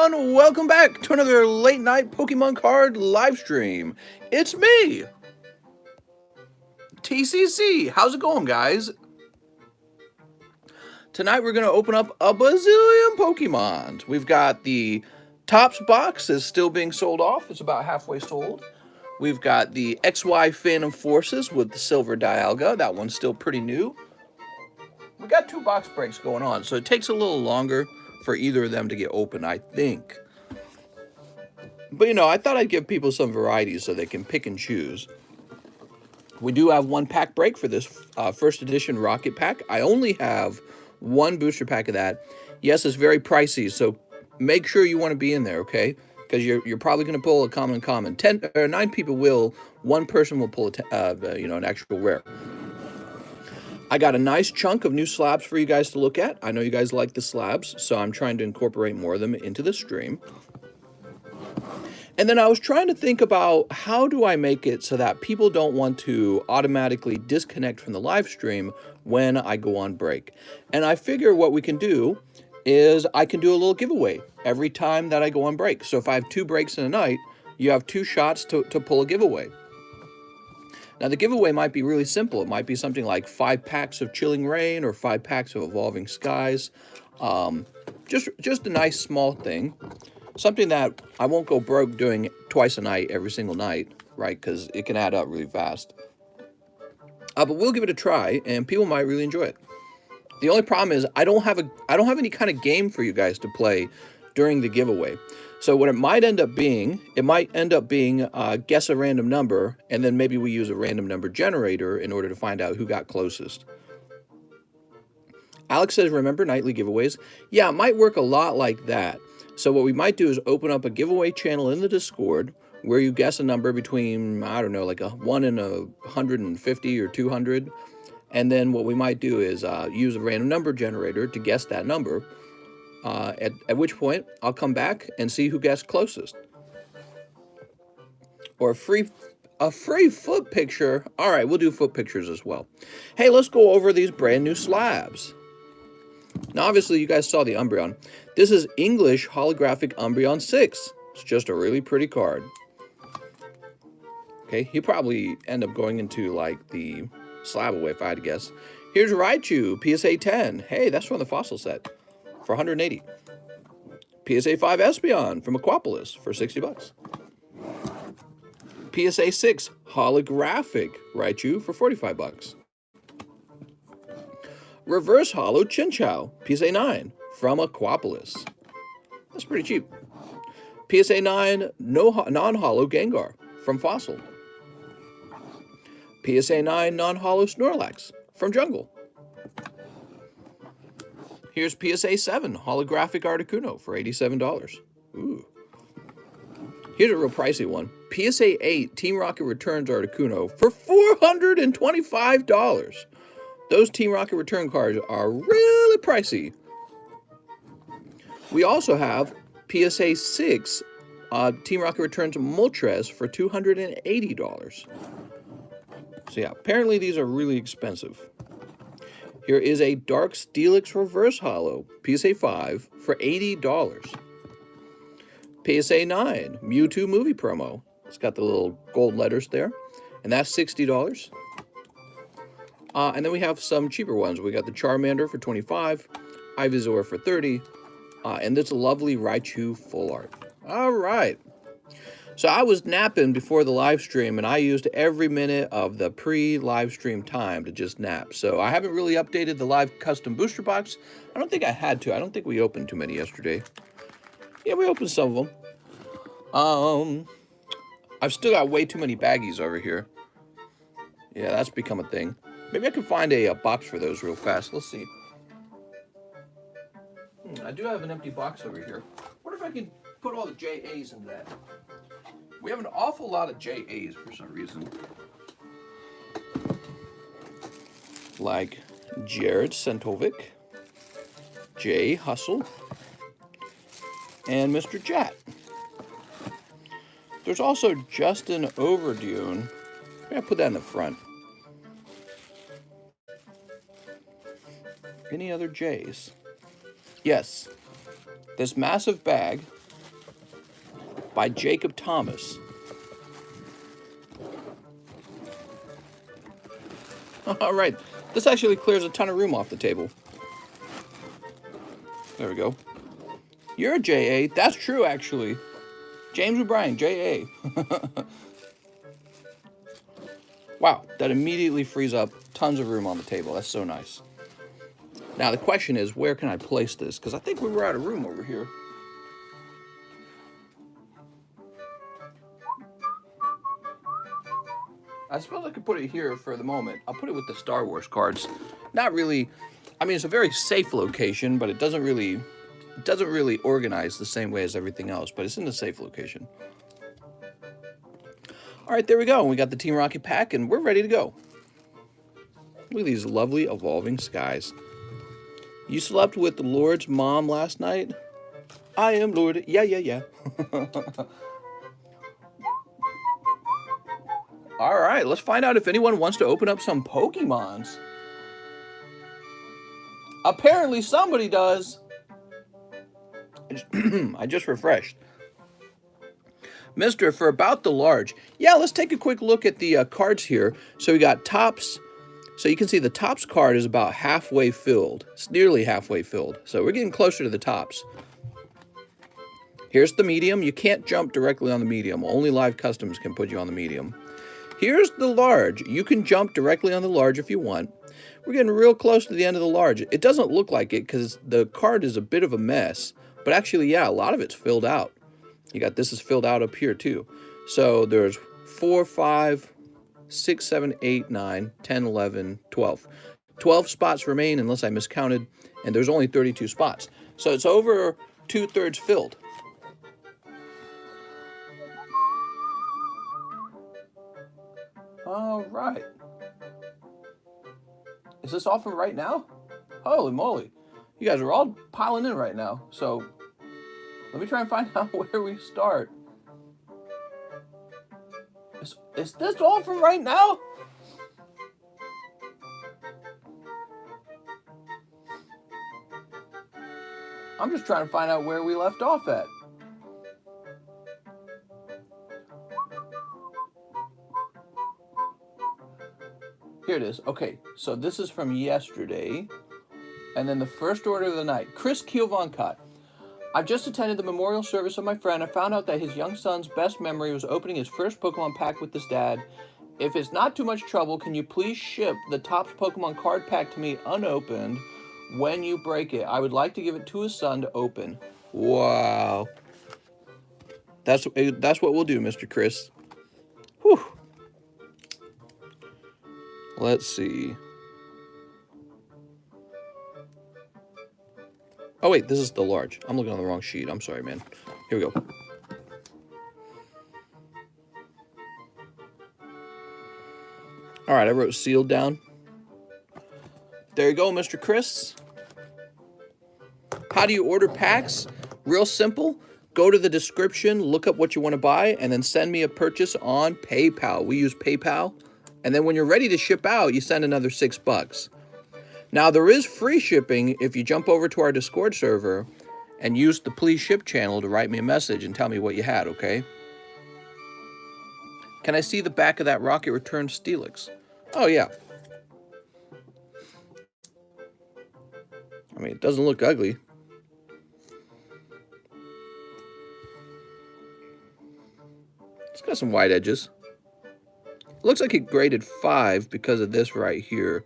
everyone, welcome back to another late night Pokemon card live stream. It's me, TCC. How's it going, guys? Tonight we're going to open up a bazillion Pokemons. We've got the Topps box is still being sold off. It's about halfway sold. We've got the XY Phantom Forces with the Silver Dialga. That one's still pretty new. We got 2 box breaks going on, so it takes a little longer for either of them to get open, I think. But, I thought I'd give people some variety so they can pick and choose. We do have 1 pack break for this first edition Rocket Pack. I only have 1 booster pack of that. Yes, it's very pricey, so make sure you want to be in there, okay? Because you're probably going to pull a common. 10 or 9 people will. 1 person will pull an actual rare. I got a nice chunk of new slabs for you guys to look at. I know you guys like the slabs, so I'm trying to incorporate more of them into the stream. And then I was trying to think about how do I make it so that people don't want to automatically disconnect from the live stream when I go on break. And I figure what we can do is I can do a little giveaway every time that I go on break. So if I have 2 breaks in a night, you have 2 shots to pull a giveaway. Now, the giveaway might be really simple. It might be something like 5 packs of Chilling Reign or 5 packs of Evolving Skies. Just a nice small thing. Something that I won't go broke doing twice a night, every single night, right? Because it can add up really fast. But we'll give it a try, and people might really enjoy it. The only problem is I don't have any kind of game for you guys to play during the giveaway. So what it might end up being, guess a random number, and then maybe we use a random number generator in order to find out who got closest. Alex says, remember nightly giveaways? Yeah, it might work a lot like that. So what we might do is open up a giveaway channel in the Discord where you guess a number between, I don't know, like a 1 in 150 or 200. And then what we might do is use a random number generator to guess that number. At which point, I'll come back and see who guessed closest. Or a free foot picture. All right, we'll do foot pictures as well. Hey, let's go over these brand new slabs. Now, obviously, you guys saw the Umbreon. This is English Holographic Umbreon 6. It's just a really pretty card. Okay, he'll probably end up going into, like, the slab away, if I had to guess. Here's Raichu, PSA 10. Hey, that's from the fossil set for 180. PSA 5 Espeon from Aquapolis for 60 bucks. PSA 6 Holographic Raichu for 45 bucks. Reverse Holo Chinchou, PSA 9 from Aquapolis. That's pretty cheap. PSA 9 non-holo Gengar from Fossil. PSA 9 non-holo Snorlax from Jungle. Here's PSA 7 holographic Articuno for $87. Ooh. Here's a real pricey one. PSA 8 Team Rocket Returns Articuno for $425. Those Team Rocket Return cards are really pricey. We also have PSA 6 Team Rocket Returns Moltres for $280. So yeah, apparently these are really expensive. Here is a Dark Steelix Reverse Holo, PSA 5 for $80. PSA 9 Mewtwo movie promo. It's got the little gold letters there, and that's $60. And then we have some cheaper ones. We got the Charmander for $25, Ivysaur for $30, and this lovely Raichu full art. All right. So I was napping before the live stream, and I used every minute of the pre-live stream time to just nap. So I haven't really updated the live custom booster box. I don't think I had to. I don't think we opened too many yesterday. Yeah, we opened some of them. I've still got way too many baggies over here. Yeah, that's become a thing. Maybe I can find a box for those real fast. Let's see. I do have an empty box over here. What if I can put all the JAs into that? We have an awful lot of JAs for some reason. Like Jared Sentovic, Jay Hustle, and Mr. Jat. There's also Justin Overdune. Maybe I'll put that in the front. Any other J's? Yes. This massive bag by Jacob Thomas. All right, this actually clears a ton of room off the table. There we go. You're a JA. That's true, actually. James O'Brien, JA. Wow, that immediately frees up tons of room on the table. That's so nice. Now, the question is, where can I place this? Because I think we were out of room over here. I suppose I could put it here for the moment. I'll put it with the Star Wars cards. Not really, I mean, it's a very safe location, but it doesn't really organize the same way as everything else, but it's in a safe location. All right, there we go. We got the Team Rocket pack, and we're ready to go. Look at these lovely evolving skies. You slept with the Lord's mom last night? I am Lord. Yeah. All right, let's find out if anyone wants to open up some Pokemons. Apparently somebody does. I just refreshed. Mister, for about the large. Yeah, let's take a quick look at the cards here. So we got tops. So you can see the tops card is about halfway filled. It's nearly halfway filled. So we're getting closer to the tops. Here's the medium. You can't jump directly on the medium. Only live customs can put you on the medium. Here's the large. You can jump directly on the large if you want. We're getting real close to the end of the large. It doesn't look like it because the card is a bit of a mess. But actually, yeah, a lot of it's filled out. You got this is filled out up here too. So there's 4, 5, 6, 7, 8, 9, 10, 11, 12. 12 spots remain unless I miscounted. And there's only 32 spots. So it's over 2/3 filled. All right. Is this all from right now? Holy moly. You guys are all piling in right now. So let me try and find out where we start. Is this all from right now? I'm just trying to find out where we left off at. Here it is. Okay, so this is from yesterday. And then the first order of the night. Chris Kielvoncott. I've just attended the memorial service of my friend. I found out that his young son's best memory was opening his first Pokemon pack with his dad. If it's not too much trouble, can you please ship the Topps Pokemon card pack to me unopened when you break it? I would like to give it to his son to open. Wow. That's what we'll do, Mr. Chris. Whew. Let's see. Oh, wait, this is the large. I'm looking on the wrong sheet. I'm sorry, man. Here we go. All right, I wrote sealed down. There you go, Mr. Chris. How do you order packs? Real simple. Go to the description, look up what you want to buy, and then send me a purchase on PayPal. We use PayPal. And then when you're ready to ship out, you send another $6. Now, there is free shipping if you jump over to our Discord server and use the Please Ship channel to write me a message and tell me what you had, okay? Can I see the back of that Rocket Return Steelix? Oh, yeah. I mean, it doesn't look ugly. It's got some white edges. Looks like it graded 5 because of this right here.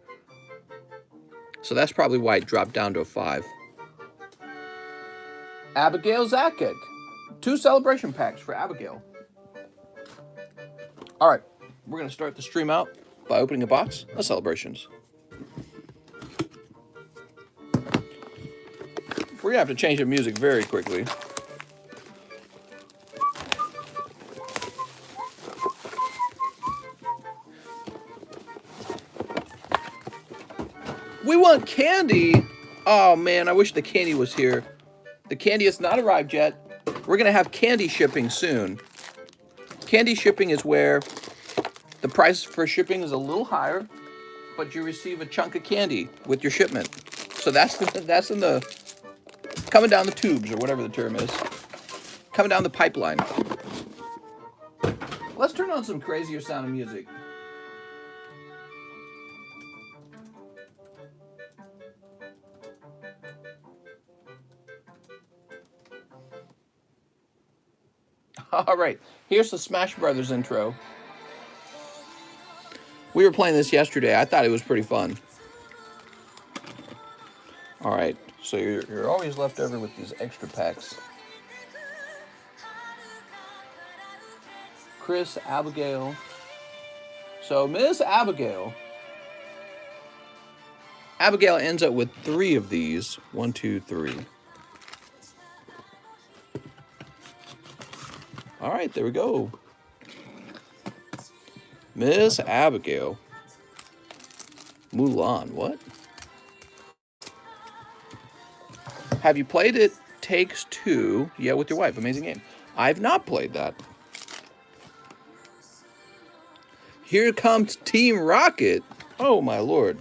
So that's probably why it dropped down to a 5. Abigail Zakek. 2 celebration packs for Abigail. All right, we're going to start the stream out by opening a box of celebrations. We're going to have to change the music very quickly. We want candy. Oh, man, I wish the candy was here. The candy has not arrived yet. We're going to have candy shipping soon. Candy shipping is where the price for shipping is a little higher, but you receive a chunk of candy with your shipment. So that's in the coming down the tubes, or whatever the term is. Coming down the pipeline. Let's turn on some crazier sounding music. All right, here's the Smash Brothers intro. We were playing this yesterday. I thought it was pretty fun. All right, so you're always left over with these extra packs. Chris, Abigail. So Miss Abigail ends up with 3 of these. 1, 2, 3. All right, there we go. Miss Abigail. Mulan, what? Have you played It Takes Two? Yeah, with your wife. Amazing game. I've not played that. Here comes Team Rocket. Oh, my lord.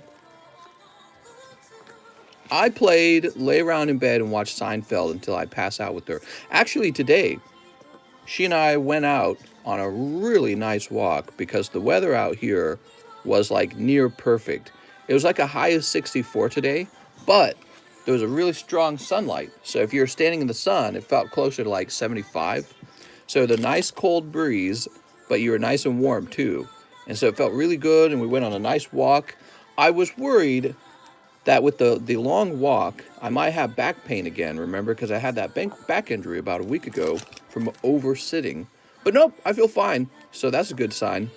I played lay around in bed and watched Seinfeld until I pass out with her. Actually, today, she and I went out on a really nice walk because the weather out here was like near perfect. It was like a high of 64 today, but there was a really strong sunlight. So if you're standing in the sun, it felt closer to like 75. So the nice cold breeze, but you were nice and warm too. And so it felt really good, and we went on a nice walk. I was worried that with the long walk, I might have back pain again, remember? Because I had that back injury about a week ago from over-sitting. But nope, I feel fine, so that's a good sign.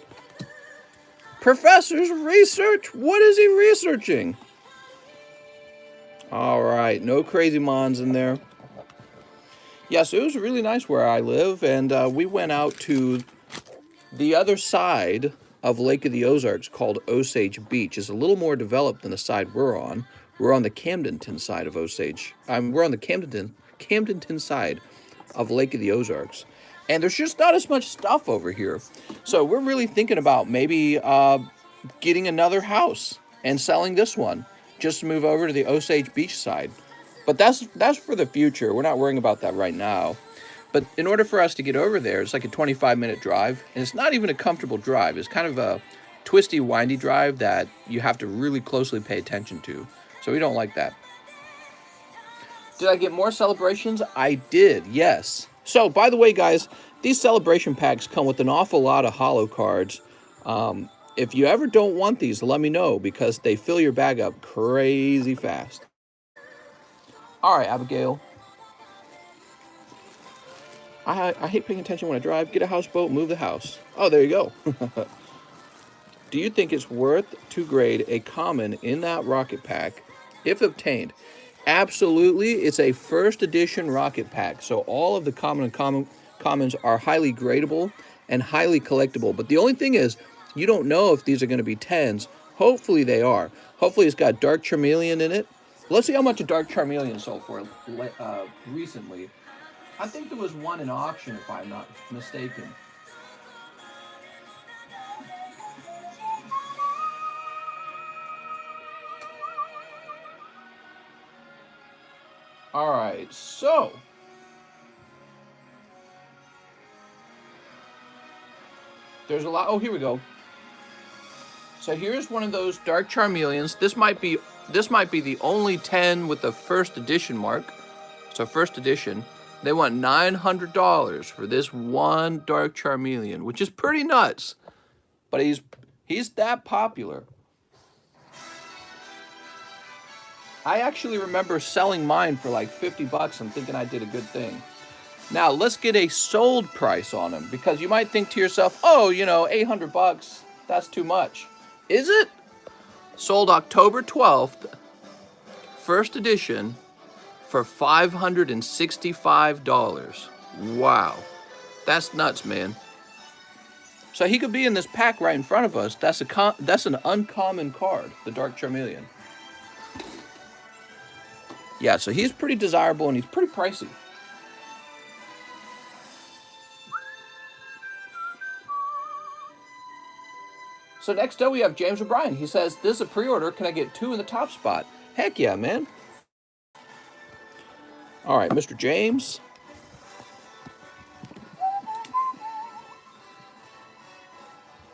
Professor's research? What is he researching? All right, no crazy mons in there. Yeah, so it was really nice where I live, and we went out to the other side of Lake of the Ozarks called Osage Beach. It's a little more developed than the side we're on. We're on the Camdenton side of Osage. We're on the Camdenton side of Lake of the Ozarks. And there's just not as much stuff over here. So we're really thinking about maybe getting another house and selling this one just to move over to the Osage Beach side. But that's for the future. We're not worrying about that right now. But in order for us to get over there, it's like a 25-minute drive. And it's not even a comfortable drive. It's kind of a twisty, windy drive that you have to really closely pay attention to. So we don't like that. Did I get more celebrations? I did, yes. So, by the way, guys, these celebration packs come with an awful lot of holo cards. If you ever don't want these, let me know, because they fill your bag up crazy fast. All right, Abigail. I hate paying attention when I drive. Get a houseboat, move the house. Oh, there you go. Do you think it's worth to grade a common in that rocket pack if obtained? Absolutely. It's a first edition rocket pack, so all of the commons are highly gradable and highly collectible. But the only thing is, you don't know if these are going to be 10s. Hopefully they are. Hopefully it's got Dark Charmeleon in it. Let's see how much a Dark Charmeleon sold for recently. I think there was one in auction, if I'm not mistaken. All right, so there's a lot. Oh, here we go. So here's one of those Dark Charmeleons. This might be the only 10 with the first edition mark. So first edition. They want $900 for this one Dark Charmeleon, which is pretty nuts. But he's that popular. I actually remember selling mine for like $50 and thinking I did a good thing. Now, let's get a sold price on him, because you might think to yourself, oh, $800, that's too much. Is it? Sold October 12th, first edition, for $565. Wow. That's nuts, man. So he could be in this pack right in front of us. That's an uncommon card, the Dark Charmeleon. Yeah, so he's pretty desirable and he's pretty pricey. So next up we have James O'Brien. He says, this is a pre-order. Can I get 2 in the top spot? Heck yeah, man. All right, Mr. James.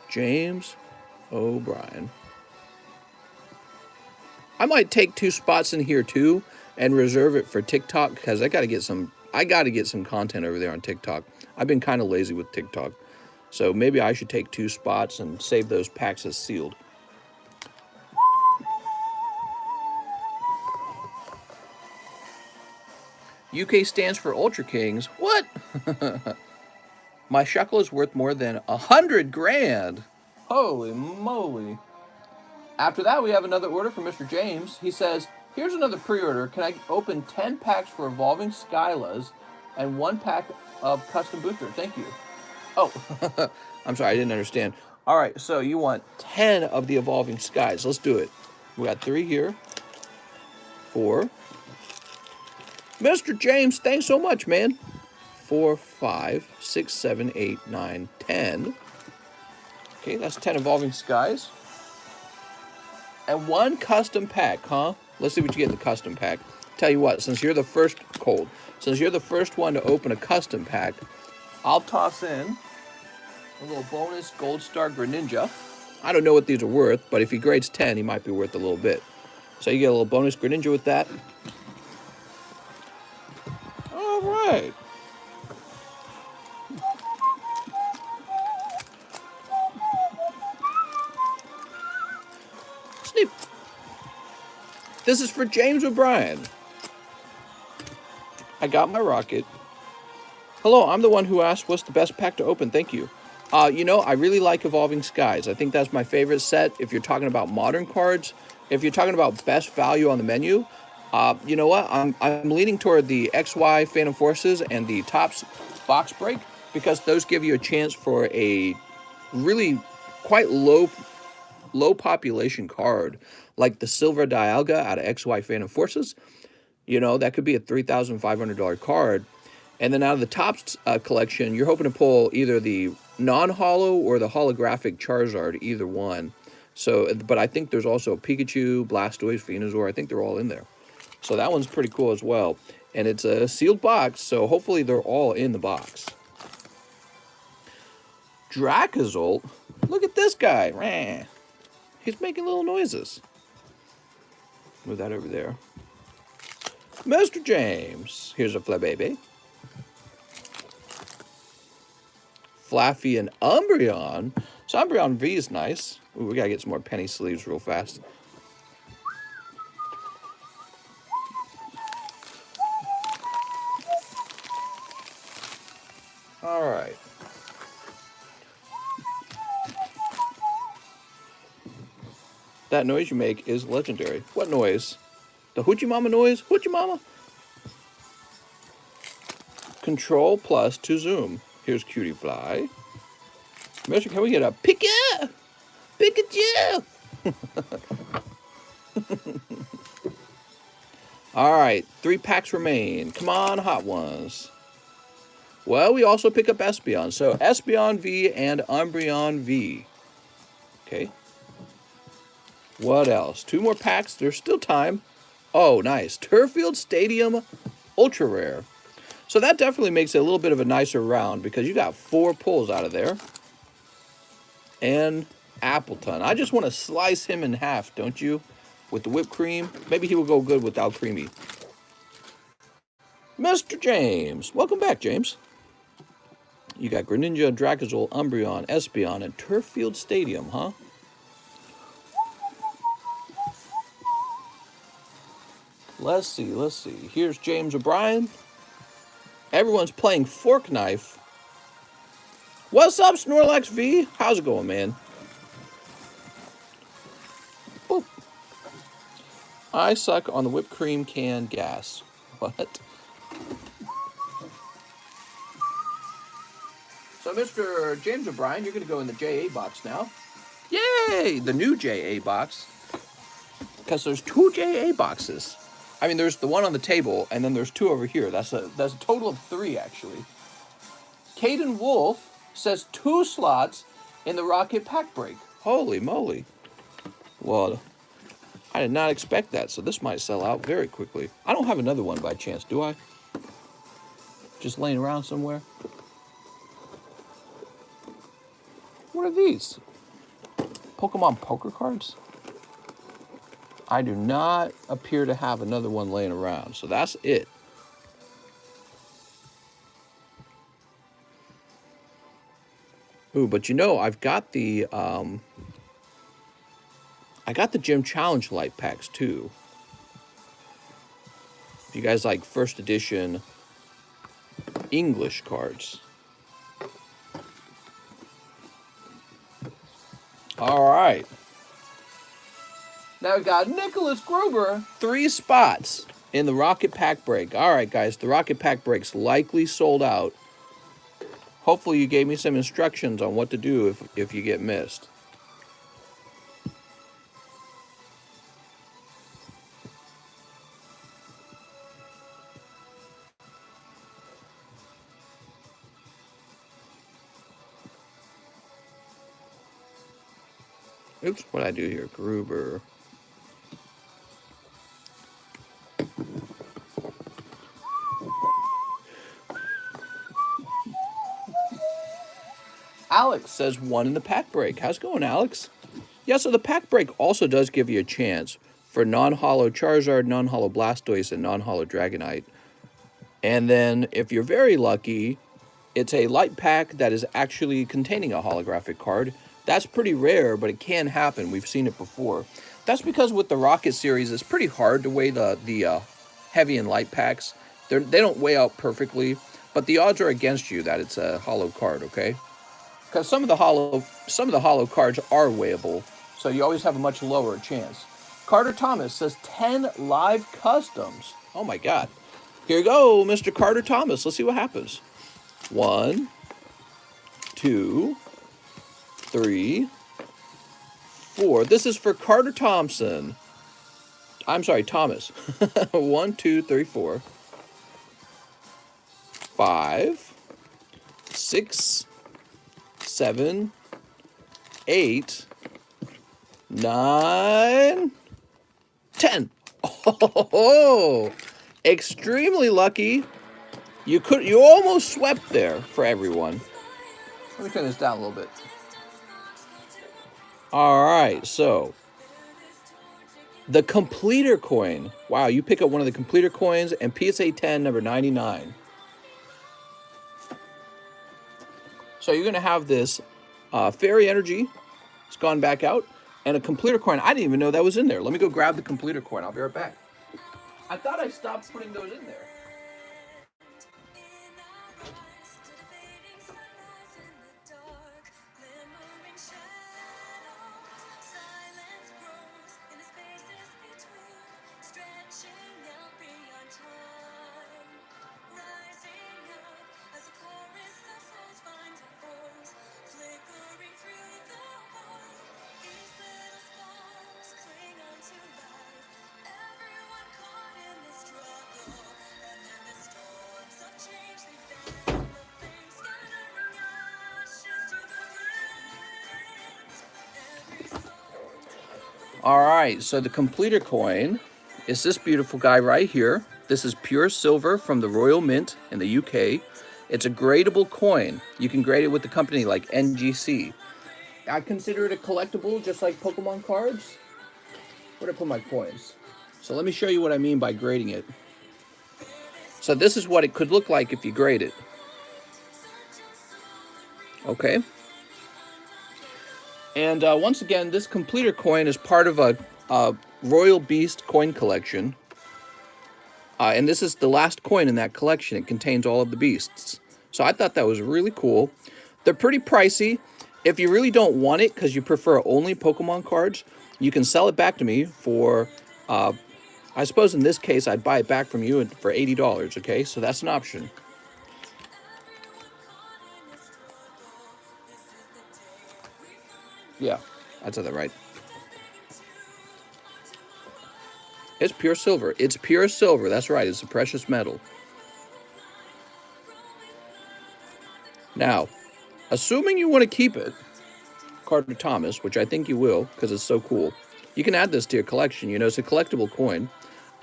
James O'Brien. I might take 2 spots in here too and reserve it for TikTok because I got to get some content over there on TikTok. I've been kind of lazy with TikTok. So maybe I should take 2 spots and save those packs as sealed. UK stands for Ultra Kings. What? My shekel is worth more than 100 grand. Holy moly. After that, we have another order from Mr. James. He says, here's another pre-order. Can I open 10 packs for Evolving Skylas and 1 pack of Custom Booster? Thank you. Oh, I'm sorry, I didn't understand. All right, so you want 10 of the Evolving Skies. Let's do it. We got 3 here. 4. Mr. James, thanks so much, man. 4, 5, 6, 7, 8, 9, 10. Okay, that's 10 Evolving Skies. And 1 custom pack, huh? Let's see what you get in the custom pack. Tell you what, since you're the first one to open a custom pack, I'll toss in a little bonus Gold Star Greninja. I don't know what these are worth, but if he grades 10, he might be worth a little bit. So you get a little bonus Greninja with that. All right. Sneak. This is for James O'Brien. I got my rocket. Hello, I'm the one who asked what's the best pack to open. Thank you. You know, I really like Evolving Skies. I think that's my favorite set if you're talking about modern cards. If you're talking about best value on the menu, you know what? I'm leaning toward the XY Phantom Forces and the Topps box break because those give you a chance for a really quite low population card like the Silver Dialga out of XY Phantom Forces. You know, that could be a $3,500 card. And then out of the Topps collection, you're hoping to pull either the non-holo or the holographic Charizard, either one. So, but I think there's also Pikachu, Blastoise, Venusaur. I think they're all in there. So that one's pretty cool as well. And it's a sealed box, so hopefully they're all in the box. Dracozolt. Look at this guy. He's making little noises. Move that over there. Mr. James. Here's a Flabébé. Flaffy and Umbreon. So Umbreon V is nice. Ooh, we gotta get some more penny sleeves real fast. All right. That noise you make is legendary. What noise? The Hoochie Mama noise? Hoochie Mama? Control plus to zoom. Here's Cutie Fly. Mister, can we get a Pikachu? All right, 3 packs remain. Come on, hot ones. Well, we also pick up Espeon. So Espeon V and Umbreon V. Okay. What else? 2 more packs. There's still time. Oh, nice. Turffield Stadium Ultra Rare. So that definitely makes it a little bit of a nicer round because you got 4 pulls out of there. And Appleton. I just want to slice him in half, don't you? With the whipped cream. Maybe he will go good without creamy. Mr. James. Welcome back, James. You got Greninja, Dracozolt, Umbreon, Espeon, and Turffield Stadium, huh? Let's see. Here's James O'Brien. Everyone's playing Fork Knife. What's up, Snorlax V? How's it going, man? Boop. I suck on the whipped cream can gas. What? So, Mr. James O'Brien, you're going to go in the JA box now. Yay! The new JA box. Because there's 2 JA boxes. I mean, there's the one on the table, and then there's 2 over here. That's a total of 3, actually. Caden Wolf says 2 slots in the Rocket Pack Break. Holy moly. Well, I did not expect that, so this might sell out very quickly. I don't have another one by chance, do I? Just laying around somewhere. What are these? Pokemon Poker cards? I do not appear to have another one laying around, so that's it. Ooh, but you know, I've got the Gym Challenge light packs too. If you guys like first edition English cards. All right. Now we got Nicholas Gruber, 3 spots in the Rocket Pack break. All right, guys, the Rocket Pack break's likely sold out. Hopefully you gave me some instructions on what to do if you get missed. Oops, what'd I do here? Gruber. Alex says 1 in the pack break. How's it going, Alex? Yeah, so the pack break also does give you a chance for non-holo Charizard, non-holo Blastoise, and non-holo Dragonite. And then, if you're very lucky, it's a light pack that is actually containing a holographic card. That's pretty rare, but it can happen. We've seen it before. That's because with the Rocket series, it's pretty hard to weigh the heavy and light packs. They don't weigh out perfectly, but the odds are against you that it's a holo card, okay? Because some of the holo cards are weighable, so you always have a much lower chance. Carter Thomas says 10 live customs. Oh my God. Here you go, Mr. Carter Thomas. Let's see what happens. 1, 2, 3, 4. This is for Carter Thompson. I'm sorry, Thomas. 1, 2, 3, 4. 5, 6, 7, 8, 9, 10. Oh, extremely lucky. You almost swept there for everyone. Let me turn this down a little bit. All right, so the completer coin. Wow, you pick up one of the completer coins and PSA 10 number 99. So you're gonna have this fairy energy. It's gone back out, and a completer coin. I didn't even know that was in there. Let me go grab the completer coin. I'll be right back. I thought I stopped putting those in there. All right, so the completer coin is this beautiful guy right here. This is pure silver from the Royal Mint in the UK. It's a gradable coin. You can grade it with the company like NGC. I consider it a collectible, just like Pokemon cards. Where'd I put my coins? So let me show you what I mean by grading it. So this is what it could look like if you grade it. Okay. And once again, this completer coin is part of a Royal Beast coin collection. And this is the last coin in that collection. It contains all of the beasts. So I thought that was really cool. They're pretty pricey. If you really don't want it because you prefer only Pokemon cards, you can sell it back to me for, I suppose in this case, I'd buy it back from you for $80, okay? So that's an option. Yeah, I said that right. It's pure silver. It's pure silver. That's right. It's a precious metal. Now, assuming you want to keep it, Carter Thomas, which I think you will because it's so cool, you can add this to your collection. You know, it's a collectible coin.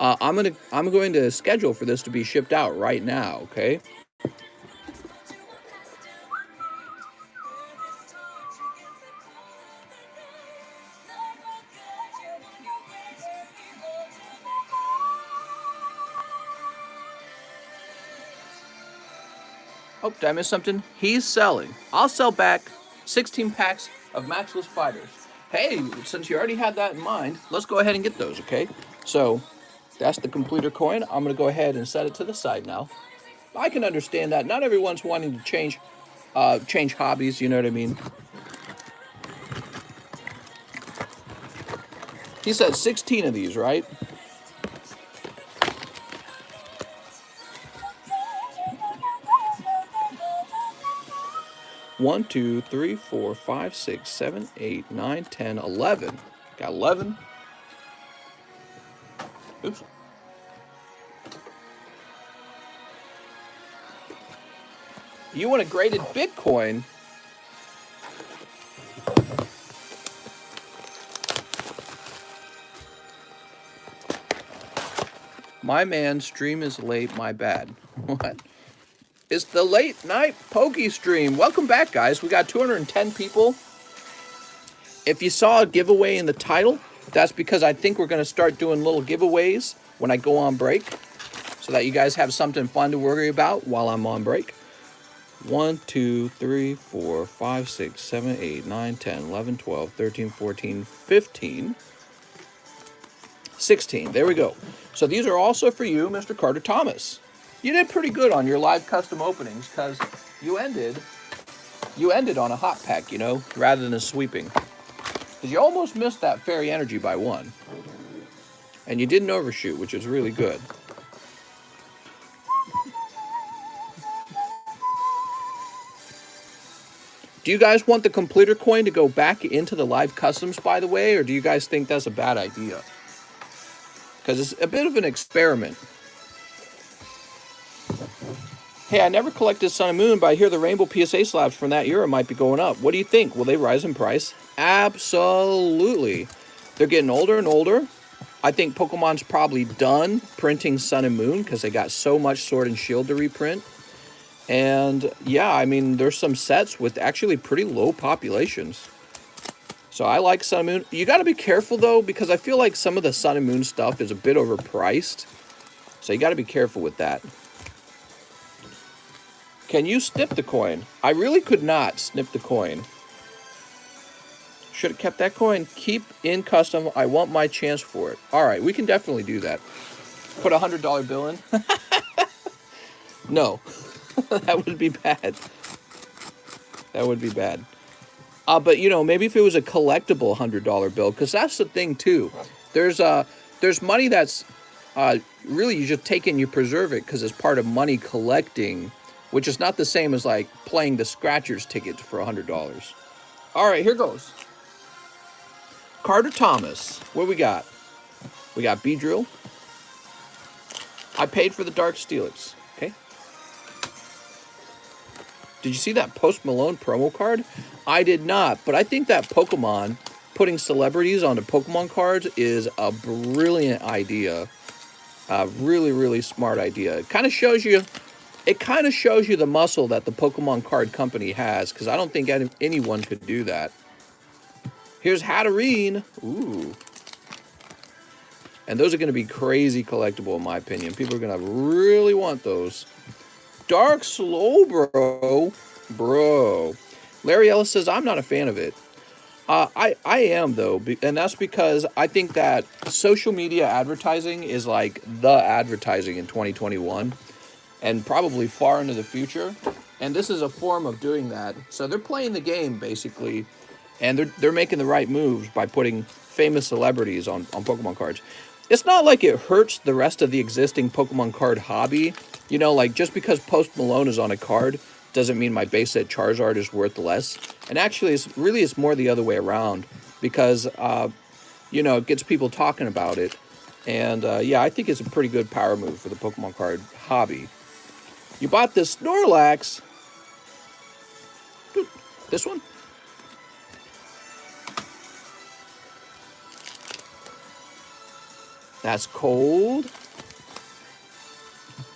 I'm going to schedule for this to be shipped out right now, okay? Oh, did I miss something? He's selling. I'll sell back 16 packs of Matchless Fighters. Hey, since you already had that in mind, let's go ahead and get those, okay? So, that's the completer coin. I'm going to go ahead and set it to the side now. I can understand that. Not everyone's wanting to change hobbies, you know what I mean? He said 16 of these, right? One, two, three, 4, 5, 6, 7, 8, 9, 10, 11. Got 11. Oops. You want a graded Bitcoin? My man, stream is late, my bad. What? It's the late night pokey stream. Welcome back, guys. We got 210 people. If you saw a giveaway in the title, that's because I think we're going to start doing little giveaways when I go on break, so that you guys have something fun to worry about while I'm on break. 1, 2, 3, 4, 5, 6, 7, 8, 9, 10, 11, 12, 13, 14, 15, 16. There we go. So these are also for you, Mr. Carter Thomas. You did pretty good on your live custom openings because you ended on a hot pack, you know, rather than a sweeping. Because you almost missed that fairy energy by 1. And you didn't overshoot, which is really good. Do you guys want the completer coin to go back into the live customs, by the way, or do you guys think that's a bad idea? Because it's a bit of an experiment. Hey, I never collected Sun and Moon, but I hear the rainbow PSA slabs from that era might be going up. What do you think? Will they rise in price? Absolutely. They're getting older and older. I think Pokemon's probably done printing Sun and Moon because they got so much Sword and Shield to reprint. And yeah, I mean, there's some sets with actually pretty low populations. So I like Sun and Moon. You got to be careful, though, because I feel like some of the Sun and Moon stuff is a bit overpriced. So you got to be careful with that. Can you snip the coin? I really could not snip the coin. Should have kept that coin. Keep in custom. I want my chance for it. All right, we can definitely do that. Put a $100 bill in. No, that would be bad. That would be bad. But you know, maybe if it was a collectible $100 bill, because that's the thing too. There's money that's really you just take and you preserve it because it's part of money collecting, which is not the same as like playing the scratchers tickets for $100. All right, here goes. Carter Thomas. What we got? We got Beedrill. I paid for the Dark Steelix. Okay. Did you see that Post Malone promo card? I did not, but I think that Pokemon putting celebrities onto Pokemon cards is a brilliant idea. A really, really smart idea. It kind of shows you the muscle that the Pokemon card company has, because I don't think anyone could do that. Here's Hatterene. Ooh. And those are going to be crazy collectible, in my opinion. People are going to really want those. Dark Slowbro. Bro. Larry Ellis says, I'm not a fan of it. I am, though, and that's because I think that social media advertising is like the advertising in 2021 and probably far into the future. And this is a form of doing that. So they're playing the game, basically, and they're making the right moves by putting famous celebrities on Pokemon cards. It's not like it hurts the rest of the existing Pokemon card hobby. You know, like just because Post Malone is on a card doesn't mean my base set Charizard is worth less. And actually, it's more the other way around because, you know, it gets people talking about it. And, yeah, I think it's a pretty good power move for the Pokemon card hobby. You bought this Snorlax. This one? That's cold.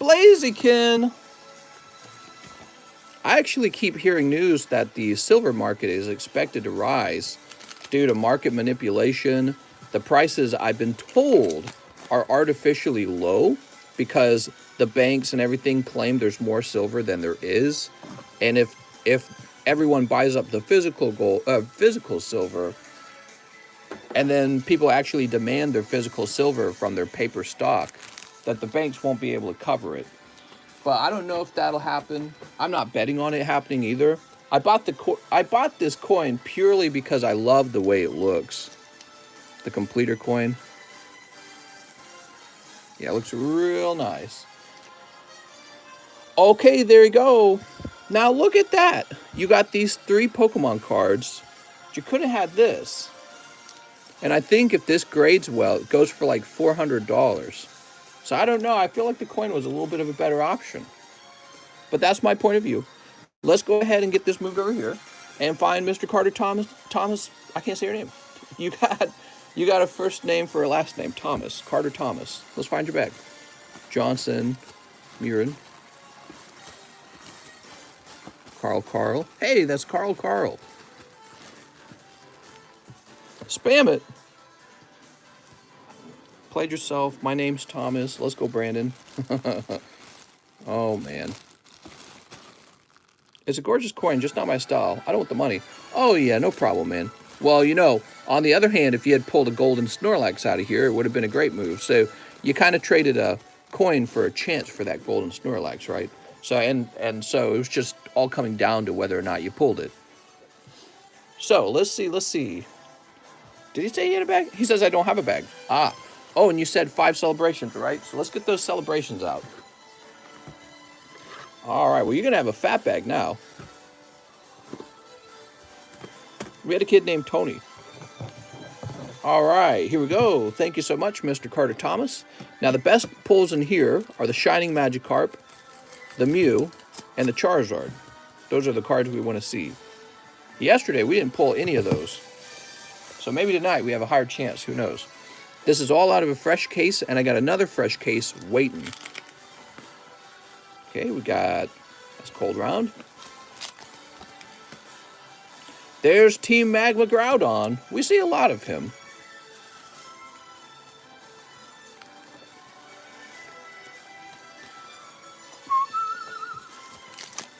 Blaziken. I actually keep hearing news that the silver market is expected to rise due to market manipulation. The prices, I've been told, are artificially low because the banks and everything claim there's more silver than there is, and if everyone buys up the physical gold, physical silver, and then people actually demand their physical silver from their paper stock, that the banks won't be able to cover it. But I don't know if that'll happen. I'm not betting on it happening either. I bought this coin purely because I love the way it looks. The completer coin. Yeah, it looks real nice. Okay, there you go. Now look at that. You got these 3 Pokemon cards. But you could have had this. And I think if this grades well, it goes for like $400. So I don't know. I feel like the coin was a little bit of a better option. But that's my point of view. Let's go ahead and get this moved over here and find Mr. Carter Thomas. I can't say your name. You got a first name for a last name. Thomas. Carter Thomas. Let's find your bag. Johnson. Murin. Carl. Hey, that's Carl. Spam it. Played yourself. My name's Thomas. Let's go, Brandon. Oh, man. It's a gorgeous coin, just not my style. I don't want the money. Oh, yeah, no problem, man. Well, you know, on the other hand, if you had pulled a golden Snorlax out of here, it would have been a great move. So you kind of traded a coin for a chance for that golden Snorlax, right? So and so it was just all coming down to whether or not you pulled it. So let's see. Did he say he had a bag? He says I don't have a bag. Ah. Oh, and you said 5 celebrations, right? So let's get those celebrations out. All right, well, you're going to have a fat bag now. We had a kid named Tony. All right, here we go. Thank you so much, Mr. Carter Thomas. Now, the best pulls in here are the Shining Magikarp, the Mew, and the Charizard. Those are the cards we want to see. Yesterday, we didn't pull any of those. So maybe tonight we have a higher chance. Who knows? This is all out of a fresh case, and I got another fresh case waiting. Okay, we got this cold round. There's Team Magma Groudon. We see a lot of him.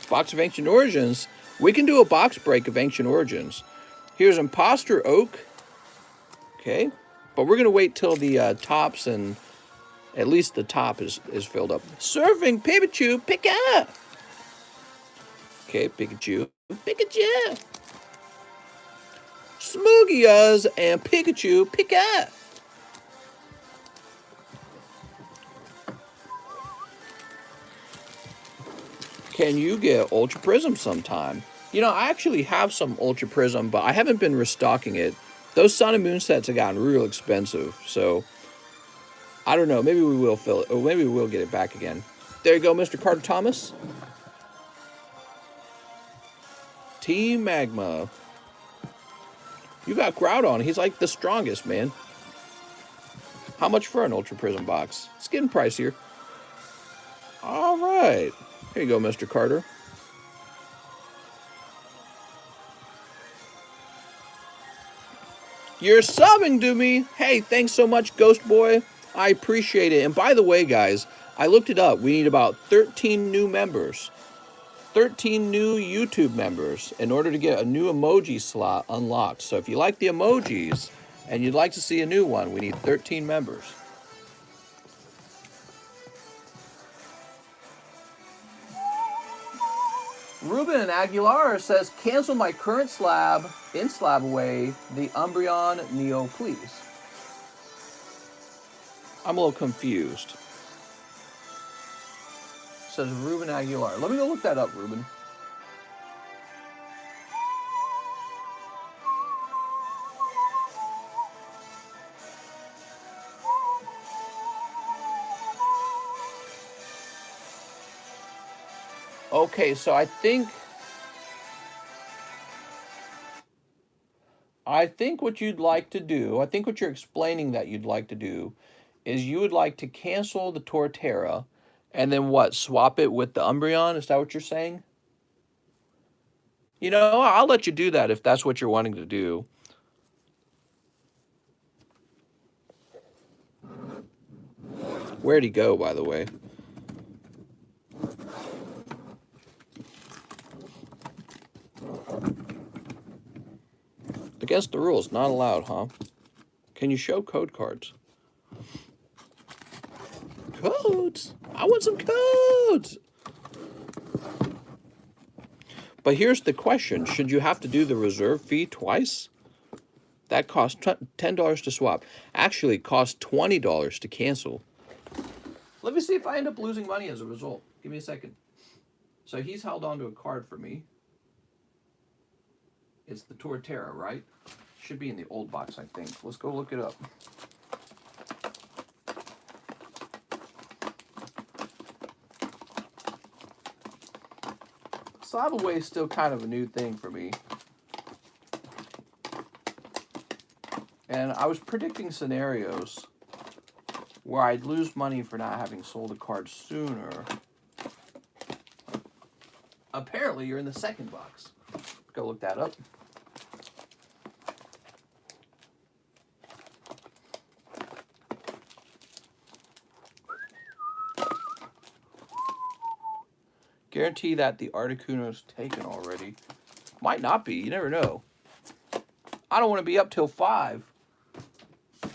Box of Ancient Origins. We can do a box break of Ancient Origins. Here's Imposter Oak. Okay, but we're going to wait till the tops and at least the top is filled up. Surfing Pikachu, Pika! Okay, Pikachu. Smoogias and Pikachu, Pika! Can you get Ultra Prism sometime? You know, I actually have some Ultra Prism, but I haven't been restocking it. Those Sun and Moon sets have gotten real expensive, so I don't know. Maybe we will fill it, or maybe we will get it back again. There you go, Mr. Carter Thomas. Team Magma. You got Groudon. He's like the strongest, man. How much for an Ultra Prism box? It's getting pricier. All right. Here you go, Mr. Carter. You're subbing to me. Hey, thanks so much, Ghost Boy. I appreciate it. And by the way, guys, I looked it up. We need about 13 new members. 13 new YouTube members in order to get a new emoji slot unlocked. So if you like the emojis and you'd like to see a new one, we need 13 members. Ruben Aguilar says, cancel my current slab, in slab away, the Umbreon Neo, please. I'm a little confused. Says Ruben Aguilar. Let me go look that up, Ruben. Okay, so I think what you'd like to do, I think what you're explaining that you'd like to do is you would like to cancel the Torterra and then what, swap it with the Umbreon? Is that what you're saying? You know, I'll let you do that if that's what you're wanting to do. Where'd he go, by the way? against the rules. Not allowed, huh? Can you show code cards? Codes! I want some codes! But here's the question. Should you have to do the reserve fee twice? That costs $10 to swap. Actually, it costs $20 to cancel. Let me see if I end up losing money as a result. Give me a second. So he's held on to a card for me. It's the Torterra, right? Should be in the old box, I think. Let's go look it up. Slab away is still kind of a new thing for me. And I was predicting scenarios where I'd lose money for not having sold a card sooner. Apparently, you're in the second box. Go look that up. Guarantee that the Articuno's taken already. Might not be. You never know. I don't want to be up till 5.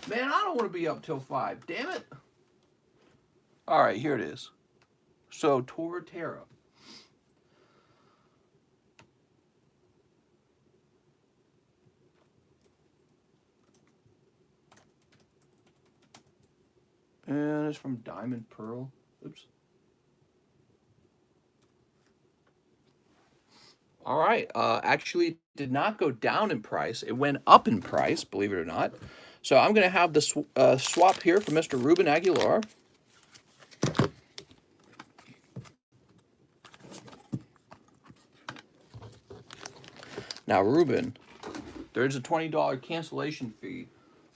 Man, I don't want to be up till 5. Damn it. All right, here it is. So, Torterra. And it's from Diamond Pearl. Oops. All right. Actually, it did not go down in price. It went up in price, believe it or not. So I'm going to have the swap here for Mr. Ruben Aguilar. Now, Ruben, there is a $20 cancellation fee,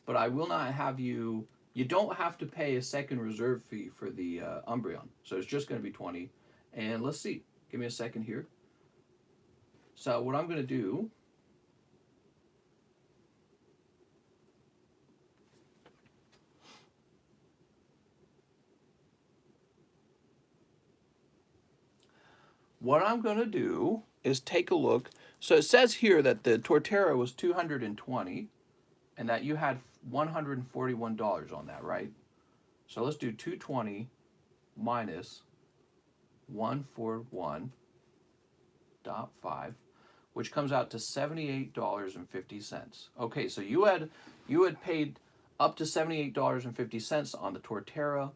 but I will not have you... You don't have to pay a second reserve fee for the Umbreon. So it's just going to be 20. And let's see. Give me a second here. So what I'm going to do... What I'm going to do is take a look. So it says here that the Torterra was $220 and that you had $141 on that, right? So let's do 220 minus 141.5, which comes out to $78.50. Okay, so you had paid up to $78.50 on the Torterra.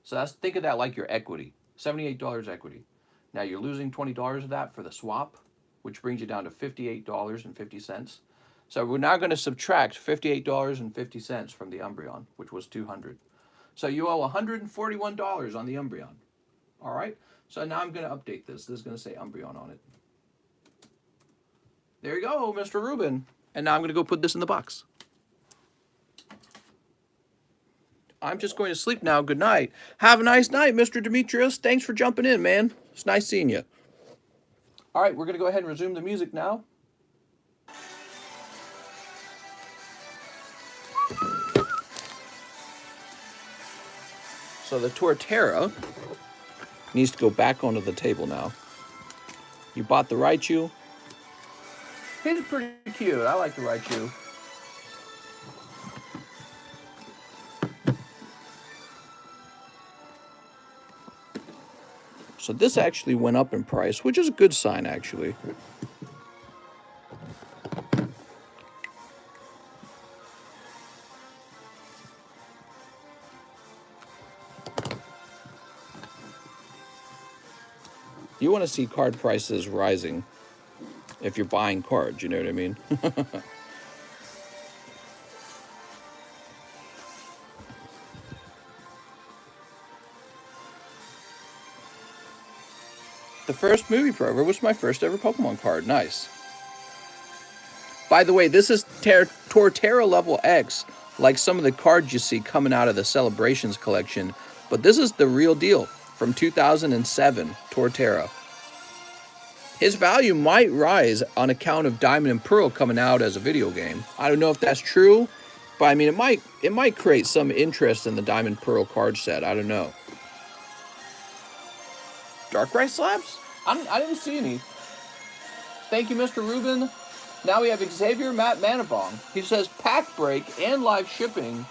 So that's, think of that like your equity, $78 equity. Now you're losing $20 of that for the swap, which brings you down to $58.50. So we're now going to subtract $58.50 from the Umbreon, which was $200. So you owe $141 on the Umbreon. All right. So now I'm going to update this. This is going to say Umbreon on it. There you go, Mr. Ruben. And now I'm going to go put this in the box. I'm just going to sleep now. Good night. Have a nice night, Mr. Demetrius. Thanks for jumping in, man. It's nice seeing you. All right, we're going to go ahead and resume the music now. So the Torterra needs to go back onto the table now. You bought the Raichu. He's pretty cute. I like the Raichu. So this actually went up in price, which is a good sign, actually. You want to see card prices rising if you're buying cards, you know what I mean? The first movie prover was my first ever Pokemon card. Nice. By the way, this is Torterra level X, like some of the cards you see coming out of the Celebrations collection. But this is the real deal from 2007, Torterra. His value might rise on account of Diamond and Pearl coming out as a video game. I don't know if that's true, but I mean, it might create some interest in the Diamond Pearl card set. I don't know. Dark Rice Slabs? I didn't see any. Thank you, Mr. Ruben. Now we have Xavier Matt Manavong. He says pack break and live shipping.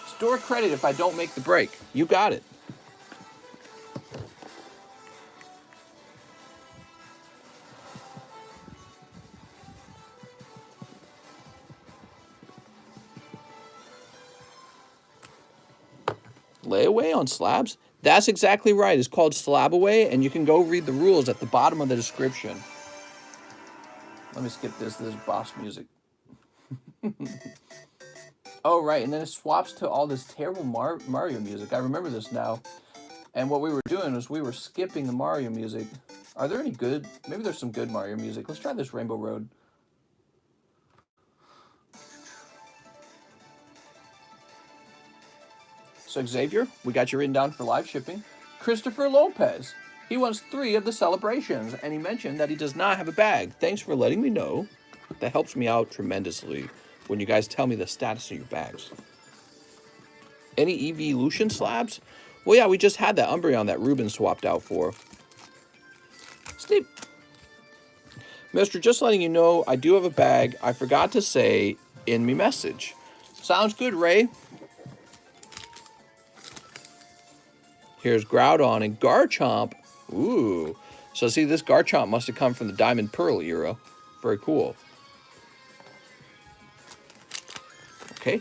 Store credit if I don't make the break. You got it. Layaway on slabs? That's exactly right. It's called Slab Away, and you can go read the rules at the bottom of the description. Let me skip this. This is boss music. Oh, right, and then it swaps to all this terrible Mario music. I remember this now. And what we were doing was we were skipping the Mario music. Are there any good? Maybe there's some good Mario music. Let's try this Rainbow Road. So Xavier, we got you written down for live shipping. Christopher Lopez, he wants 3 of the celebrations, and he mentioned that he does not have a bag. Thanks for letting me know. That helps me out tremendously when you guys tell me the status of your bags. Any evolution slabs? Well, yeah, we just had that Umbreon that Ruben swapped out for. Steve. Mister, just letting you know, I do have a bag. I forgot to say in me message. Sounds good, Ray. Here's Groudon and Garchomp. Ooh. So see, this Garchomp must have come from the Diamond Pearl era. Very cool. Okay.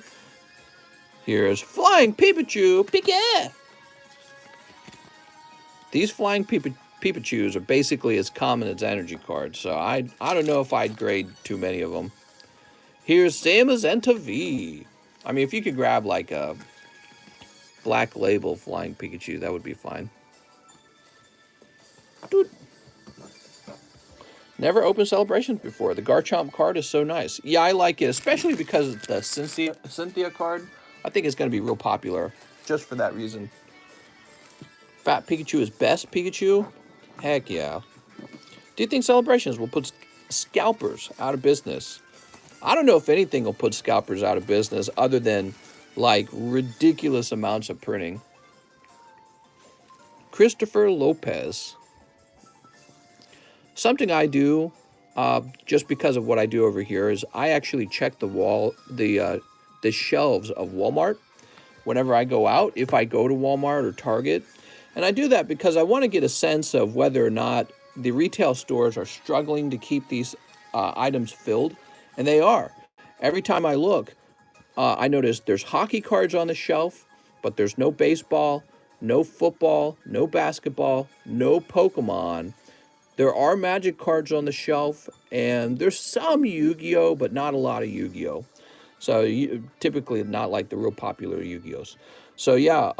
Here's Flying Pikachu. Pika! These Flying Pikachus are basically as common as energy cards, so I don't know if I'd grade too many of them. Here's Zamazenta V. I mean, if you could grab like a Black Label Flying Pikachu, that would be fine. Dude. Never opened Celebrations before. The Garchomp card is so nice. Yeah, I like it, especially because the Cynthia card, I think it's going to be real popular just for that reason. Fat Pikachu is best Pikachu? Heck yeah. Do you think Celebrations will put scalpers out of business? I don't know if anything will put scalpers out of business other than like ridiculous amounts of printing. Christopher Lopez. Something I do, just because of what I do over here, is I actually check the shelves of Walmart whenever I go out, if I go to Walmart or Target. And I do that because I want to get a sense of whether or not the retail stores are struggling to keep these items filled. And they are. Every time I look, I notice there's hockey cards on the shelf, but there's no baseball, no football, no basketball, no Pokemon. There are Magic cards on the shelf, and there's some Yu-Gi-Oh, but not a lot of Yu-Gi-Oh. So typically not like the real popular Yu-Gi-Ohs. So yeah,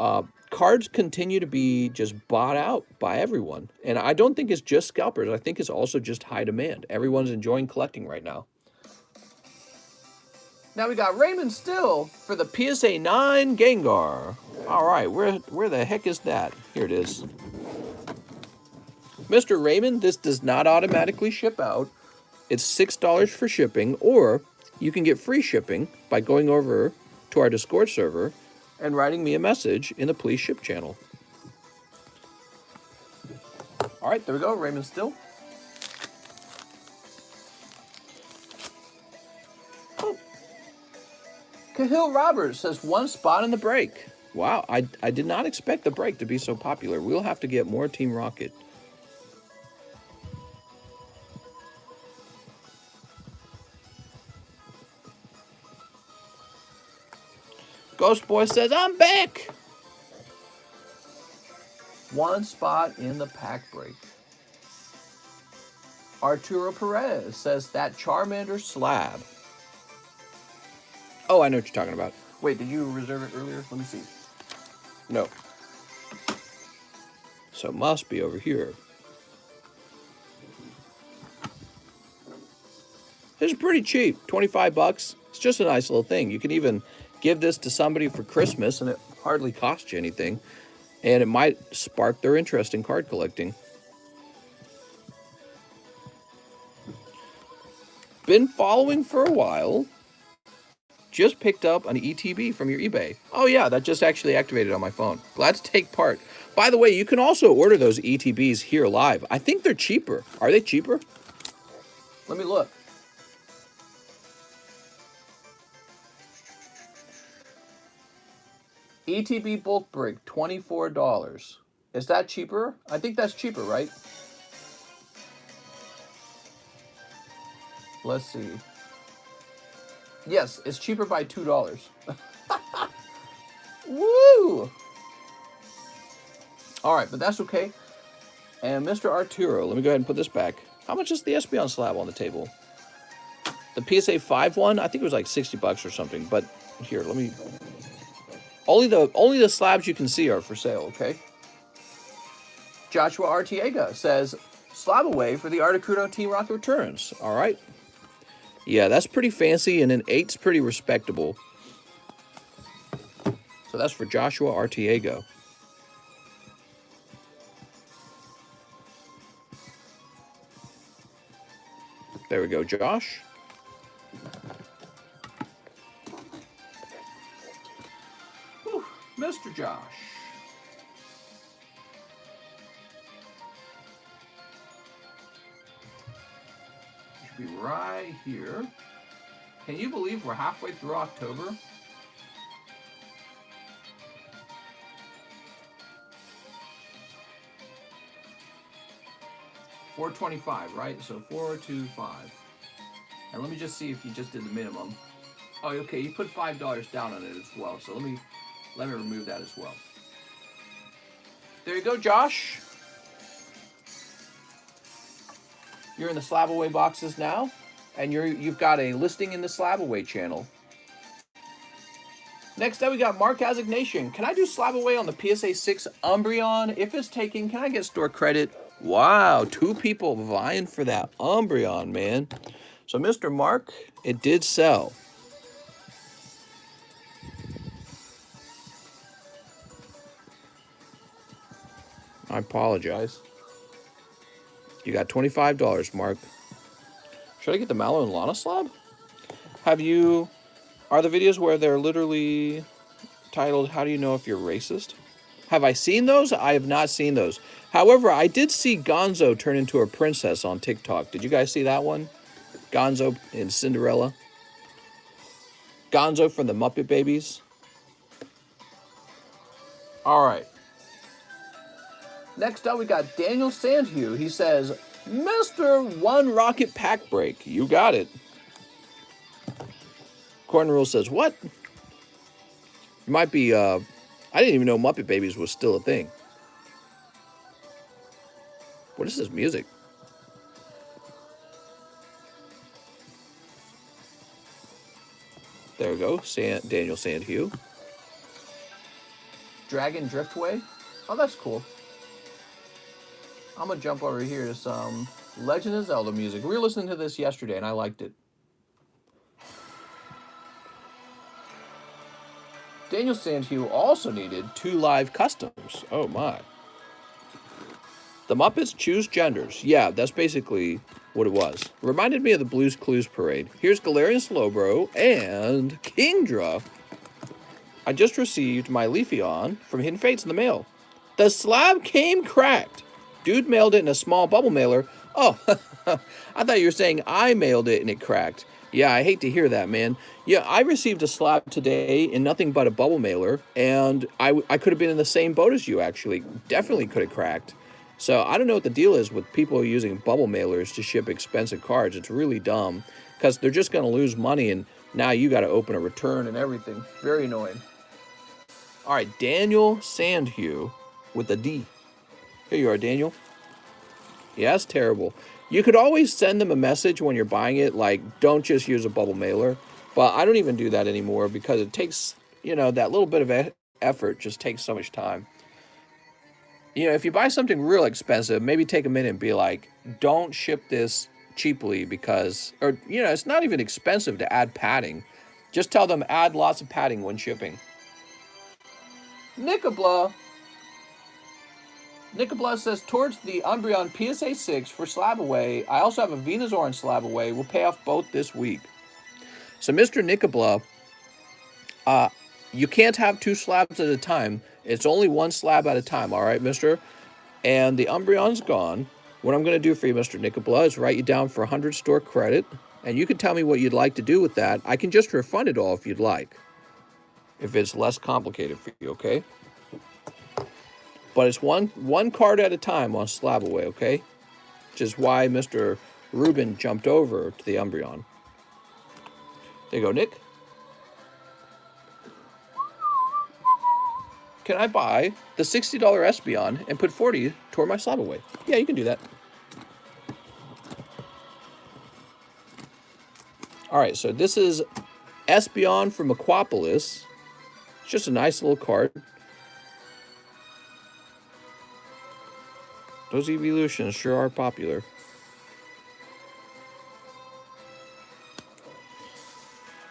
cards continue to be just bought out by everyone. And I don't think it's just scalpers. I think it's also just high demand. Everyone's enjoying collecting right now. Now we got Raymond Still for the PSA 9 Gengar. All right, where the heck is that? Here it is. Mr. Raymond, this does not automatically ship out. It's $6 for shipping, or you can get free shipping by going over to our Discord server and writing me a message in the Please Ship channel. All right, there we go, Raymond Still. Oh. Cahill Roberts says 1 spot in the break. Wow, I did not expect the break to be so popular. We'll have to get more Team Rocket. Ghost Boy says, I'm back. 1 spot in the pack break. Arturo Perez says that Charmander slab. Oh, I know what you're talking about. Wait, did you reserve it earlier? Let me see. No. So it must be over here. This is pretty cheap, 25 bucks. It's just a nice little thing. You can even give this to somebody for Christmas and it hardly costs you anything. And it might spark their interest in card collecting. Been following for a while. Just picked up an ETB from your eBay. Oh yeah, that just actually activated on my phone. Glad to take part. By the way, you can also order those ETBs here live. I think they're cheaper. Are they cheaper? Let me look. ETB bulk brick, $24. Is that cheaper? I think that's cheaper, right? Let's see. Yes, it's cheaper by $2. Woo! All right, but that's okay. And Mr. Arturo, let me go ahead and put this back. How much is the Espeon slab on the table? The PSA 5 one, I think it was like 60 bucks or something. But here, let me. Only the slabs you can see are for sale, okay? Joshua Artiega says, slab away for the Articuno Team Rocket returns. All right. Yeah, that's pretty fancy, and an 8's pretty respectable. So that's for Joshua Artiego. There we go, Josh. Whew, Mr. Josh. Should be right here. Can you believe we're halfway through October? $425, right? So 425. And let me just see if you just did the minimum. Oh, okay, you put $5 down on it as well. So let me remove that as well. There you go, Josh. You're in the Slab Away boxes now, and you've got a listing in the Slab Away channel. Next up, we got Mark Assignation. Can I do Slab Away on the PSA 6 Umbreon? If it's taken, can I get store credit? Wow, 2 people vying for that Umbreon, man. So, Mr. Mark, it did sell. I apologize. You got $25, Mark. Should I get the Mallow and Lana slab? Are the videos where they're literally titled, How Do You Know If You're Racist? Have I seen those? I have not seen those. However, I did see Gonzo turn into a princess on TikTok. Did you guys see that one? Gonzo in Cinderella. Gonzo from the Muppet Babies. All right. Next up, we got Daniel Sandhue. He says, Mr. One Rocket Pack Break. You got it. Corn Rule says, what? It might be, I didn't even know Muppet Babies was still a thing. What is this music? There we go, Daniel Sandhue. Dragon Driftway. Oh, that's cool. I'm going to jump over here to some Legend of Zelda music. We were listening to this yesterday, and I liked it. Daniel Sandhue also needed 2 live customs. Oh, my. The Muppets choose genders. Yeah, that's basically what it was. Reminded me of the Blue's Clues parade. Here's Galarian Slowbro and Kingdra. I just received my Leafeon from Hidden Fates in the mail. The slab came cracked. Dude mailed it in a small bubble mailer. Oh, I thought you were saying I mailed it and it cracked. Yeah, I hate to hear that, man. Yeah, I received a slab today in nothing but a bubble mailer, and I could have been in the same boat as you, actually. Definitely could have cracked. So I don't know what the deal is with people using bubble mailers to ship expensive cards. It's really dumb, because they're just going to lose money, and now you got to open a return and everything. Very annoying. All right, Daniel Sandhue with a D. Here you are, Daniel. Yeah, that's terrible. You could always send them a message when you're buying it, like, don't just use a bubble mailer. But I don't even do that anymore because it takes, that little bit of effort just takes so much time. If you buy something real expensive, maybe take a minute and be like, don't ship this cheaply because, it's not even expensive to add padding. Just tell them add lots of padding when shipping. Nickabla says, towards the Umbreon PSA 6 for Slab Away, I also have a Venusaur on Slab Away. We'll pay off both this week. So, Mr. Nickabla, you can't have 2 slabs at a time. It's only 1 slab at a time, all right, mister? And the Umbreon's gone. What I'm going to do for you, Mr. Nickabla, is write you down for 100 store credit, and you can tell me what you'd like to do with that. I can just refund it all if you'd like. if it's less complicated for you, okay? But it's one card at a time on Slab Away, okay? Which is why Mr. Rubin jumped over to the Umbreon. There you go, Nick. Can I buy the $60 Espeon and put 40 toward my Slab Away? Yeah, you can do that. All right, so this is Espeon from Aquapolis. It's just a nice little card. Those evolutions sure are popular.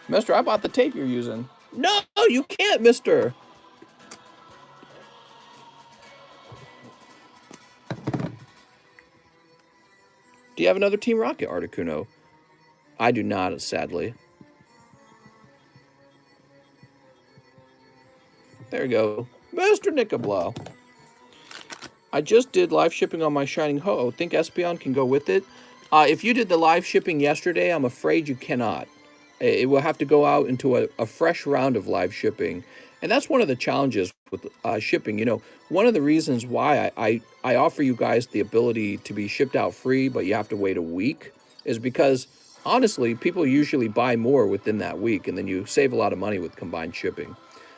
Mister, I bought the tape you're using. No, you can't, mister. Do you have another Team Rocket, Articuno? I do not, sadly. There you go. Mr. Nickablow. I just did live shipping on my Shining Ho. Think Espeon can go with it? If you did the live shipping yesterday, I'm afraid you cannot. It will have to go out into a fresh round of live shipping. And that's one of the challenges with shipping. You know, one of the reasons why I offer you guys the ability to be shipped out free, but you have to wait a week, is because, honestly, people usually buy more within that week, and then you save a lot of money with combined shipping.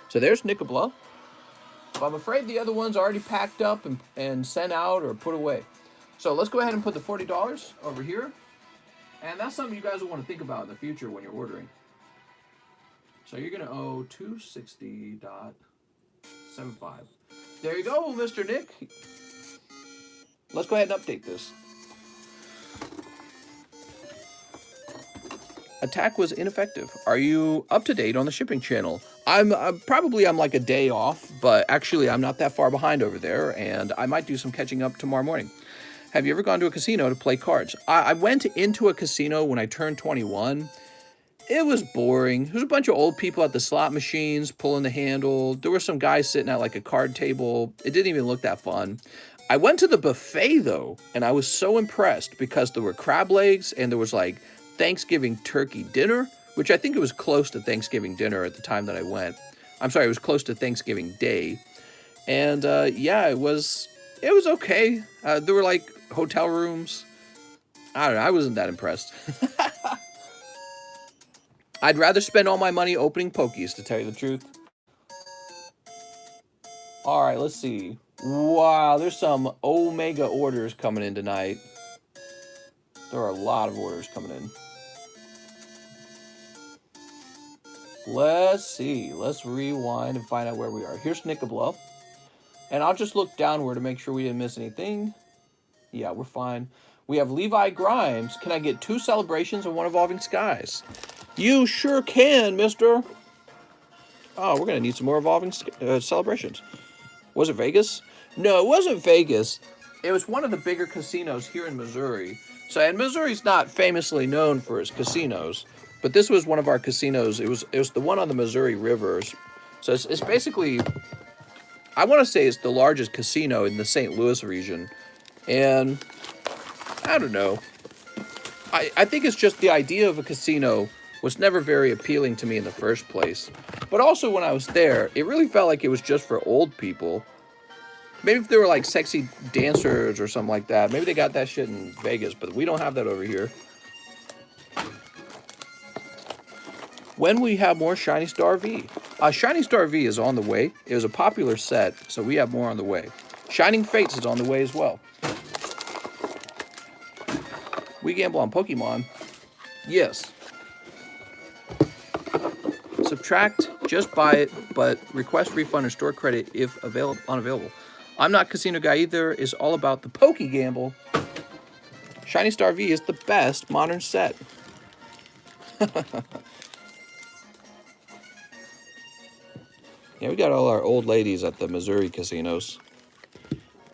So there's Nickablow. But I'm afraid the other one's already packed up and sent out or put away. So let's go ahead and put the $40 over here. And that's something you guys will want to think about in the future when you're ordering. So you're going to owe $260.75. There you go, Mr. Nick. Let's go ahead and update this. Attack was ineffective. Are you up to date on the shipping channel? I'm like a day off, but actually I'm not that far behind over there, and I might do some catching up tomorrow morning. Have you ever gone to a casino to play cards? I went into a casino when I turned 21. It was boring. There was a bunch of old people at the slot machines pulling the handle. There were some guys sitting at like a card table. It didn't even look that fun. I went to the buffet though, and I was so impressed because there were crab legs and there was like Thanksgiving turkey dinner, which I think it was close to Thanksgiving dinner at the time that I went. I'm sorry, it was close to Thanksgiving Day. And yeah, it was okay. There were like hotel rooms. I don't know, I wasn't that impressed. I'd rather spend all my money opening Pokies, to tell you the truth. All right, let's see. Wow, there's some Omega orders coming in tonight. There are a lot of orders coming in. Let's see. Let's rewind and find out where we are. Here's Nickablow. And I'll just look downward to make sure we didn't miss anything. Yeah, we're fine. We have Levi Grimes. Can I get 2 celebrations and 1 Evolving Skies? You sure can, mister. Oh, we're going to need some more Evolving celebrations. Was it Vegas? No, it wasn't Vegas. It was one of the bigger casinos here in Missouri. So, and Missouri's not famously known for its casinos, but this was one of our casinos. It was the one on the Missouri rivers. So it's basically, I want to say it's the largest casino in the St. Louis region. And I don't know. I think it's just the idea of a casino was never very appealing to me in the first place. But also when I was there, it really felt like it was just for old people. Maybe if they were like sexy dancers or something like that. Maybe they got that shit in Vegas, but we don't have that over here. When we have more Shiny Star V? Shiny Star V is on the way. It was a popular set, so we have more on the way. Shining Fates is on the way as well. We gamble on Pokemon. Yes. Subtract, just buy it, but request refund or store credit if unavailable. I'm not casino guy either. It's all about the Poke Gamble. Shiny Star V is the best modern set. Yeah, we got all our old ladies at the Missouri casinos.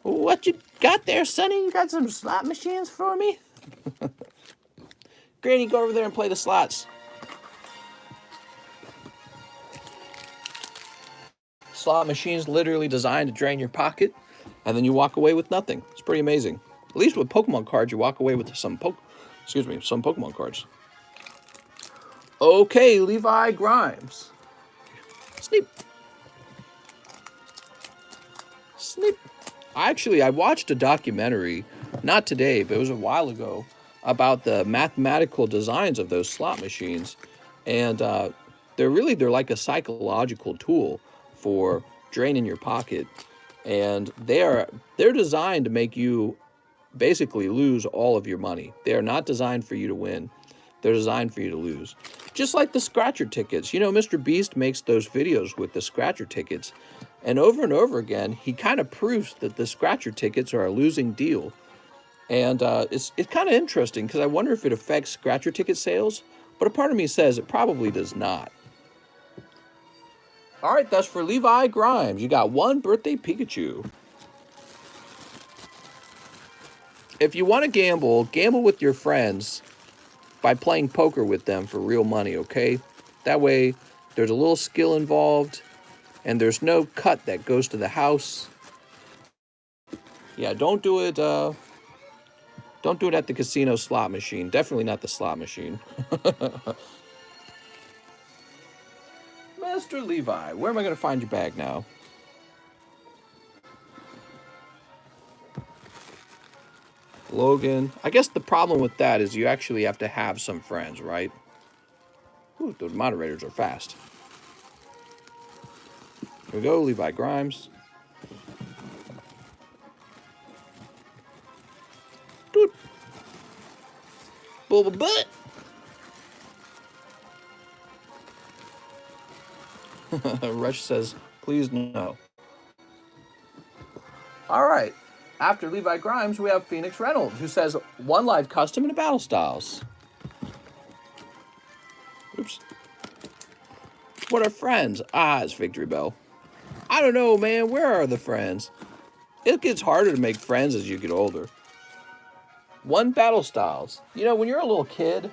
What you got there, Sonny? You got some slot machines for me? Granny, go over there and play the slots. Slot machines literally designed to drain your pocket, and then you walk away with nothing. It's pretty amazing. At least with Pokemon cards, you walk away with some Pokemon cards. Okay, Levi Grimes. Snip. Snip. I watched a documentary, not today, but it was a while ago, about the mathematical designs of those slot machines. And they're like a psychological tool for draining your pocket. And they're designed to make you basically lose all of your money. They are not designed for you to win. They're designed for you to lose. Just like the scratcher tickets. You know, Mr. Beast makes those videos with the scratcher tickets. And over again, he kind of proves that the scratcher tickets are a losing deal. And it's kind of interesting because I wonder if it affects scratcher ticket sales. But a part of me says it probably does not. All right, that's for Levi Grimes. You got one birthday Pikachu. If you want to gamble, gamble with your friends by playing poker with them for real money, okay? That way, there's a little skill involved, and there's no cut that goes to the house. Yeah, don't do it at the casino slot machine. Definitely not the slot machine. Mr. Levi, where am I going to find your bag now? Logan. I guess the problem with that is you actually have to have some friends, right? Ooh, those moderators are fast. Here we go, Levi Grimes. Doot. Bubba butt. Rush says, please no. All right. After Levi Grimes, we have Phoenix Reynolds, who says, one live custom in a Battle Styles. Oops. What are friends? Ah, it's Victory Bell. I don't know, man. Where are the friends? It gets harder to make friends as you get older. One Battle Styles. You know, when you're a little kid,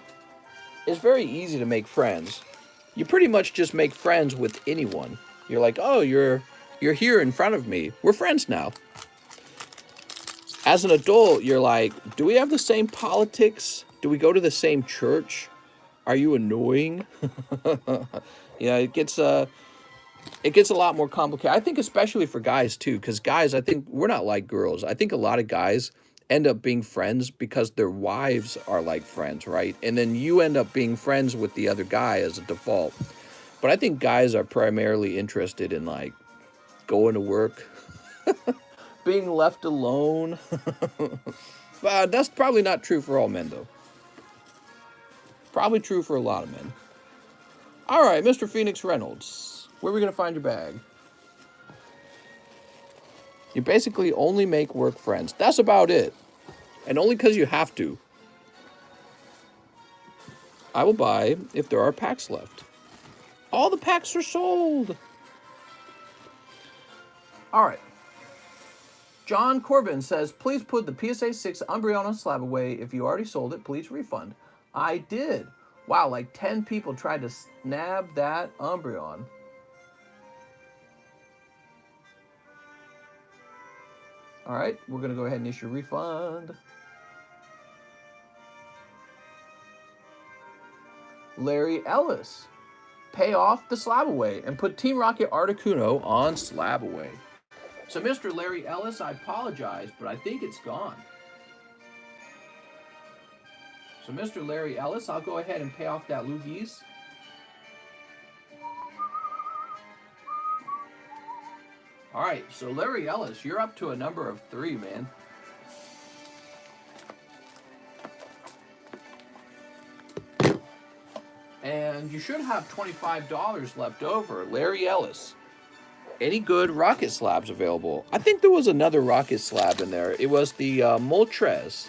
it's very easy to make friends. You pretty much just make friends with anyone. You're like, oh, you're here in front of me. We're friends now. As an adult, you're like, do we have the same politics? Do we go to the same church? Are you annoying? Yeah, it gets a lot more complicated. I think especially for guys too, because guys, I think we're not like girls. I think a lot of guys end up being friends because their wives are like friends, right? And then you end up being friends with the other guy as a default. But I think guys are primarily interested in like going to work, being left alone. But that's probably not true for all men, though. Probably true for a lot of men. All right, Mr. Phoenix Reynolds. Where are we going to find your bag? You basically only make work friends. That's about it. And only because you have to. I will buy if there are packs left. All the packs are sold. All right. John Corbin says, please put the PSA 6 Umbreon on Slab away. If you already sold it, please refund. I did. Wow, like 10 people tried to snab that Umbreon. All right, we're going to go ahead and issue a refund. Larry Ellis, pay off the Slab away and put Team Rocket Articuno on Slab away. So, Mr. Larry Ellis, I apologize, but I think it's gone. So, Mr. Larry Ellis, I'll go ahead and pay off that Lugies. All right, so Larry Ellis, you're up to a number of 3, man. And you should have $25 left over. Larry Ellis. Any good rocket slabs available? I think there was another rocket slab in there. It was the Moltres.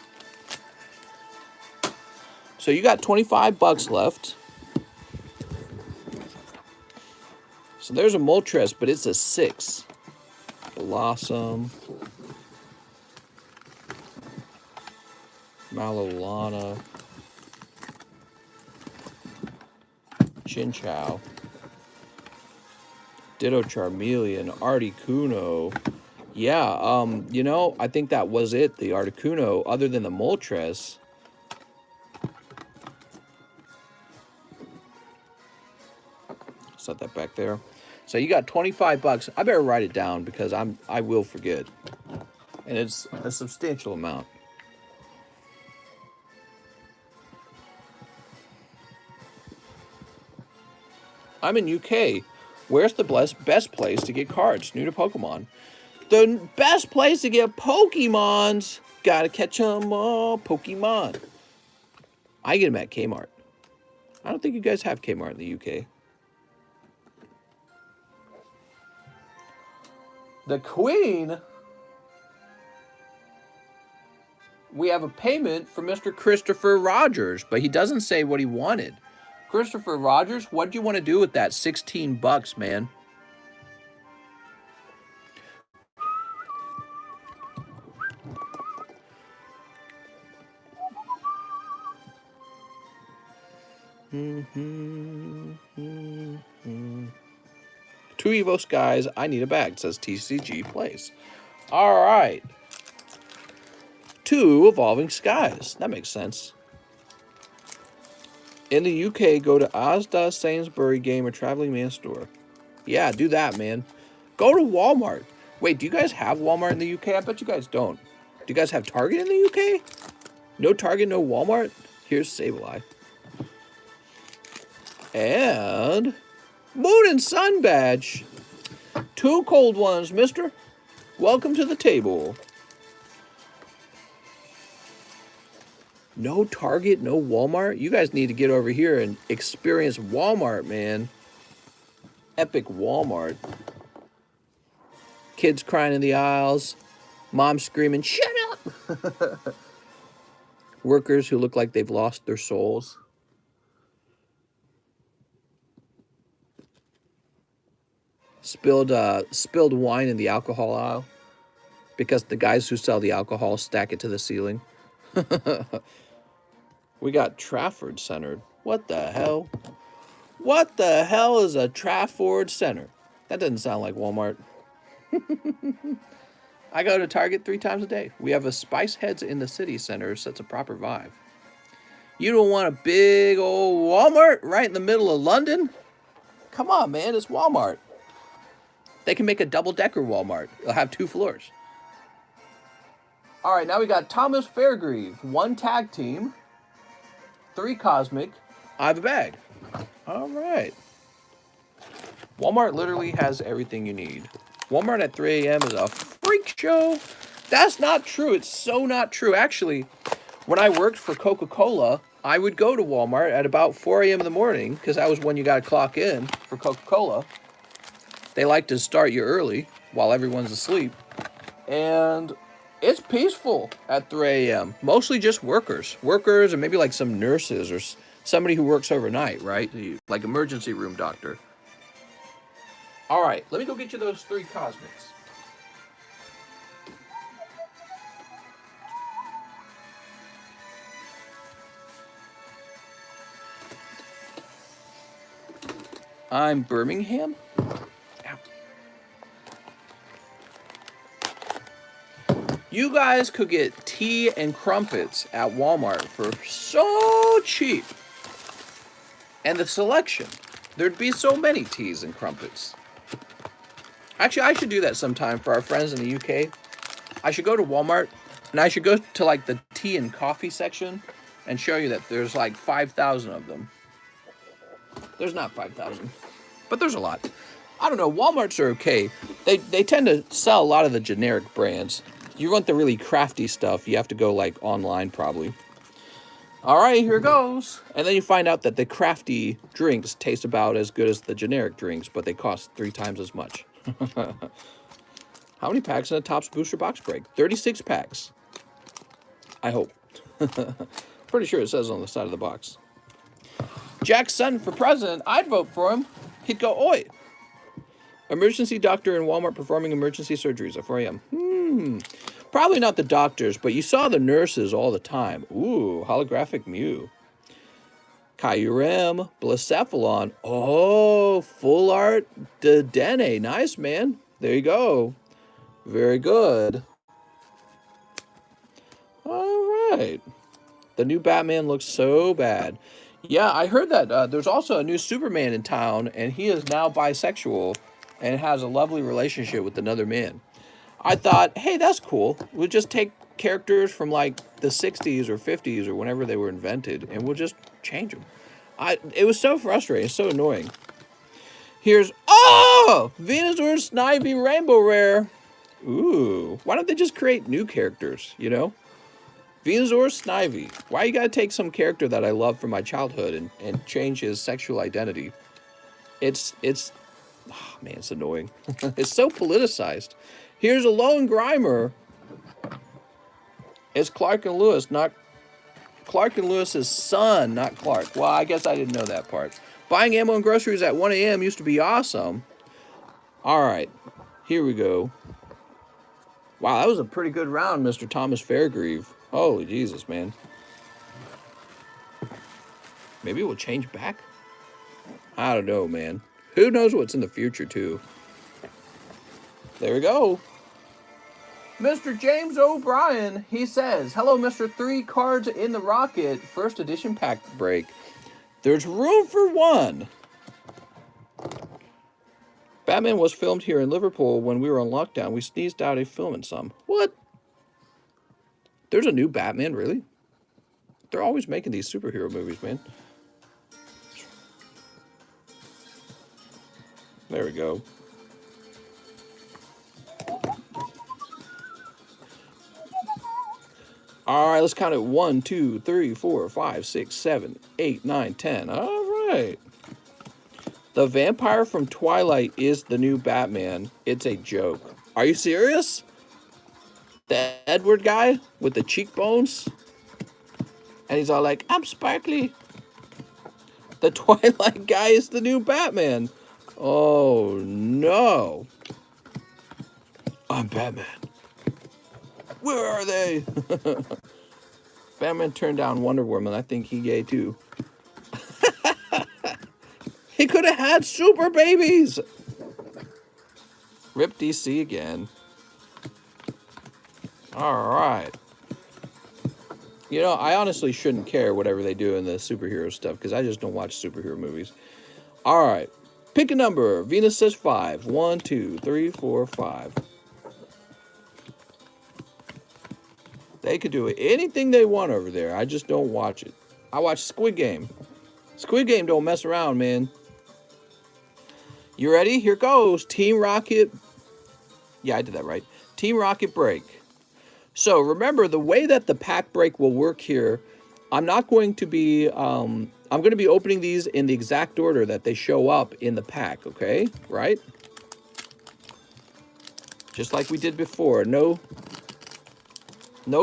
So you got $25 left. So there's a Moltres, but it's a 6. Blossom. Malolana. Chinchou. Ditto Charmeleon. Articuno. Yeah, you know, I think that was it, the Articuno, other than the Moltres. Set that back there. So you got 25 bucks. I better write it down because I will forget. And it's a substantial amount. I'm in UK. Where's the best place to get cards new to Pokemon? The best place to get Pokemons. Gotta catch 'em all, Pokemon. I get them at Kmart. I don't think you guys have Kmart in the UK. The Queen. We have a payment for Mr. Christopher Rogers, but he doesn't say what he wanted. Christopher Rogers, what do you want to do with that 16 bucks, man? Two Evo Skies, I need a bag, says TCG Plays. All right. Two Evolving Skies. That makes sense. In the UK, go to Asda, Sainsbury, Game, or Traveling Man store. Yeah, do that, man. Go to Walmart. Wait, do you guys have Walmart in the UK? I bet you guys don't. Do you guys have Target in the UK? No Target, no Walmart? Here's Sableye. And Moon and Sun badge. Two cold ones, mister. Welcome to the table. No Target, no Walmart? You guys need to get over here and experience Walmart, man. Epic Walmart. Kids crying in the aisles. Mom screaming, shut up! Workers who look like they've lost their souls. Spilled wine in the alcohol aisle because the guys who sell the alcohol stack it to the ceiling. We got Trafford centered. What the hell? What the hell is a Trafford center? That doesn't sound like Walmart. I go to Target 3 times a day. We have a Spice Heads in the city center, so it's a proper vibe. You don't want a big old Walmart right in the middle of London? Come on, man, it's Walmart. They can make a double-decker Walmart. It'll have 2 floors. All right, now we got Thomas Fairgrieve. 1 tag team. 3 cosmic. I have a bag. All right. Walmart literally has everything you need. Walmart at 3 a.m. is a freak show. That's not true. It's so not true. Actually, when I worked for Coca-Cola, I would go to Walmart at about 4 a.m. in the morning because that was when you got to clock in for Coca-Cola. They like to start you early while everyone's asleep. And it's peaceful at 3 a.m. Mostly just workers. Workers and maybe like some nurses or somebody who works overnight, right? Like emergency room doctor. All right, let me go get you those 3 cosmics. I'm Birmingham. You guys could get tea and crumpets at Walmart for so cheap. And the selection. There'd be so many teas and crumpets. Actually, I should do that sometime for our friends in the UK. I should go to Walmart and I should go to like the tea and coffee section and show you that there's like 5,000 of them. There's not 5,000, but there's a lot. I don't know, Walmarts are okay. They tend to sell a lot of the generic brands. You want the really crafty stuff, you have to go like online probably. All right, here goes. And then you find out that the crafty drinks taste about as good as the generic drinks, but they cost 3 times as much. How many packs in a Topps booster box break? 36 packs. I hope. Pretty sure it says on the side of the box. Jack Sutton for president. I'd vote for him. He'd go, oi. Emergency doctor in Walmart performing emergency surgeries at 4 a.m. Probably not the doctors, but you saw the nurses all the time. Ooh, holographic Mew. Kyurem, Blacephalon. Oh, full art Dedenne. Nice, man. There you go. Very good. All right. The new Batman looks so bad. Yeah, I heard that there's also a new Superman in town, and he is now bisexual. and has a lovely relationship with another man. I thought, hey, that's cool. We'll just take characters from like the 60s or 50s or whenever they were invented, and we'll just change them. It was so frustrating, so annoying. Here's, oh, Venusaur Snivy Rainbow Rare. Ooh, why don't they just create new characters, you know? Venusaur Snivy. Why you gotta take some character that I love from my childhood and change his sexual identity? It's, oh man, it's annoying. It's so politicized. Here's a Lone Grimer. It's Clark and Lewis, not Clark and Lewis's son, not Clark. Well, I guess I didn't know that part. Buying ammo and groceries at 1 a.m. used to be awesome. All right, here we go. Wow, that was a pretty good round, Mr. Thomas Fairgrieve. Holy Jesus, man. Maybe we'll change back? I don't know, man. Who knows what's in the future, too. There we go. Mr. James O'Brien, he says, hello, Mr. 3 Cards in the Rocket, first edition pack break. There's room for one. Batman was filmed here in Liverpool when we were on lockdown. We sneezed out a film in some. What? There's a new Batman, really? They're always making these superhero movies, man. There we go. All right, let's count it. 1, 2, 3, 4, 5, 6, 7, 8, 9, 10. All right. The vampire from Twilight is the new Batman. It's a joke. Are you serious? The Edward guy with the cheekbones? And he's all like, I'm sparkly. The Twilight guy is the new Batman. Oh, no. I'm Batman. Where are they? Batman turned down Wonder Woman. I think he gay too. He could have had super babies. Rip DC again. All right. You know, I honestly shouldn't care whatever they do in the superhero stuff because I just don't watch superhero movies. All right. Pick a number. Venus says 5. 1, 2, 3, 4, 5. They could do anything they want over there. I just don't watch it. I watch Squid Game. Squid Game don't mess around, man. You ready? Here goes. Team Rocket. Yeah, I did that right. Team Rocket break. So remember, the way that the pack break will work here, I'm not going to be, I'm going to be opening these in the exact order that they show up in the pack, okay? Right? Just like we did before. No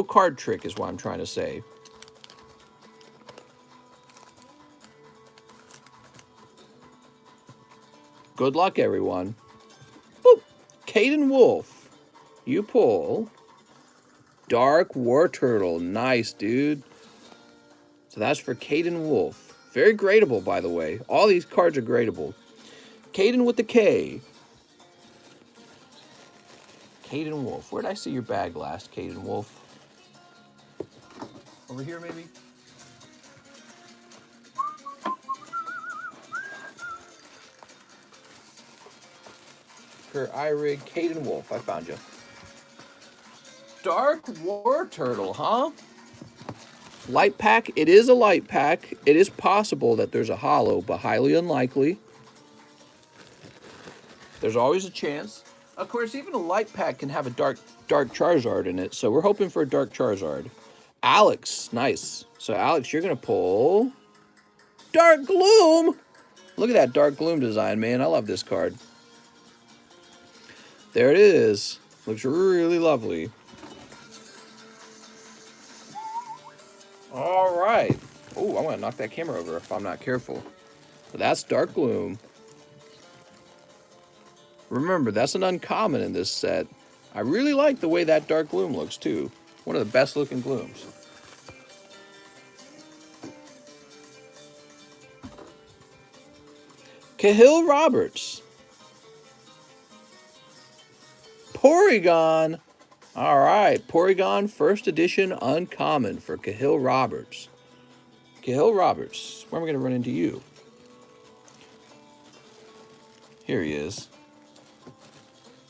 card trick is what I'm trying to say. Good luck, everyone. Boop. Caden Wolf. You pull. Dark War Turtle. Nice, dude. So that's for Caden Wolf. Very gradable, by the way. All these cards are gradable. Caden with the K. Caden Wolf. Where did I see your bag last, Caden Wolf? Over here, maybe? For iRig, Caden Wolf. I found you. Dark War Turtle, huh? Light pack. It is a light pack. It is possible that there's a holo, but highly unlikely. There's always a chance. Of course, even a light pack can have a dark Charizard in it, so we're hoping for a dark Charizard. Alex, nice. So Alex, you're gonna pull Dark Gloom. Look at that Dark Gloom design, man. I love this card. There it is. Looks really lovely. All right. Oh, I'm gonna knock that camera over if I'm not careful. So that's Dark Gloom. Remember, that's an uncommon in this set. I really like the way that Dark Gloom looks too. One of the best looking Glooms. Cahill Roberts. Porygon. All right, Porygon first edition uncommon for Cahill Roberts. Cahill Roberts, when are we going to run into you? Here he is.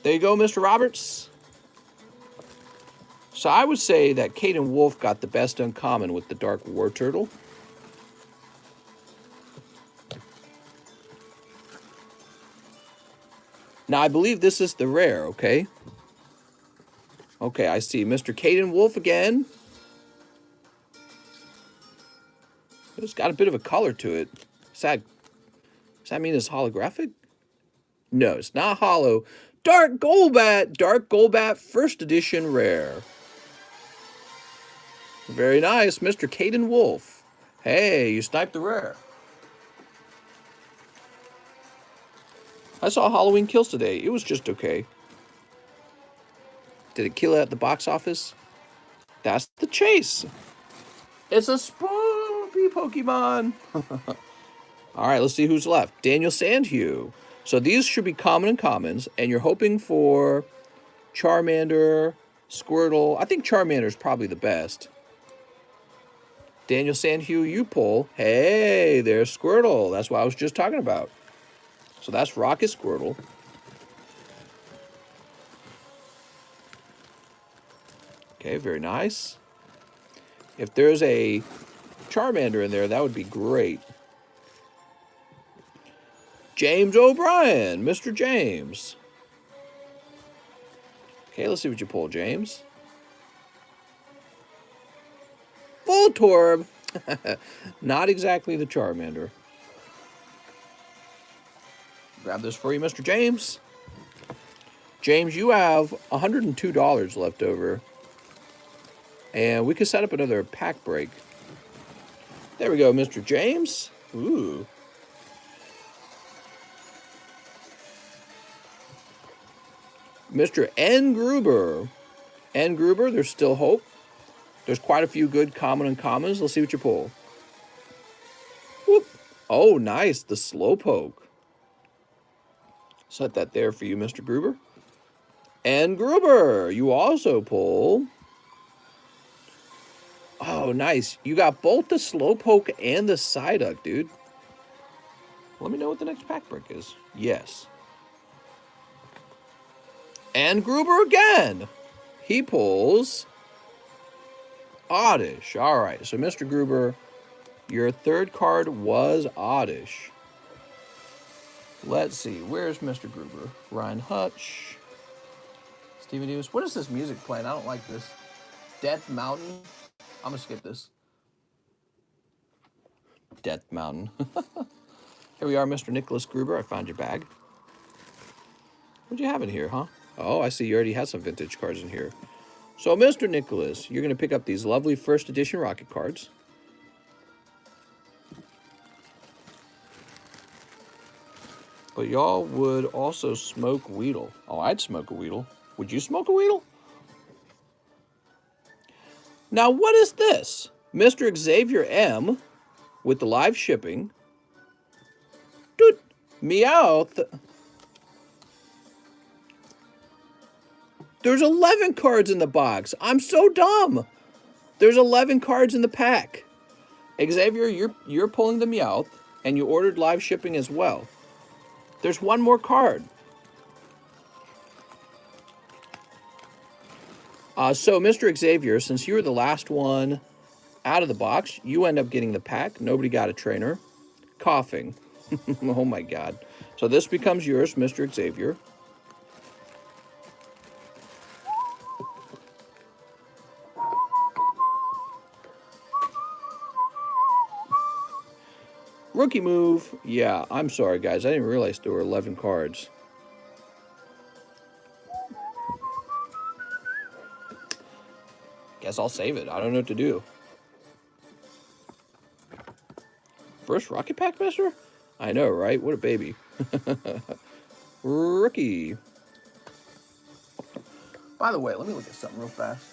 There you go, Mr. Roberts. So I would say that Caden Wolf got the best uncommon with the Dark War Turtle. Now, I believe this is the rare, okay? Okay, I see Mr. Caden Wolf again. It's got a bit of a color to it. Does that mean it's holographic? No, it's not hollow. Dark Golbat, first edition rare. Very nice, Mr. Caden Wolf. Hey, you sniped the rare. I saw Halloween Kills today. It was just okay. Did it kill at the box office? That's the chase. It's a spoopy Pokemon. All right, let's see who's left. Daniel Sandhue. So these should be common and commons, and you're hoping for Charmander, Squirtle. I think Charmander is probably the best. Daniel Sandhue, you pull. Hey, there's Squirtle. That's what I was just talking about. So that's Rocket Squirtle. Okay, very nice. If there's a Charmander in there, that would be great. James O'Brien, Mr. James. Okay, let's see what you pull, James. Voltorb. Not exactly the Charmander. Grab this for you, Mr. James. James, you have $102 left over. And we could set up another pack break. There we go, Mr. James. Ooh. Mr. N. Gruber. N. Gruber, there's still hope. There's quite a few good common uncommons. Let's see what you pull. Whoop. Oh, nice. The Slowpoke. Set that there for you, Mr. Gruber. And Gruber, you also pull. Oh, nice. You got both the Slowpoke and the Psyduck, dude. Let me know what the next pack break is. Yes. And Gruber again. He pulls Oddish. All right, so Mr. Gruber, your third card was Oddish. Let's see, where's Mr. Gruber? Ryan Hutch. Steven Davis. What is this music playing? I don't like this. Death Mountain. I'm going to skip this. Death Mountain. Here we are, Mr. Nicholas Gruber. I found your bag. What'd you have in here, huh? Oh, I see you already have some vintage cards in here. So, Mr. Nicholas, you're going to pick up these lovely first edition Rocket cards. But y'all would also smoke Weedle. Oh, I'd smoke a Weedle. Would you smoke a Weedle? Now, what is this? Mr. Xavier M. with the live shipping. Dude, Meowth. There's 11 cards in the box. I'm so dumb. There's 11 cards in the pack. Xavier, you're pulling the Meowth, and you ordered live shipping as well. There's one more card. So, Mr. Xavier, since you were the last one out of the box, you end up getting the pack. Nobody got a trainer. Coughing. Oh, my God. So this becomes yours, Mr. Xavier. Rookie move. Yeah, I'm sorry, guys. I didn't realize there were 11 cards. Guess I'll save it. I don't know what to do. First Rocket Pack, mister? I know, right? What a baby. Rookie. By the way, let me look at something real fast.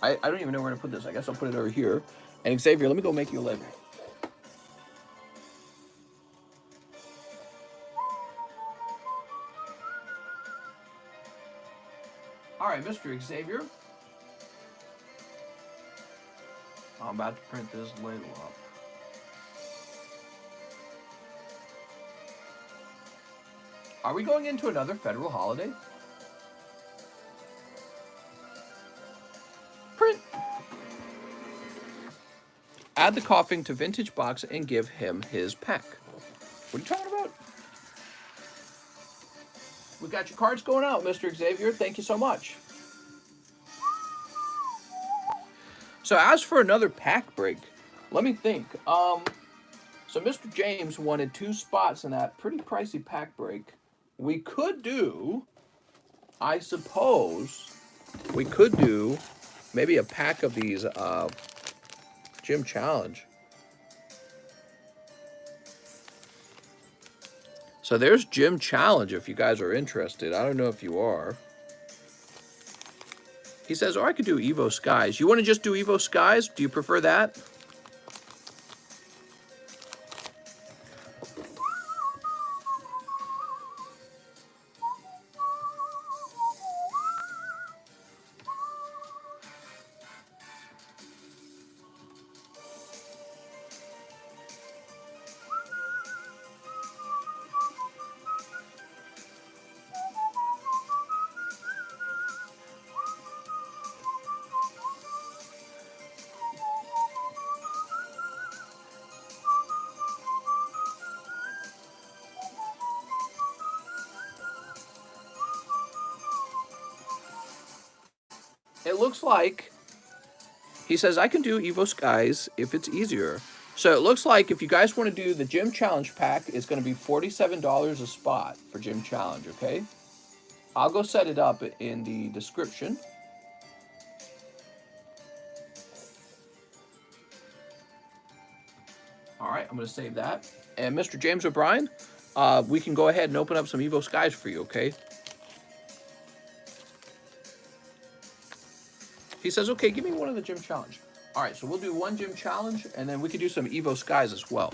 I don't even know where to put this. I guess I'll put it over here. And Xavier, let me go make you a label. right, Mr. Xavier. I'm about to print this label up. Are we going into another federal holiday? Print. Add the coughing to vintage box and give him his pack. What are you talking about? We got your cards going out, Mr. Xavier. Thank you so much. So as for another pack break, let me think. So Mr. James wanted 2 spots in that pretty pricey pack break. We could do, I suppose, we could do maybe a pack of these Gym Challenge. So there's Gym Challenge if you guys are interested. I don't know if you are. He says, or I could do Evo Skies. You want to just do Evo Skies? Do you prefer that? It looks like, he says, I can do Evo Skies if it's easier. So it looks like if you guys want to do the Gym Challenge pack, it's going to be $47 a spot for Gym Challenge, okay? I'll go set it up in the description. All right, I'm going to save that. And Mr. James O'Brien, we can go ahead and open up some Evo Skies for you, okay? He says, okay, give me one of the Gym Challenge. All right, so we'll do 1 Gym Challenge, and then we could do some Evo Skies as well.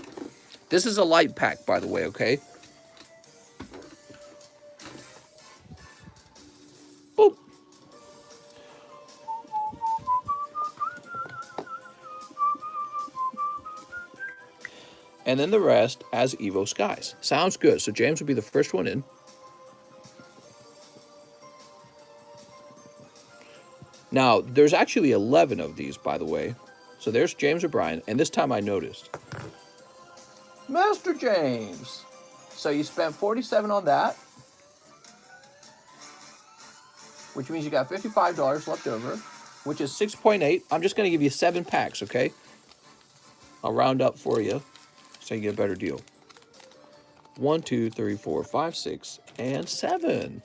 This is a light pack, by the way, okay? Boop. And then the rest as Evo Skies. Sounds good. So James will be the first one in. Now, there's actually 11 of these, by the way. So there's James O'Brien, and this time I noticed. Mr. James! So you spent $47 on that, which means you got $55 left over, which is 6.8. I'm just going to give you 7 packs, okay? I'll round up for you so you get a better deal. 1, 2, 3, 4, 5, 6, and 7.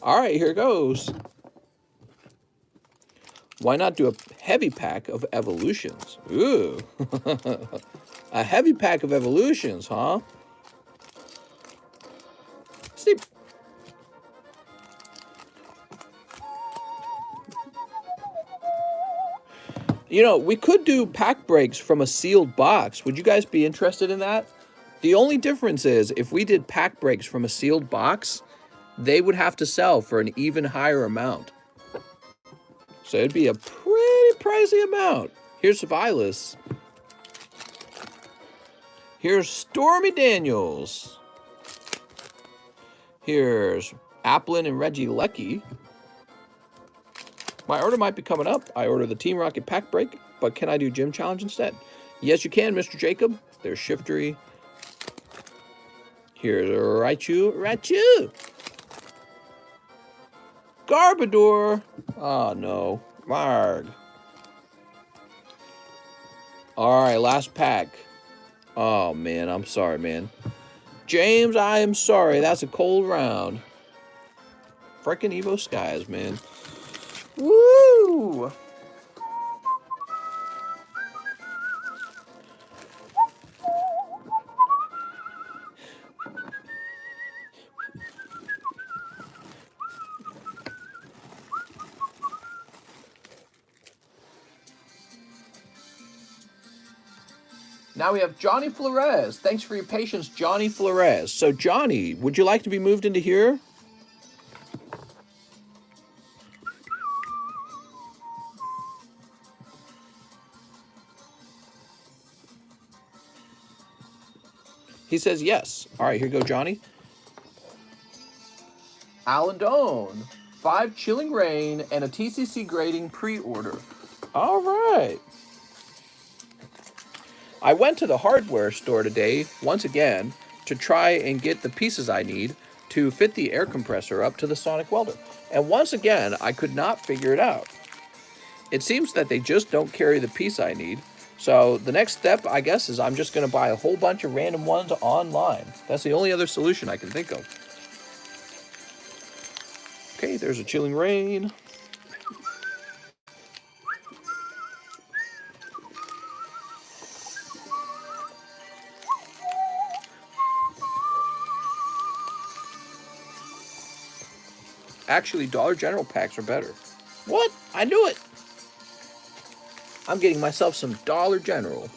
All right, here goes. Why not do a heavy pack of evolutions? Ooh. A heavy pack of evolutions, huh? Sleep. You know, we could do pack breaks from a sealed box. Would you guys be interested in that? The only difference is if we did pack breaks from a sealed box, they would have to sell for an even higher amount. So it'd be a pretty pricey amount. Here's Silas. Here's Stormy Daniels. Here's Applin and Reggie Lecky. My order might be coming up. I order the Team Rocket pack break, but can I do Gym Challenge instead? Yes, you can, Mr. Jacob. There's Shiftery. Here's Raichu. Garbodor. Oh, no. Marg. All right, last pack. Oh, man, I'm sorry, man. James, I am sorry. That's a cold round. Freaking Evo Skies, man. Woo! Now we have Johnny Flores. Thanks for your patience, Johnny Flores. So, Johnny, would you like to be moved into here? He says yes. All right, here you go, Johnny. Alan Doan, 5 Chilling Rain and a TCC grading pre-order. All right. I went to the hardware store today, once again, to try and get the pieces I need to fit the air compressor up to the sonic welder. And once again, I could not figure it out. It seems that they just don't carry the piece I need. So the next step, I guess, is I'm just going to buy a whole bunch of random ones online. That's the only other solution I can think of. Okay, there's a Chilling Rain. Actually, Dollar General packs are better. What? I knew it. I'm getting myself some Dollar General.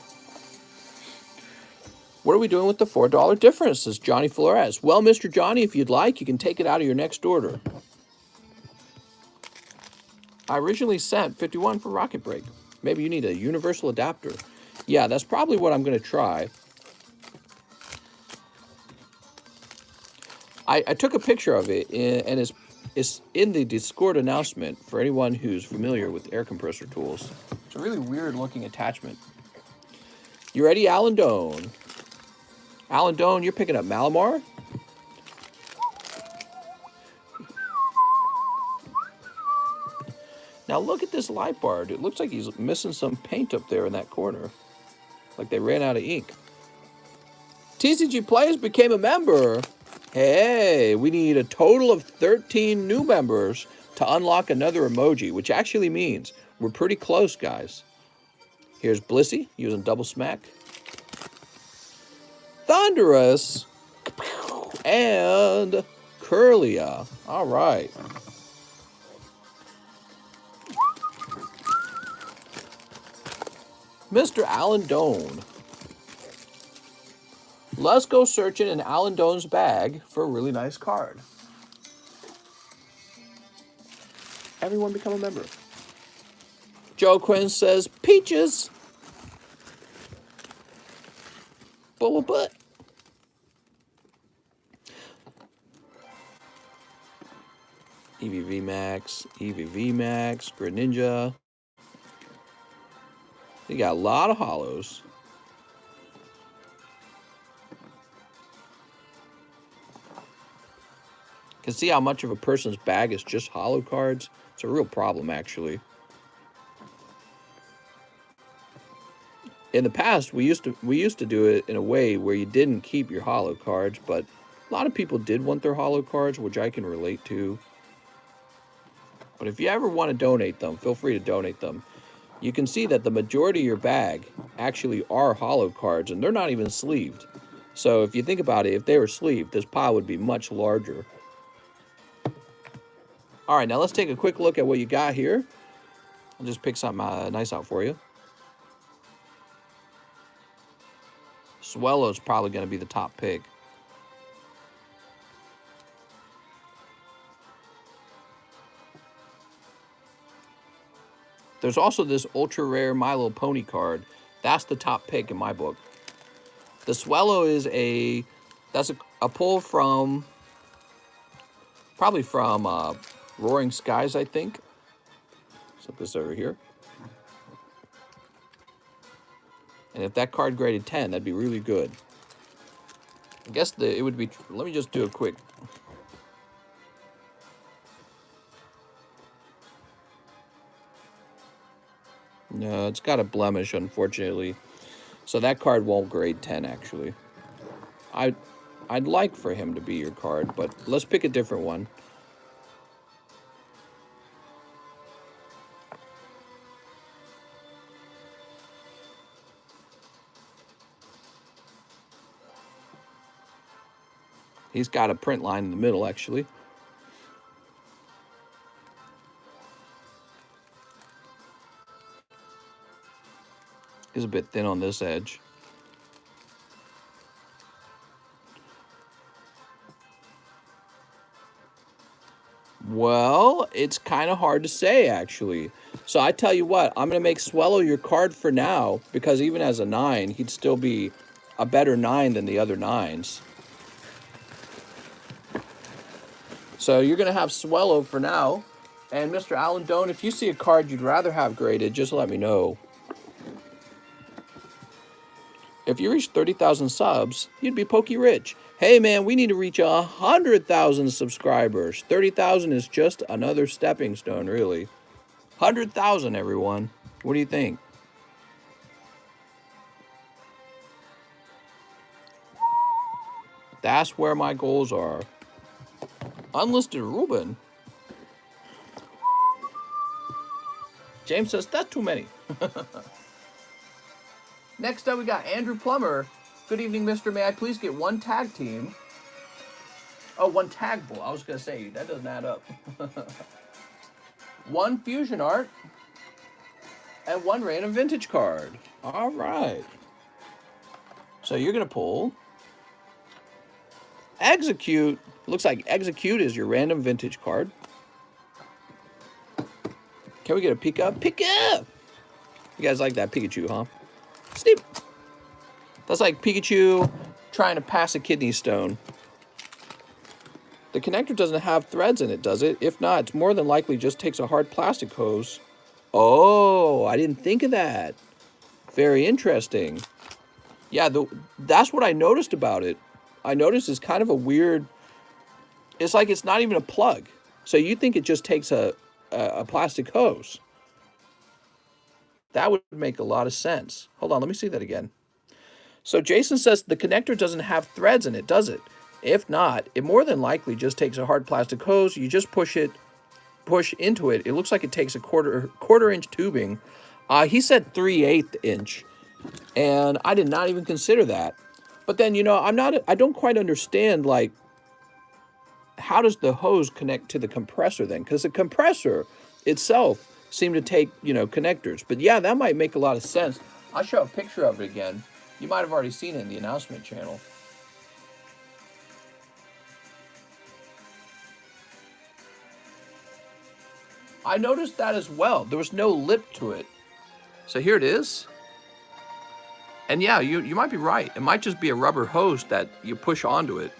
What are we doing with the $4 difference, says Johnny Flores. Well, Mr. Johnny, if you'd like, you can take it out of your next order. I originally sent 51 for Rocket Break. Maybe you need a universal adapter. Yeah, that's probably what I'm going to try. I took a picture of it, and it's in the Discord announcement for anyone who's familiar with air compressor tools. It's a really weird-looking attachment. You ready, Alan Doan? Alan Doan, you're picking up Malamar? Now look at this light bar. It looks like he's missing some paint up there in that corner. Like they ran out of ink. TCG Players became a member. Hey, we need a total of 13 new members to unlock another emoji, which actually means we're pretty close, guys. Here's Blissey using double smack. Thunderous and Curlia. All right. Mr. Alan Doan. Let's go searching in Alan Doan's bag for a really nice card. Everyone become a member. Joe Quinn says, Peaches. But. EVV Max, Greninja. You got a lot of hollows. Can see how much of a person's bag is just hollow cards. It's a real problem, actually. In the past, we used to do it in a way where you didn't keep your hollow cards, but a lot of people did want their hollow cards, which I can relate to. But if you ever want to donate them, feel free to donate them. You can see that the majority of your bag actually are hollow cards, and they're not even sleeved. So if you think about it, if they were sleeved, this pile would be much larger. All right, now let's take a quick look at what you got here. I'll just pick something nice out for you. Swellow's probably going to be the top pick. There's also this ultra rare My Little Pony card. That's the top pick in my book. The Swellow is a pull from, probably from Roaring Skies, I think. Set this over here. And if that card graded 10, that'd be really good. I guess it would be, let me just do a quick. No, it's got a blemish, unfortunately. So that card won't grade 10, actually. I'd like for him to be your card, but let's pick a different one. He's got a print line in the middle, actually. He's a bit thin on this edge. Well, it's kind of hard to say, actually. So I tell you what, I'm going to make Swellow your card for now, because even as a 9, he'd still be a better 9 than the other 9s. So you're going to have Swellow for now. And Mr. Allen Doan, if you see a card you'd rather have graded, just let me know. If you reach 30,000 subs, you'd be pokey rich. Hey man, we need to reach 100,000 subscribers. 30,000 is just another stepping stone, really. 100,000, everyone. What do you think? That's where my goals are. Unlisted Ruben. James says, that's too many. Next up, we got Andrew Plummer. Good evening, mister. May I please get one tag team? Oh, one tag bull. I was going to say, that doesn't add up. One fusion art. And one random vintage card. All right. So you're going to pull Execute. Looks like Execute is your random vintage card. Can we get a Pika? Pika! You guys like that Pikachu, huh? Steve. That's like Pikachu trying to pass a kidney stone. The connector doesn't have threads in it, does it? If not, it's more than likely just takes a hard plastic hose. Oh, I didn't think of that. Very interesting. Yeah, that's what I noticed about it. I noticed it's kind of a weird... It's like it's not even a plug. So you think it just takes a plastic hose. That would make a lot of sense. Hold on, let me see that again. So Jason says the connector doesn't have threads in it, does it? If not, it more than likely just takes a hard plastic hose. You just push into it. It looks like it takes a quarter inch tubing. He said 3/8 inch, and I did not even consider that. But then, you know, I don't quite understand, like, how does the hose connect to the compressor then? Because the compressor itself seemed to take, you know, connectors. But yeah, that might make a lot of sense. I'll show a picture of it again. You might have already seen it in the announcement channel. I noticed that as well. There was no lip to it. So here it is. And yeah, you might be right. It might just be a rubber hose that you push onto it.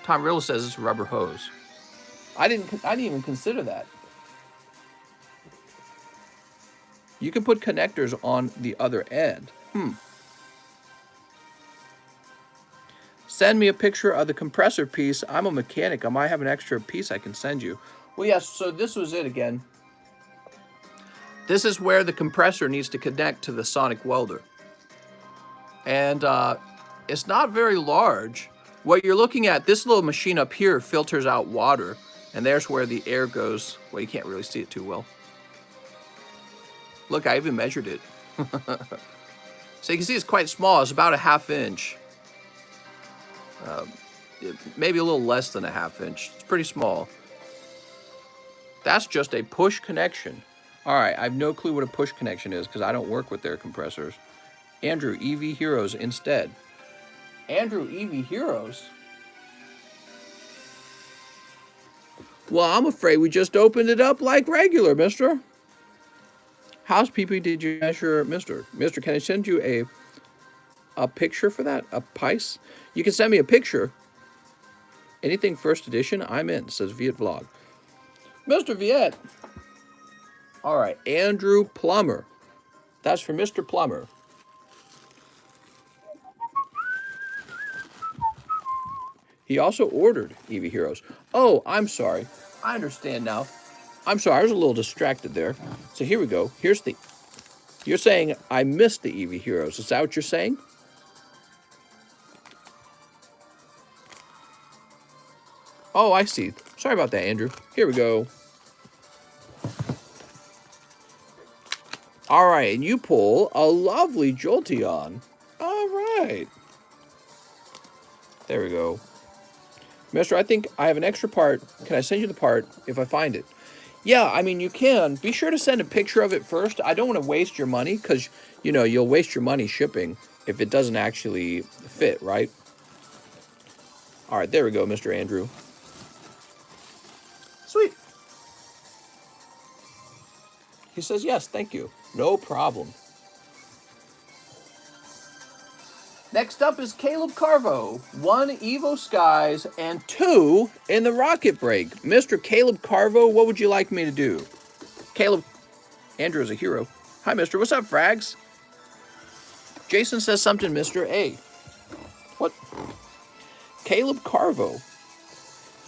Tom Riddle says it's a rubber hose. I didn't even consider that. You can put connectors on the other end. Send me a picture of the compressor piece. I'm a mechanic. I might have an extra piece I can send you. Well, yes, so this was it again. This is where the compressor needs to connect to the sonic welder. And it's not very large. What you're looking at, this little machine up here filters out water. And there's where the air goes. Well, you can't really see it too well. Look, I even measured it. So you can see it's quite small. It's about a 1/2 inch. Maybe a little less than a 1/2 inch. It's pretty small. That's just a push connection. All right, I have no clue what a push connection is because I don't work with their compressors. Andrew, EV Heroes instead. Andrew, EV Heroes? Well, I'm afraid we just opened it up like regular, mister. How's PP did you measure, mister? Mister, can I send you a picture for that? A piece? You can send me a picture. Anything first edition, I'm in, says Viet Vlog. Mr. Viet. All right, Andrew Plummer. That's for Mr. Plummer. He also ordered EV Heroes. Oh, I'm sorry. I understand now. I'm sorry, I was a little distracted there. So here we go. Here's the... You're saying I missed the EV Heroes. Is that what you're saying? Oh, I see. Sorry about that, Andrew. Here we go. All right, and you pull a lovely Jolteon. All right. There we go. Mister, I think I have an extra part. Can I send you the part if I find it? Yeah, I mean, you can. Be sure to send a picture of it first. I don't want to waste your money because, you know, you'll waste your money shipping if it doesn't actually fit, right? All right, there we go, Mr. Andrew. Sweet. He says, yes, thank you. No problem. Next up is Caleb Carvo. 1 Evo Skies and 2 in the Rocket Break. Mr. Caleb Carvo, what would you like me to do? Caleb, Andrew is a hero. Hi, mister. What's up, Frags? Jason says something, Mr. A. What? Caleb Carvo.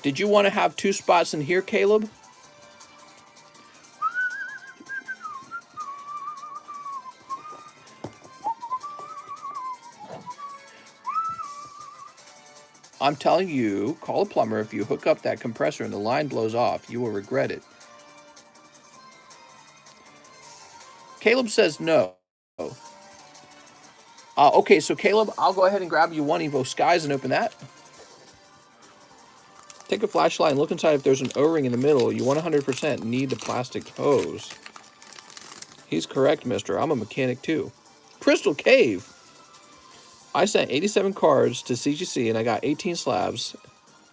Did you want to have 2 spots in here, Caleb? I'm telling you, call a plumber. If you hook up that compressor and the line blows off, you will regret it. Caleb says no. Okay, so Caleb, I'll go ahead and grab you 1 Evo Skies and open that. Take a flashlight and look inside. If there's an O-ring in the middle, you 100% need the plastic hose. He's correct, mister. I'm a mechanic too. Crystal Cave. I sent 87 cards to CGC and I got 18 slabs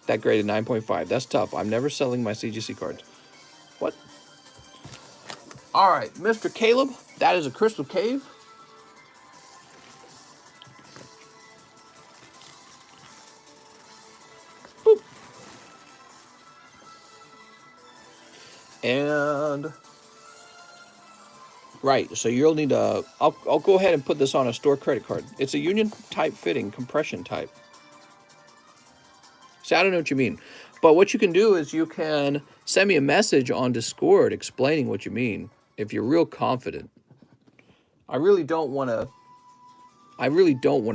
that graded 9.5. That's tough. I'm never selling my CGC cards. What? All right, Mr. Caleb, that is a Crystal Cave. Boop. And right, so you'll need a, I'll go ahead and put this on a store credit card. It's a union type fitting, compression type. See, I don't know what you mean. But what you can do is you can send me a message on Discord explaining what you mean if you're real confident. I really don't want to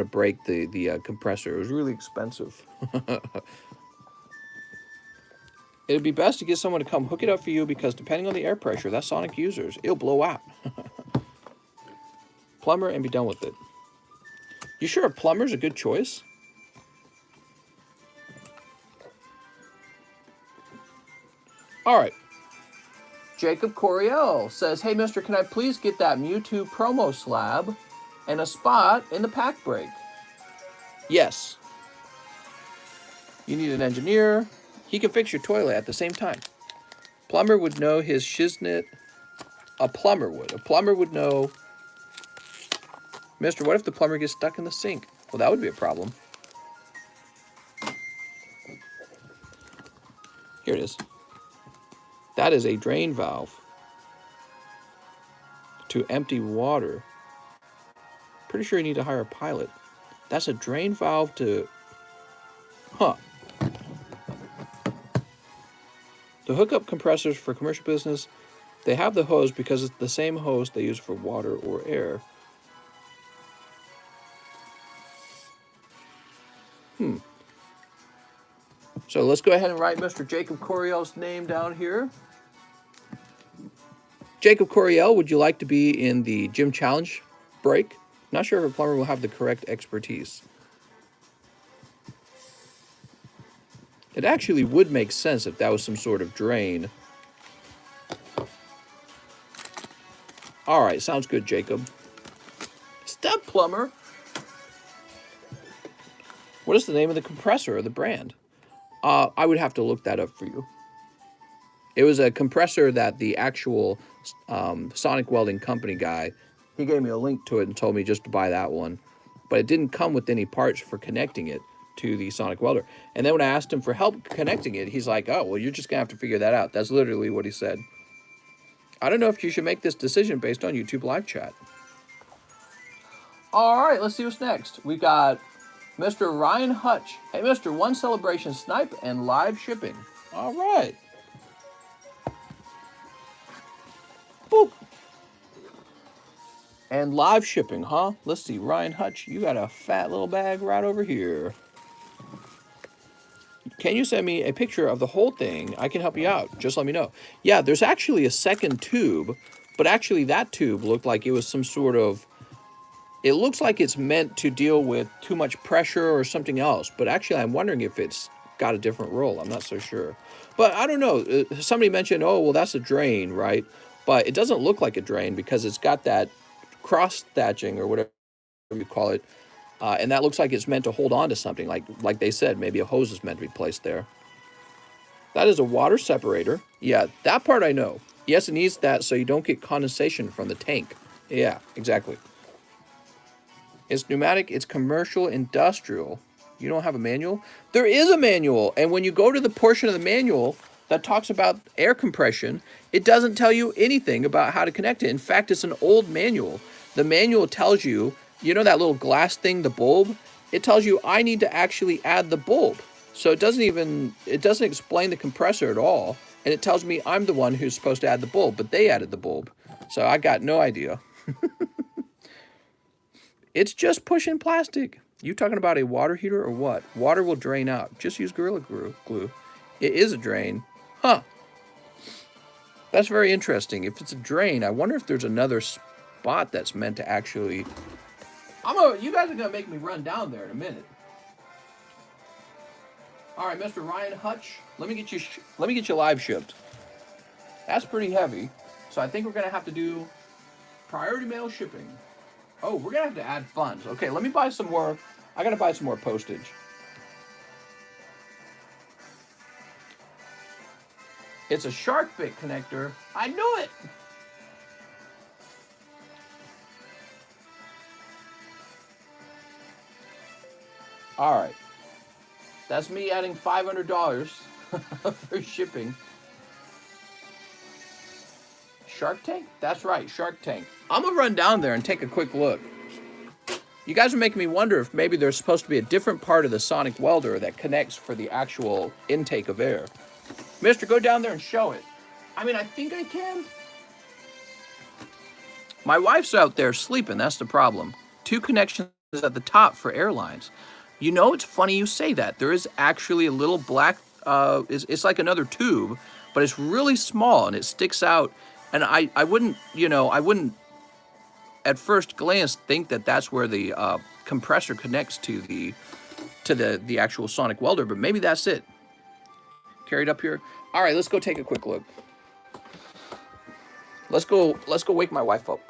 break the compressor. It was really expensive. It'd be best to get someone to come hook it up for you because depending on the air pressure that Sonic uses, it'll blow out. Plumber and be done with it. You sure a plumber's a good choice? All right. Jacob Coriel says, hey, mister, can I please get that Mewtwo promo slab and a spot in the pack break? Yes. You need an engineer. He can fix your toilet at the same time. Plumber would know his shiznit. A plumber would. A plumber would know. Mister, what if the plumber gets stuck in the sink? Well, that would be a problem. Here it is. That is a drain valve to empty water. Pretty sure you need to hire a pilot. That's a drain valve to... Huh. To hook up compressors for commercial business, they have the hose because it's the same hose they use for water or air. So let's go ahead and write Mr. Jacob Coriel's name down here. Jacob Coriel, would you like to be in the gym challenge break? Not sure if a plumber will have the correct expertise. It actually would make sense if that was some sort of drain. All right, sounds good, Jacob. Step plumber. What is the name of the compressor or the brand? I would have to look that up for you. It was a compressor that the actual Sonic Welding Company guy, he gave me a link to it and told me just to buy that one. But it didn't come with any parts for connecting it to the Sonic Welder. And then when I asked him for help connecting it, he's like, oh, well, you're just going to have to figure that out. That's literally what he said. I don't know if you should make this decision based on YouTube live chat. All right, let's see what's next. We've got Mr. Ryan Hutch. Hey, Mr. 1 Celebration Snipe and live shipping. All right. Boop. And live shipping, huh? Let's see, Ryan Hutch, you got a fat little bag right over here. Can you send me a picture of the whole thing? I can help you out. Just let me know. Yeah, there's actually a second tube, but actually that tube looked like it was some sort of... It looks like it's meant to deal with too much pressure or something else, but actually I'm wondering if it's got a different role. I'm not so sure. But I don't know. Somebody mentioned, oh, well, that's a drain, right? But it doesn't look like a drain because it's got that cross-thatching or whatever you call it. And that looks like it's meant to hold on to something. Like they said, maybe a hose is meant to be placed there. That is a water separator. Yeah, that part I know. Yes, it needs that so you don't get condensation from the tank. Yeah, exactly. It's pneumatic, it's commercial, industrial. You don't have a manual? There is a manual, and when you go to the portion of the manual that talks about air compression, it doesn't tell you anything about how to connect it. In fact, it's an old manual. The manual tells you, you know that little glass thing, the bulb? It tells you I need to actually add the bulb. So it doesn't explain the compressor at all, and it tells me I'm the one who's supposed to add the bulb, but they added the bulb. So I got no idea. It's just pushing plastic. You talking about a water heater or what? Water will drain out. Just use Gorilla Glue. It is a drain. Huh. That's very interesting. If it's a drain, I wonder if there's another spot that's meant to actually... You guys are going to make me run down there in a minute. All right, Mr. Ryan Hutch, let me get you live shipped. That's pretty heavy. So I think we're going to have to do priority mail shipping. Oh, we're going to have to add funds. Okay, let me buy some more. I got to buy some more postage. It's a shark bait connector. I knew it. All right. That's me adding $500 for shipping. Shark Tank? That's right, Shark Tank. I'm going to run down there and take a quick look. You guys are making me wonder if maybe there's supposed to be a different part of the sonic welder that connects for the actual intake of air. Mister, go down there and show it. I mean, I think I can. My wife's out there sleeping, that's the problem. 2 connections at the top for airlines. You know, it's funny you say that. There is actually a little black, it's like another tube, but it's really small and it sticks out. And I wouldn't at first glance think that that's where the compressor connects to the actual sonic welder, but maybe that's it. Carried up here. All right, let's go take a quick look. Let's go wake my wife up.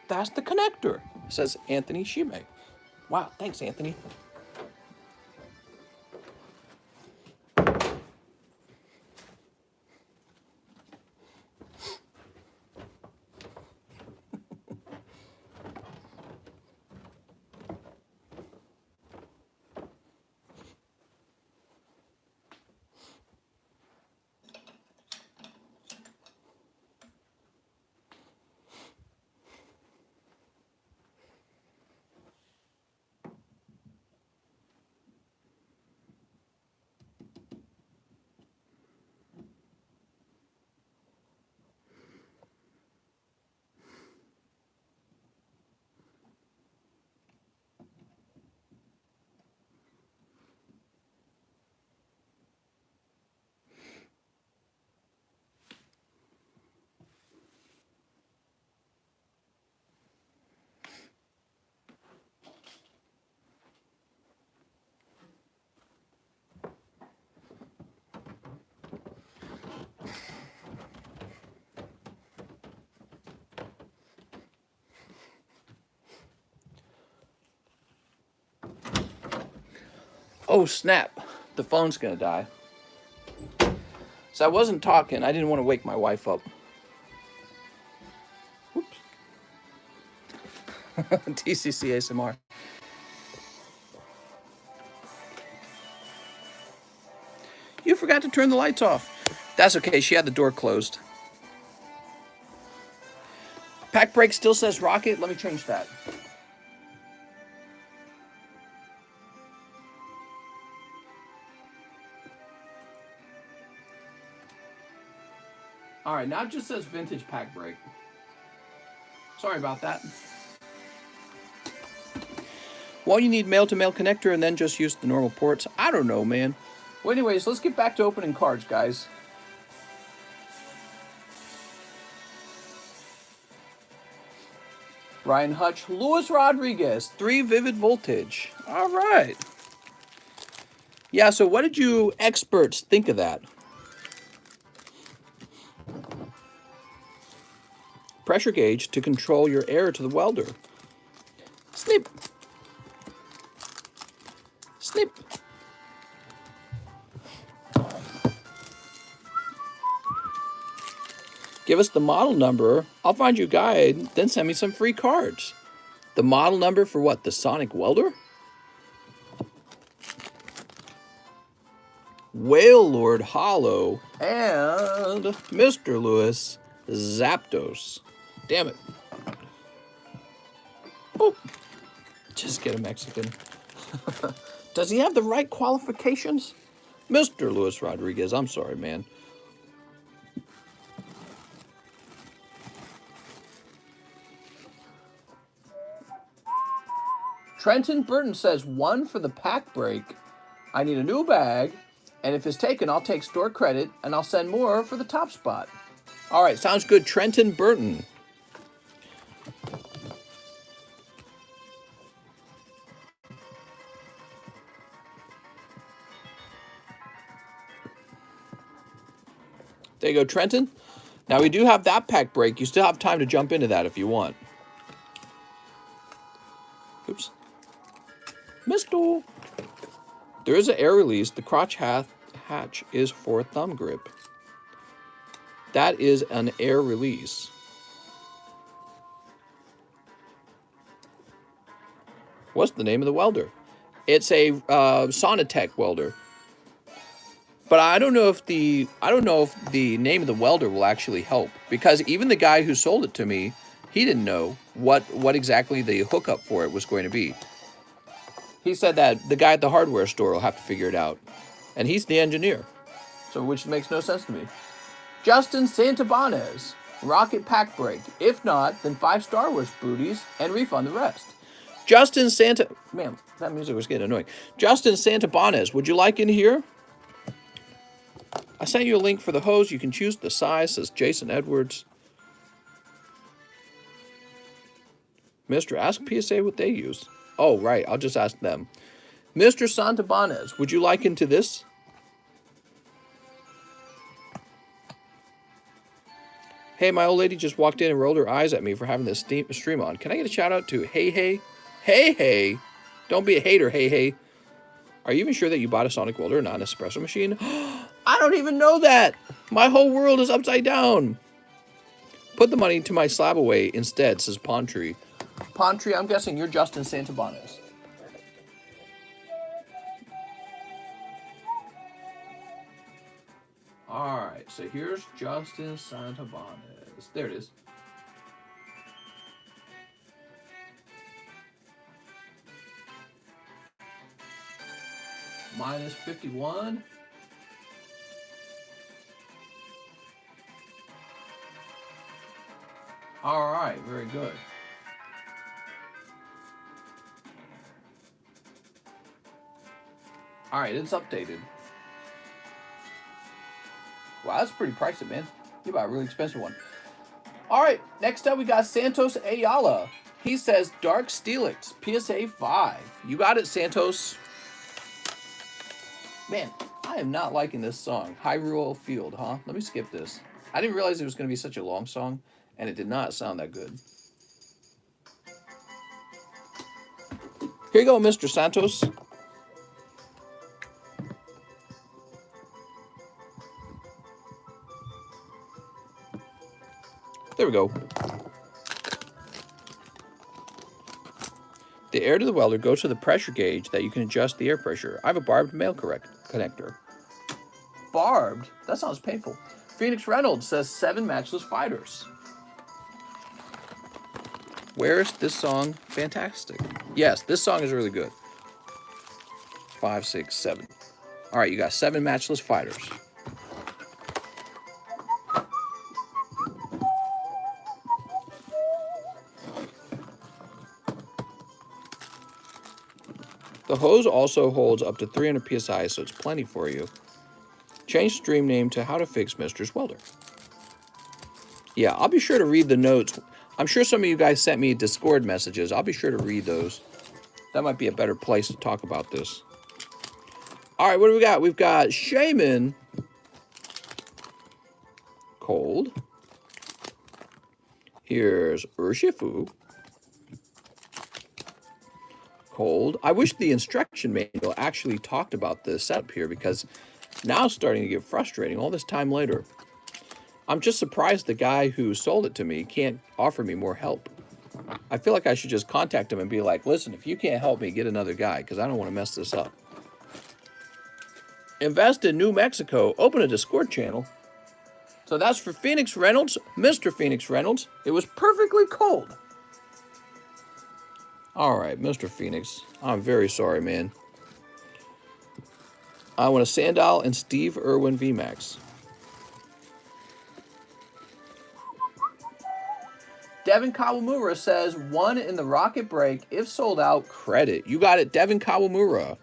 That's the connector, says Anthony Shime. Wow, thanks, Anthony. Oh, snap. The phone's going to die. So I wasn't talking. I didn't want to wake my wife up. Whoops. TCC ASMR. You forgot to turn the lights off. That's okay. She had the door closed. Pack break still says rocket. Let me change that. All right, now it just says vintage pack break. Sorry about that. Well, you need male-to-male connector and then just use the normal ports. I don't know, man. Well, anyways, let's get back to opening cards, guys. Ryan Hutch, Luis Rodriguez, 3 Vivid Voltage. All right. Yeah, so what did you experts think of that? Pressure gauge to control your air to the welder. Snip. Snip. Give us the model number. I'll find you a guide, then send me some free cards. The model number for what? The Sonic Welder? Whale Lord Hollow and Mr. Lewis Zapdos. Damn it. Oh, just get a Mexican. Does he have the right qualifications? Mr. Luis Rodriguez, I'm sorry, man. Trenton Burton says 1 for the pack break. I need a new bag, and if it's taken, I'll take store credit, and I'll send more for the top spot. All right, sounds good. Trenton Burton. There you go, Trenton. Now, we do have that pack break. You still have time to jump into that if you want. Oops. Misto. There is an air release. The crotch hatch is for thumb grip. That is an air release. What's the name of the welder? It's a Sonatech welder. But I don't know if the name of the welder will actually help, because even the guy who sold it to me, he didn't know what exactly the hookup for it was going to be. He said that the guy at the hardware store will have to figure it out, and he's the engineer, so which makes no sense to me. Justin Santabanez, Rocket Pack Break. If not, then 5 Star Wars booties and refund the rest. Justin man, that music was getting annoying. Justin Santabanez, would you like in here? I sent you a link for the hose. You can choose the size, says Jason Edwards. Mr. Ask PSA what they use. Oh, right. I'll just ask them. Mr. Santabanez, would you like into this? Hey, my old lady just walked in and rolled her eyes at me for having this stream on. Can I get a shout out to Hey Hey? Hey Hey! Don't be a hater, Hey Hey. Are you even sure that you bought a Sonic Welder, not an espresso machine? I don't even know that. My whole world is upside down. Put the money to my slab away instead, says Pondtree. Pondtree, I'm guessing you're Justin Santabanez. All right, so here's Justin Santabanez. There it is. Minus 51. All right, very good. All right, it's updated. Wow, that's pretty pricey, man. You bought a really expensive one. All right, next up we got Santos Ayala. He says Dark Steelix, PSA 5. You got it, Santos. Man, I am not liking this song. Hyrule Field, huh? Let me skip this. I didn't realize it was going to be such a long song, and it did not sound that good. Here you go, Mr. Santos. There we go. The air to the welder goes to the pressure gauge that you can adjust the air pressure. I have a barbed mail connector. Barbed? That sounds painful. Phoenix Reynolds says 7 matchless fighters. Where is this song fantastic? Yes, this song is really good. 5, 6, 7. All right, you got 7 matchless fighters. The hose also holds up to 300 psi, so it's plenty for you. Change stream name to How to Fix Mister's Welder. Yeah, I'll be sure to read the notes. I'm sure some of you guys sent me Discord messages. I'll be sure to read those. That might be a better place to talk about this. All right, what do we got? We've got Shaman. Cold. Here's Urshifu. Cold. I wish the instruction manual actually talked about the setup here, because now it's starting to get frustrating all this time later. I'm just surprised the guy who sold it to me can't offer me more help. I feel like I should just contact him and be like, listen, if you can't help me, get another guy, because I don't want to mess this up. Invest in New Mexico. Open a Discord channel. So that's for Phoenix Reynolds, Mr. Phoenix Reynolds. It was perfectly cold. All right, Mr. Phoenix. I'm very sorry, man. I want a Sandal and Steve Irwin VMAX. Devin Kawamura says, 1 in the Rocket Break. If sold out, credit. You got it, Devin Kawamura.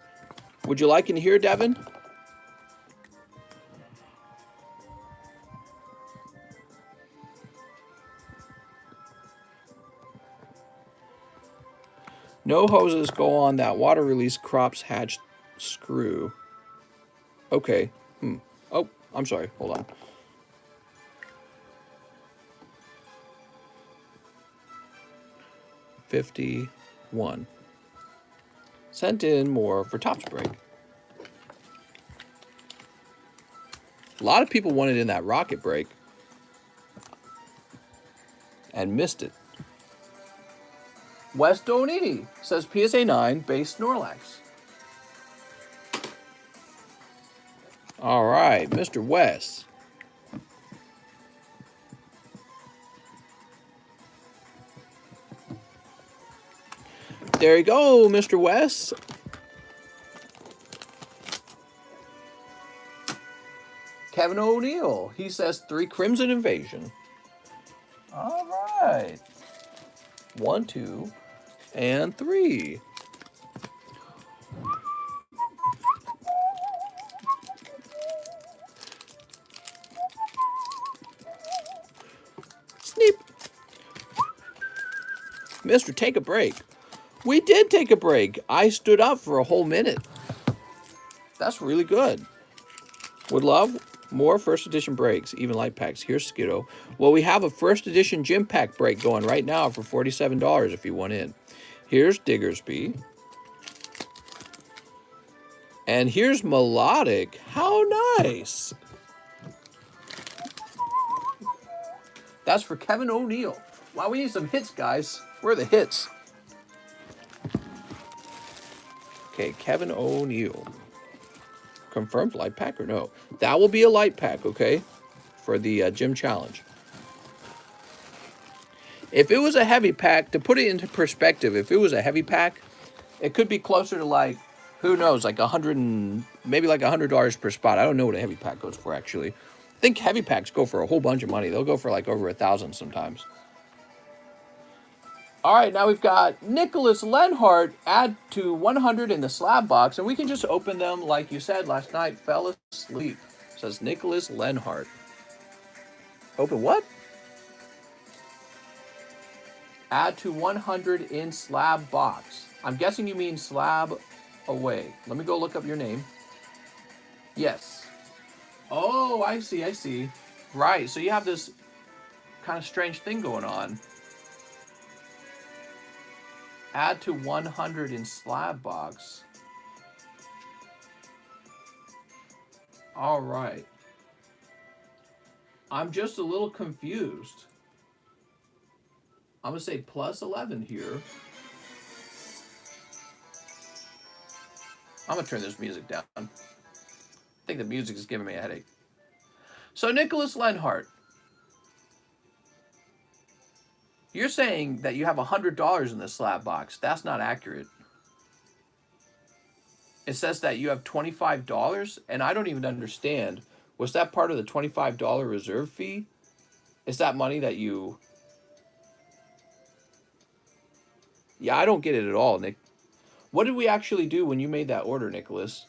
Would you like in here, Devin? No hoses go on that water release crops hatch screw. Okay. Oh, I'm sorry. Hold on. $51. Sent in more for Topps Break. A lot of people wanted in that Rocket Break and missed it. Wes Donini says PSA 9 base Snorlax. All right, Mr. Wes. There you go, Mr. Wes. Kevin O'Neill, he says 3 Crimson Invasion. All right. 1, 2, and 3. Sneep. Mr. Take a Break. We did take a break. I stood up for a whole minute. That's really good. Would love more first edition breaks, even light packs. Here's Skiddo. Well, we have a first edition gym pack break going right now for $47 if you want in. Here's Diggersby. And here's Melodic. How nice. That's for Kevin O'Neill. Wow, we need some hits, guys. Where are the hits? Okay, Kevin O'Neill. Confirmed light pack or no? That will be a light pack, okay? For the gym challenge. If it was a heavy pack, to put it into perspective, if it was a heavy pack, it could be closer to like, who knows, like maybe like $100 per spot. I don't know what a heavy pack goes for, actually. I think heavy packs go for a whole bunch of money. They'll go for like over 1,000 sometimes. All right, now we've got Nicholas Lenhart, add to 100 in the slab box, and we can just open them like you said last night, fell asleep. Says Nicholas Lenhart. Open what? Add to 100 in slab box. I'm guessing you mean slab away. Let me go look up your name. Yes. Oh, I see, I see. Right, so you have this kind of strange thing going on. Add to 100 in slab box. All right. I'm just a little confused. I'm going to say plus 11 here. I'm going to turn this music down. I think the music is giving me a headache. So Nicholas Lenhart, you're saying that you have $100 in the slab box. That's not accurate. It says that you have $25, and I don't even understand. Was that part of the $25 reserve fee? Is that money that you... Yeah, I don't get it at all, Nick. What did we actually do when you made that order, Nicholas?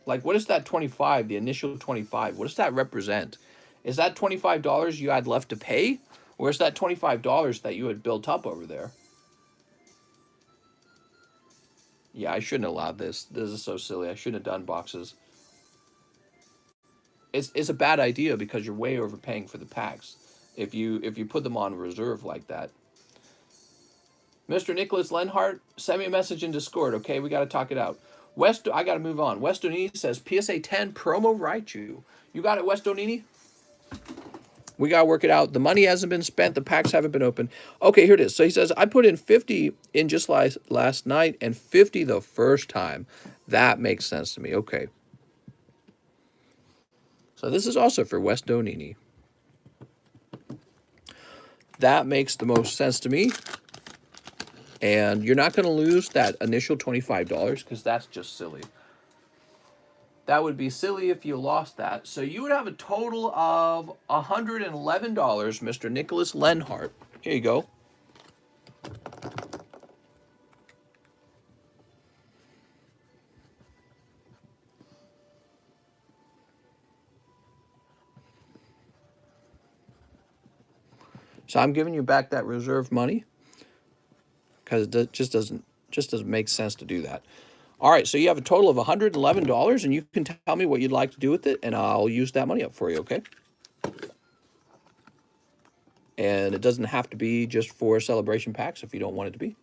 Like, what is that 25, the initial 25? What does that represent? Is that $25 you had left to pay? Or is that $25 that you had built up over there? Yeah, I shouldn't have allowed this. This is so silly. I shouldn't have done boxes. It's a bad idea because you're way overpaying for the packs if you put them on reserve like that. Mr. Nicholas Lenhart, send me a message in Discord, okay? We got to talk it out. I got to move on. West Donini says PSA 10 promo Raichu. You got it, West Donini? We got to work it out. The money hasn't been spent. The packs haven't been opened. Okay, here it is. So he says, I put in 50 in just last night and 50 the first time. That makes sense to me. Okay. So this is also for West Donini. That makes the most sense to me. And you're not going to lose that initial $25 because that's just silly. That would be silly if you lost that. So you would have a total of $111, Mr. Nicholas Lenhart. Here you go. So I'm giving you back that reserve money because it just doesn't make sense to do that. All right, so you have a total of $111, and you can tell me what you'd like to do with it, and I'll use that money up for you, okay? And it doesn't have to be just for celebration packs if you don't want it to be.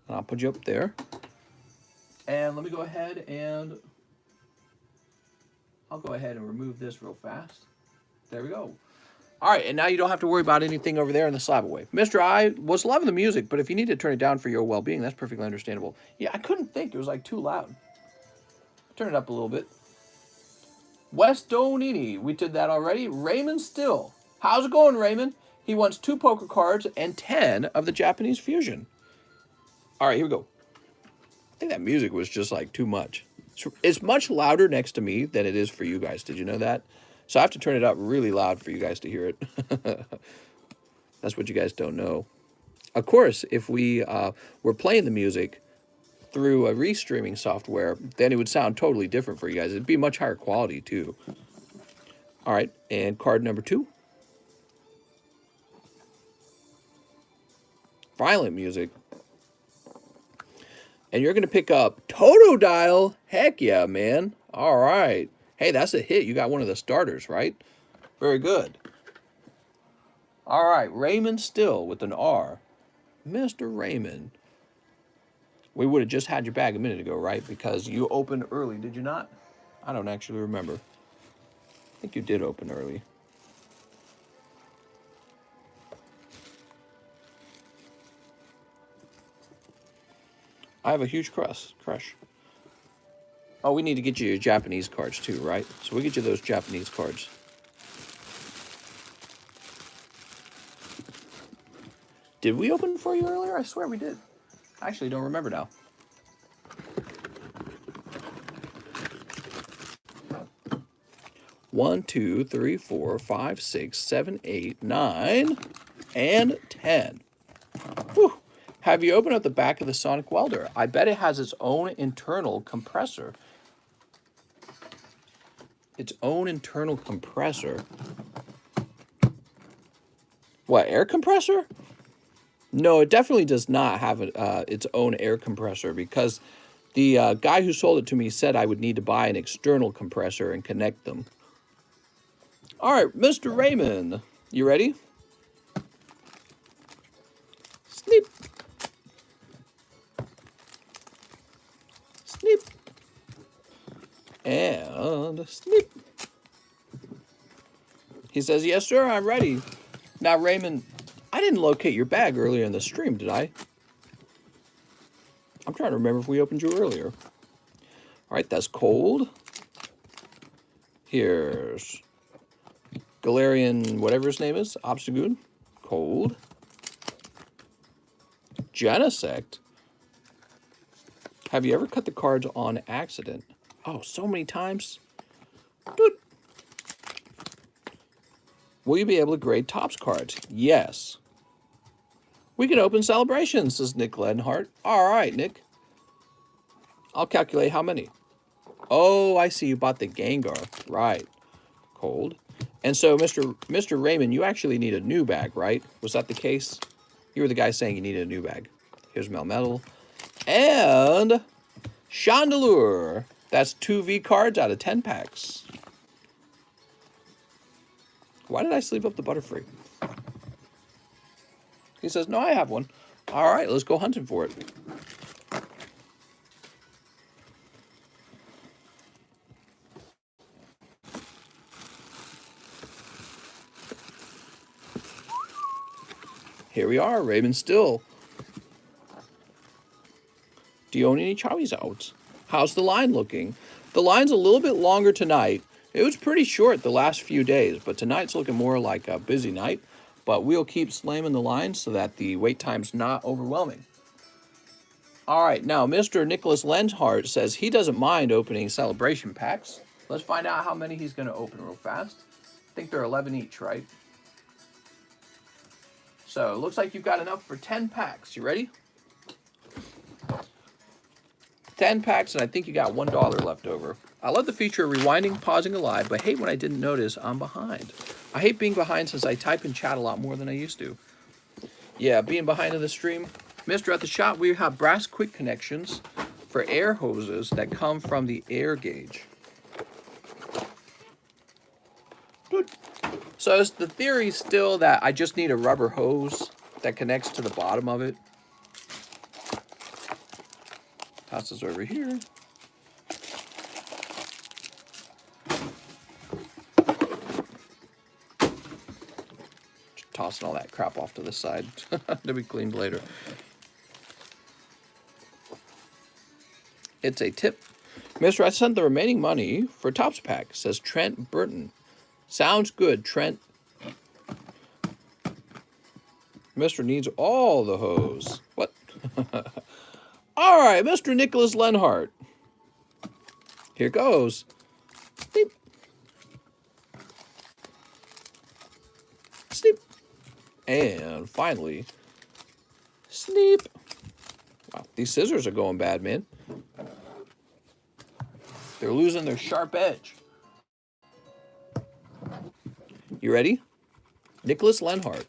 And I'll put you up there. And let me go ahead and I'll go ahead and remove this real fast. There we go. All right, and now you don't have to worry about anything over there in the slab away. Mr. I was loving the music, but if you need to turn it down for your well-being, that's perfectly understandable. Yeah, I couldn't think. It was like too loud. Turn it up a little bit. West Donini, we did that already. Raymond Still. How's it going, Raymond? He wants 2 poker cards and 10 of the Japanese fusion. All right, here we go. I think that music was just like too much. It's much louder next to me than it is for you guys. Did you know that? So I have to turn it up really loud for you guys to hear it. That's what you guys don't know. Of course, if we were playing the music through a restreaming software, then it would sound totally different for you guys. It'd be much higher quality, too. All right, and card number 2. Violent music. And you're going to pick up Totodile. Heck yeah, man. All right. Hey, that's a hit. You got one of the starters, right? Very good. All right, Raymond Still with an R. Mr. Raymond. We would have just had your bag a minute ago, right? Because you opened early, did you not? I don't actually remember. I think you did open early. I have a huge crush. Oh, we need to get you your Japanese cards too, right? So we'll get you those Japanese cards. Did we open for you earlier? I swear we did. I actually don't remember now. One, 2, 3, 4, 5, 6, 7, 8, 9, and 10. Whew. Have you opened up the back of the Sonic Welder? I bet it has its own internal compressor. Its own internal compressor. What, air compressor? No, it definitely does not have its own air compressor because the guy who sold it to me said I would need to buy an external compressor and connect them. All right, Mr. Raymond, you ready? Snip. Snip. And snip. He says, yes, sir, I'm ready. Now, Raymond, I didn't locate your bag earlier in the stream, did I? I'm trying to remember if we opened you earlier. All right, that's cold. Here's Galarian, whatever his name is, Obstagoon. Cold. Genesect. Have you ever cut the cards on accident? Oh, so many times. Doot. Will you be able to grade Topps cards? Yes. We can open celebrations, says Nick Lenhart. All right, Nick. I'll calculate how many. Oh, I see you bought the Gengar. Right. Cold. And so, Mr. Raymond, you actually need a new bag, right? Was that the case? You were the guy saying you needed a new bag. Here's Melmetal. And Chandelure. That's 2 V cards out of 10 packs. Why did I sleeve up the Butterfree? He says, no, I have one. All right, let's go hunting for it. Here we are, Raven Still. Do you own any Charizards? How's the line looking? The line's a little bit longer tonight. It was pretty short the last few days, but tonight's looking more like a busy night. But we'll keep slamming the line so that the wait time's not overwhelming. All right, now Mr. Nicholas Lenhart says he doesn't mind opening celebration packs. Let's find out how many he's going to open real fast. I think they're 11 each, right? So it looks like you've got enough for 10 packs. You ready? 10 packs, and I think you got $1 left over. I love the feature of rewinding, pausing a live, but I hate when I didn't notice I'm behind. I hate being behind since I type and chat a lot more than I used to. Yeah, being behind in the stream. Mr. At the Shop, we have brass quick connections for air hoses that come from the air gauge. Good. So is the theory still that I just need a rubber hose that connects to the bottom of it? Toss this over here. Just tossing all that crap off to the side to be cleaned later. It's a tip. Mr. I sent the remaining money for Topps pack, says Trent Burton. Sounds good, Trent. Mr. needs all the hose. What? All right, Mr. Nicholas Lenhart. Here goes. Sneep. Sneep. And finally, sneep. Wow, these scissors are going bad, man. They're losing their sharp edge. You ready? Nicholas Lenhart.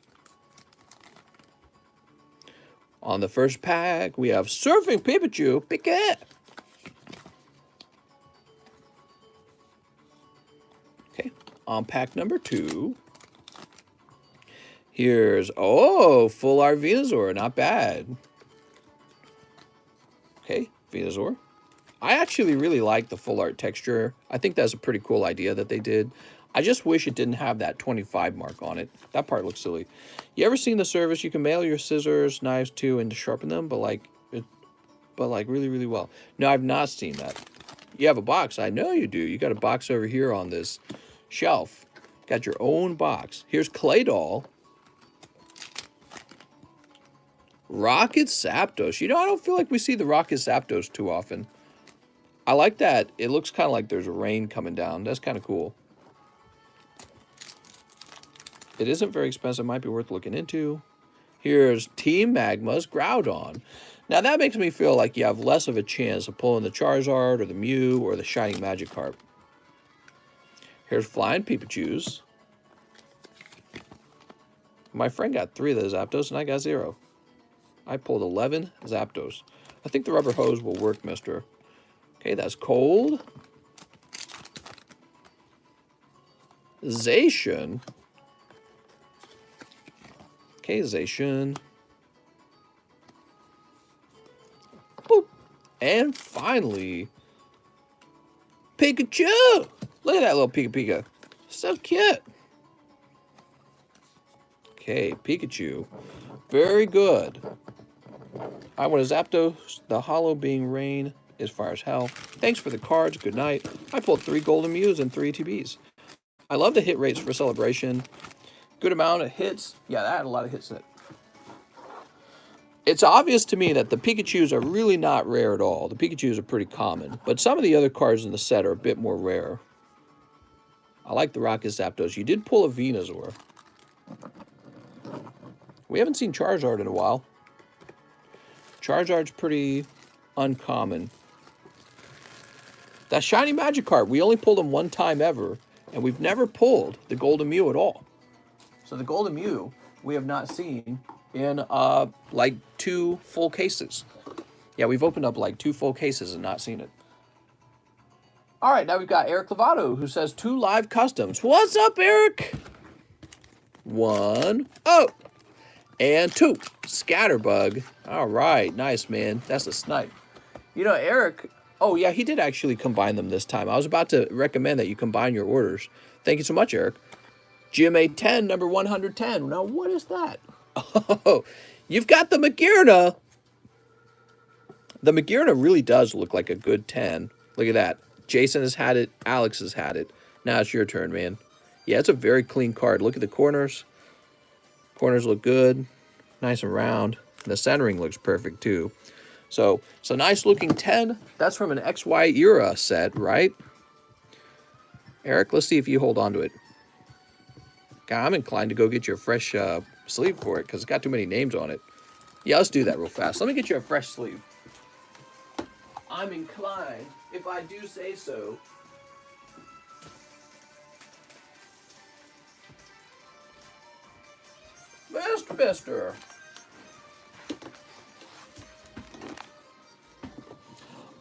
On the first pack, we have Surfing Pikachu. Pick it. Okay, on pack number 2. Here's, full art Venusaur. Not bad. Okay, Venusaur. I actually really like the full art texture. I think that's a pretty cool idea that they did. I just wish it didn't have that 25 mark on it. That part looks silly. You ever seen the service? You can mail your scissors, knives too, and to sharpen them, but like really, really well. No, I've not seen that. You have a box. I know you do. You got a box over here on this shelf. Got your own box. Here's Clay Doll. Rocket Zapdos. You know, I don't feel like we see the Rocket Zapdos too often. I like that. It looks kind of like there's rain coming down. That's kind of cool. It isn't very expensive. Might be worth looking into. Here's Team Magma's Groudon. Now that makes me feel like you have less of a chance of pulling the Charizard or the Mew or the Shining Magikarp. Here's Flying Pikachus. My friend got 3 of the Zapdos and I got 0. I pulled 11 Zapdos. I think the rubber hose will work, mister. Okay, that's Cold. Zacian. Okay, Zacian. Boop. And finally, Pikachu. Look at that little Pika. So cute. Okay, Pikachu. Very good. I want a Zapdos. The Hollow Being Rain is fire as hell. Thanks for the cards. Good night. I pulled 3 Golden Mews and 3 TBs. I love the hit rates for Celebration. Good amount of hits. Yeah, that had a lot of hits in it. It's obvious to me that the Pikachus are really not rare at all. The Pikachus are pretty common. But some of the other cards in the set are a bit more rare. I like the Rocket Zapdos. You did pull a Venusaur. We haven't seen Charizard in a while. Charizard's pretty uncommon. That Shiny Magikarp, we only pulled him 1 time ever. And we've never pulled the Golden Mew at all. So the Golden Mew, we have not seen in like 2 full cases. Yeah, we've opened up like 2 full cases and not seen it. All right, now we've got Eric Lovato, who says 2 live customs. What's up, Eric? 1, oh, and 2, Scatterbug. All right, nice, man. That's a snipe. You know, Eric, oh yeah, he did actually combine them this time. I was about to recommend that you combine your orders. Thank you so much, Eric. GMA 10, number 110. Now, what is that? Oh, you've got the Magirna. The Magirna really does look like a good 10. Look at that. Jason has had it. Alex has had it. Now it's your turn, man. Yeah, it's a very clean card. Look at the corners. Corners look good. Nice and round. The centering looks perfect, too. So it's a nice looking 10. That's from an XY era set, right? Eric, let's see if you hold on to it. God, I'm inclined to go get you a fresh sleeve for it because it's got too many names on it. Yeah, let's do that real fast. Let me get you a fresh sleeve. I'm inclined, if I do say so. Mister.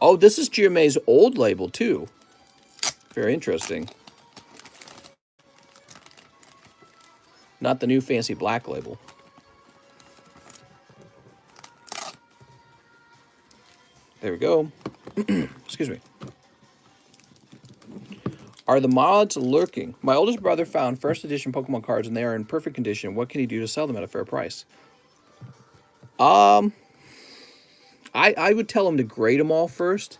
Oh, this is GMA's old label, too. Very interesting. Not the new fancy black label. There we go. Excuse me. Are the mods lurking? My oldest brother found first edition Pokemon cards and they are in perfect condition. What can he do to sell them at a fair price? I would tell him to grade them all first.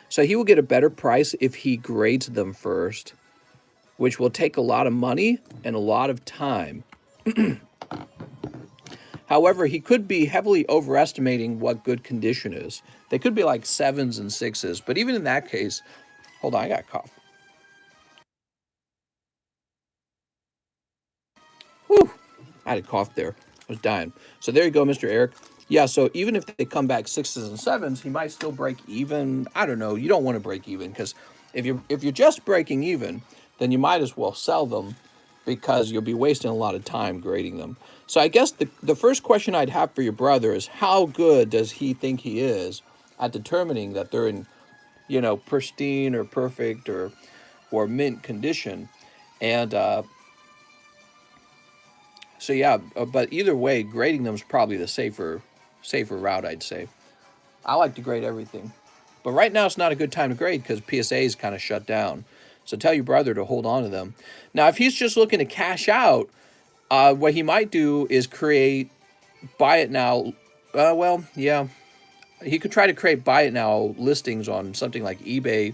So he will get a better price if he grades them first, which will take a lot of money and a lot of time. However, he could be heavily overestimating what good condition is. They could be like 7s and 6s, but even in that case, hold on, I got a cough. Whew, I had a cough there. I was dying. So there you go, Mr. Eric. Yeah, so even if they come back 6s and 7s, he might still break even. I don't know. You don't want to break even because if you're just breaking even, then you might as well sell them because you'll be wasting a lot of time grading them. So I guess the first question I'd have for your brother is how good does he think he is at determining that they're in, pristine or perfect or mint condition. And so yeah, but either way, grading them is probably the safer route, I'd say. I like to grade everything. But right now it's not a good time to grade because PSA is kind of shut down. So tell your brother to hold on to them. Now, if he's just looking to cash out, what he might do is create buy it now. Well, yeah. He could try to create buy it now listings on something like eBay.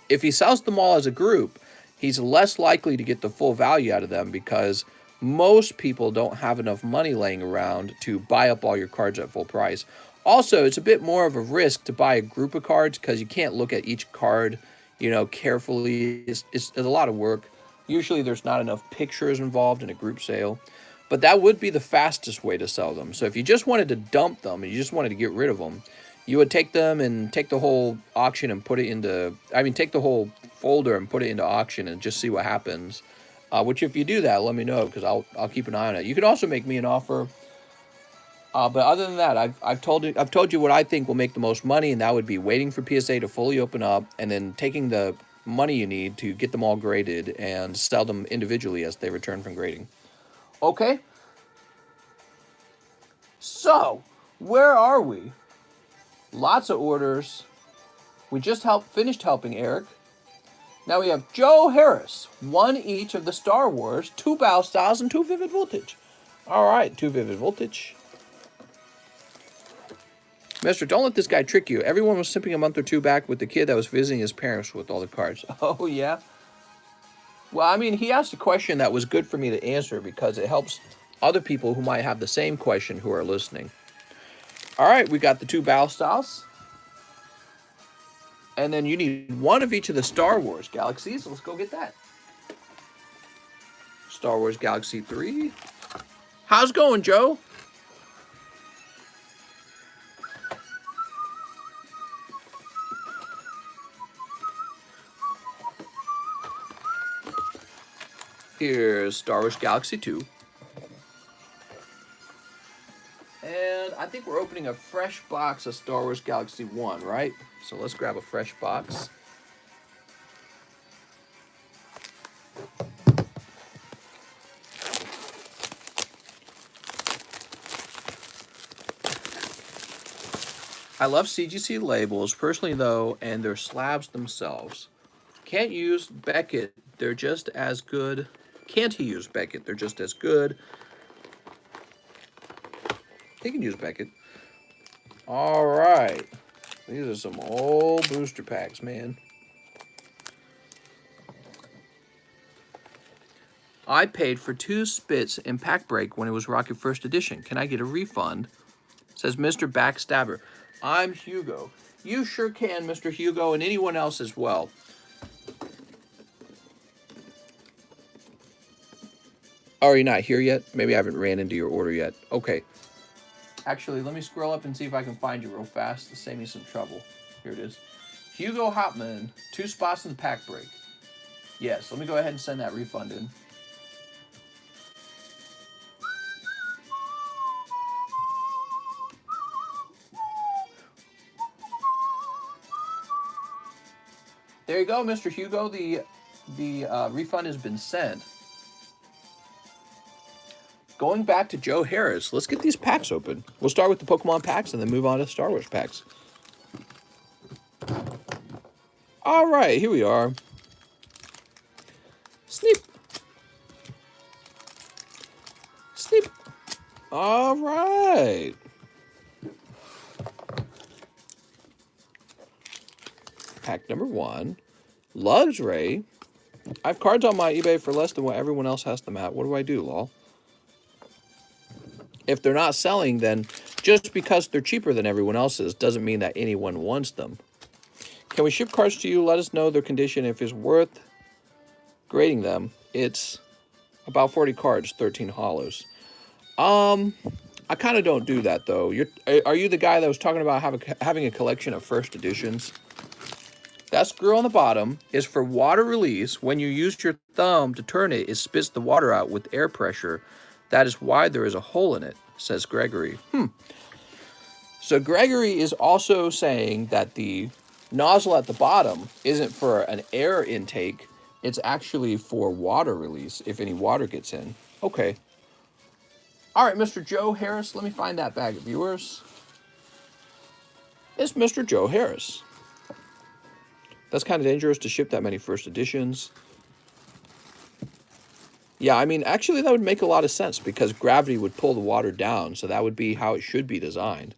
If he sells them all as a group, he's less likely to get the full value out of them because most people don't have enough money laying around to buy up all your cards at full price. Also, it's a bit more of a risk to buy a group of cards because you can't look at each card, carefully. It's a lot of work. Usually there's not enough pictures involved in a group sale. But that would be the fastest way to sell them. So if you just wanted to dump them and you just wanted to get rid of them, you would take them and take the whole auction and put it into, take the whole folder and put it into auction and just see what happens. Which if you do that, let me know because I'll keep an eye on it. You could also make me an offer. But other than that, I've told you what I think will make the most money, and that would be waiting for PSA to fully open up and then taking the money you need to get them all graded and sell them individually as they return from grading. Okay? So, where are we? Lots of orders. We just finished helping Eric. Now we have Joe Harris, 1 each of the Star Wars, 2 Battle Styles, and 2 Vivid Voltage. All right, 2 Vivid Voltage. Mister, don't let this guy trick you. Everyone was simping a month or 2 back with the kid that was visiting his parents with all the cards. Oh, yeah? Well, he asked a question that was good for me to answer because it helps other people who might have the same question who are listening. All right, we got the 2 Battle Styles. And then you need 1 of each of the Star Wars galaxies. Let's go get that. Star Wars Galaxy 3. How's it going, Joe? Here's Star Wars Galaxy 2. And I think we're opening a fresh box of Star Wars Galaxy 1, right? So let's grab a fresh box. I love CGC labels, personally though, and their slabs themselves. Can't use Beckett, they're just as good. Can't he use Beckett? They're just as good. He can use Beckett. All right. These are some old booster packs, man. I paid for 2 spits in Pack Break when it was Rocket First Edition. Can I get a refund? Says Mr. Backstabber. I'm Hugo. You sure can, Mr. Hugo, and anyone else as well. Oh, are you not here yet? Maybe I haven't ran into your order yet. Okay. Actually, let me scroll up and see if I can find you real fast to save me some trouble. Here it is. Hugo Hopman, 2 spots in the Pack Break. Yes, let me go ahead and send that refund in. There you go, Mr. Hugo. The refund has been sent. Going back to Joe Harris, let's get these packs open. We'll start with the Pokemon packs and then move on to Star Wars packs. All right, here we are. Sneep. Sneep. All right. Pack number 1. Luxray. I have cards on my eBay for less than what everyone else has them at. What do I do, lol? If they're not selling, then just because they're cheaper than everyone else's doesn't mean that anyone wants them. Can we ship cards to you? Let us know their condition. If it's worth grading them, it's about 40 cards, 13 hollows. I kind of don't do that, though. Are you the guy that was talking about having a collection of first editions? That screw on the bottom is for water release. When you use your thumb to turn it, it spits the water out with air pressure. That is why there is a hole in it, says Gregory. So Gregory is also saying that the nozzle at the bottom isn't for an air intake. It's actually for water release, if any water gets in. Okay. All right, Mr. Joe Harris, let me find that bag of yours. It's Mr. Joe Harris. That's kind of dangerous to ship that many first editions. Yeah, I mean, actually, that would make a lot of sense because gravity would pull the water down, so that would be how it should be designed.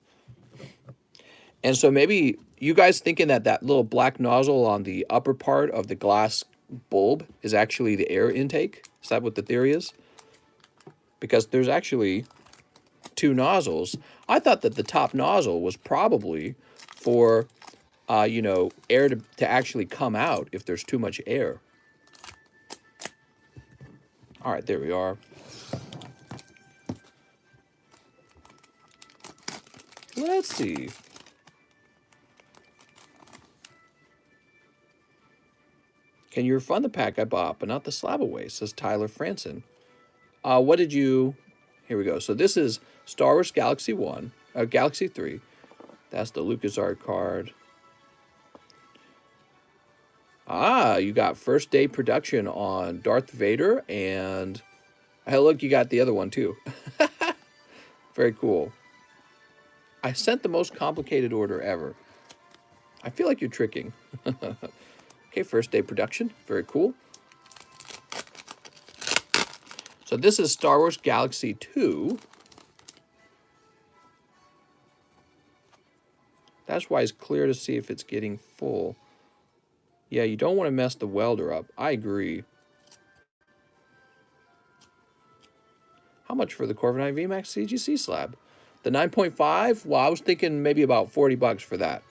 And so maybe you guys thinking that that little black nozzle on the upper part of the glass bulb is actually the air intake? Is that what the theory is? Because there's actually 2 nozzles. I thought that the top nozzle was probably for, air to actually come out if there's too much air. All right, there we are. Let's see. Can you refund the pack I bought, but not the slab away, says Tyler Franson. What did you... Here we go. So this is Star Wars Galaxy 3. That's the LucasArts card. You got first day production on Darth Vader, and hey, look, you got the other one too. Very cool. I sent the most complicated order ever. I feel like you're tricking. Okay, first day production. Very cool. So this is Star Wars Galaxy 2. That's why it's clear to see if it's getting full. Yeah, you don't want to mess the welder up. I agree. How much for the Corviknight VMAX CGC slab? The 9.5? Well, I was thinking maybe about 40 bucks for that.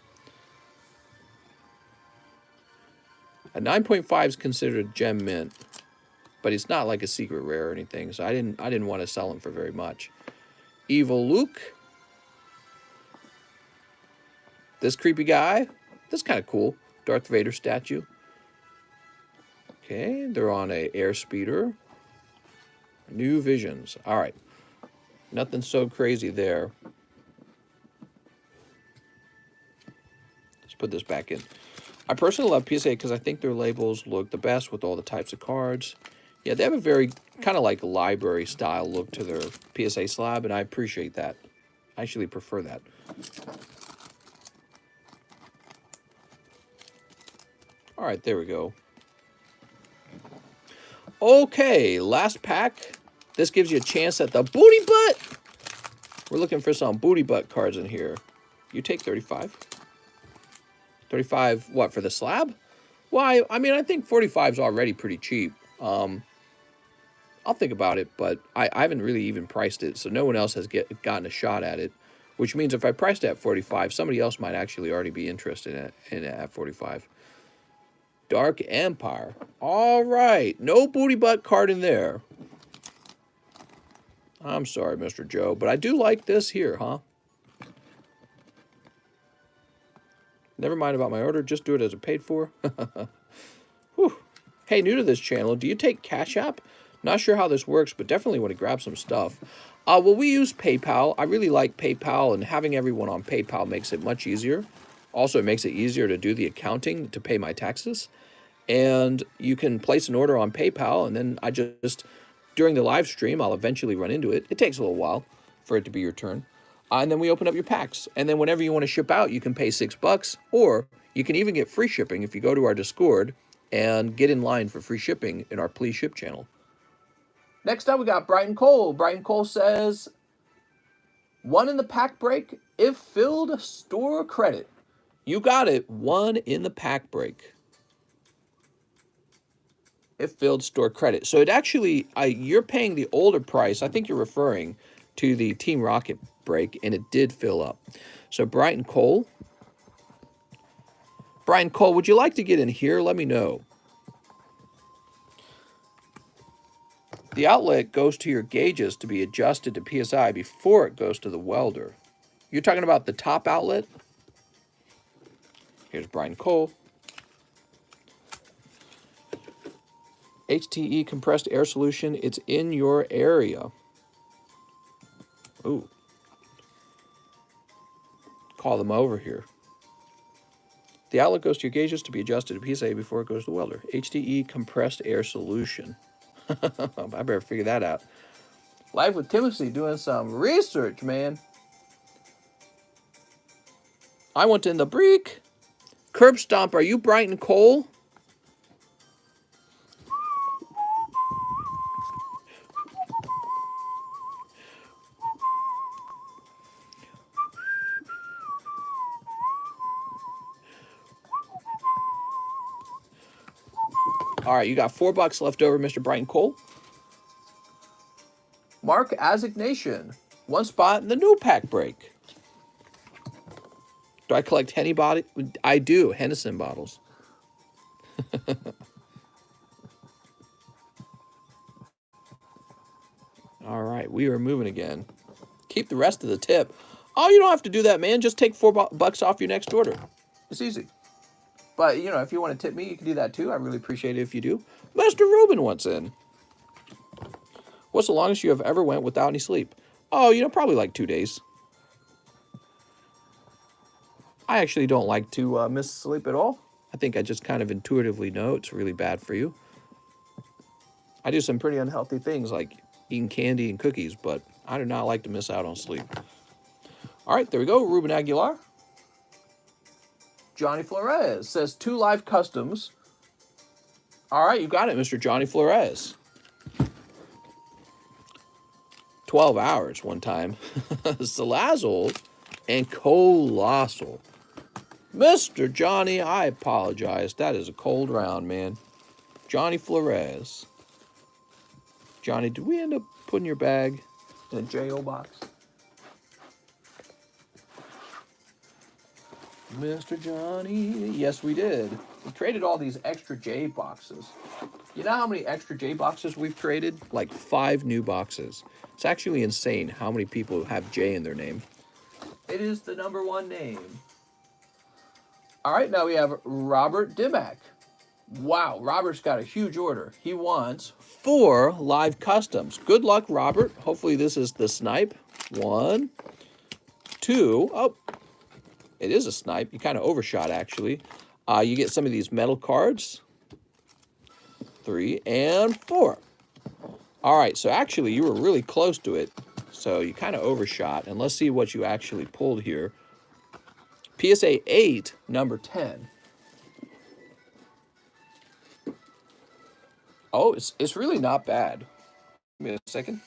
A 9.5 is considered a gem mint, but it's not like a secret rare or anything, so I didn't want to sell them for very much. Evil Luke. This creepy guy. That's kind of cool. Darth Vader statue. Okay, they're on a airspeeder. New Visions. All right. Nothing so crazy there. Let's put this back in. I personally love PSA because I think their labels look the best with all the types of cards. Yeah, they have a very kind of like library style look to their PSA slab, and I appreciate that. I actually prefer that. All right, there we go. Okay, last pack. This gives you a chance at the booty butt. We're looking for some booty butt cards in here. You take 35. 35, what, for the slab? Well, I mean, I think 45 is already pretty cheap. I'll think about it, but I haven't really even priced it, so no one else has gotten a shot at it, which means if I priced it at 45, somebody else might actually already be interested in it at 45. Dark Empire. All right. No booty butt card in there. I'm sorry, Mr. Joe, but I do like this here, huh? Never mind about my order. Just do it as a paid for. Whew. Hey, new to this channel, do you take Cash App? Not sure how this works, but definitely want to grab some stuff. Well, we use PayPal. I really like PayPal, and having everyone on PayPal makes it much easier. Also, it makes it easier to do the accounting to pay my taxes. And you can place an order on PayPal, and then I just, during the live stream, I'll eventually run into it. It takes a little while for it to be your turn. And then we open up your packs. And then whenever you want to ship out, you can pay $6, or you can even get free shipping if you go to our Discord and get in line for free shipping in our Please Ship channel. Next up, we got Brighton Cole. Brighton Cole says, 1 in the pack break, if filled, store credit. You got it, 1 in the pack break. If filled, store credit. So it actually, you're paying the older price. I think you're referring to the Team Rocket break, and it did fill up. So Brighton Cole. Brighton Cole, would you like to get in here? Let me know. The outlet goes to your gauges to be adjusted to PSI before it goes to the welder. You're talking about the top outlet? Here's Brian Cole. HTE compressed air solution. It's in your area. Ooh. Call them over here. The outlet goes to your gauges to be adjusted to PSI before it goes to the welder. HTE compressed air solution. I better figure that out. Live with Timothy doing some research, man. I want in the break. Curb Stomp, are you Brighton Cole? All right, you got $4 left over, Mr. Brighton Cole. Mark Assignation. 1 spot in the new pack break. Do I collect Henny body? I do. Henderson bottles. All right, we are moving again. Keep the rest of the tip. Oh, you don't have to do that, man. Just take $4 off your next order. It's easy. But, you know, if you want to tip me, you can do that too. I really appreciate it if you do. Mr. Rubin wants in. What's the longest you have ever went without any sleep? Oh, you know, probably like 2 days. I actually don't like to miss sleep at all. I think I just kind of intuitively know it's really bad for you. I do some pretty unhealthy things like eating candy and cookies, but I do not like to miss out on sleep. All right, there we go. Ruben Aguilar. Johnny Flores says 2 live customs. All right, you got it, Mr. Johnny Flores. 12 hours one time. Salazzle and Colossal. Mr. Johnny, I apologize. That is a cold round, man. Johnny Flores. Johnny, did we end up putting your bag in a J.O. box? Mr. Johnny. Yes, we did. We traded all these extra J boxes. You know how many extra J boxes we've traded? Like 5 new boxes. It's actually insane how many people have J in their name. It is the #1 name. All right, now we have Robert Dimack. Wow, Robert's got a huge order. He wants 4 live customs. Good luck, Robert. Hopefully this is the snipe. 1, 2. Oh, it is a snipe. You kind of overshot, actually. You get some of these metal cards. 3 and 4. All right, so actually you were really close to it. So you kind of overshot. And let's see what you actually pulled here. PSA 8, number 10. Oh, it's really not bad. Give me a second.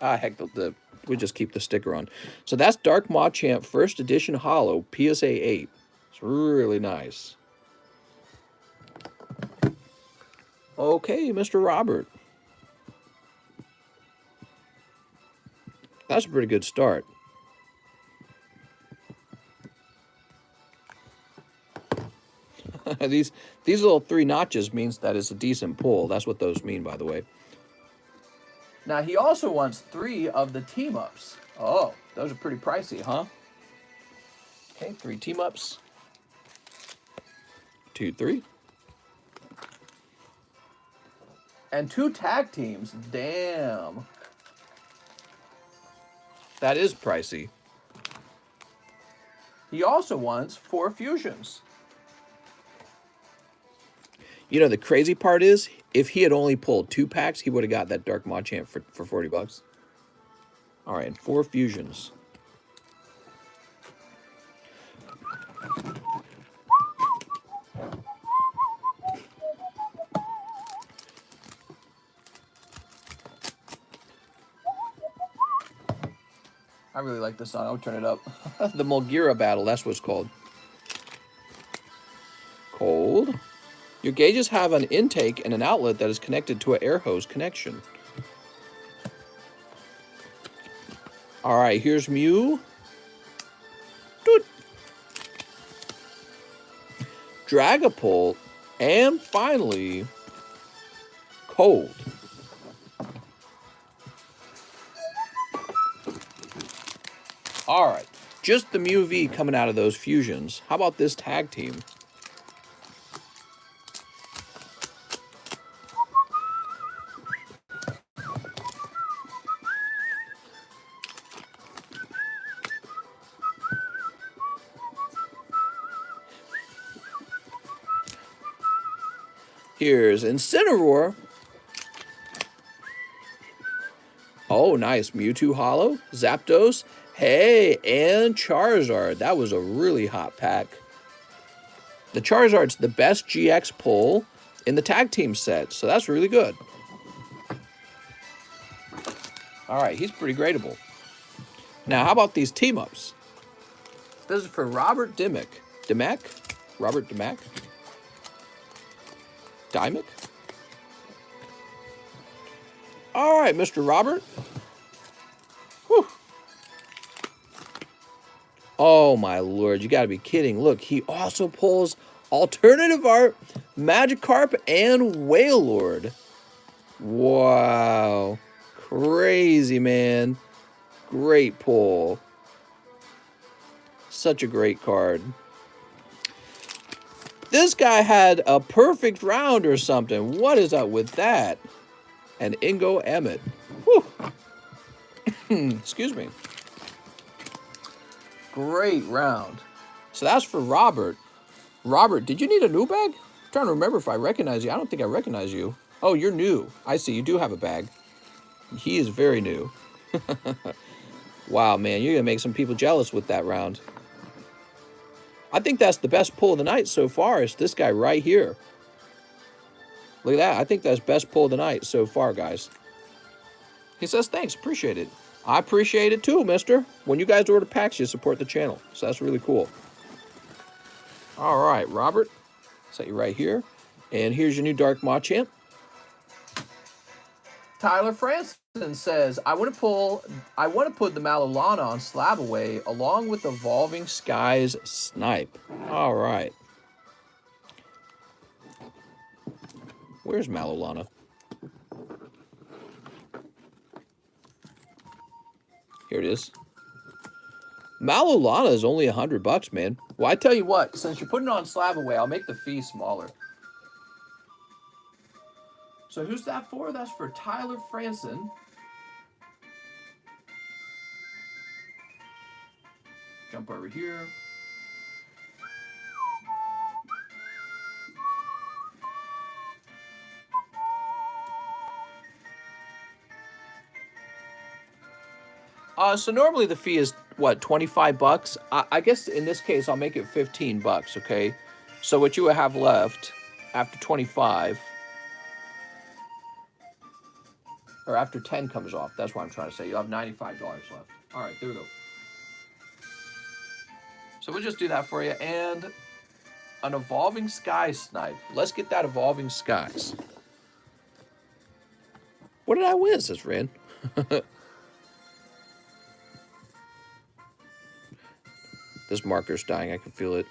Ah, heck, we just keep the sticker on. So that's Dark Machamp First Edition Holo PSA 8. It's really nice. Okay, Mr. Robert. That's a pretty good start. these little 3 notches means that it's a decent pull. That's what those mean, by the way. Now, he also wants 3 of the team-ups. Oh, those are pretty pricey, huh? Okay, 3 team-ups. 2, 3. And 2 tag teams. Damn. That is pricey. He also wants 4 fusions. You know, the crazy part is, if he had only pulled 2 packs, he would have got that Dark Machamp for 40 bucks. All right, and 4 fusions. I really like this song. I'll turn it up. The Mulgira battle, that's what it's called. Cold. Your gauges have an intake and an outlet that is connected to an air hose connection. All right, here's Mew. Doot. Dragapult. And finally, Cold. All right, just the Mew V coming out of those fusions. How about this tag team? Here's Incineroar. Oh, nice. Mewtwo Holo, Zapdos. Hey, and Charizard. That was a really hot pack. The Charizard's the best GX pull in the tag team set, so that's really good. All right, he's pretty gradable. Now, how about these team-ups? This is for Robert Dimmick. Dimmack? Robert Dimmack? Dimmick? All right, Mr. Robert. Whew. Oh, my Lord. You got to be kidding. Look, he also pulls alternative art, Magikarp, and Wailord. Wow. Crazy, man. Great pull. Such a great card. This guy had a perfect round or something. What is up with that? And Ingo Emmett. Whew. Excuse me. Great round. So that's for Robert. Robert, did you need a new bag? I'm trying to remember if I recognize you. I don't think I recognize you. Oh, you're new. I see. You do have a bag. He is very new. Wow, man. You're going to make some people jealous with that round. I think that's the best pull of the night so far. It's this guy right here. Look at that. I think that's best pull of the night so far, guys. He says, thanks. Appreciate it. I appreciate it too, mister. When you guys order packs, you support the channel. So that's really cool. All right, Robert. Set you right here. And here's your new Dark Machamp. Tyler Franson says, I want to put the Malolana on Slab away along with Evolving Skies Snipe. All right. Where's Malolana? Here it is. Malolana is only $100, man. Well, I tell you what, since you're putting it on Slab away, I'll make the fee smaller. So who's that for? That's for Tyler Franson. Jump over here. So normally the fee is, what, 25 bucks? I guess in this case, I'll make it 15 bucks, okay? So what you would have left after 25 or after 10 comes off. That's what I'm trying to say. You'll have $95 left. All right, there we go. So we'll just do that for you. And an Evolving Skies snipe. Let's get that Evolving Skies. What did I win, says Ren? This marker's dying. I can feel it.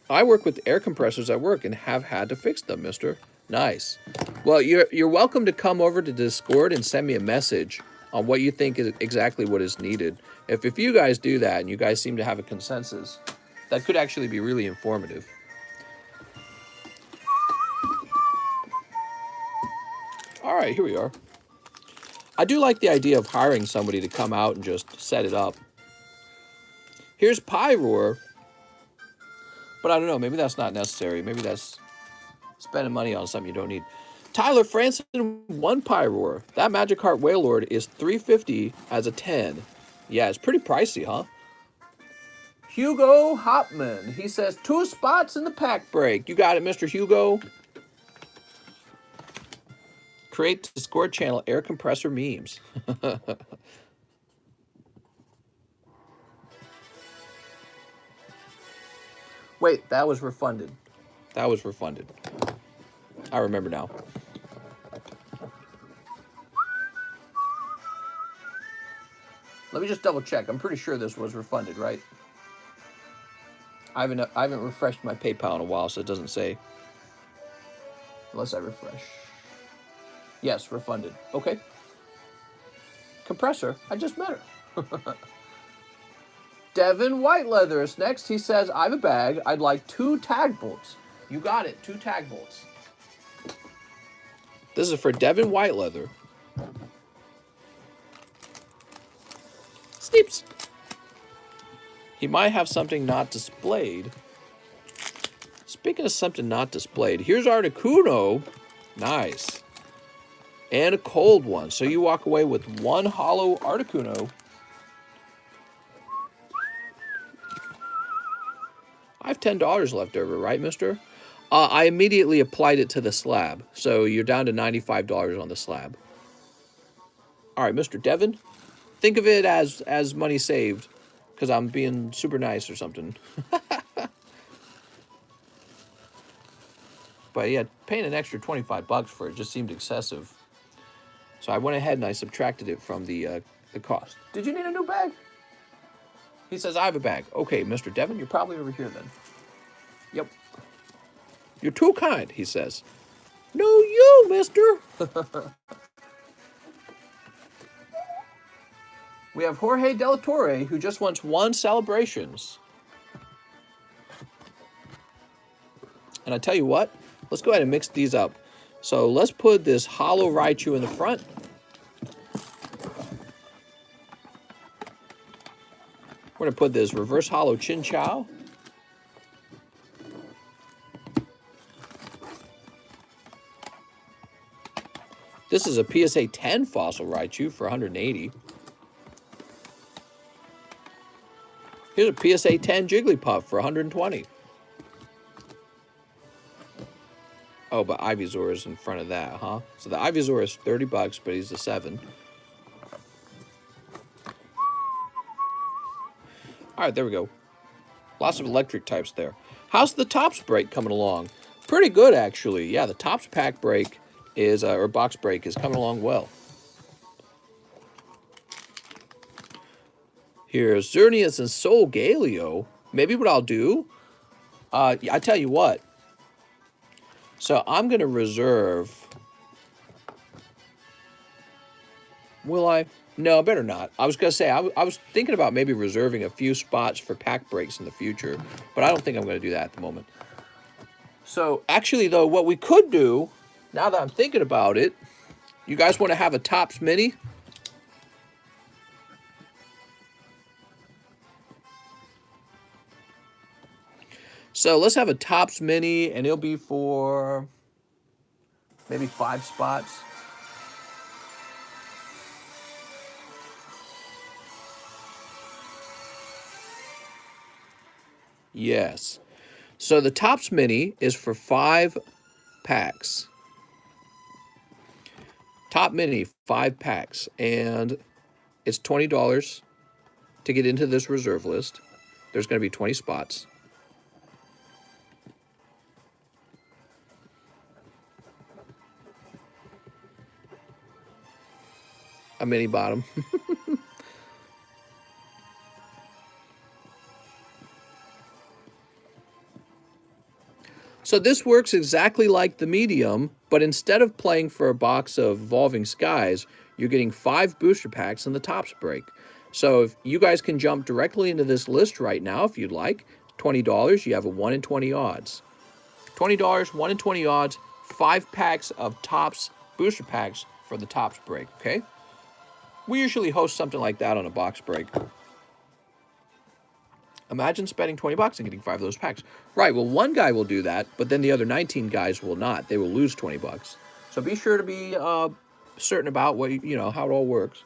I work with air compressors at work and have had to fix them, mister. Nice. Well, you're welcome to come over to Discord and send me a message on what you think is exactly what is needed. If you guys do that and you guys seem to have a consensus, that could actually be really informative. All right, here we are. I do like the idea of hiring somebody to come out and just set it up. Here's Pyroar. But I don't know, maybe that's not necessary. Maybe that's spending money on something you don't need. Tyler Franson, 1 Pyroar. That Magikarp Wailord is $350 as a 10. Yeah, it's pretty pricey, huh? Hugo Hopman, he says 2 spots in the pack break. You got it, Mr. Hugo. Create Discord channel air compressor memes. Wait, that was refunded. That was refunded. I remember now. Let me just double check. I'm pretty sure this was refunded, right? I haven't refreshed my PayPal in a while, so it doesn't say. Unless I refresh. Yes, refunded. Okay. Compressor. I just met her. Devin Whiteleather is next. He says, I have a bag. I'd like 2 tag bolts. You got it. 2 tag bolts. This is for Devin Whiteleather. Steeps. He might have something not displayed. Speaking of something not displayed, here's Articuno. Nice. And a cold one. So you walk away with 1 hollow Articuno. I have $10 left over, right, mister? I immediately applied it to the slab. So you're down to $95 on the slab. All right, Mr. Devin. Think of it as money saved. Because I'm being super nice or something. But yeah, paying an extra $25 for it just seemed excessive. So I went ahead and I subtracted it from the cost. Did you need a new bag? He says, I have a bag. Okay, Mr. Devin, you're probably over here then. Yep. You're too kind, he says. No, you, mister. We have Jorge Del Torre, who just wants 1 Celebrations. And I tell you what, let's go ahead and mix these up. So let's put this hollow Raichu in the front. We're going to put this reverse hollow Chinchou. This is a PSA 10 fossil Raichu for 180. Here's a PSA 10 Jigglypuff for 120. Oh, but Ivysaur is in front of that, huh? So the Ivysaur is $30, but he's a 7. All right, there we go. Lots of electric types there. How's the Tops break coming along? Pretty good, actually. Yeah, the Tops pack break is, or box break is coming along well. Here's Xerneas and Solgaleo. Maybe what I'll do, I tell you what. So I'm going to reserve. Will I? No, better not. I was going to say, I was thinking about maybe reserving a few spots for pack breaks in the future, but I don't think I'm going to do that at the moment. So actually, though, what we could do, now that I'm thinking about it, you guys want to have a Topps Mini? So let's have a Topps Mini, and it'll be for maybe 5 spots. Yes. So the Topps Mini is for 5 packs. Top Mini, 5 packs. And it's $20 to get into this reserve list. There's going to be 20 spots. A mini bottom. So this works exactly like the medium, but instead of playing for a box of Evolving Skies, you're getting 5 booster packs in the Tops break. So if you guys can jump directly into this list right now if you'd like. $20, you have a 1 in 20 odds. $20, 1 in 20 odds, 5 packs of Tops booster packs for the Tops break, okay? We usually host something like that on a box break. Imagine spending 20 bucks and getting 5 of those packs. Right, well, one guy will do that, but then the other 19 guys will not. They will lose 20 bucks. So be sure to be certain about what how it all works.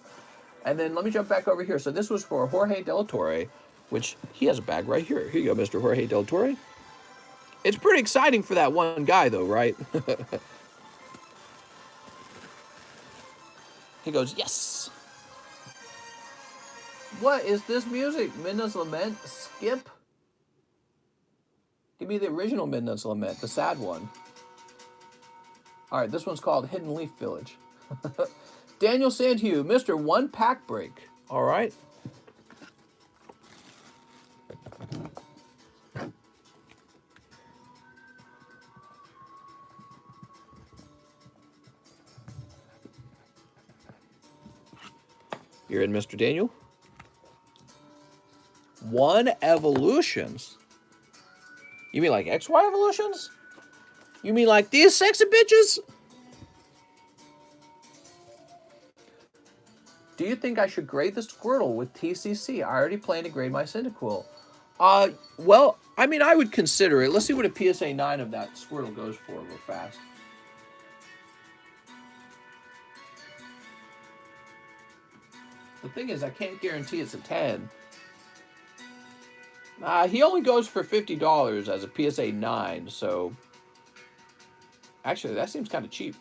And then let me jump back over here. So this was for Jorge Del Torre, which he has a bag right here. Here you go, Mr. Jorge Del Torre. It's pretty exciting for that one guy, though, right? He goes, yes. What is this music? Midnight's Lament? Skip? Give me the original Midnight's Lament, the sad one. All right, this one's called Hidden Leaf Village. Daniel Sandhue, Mr. One Pack Break. All right. You're in, Mr. Daniel. 1 Evolutions. You mean like XY Evolutions? You mean like these sexy bitches? Do you think I should grade the Squirtle with TCC? I already plan to grade my Cyndaquil. Well, I mean, I would consider it. Let's see what a PSA 9 of that Squirtle goes for real fast. The thing is, I can't guarantee it's a 10. He only goes for $50 as a PSA 9, so... Actually, that seems kind of cheap.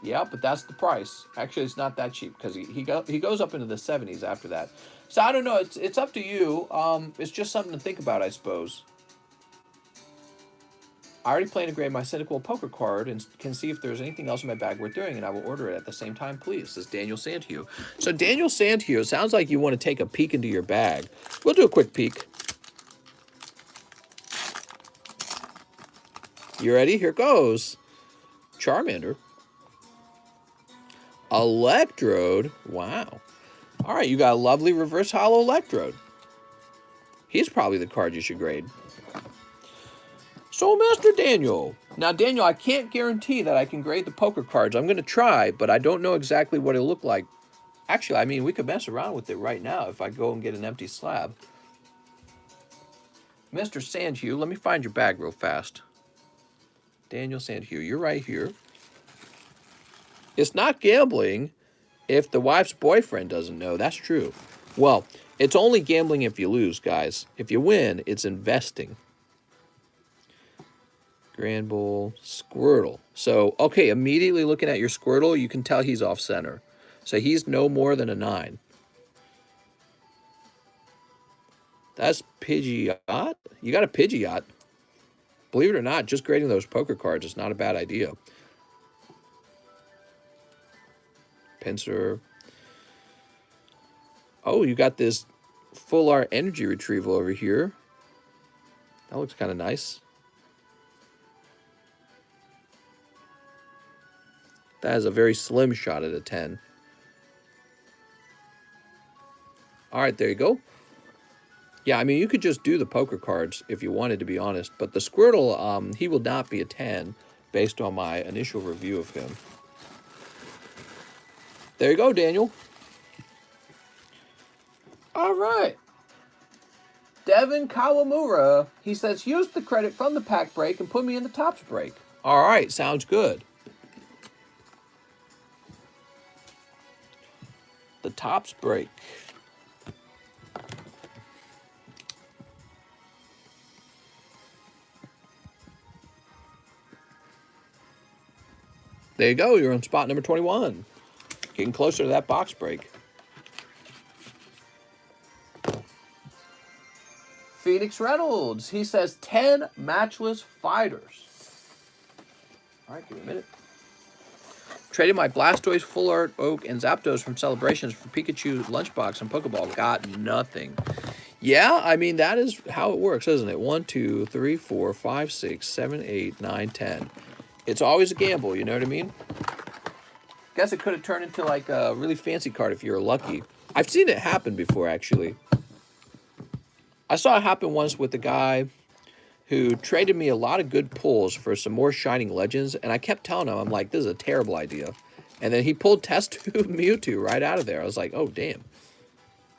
Yeah, but that's the price. Actually, it's not that cheap because he goes up into the 70s after that. So I don't know. It's up to you. It's just something to think about, I suppose. I already plan to grade my Cyndaquil poker card and can see if there's anything else in my bag worth doing, and I will order it at the same time, please, says Daniel Sandhue. So Daniel Sandhue, it sounds like you want to take a peek into your bag. We'll do a quick peek. You ready? Here goes. Charmander. Electrode. Wow. All right, you got a lovely reverse hollow Electrode. He's probably the card you should grade. So, Master Daniel. Now, Daniel, I can't guarantee that I can grade the poker cards. I'm going to try, but I don't know exactly what it'll look like. Actually, I mean, we could mess around with it right now if I go and get an empty slab. Mr. Sandhue, let me find your bag real fast. Daniel Sandhue, you're right here. It's not gambling if the wife's boyfriend doesn't know. That's true. Well, it's only gambling if you lose, guys. If you win, it's investing. Grand Bull, Squirtle. So, okay, immediately looking at your Squirtle, you can tell he's off center. So he's no more than a 9. That's Pidgeot. You got a Pidgeot. Believe it or not, just grading those poker cards is not a bad idea. Pinsir. Oh, you got this full art energy retrieval over here. That looks kind of nice. That has a very slim shot at a 10. All right, there you go. Yeah, I mean, you could just do the poker cards if you wanted, to be honest. But the Squirtle, he will not be a 10 based on my initial review of him. There you go, Daniel. All right. Devin Kawamura, he says, use the credit from the pack break and put me in the tops break. All right, sounds good. The tops break. There you go. You're on spot number 21. Getting closer to that box break. Phoenix Reynolds. He says 10 matchless fighters. All right, give me a minute. Traded my Blastoise, Full Art, Oak, and Zapdos from Celebrations for Pikachu, Lunchbox, and Pokeball. Got nothing. Yeah, I mean, that is how it works, isn't it? 1, 2, 3, 4, 5, 6, 7, 8, 9, 10. It's always a gamble, you know what I mean? Guess it could have turned into like a really fancy card if you're lucky. I've seen it happen before, actually. I saw it happen once with a guy who traded me a lot of good pulls for some more Shining Legends, and I kept telling him, I'm like, this is a terrible idea. And then he pulled Test Tube Mewtwo right out of there. I was like, oh, damn.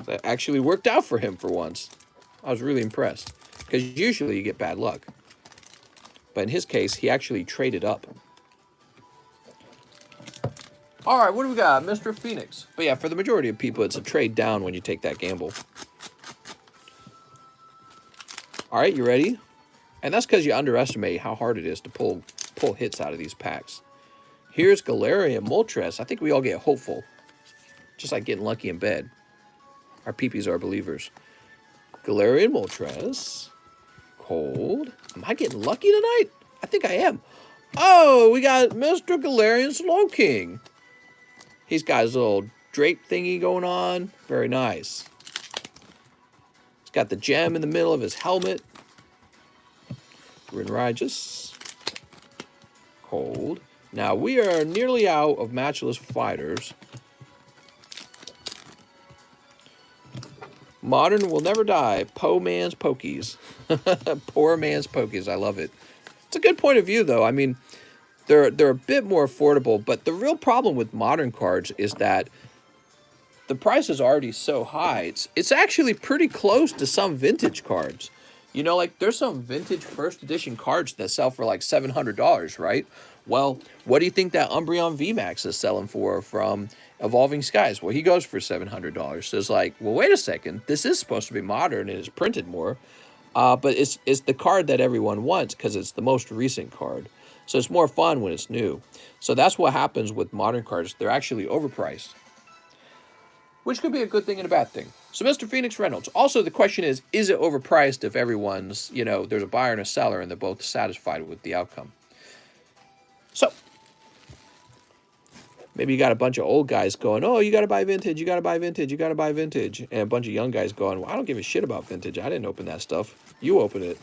That actually worked out for him for once. I was really impressed, because usually you get bad luck. But in his case, he actually traded up. All right, what do we got? Mr. Phoenix. But yeah, for the majority of people, it's a trade down when you take that gamble. All right, you ready? And that's because you underestimate how hard it is to pull hits out of these packs. Here's Galarian Moltres. I think we all get hopeful. Just like getting lucky in bed. Our peepees are believers. Galarian Moltres. Cold. Am I getting lucky tonight? I think I am. Oh, we got Mr. Galarian Slowking. He's got his little drape thingy going on. Very nice. He's got the gem in the middle of his helmet. Rinragus. Cold. Now, we are nearly out of matchless fighters. Modern will never die. Po man's pokies. Poor man's pokies. I love it. It's a good point of view, though. I mean, they're a bit more affordable, but the real problem with modern cards is that the price is already so high. It's actually pretty close to some vintage cards. You know, like, there's some vintage first edition cards that sell for like $700, right? Well, what do you think that Umbreon VMAX is selling for from Evolving Skies? Well, he goes for $700. So it's like, well, wait a second. This is supposed to be modern and it's printed more. But it's the card that everyone wants because it's the most recent card. So it's more fun when it's new. So that's what happens with modern cards. They're actually overpriced, which could be a good thing and a bad thing. So Mr. Phoenix Reynolds. Also, the question is it overpriced if everyone's, you know, there's a buyer and a seller and they're both satisfied with the outcome? So, maybe you got a bunch of old guys going, oh, you got to buy vintage, you got to buy vintage, you got to buy vintage. And a bunch of young guys going, well, I don't give a shit about vintage. I didn't open that stuff. You open it.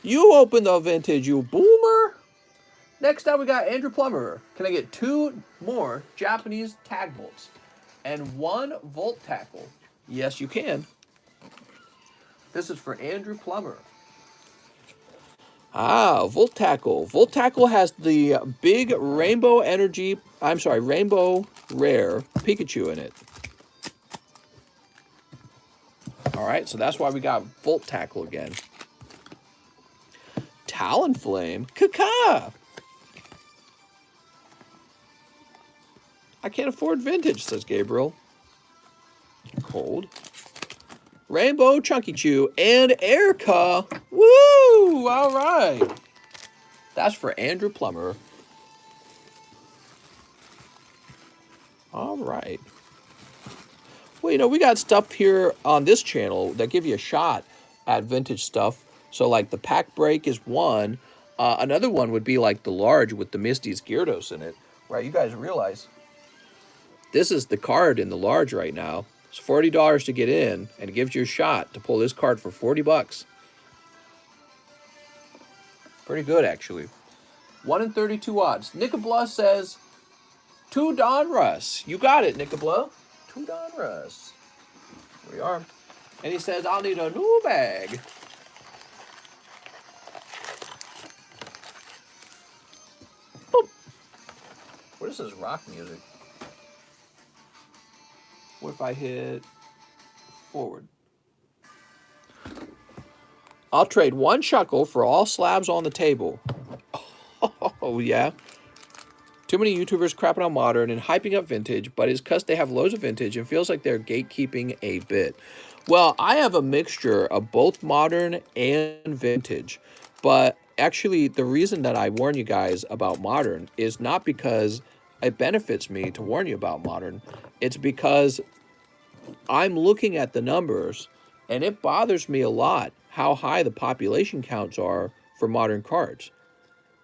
You open the vintage, you boomer. Next up, we got Andrew Plummer. Can I get 2 more Japanese tag bolts and 1 Volt Tackle? Yes, you can. This is for Andrew Plummer. Ah, Volt Tackle. Volt Tackle has the big Rainbow Rare Pikachu in it. All right, so that's why we got Volt Tackle again. Talonflame. Kaka. I can't afford vintage, says Gabriel. Cold. Rainbow Chunky Chew and Erica. Woo! All right. That's for Andrew Plummer. All right. Well, you know, we got stuff here on this channel that give you a shot at vintage stuff. So, like, the pack break is one. Another one would be, like, the large with the Misty's Gyarados in it. Right? You guys realize this is the card in the large right now. It's $40 to get in, and it gives you a shot to pull this card for $40. Pretty good, actually. 1 in 32 odds. Nickabla says, 2 Don Russ. You got it, Nickabla. 2 Don Russ. Here we are. And he says, I'll need a new bag. Boop. What is this rock music? What if I hit forward? I'll trade 1 Shuckle for all slabs on the table. Oh, yeah. Too many YouTubers crapping on modern and hyping up vintage, but it's because they have loads of vintage and feels like they're gatekeeping a bit. Well, I have a mixture of both modern and vintage, but actually, the reason that I warn you guys about Modern is not because it benefits me to warn you about Modern. It's because I'm looking at the numbers, and it bothers me a lot how high the population counts are for Modern cards.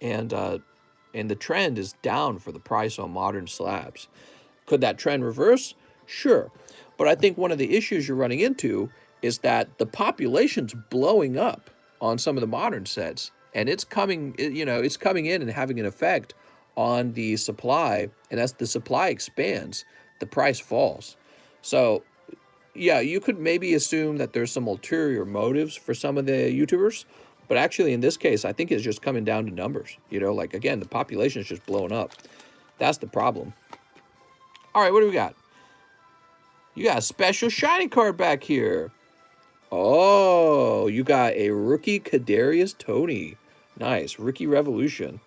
And the trend is down for the price on Modern slabs. Could that trend reverse? Sure. But I think one of the issues you're running into is that the population's blowing up on some of the Modern sets, and it's coming, it's coming in and having an effect on the supply. And as the supply expands, the price falls. So yeah, you could maybe assume that there's some ulterior motives for some of the YouTubers, but actually in this case, I think it's just coming down to numbers. Like again, the population is just blowing up. That's the problem. All right, what do we got? You got a special shiny card back here. Oh, you got a rookie Kadarius Toney. Nice, rookie revolution.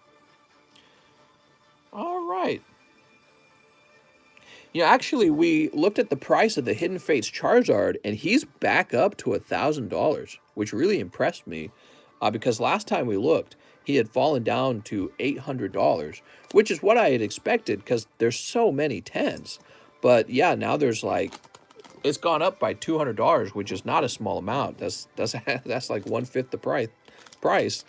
All right. Actually, we looked at the price of the Hidden Fates Charizard, and he's back up to $1,000, which really impressed me, because last time we looked, he had fallen down to $800, which is what I had expected, because there's so many 10s. But yeah, now there's it's gone up by $200, which is not a small amount. That's like 1/5 the price,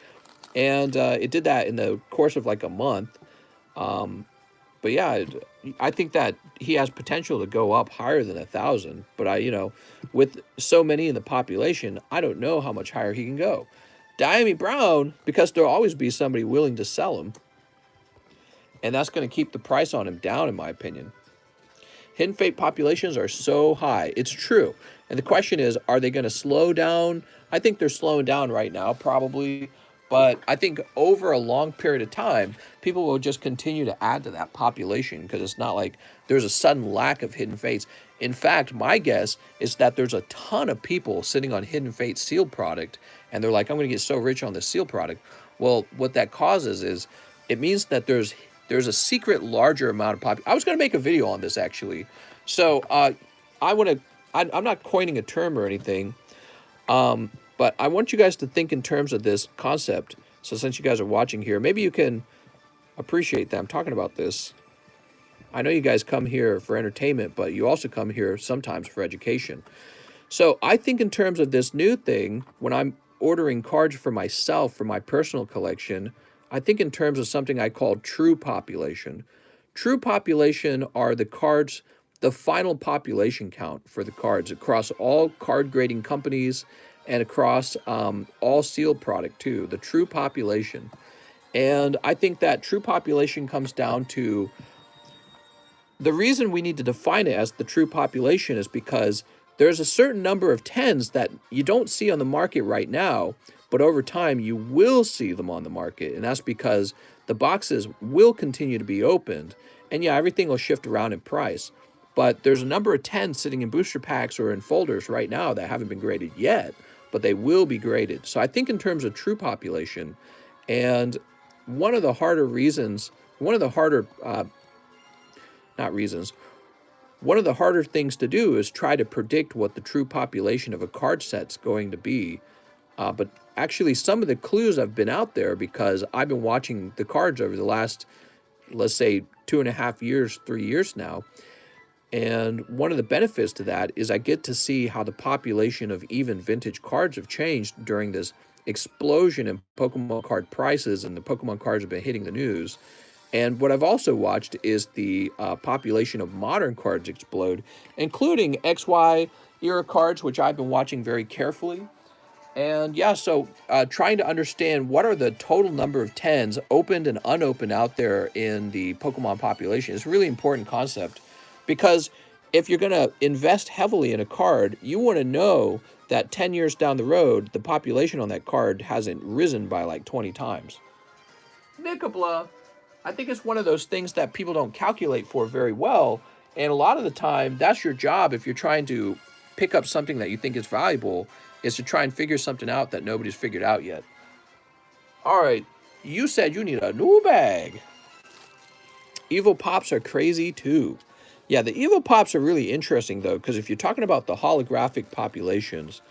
and it did that in the course of like a month. But yeah, I think that he has potential to go up higher than 1,000. But with so many in the population, I don't know how much higher he can go. Diami Brown, because there'll always be somebody willing to sell him, and that's going to keep the price on him down, in my opinion. Hidden Fate populations are so high. It's true. And the question is, are they going to slow down? I think they're slowing down right now, probably. But I think over a long period of time, people will just continue to add to that population, because it's not like there's a sudden lack of Hidden Fates. In fact, my guess is that there's a ton of people sitting on Hidden Fate sealed product, and they're like, I'm going to get so rich on the sealed product. Well, what that causes is it means that there's a secret larger amount of population. I was going to make a video on this, actually. So I'm not coining a term or anything. But I want you guys to think in terms of this concept. So since you guys are watching here, maybe you can appreciate that I'm talking about this. I know you guys come here for entertainment, but you also come here sometimes for education. So I think in terms of this new thing, when I'm ordering cards for myself, for my personal collection, I think in terms of something I call true population. True population are the cards, the final population count for the cards across all card grading companies and across all sealed product too, the true population. And I think that true population comes down to, the reason we need to define it as the true population is because there's a certain number of 10s that you don't see on the market right now, but over time you will see them on the market. And that's because the boxes will continue to be opened. And yeah, everything will shift around in price. But there's a number of 10s sitting in booster packs or in folders right now that haven't been graded yet, but they will be graded. So I think in terms of true population, and one of the harder reasons, one of the harder, not reasons, one of the harder things to do is try to predict what the true population of a card set's going to be. But actually some of the clues have been out there because I've been watching the cards over the last, let's say, 2.5 years, 3 years now. And one of the benefits to that is I get to see how the population of even vintage cards have changed during this explosion in Pokemon card prices, and the Pokemon cards have been hitting the news. And what I've also watched is the population of modern cards explode, including XY era cards, which I've been watching very carefully. And yeah, so trying to understand what are the total number of 10s opened and unopened out there in the Pokemon population is a really important concept. Because if you're going to invest heavily in a card, you want to know that 10 years down the road, the population on that card hasn't risen by like 20 times. Nickabla, I think it's one of those things that people don't calculate for very well. And a lot of the time, that's your job if you're trying to pick up something that you think is valuable, is to try and figure something out that nobody's figured out yet. All right, you said you need a new bag. Evo Pops are crazy too. Yeah, the Evo Pops are really interesting, though, because if you're talking about the holographic populations,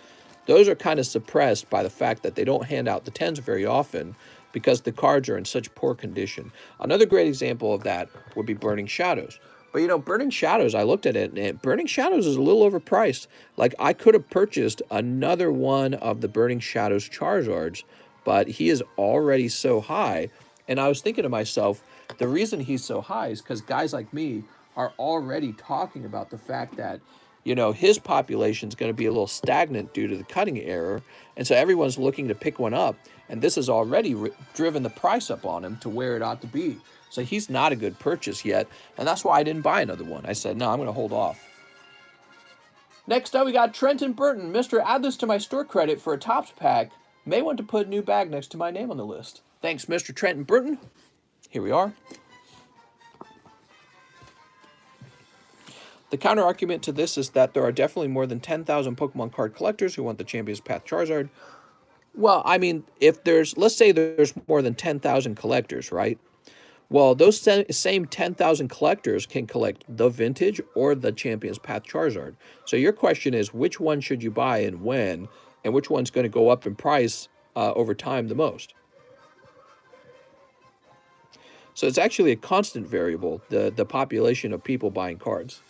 those are kind of suppressed by the fact that they don't hand out the 10s very often. because the cards are in such poor condition. Another great example of that would be Burning Shadows. But, you know, Burning Shadows, I looked at it, and Burning Shadows is a little overpriced. Like, I could have purchased another one of the Burning Shadows Charizards, but he is already so high. And I was thinking to myself, the reason he's so high is because guys like me are already talking about the fact that, you know, his population is going to be a little stagnant due to the cutting error. And so everyone's looking to pick one up. And this has already driven the price up on him to where it ought to be. So he's not a good purchase yet. And that's why I didn't buy another one. I said, no, I'm going to hold off. Next up, we got Trenton Burton. Mr. Add this to my store credit for a Topps pack. May want to put a new bag next to my name on the list. Thanks, Mr. Trenton Burton. Here we are. The counter argument to this is that there are definitely more than 10,000 Pokemon card collectors who want the Champion's Path Charizard. Well, I mean, if there's, let's say there's more than 10,000 collectors, right? Well, those same 10,000 collectors can collect the Vintage or the Champion's Path Charizard. So your question is, which one should you buy and when, and which one's going to go up in price over time the most? So it's actually a constant variable, the population of people buying cards.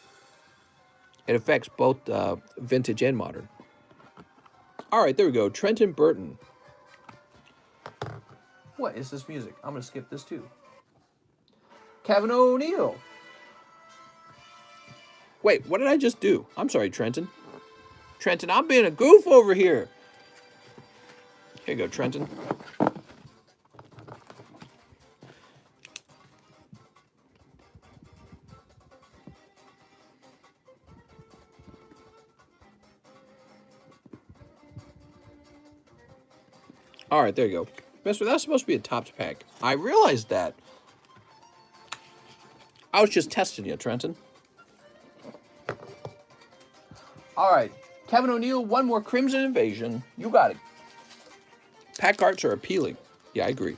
It affects both Vintage and Modern. All right, there we go. Trenton Burton. What is this music? I'm going to skip this too. Kevin O'Neill. Wait, what did I just do? I'm sorry, Trenton. Trenton, I'm being a goof over here. Here you go, Trenton. All right, there you go. Mister, that's supposed to be a Topps pack. I realized that. I was just testing you, Trenton. All right, Kevin O'Neill, one more Crimson Invasion. You got it. Pack arts are appealing. Yeah, I agree.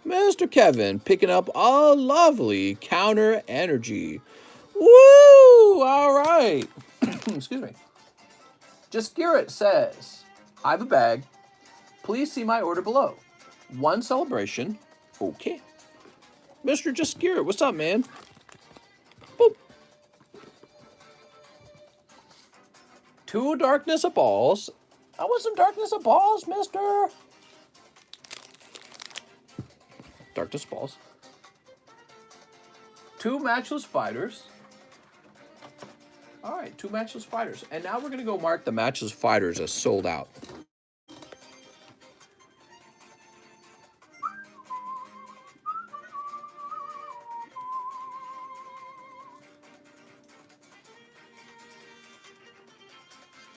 Mr. Kevin picking up a lovely counter energy. Woo! All right. Excuse me. Just Garrett says, I have a bag. Please see my order below. One celebration. Okay. Mr. Just Garrett, what's up, man? Boop. 2 Darkness of Balls. I want some Darkness of Balls, mister. Darkness of Balls. 2 Matchless Fighters. All right, 2 Matchless Fighters. And now we're going to go mark the Matchless Fighters as sold out.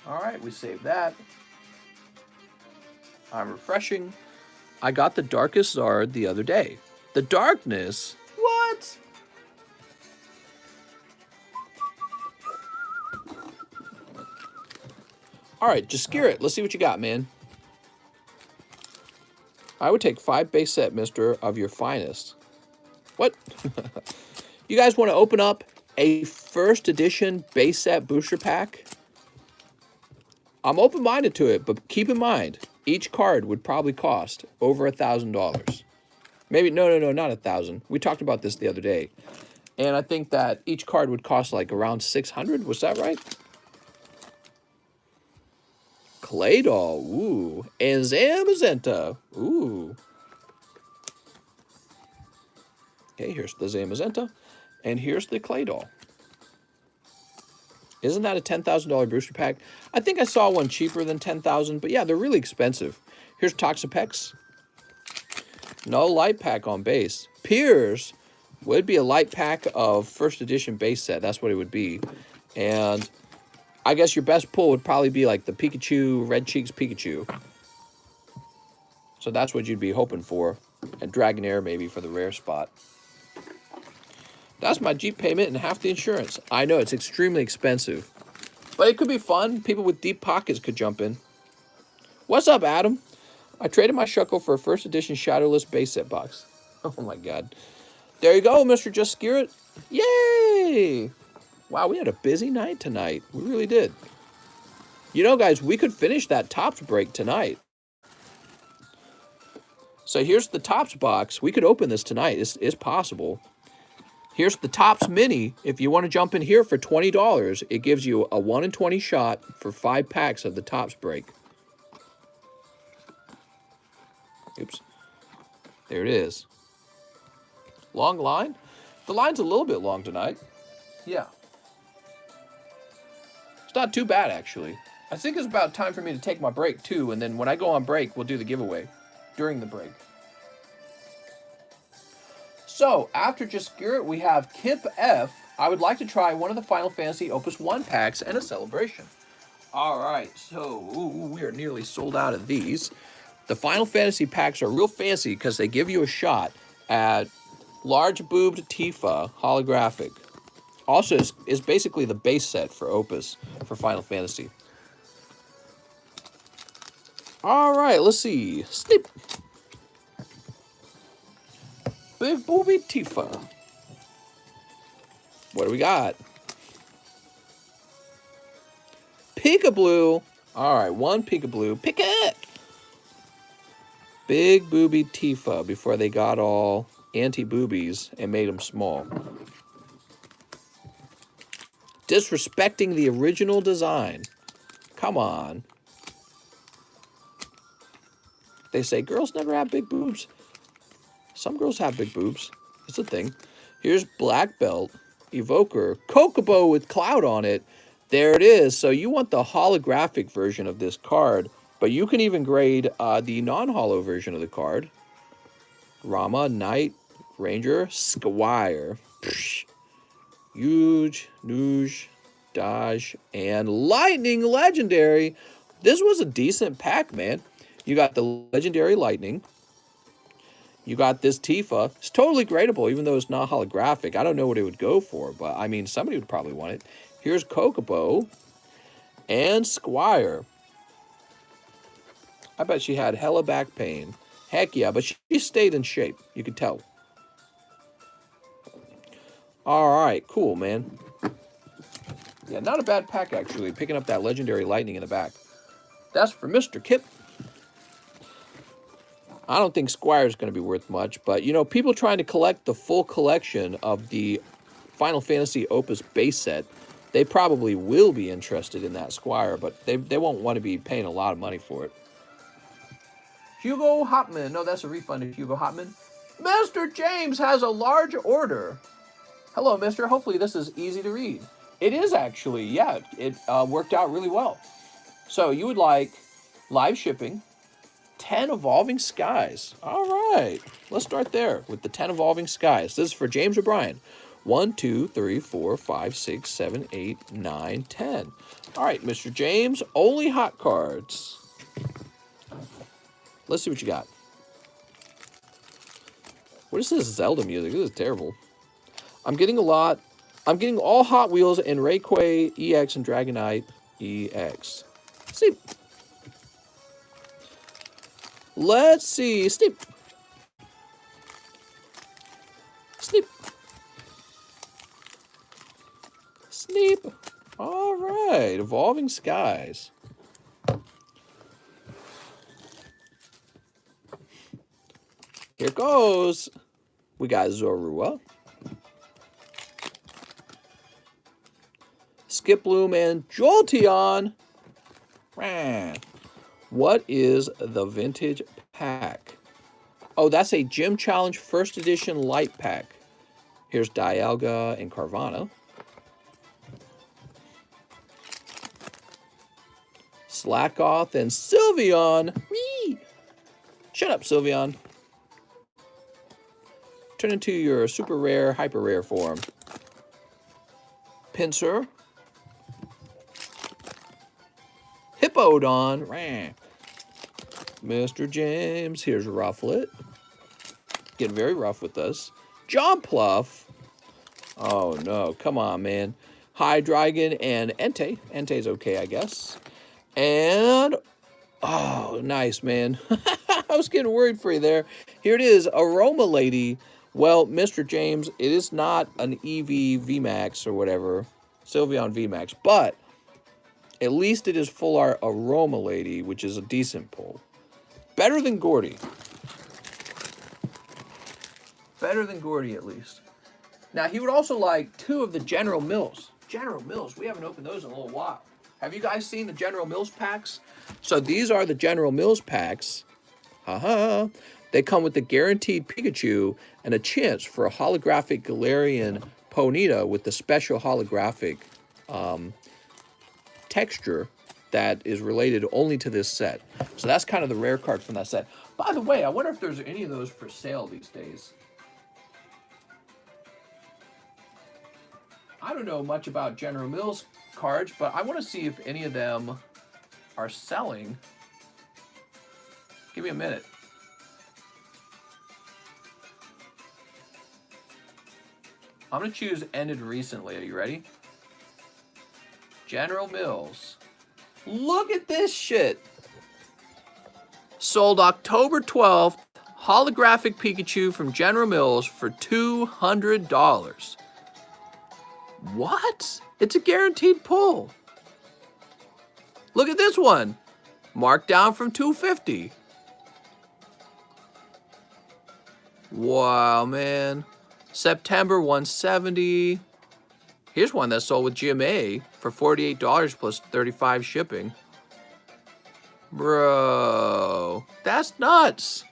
All right, we saved that. I'm refreshing. I got the Darkest Zard the other day. The Darkness? What? All right, just scare it. Let's see what you got, man. I would take 5 base set, mister, of your finest. What? You guys want to open up a first edition base set booster pack? I'm open-minded to it, but keep in mind, each card would probably cost over $1,000. Maybe, no, not 1,000. We talked about this the other day. And I think that each card would cost like around 600. Was that right? Claydol, ooh. And Zamazenta, ooh. Okay, here's the Zamazenta. And here's the Claydol. Isn't that a $10,000 booster pack? I think I saw one cheaper than $10,000, but yeah, they're really expensive. Here's Toxapex. No light pack on base. Piers would be a light pack of first edition base set. That's what it would be. And I guess your best pull would probably be like the Pikachu, Red Cheeks Pikachu. So that's what you'd be hoping for. And Dragonair maybe for the rare spot. That's my Jeep payment and half the insurance. I know, it's extremely expensive. But it could be fun. People with deep pockets could jump in. What's up, Adam? I traded my Shuckle for a first edition Shadowless base set box. Oh my god. There you go, Mr. Just Scare It. Yay! Wow, we had a busy night tonight. We really did. You know, guys, we could finish that Topps break tonight. So here's the Topps box. We could open this tonight. It's possible. Here's the Topps Mini. If you want to jump in here for $20, it gives you a 1 in 20 shot for 5 packs of the Topps break. Oops. There it is. Long line? The line's a little bit long tonight. Yeah. It's not too bad, actually. I think it's about time for me to take my break, too, and then when I go on break, we'll do the giveaway during the break. So, after Just Garrett, we have Kip F. I would like to try one of the Final Fantasy Opus 1 packs and a celebration. Alright, so we are nearly sold out of these. The Final Fantasy packs are real fancy because they give you a shot at large boobed Tifa holographic. Also, is basically the base set for Opus for Final Fantasy. Alright, let's see. Snip. Big booby Tifa. What do we got? Peekaboo. Alright, one Peekaboo. Pick it! Big booby Tifa before they got all anti-boobies and made them small. Disrespecting the original design. Come on. They say girls never have big boobs. Some girls have big boobs. It's a thing. Here's Black Belt, Evoker, Kokobo with Cloud on it. There it is. So you want the holographic version of this card, but you can even grade the non-holo version of the card. Rama, Knight, Ranger, Squire. Huge, Nuge, Dodge, and Lightning Legendary. This was a decent pack, man. You got the Legendary Lightning. You got this Tifa. It's totally gradable, even though it's not holographic. I don't know what it would go for, but I mean, somebody would probably want it. Here's Kokobo and Squire. I bet she had hella back pain. Heck yeah, but she stayed in shape. You could tell. All right, cool, man. Yeah, not a bad pack, actually. Picking up that Legendary Lightning in the back. That's for Mr. Kip. I don't think Squire's going to be worth much, but, you know, people trying to collect the full collection of the Final Fantasy Opus base set, they probably will be interested in that Squire, but they won't want to be paying a lot of money for it. Hugo Hopman. No, that's a refund of Hugo Hopman. Mr. James has a large order. Hello, mister. Hopefully this is easy to read. It is actually, yeah. It worked out really well. So you would like live shipping, 10 Evolving Skies. All right. Let's start there with the 10 Evolving Skies. This is for James O'Brien. 1, 2, 3, 4, 5, 6, 7, 8, 9, 10. All right, Mr. James. Only hot cards. Let's see what you got. What is this Zelda music? This is terrible. I'm getting a lot. I'm getting all Hot Wheels and Rayquay EX and Dragonite EX. See. Let's see. Snip. Snip. Snip. All right. Evolving Skies. Here goes. We got Zorua, Skiploom, and Jolteon. What is the vintage pack? Oh, that's a Gym Challenge First Edition Light Pack. Here's Dialga and Carvana. Slackoth and Sylveon. Whee! Shut up, Sylveon. Turn into your super rare, hyper rare form. Pinsir. Hippowdon. Mr. James. Here's Rufflet. Getting very rough with us. John Pluff. Oh, no. Come on, man. Hydreigon and Entei. Entei's okay, I guess. And... oh, nice, man. I was getting worried for you there. Here it is. Aroma Lady. Well, Mr. James, it is not an Eevee VMAX or whatever. Sylveon VMAX. But At least it is full art Aroma Lady, which is a decent pull. Better than Gordy. Better than Gordy, at least. Now, he would also like 2 of the General Mills. General Mills, we haven't opened those in a little while. Have you guys seen the General Mills packs? So these are the General Mills packs. They come with the guaranteed Pikachu and a chance for a holographic Galarian Ponyta with the special holographic texture that is related only to this set. So that's kind of the rare card from that set. By the way, I wonder if there's any of those for sale these days. I don't know much about General Mills cards, but I want to see if any of them are selling. Give me a minute. I'm going to choose ended recently. Are you ready? General Mills. Look at this shit. Sold October 12th. Holographic Pikachu from General Mills for $200. What? It's a guaranteed pull. Look at this one. Marked down from $250. Wow, man. September 170. Here's one that sold with GMA for $48 plus $35 shipping. Bro, that's nuts.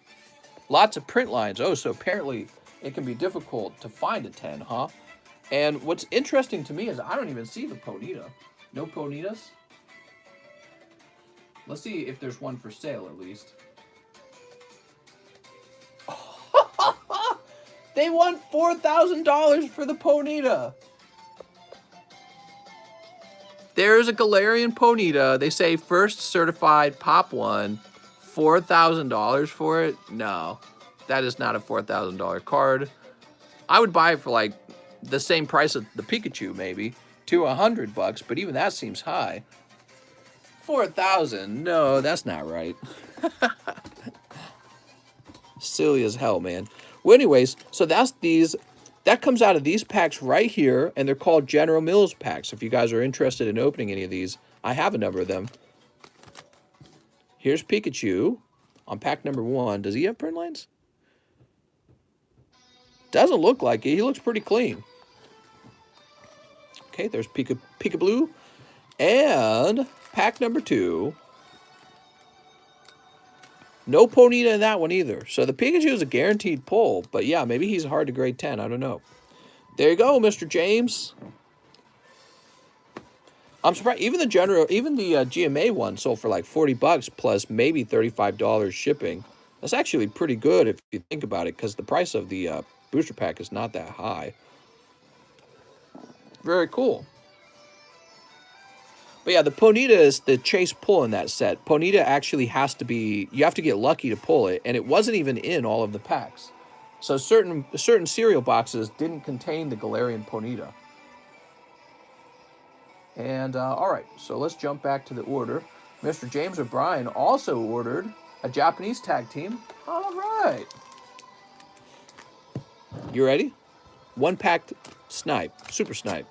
Lots of print lines. Oh, so apparently it can be difficult to find a 10, huh? And what's interesting to me is I don't even see the Ponyta. No Ponytas? Let's see if there's one for sale at least. They want $4,000 for the Ponyta. There's a Galarian Ponyta. They say first certified pop one. $4,000 for it? No, that is not a $4,000 card. I would buy it for like the same price of the Pikachu, maybe to $100, but even that seems high. 4,000? No, that's not right. Silly as hell, man. Well, anyways, so that's these. That comes out of these packs right here, and they're called General Mills packs. If you guys are interested in opening any of these, I have a number of them. Here's Pikachu on pack number 1. Does he have print lines? Doesn't look like it. He looks pretty clean. Okay, there's Pika-Blue. And pack number 2. No Ponyta in that one either. So the Pikachu is a guaranteed pull. But yeah, maybe he's hard to grade 10. I don't know. There you go, Mr. James. I'm surprised. Even the GMA one sold for like $40 plus maybe $35 shipping. That's actually pretty good if you think about it, because the price of the booster pack is not that high. Very cool. But yeah, the Ponyta is the chase pull in that set. Ponyta actually has to be, you have to get lucky to pull it, and it wasn't even in all of the packs. So certain cereal boxes didn't contain the Galarian Ponyta. And all right, so let's jump back to the order. Mr. James O'Brien also ordered a Japanese tag team. All right. You ready? 1-pack Snipe, Super Snipe.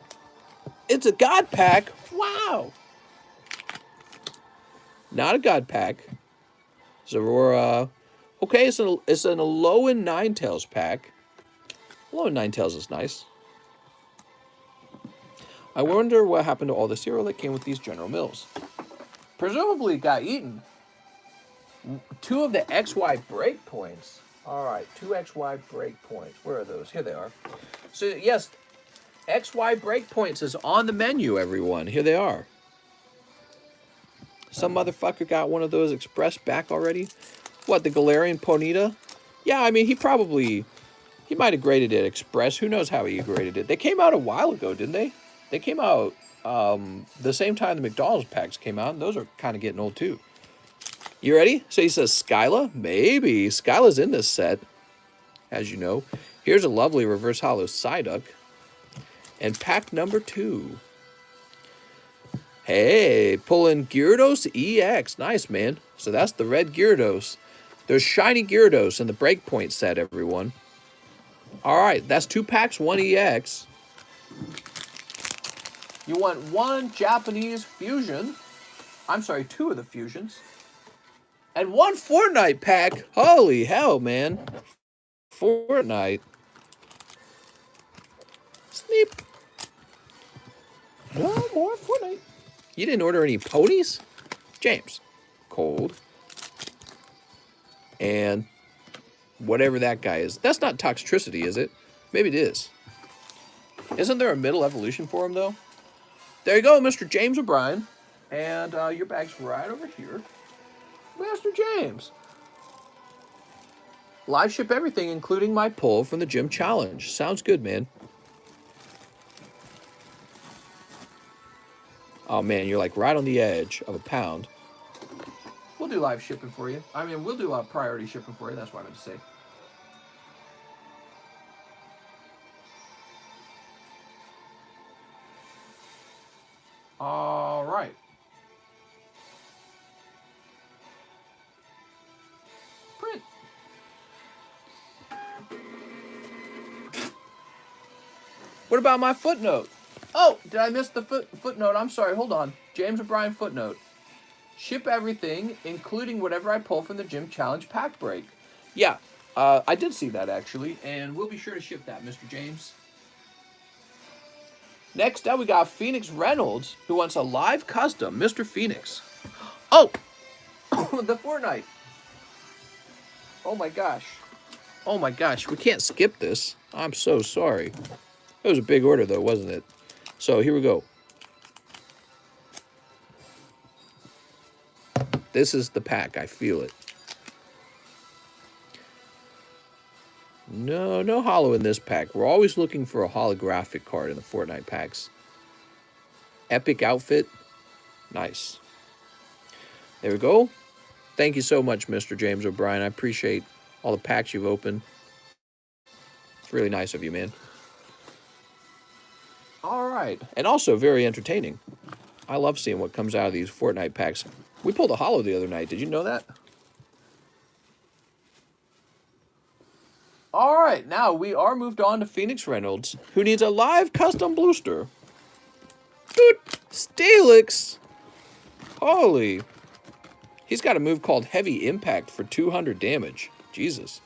It's a God pack. Wow. Not a God pack. It's Aurora. Okay, it's an Alolan Ninetales pack. Alolan Ninetales is nice. I wonder what happened to all the cereal that came with these General Mills. Presumably it got eaten. 2 of the XY breakpoints. All right, 2 XY breakpoints. Where are those? Here they are. So yes, XY breakpoints is on the menu, everyone. Here they are. Some motherfucker got one of those express back already. What, the Galarian Ponyta? Yeah, I mean, he might have graded it express. Who knows how he graded it? They came out a while ago, didn't they? They came out the same time the McDonald's packs came out, and those are kind of getting old too. You ready? So he says Skyla? Maybe. Skyla's in this set, as you know. Here's a lovely reverse holo Psyduck. And pack number 2. Hey, pulling Gyarados EX. Nice, man. So that's the red Gyarados. There's shiny Gyarados in the breakpoint set, everyone. All right, that's 2 packs, 1 EX. You want 1 Japanese fusion. I'm sorry, 2 of the fusions. And 1 Fortnite pack. Holy hell, man. Fortnite. Sneep. No more Fortnite. You didn't order any ponies? James. Cold. And whatever that guy is. That's not Toxtricity, is it? Maybe it is. Isn't there a middle evolution for him, though? There you go, Mr. James O'Brien. And your bag's right over here. Master James. Live ship everything, including my pull from the gym challenge. Sounds good, man. Oh, man, you're like right on the edge of a pound. We'll do live shipping for you. I mean, we'll do priority shipping for you. That's what I meant to say. All right. Print. What about my footnote? Oh, did I miss the footnote? I'm sorry. Hold on. James O'Brien footnote. Ship everything, including whatever I pull from the gym challenge pack break. Yeah, I did see that, actually, and we'll be sure to ship that, Mr. James. Next up, we got Phoenix Reynolds, who wants a live custom, Mr. Phoenix. Oh! The Fortnite. Oh, my gosh. Oh, my gosh. We can't skip this. I'm so sorry. It was a big order, though, wasn't it? So, here we go. This is the pack. I feel it. No holo in this pack. We're always looking for a holographic card in the Fortnite packs. Epic outfit. Nice. There we go. Thank you so much, Mr. James O'Brien. I appreciate all the packs you've opened. It's really nice of you, man. All right. And also very entertaining. I love seeing what comes out of these Fortnite packs. We pulled a holo the other night. Did you know that? All right, now we are moved on to Phoenix Reynolds, who needs a live custom booster. Dude, Steelix. Holy. He's got a move called Heavy Impact for 200 damage. Jesus.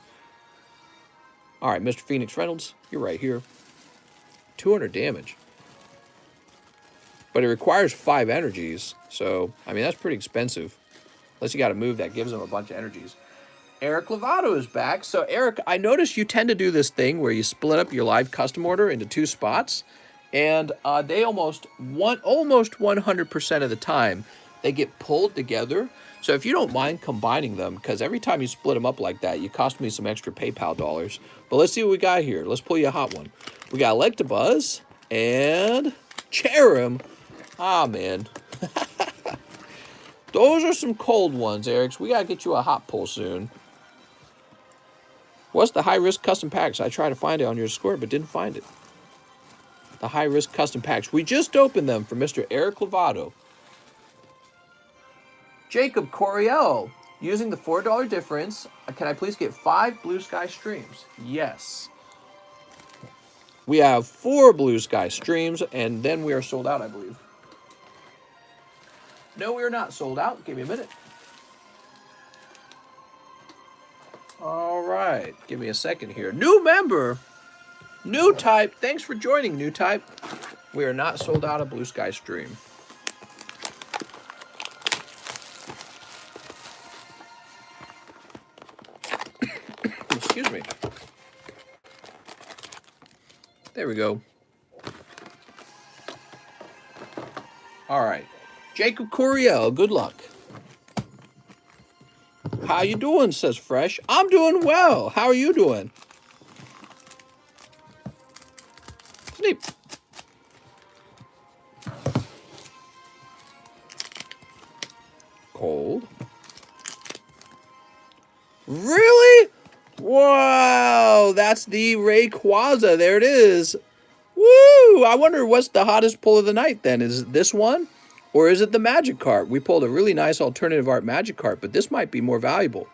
All right, Mr. Phoenix Reynolds, you're right here. 200 damage. But it requires 5 energies, so, I mean, that's pretty expensive. Unless you got a move that gives him a bunch of energies. Eric Lovato is back. So, Eric, I noticed you tend to do this thing where you split up your live custom order into 2 spots, and they almost 100% of the time, they get pulled together. So if you don't mind combining them, because every time you split them up like that, you cost me some extra PayPal dollars. But let's see what we got here. Let's pull you a hot one. We got Electabuzz and Cherim. Ah, man. Those are some cold ones, Eric. We got to get you a hot pull soon. What's the high-risk custom packs? I tried to find it on your Discord, but didn't find it. The high-risk custom packs. We just opened them for Mr. Eric Lovato. Jacob Coriel. Using the $4 difference, can I please get 5 Blue Sky streams? Yes. We have 4 Blue Sky streams, and then we are sold out, I believe. No, we are not sold out. Give me a minute. All right. Give me a second here. New member. New type. Thanks for joining, new type. We are not sold out of Blue Sky stream. Excuse me. There we go. All right. Jacob Coriel, good luck. How you doing, says Fresh. I'm doing well. How are you doing? Sleep. Cold. Really? Wow, that's the Rayquaza. There it is. Woo! I wonder what's the hottest pull of the night then. Is it this one? Or is it the Magikarp? We pulled a really nice alternative art Magikarp, but this might be more valuable.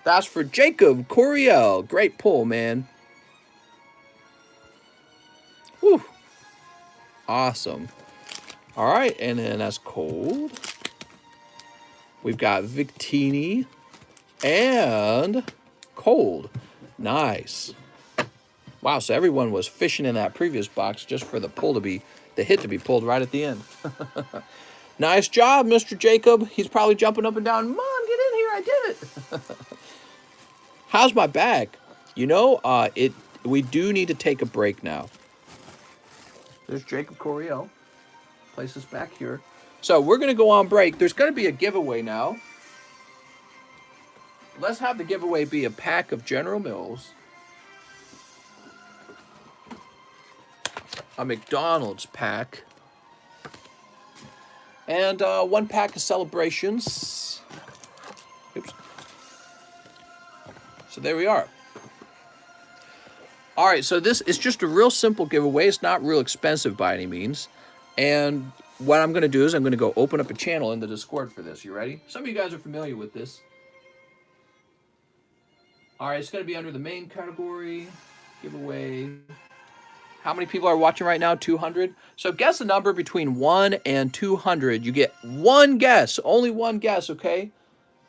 That's for Jacob Coriel. Great pull, man. Woo. Awesome. All right, and then that's cold. We've got Victini and Cold. Nice. Wow, so everyone was fishing in that previous box just for the hit to be pulled right at the end. Nice job, Mr. Jacob. He's probably jumping up and down. Mom, get in here. I did it. How's my back? You know, we do need to take a break now. There's Jacob Coryell. Place this back here. So we're going to go on break. There's going to be a giveaway now. Let's have the giveaway be a pack of General Mills, a McDonald's pack, and 1 pack of Celebrations. Oops. So there we are. All right, so this is just a real simple giveaway. It's not real expensive by any means. And what I'm going to do is I'm going to go open up a channel in the Discord for this. You ready? Some of you guys are familiar with this. All right, it's going to be under the main category, giveaway. How many people are watching right now? 200. So guess a number between 1 and 200. You get one guess, only one guess, okay?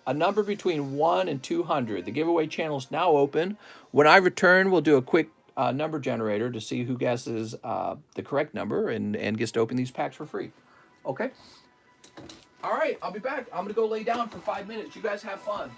A number between 1 and 200. The giveaway channel is now open. When I return, we'll do a quick number generator to see who guesses the correct number and gets to open these packs for free. Okay? All right, I'll be back. I'm going to go lay down for 5 minutes. You guys have fun.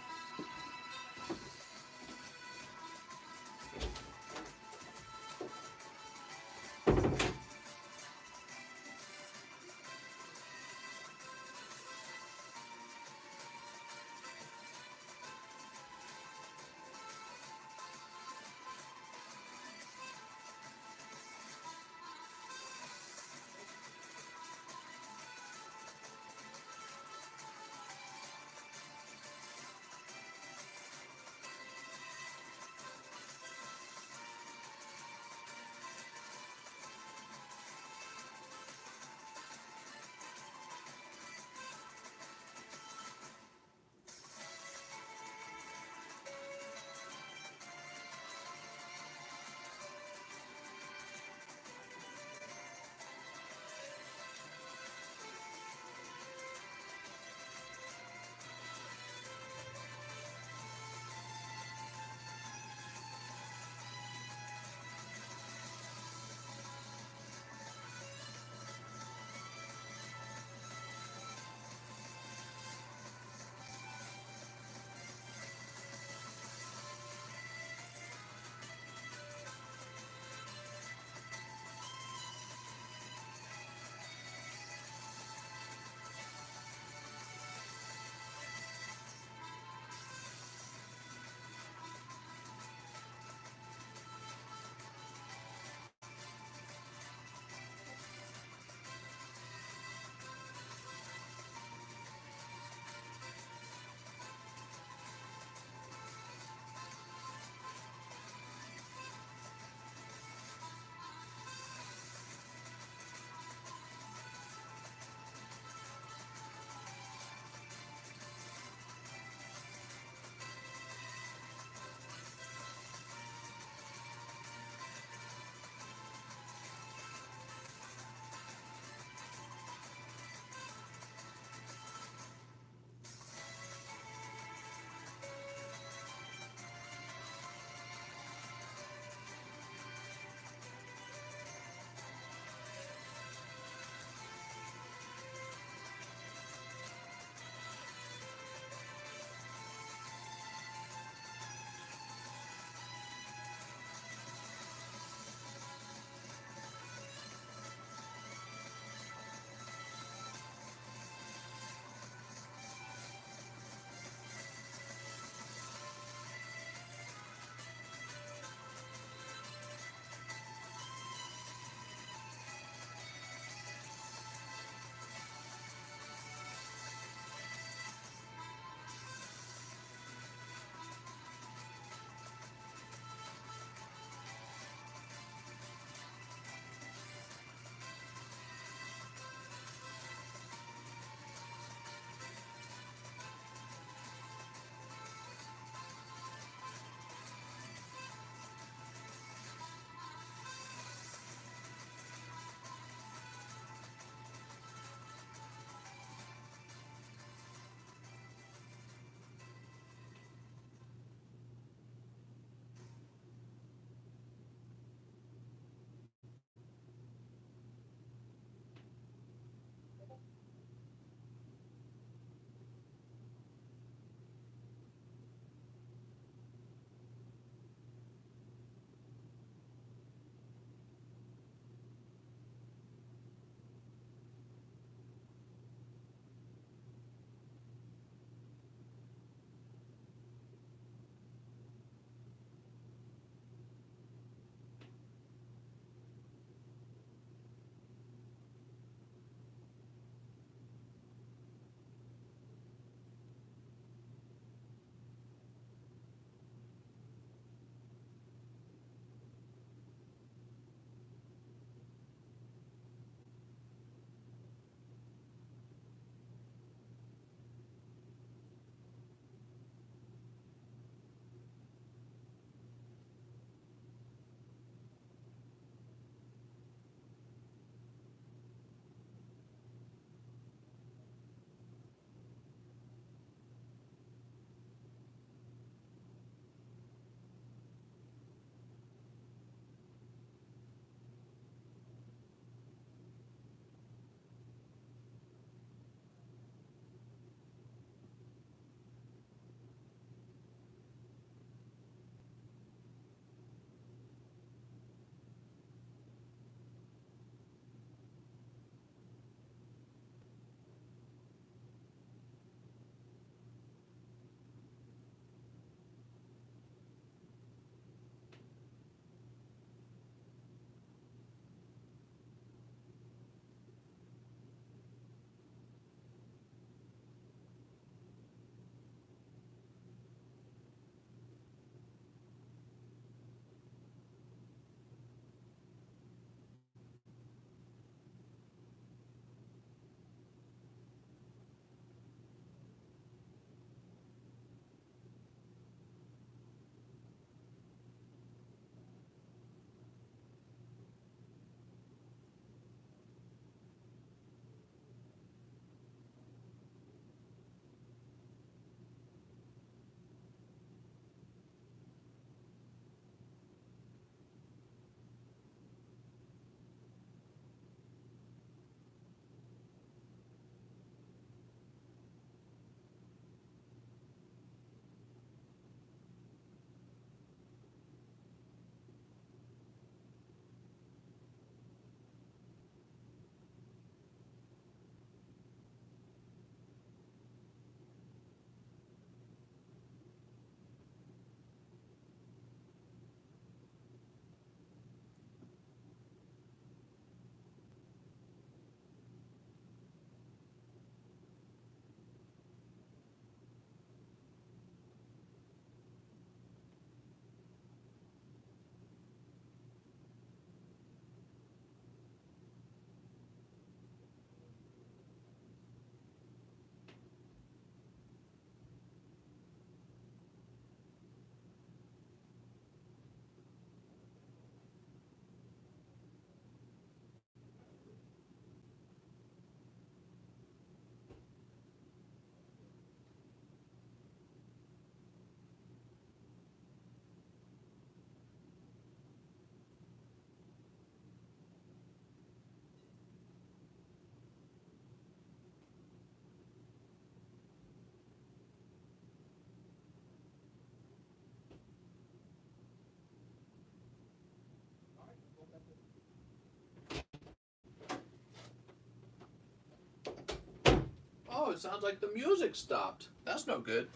it sounds like the music stopped. That's no good.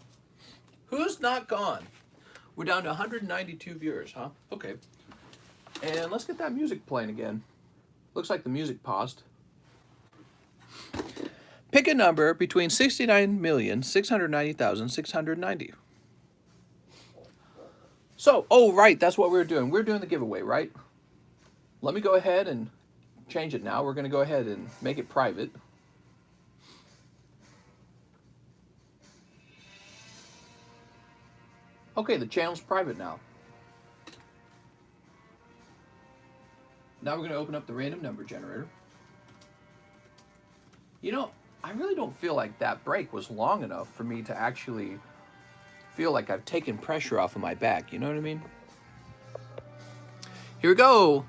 Who's not gone? We're down to 192 viewers, huh? Okay. And let's get that music playing again. Looks like the music paused. Pick a number between 69,690,690. So, oh, right, that's what we're doing. We're doing the giveaway, right? Let me go ahead and change it now. We're going to go ahead and make it private. Okay, the channel's private now. Now we're going to open up the random number generator. You know, I really don't feel like that break was long enough for me to actually feel like I've taken pressure off of my back. You know what I mean? Here we go.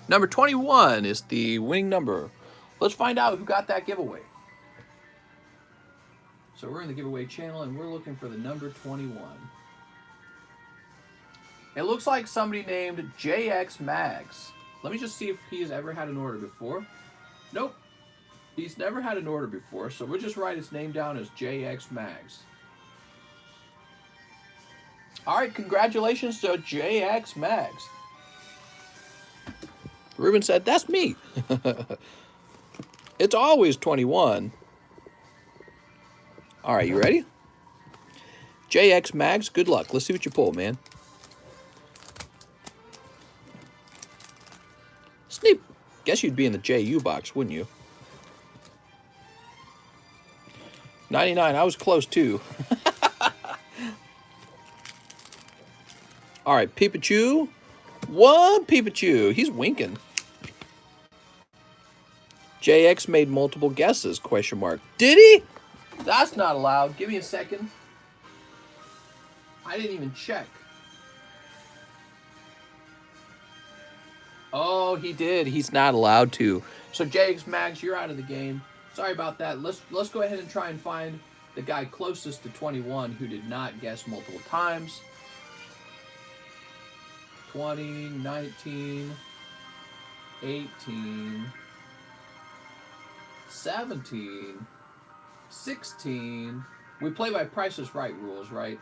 Number 21 is the winning number. Let's find out who got that giveaway. So we're in the giveaway channel and we're looking for the number 21. It looks like somebody named JX Mags. Let me just see if he's ever had an order before. Nope. He's never had an order before, so we'll just write his name down as JX Mags. All right, congratulations to JX Mags. Ruben said, that's me. It's always 21. All right, you ready? JX Mags, good luck. Let's see what you pull, man. Sneap. Guess you'd be in the JU box, wouldn't you? 99, I was close too. All right, Pikachu. One Pikachu. He's winking. JX made multiple guesses, question mark. Did he? That's not allowed. Give me a second. I didn't even check. Oh, he did. He's not allowed to. So JX Mags, you're out of the game. Sorry about that. Let's go ahead and try and find the guy closest to 21 who did not guess multiple times. 20, 19, 18, 17, 16. We play by Price is Right rules, right?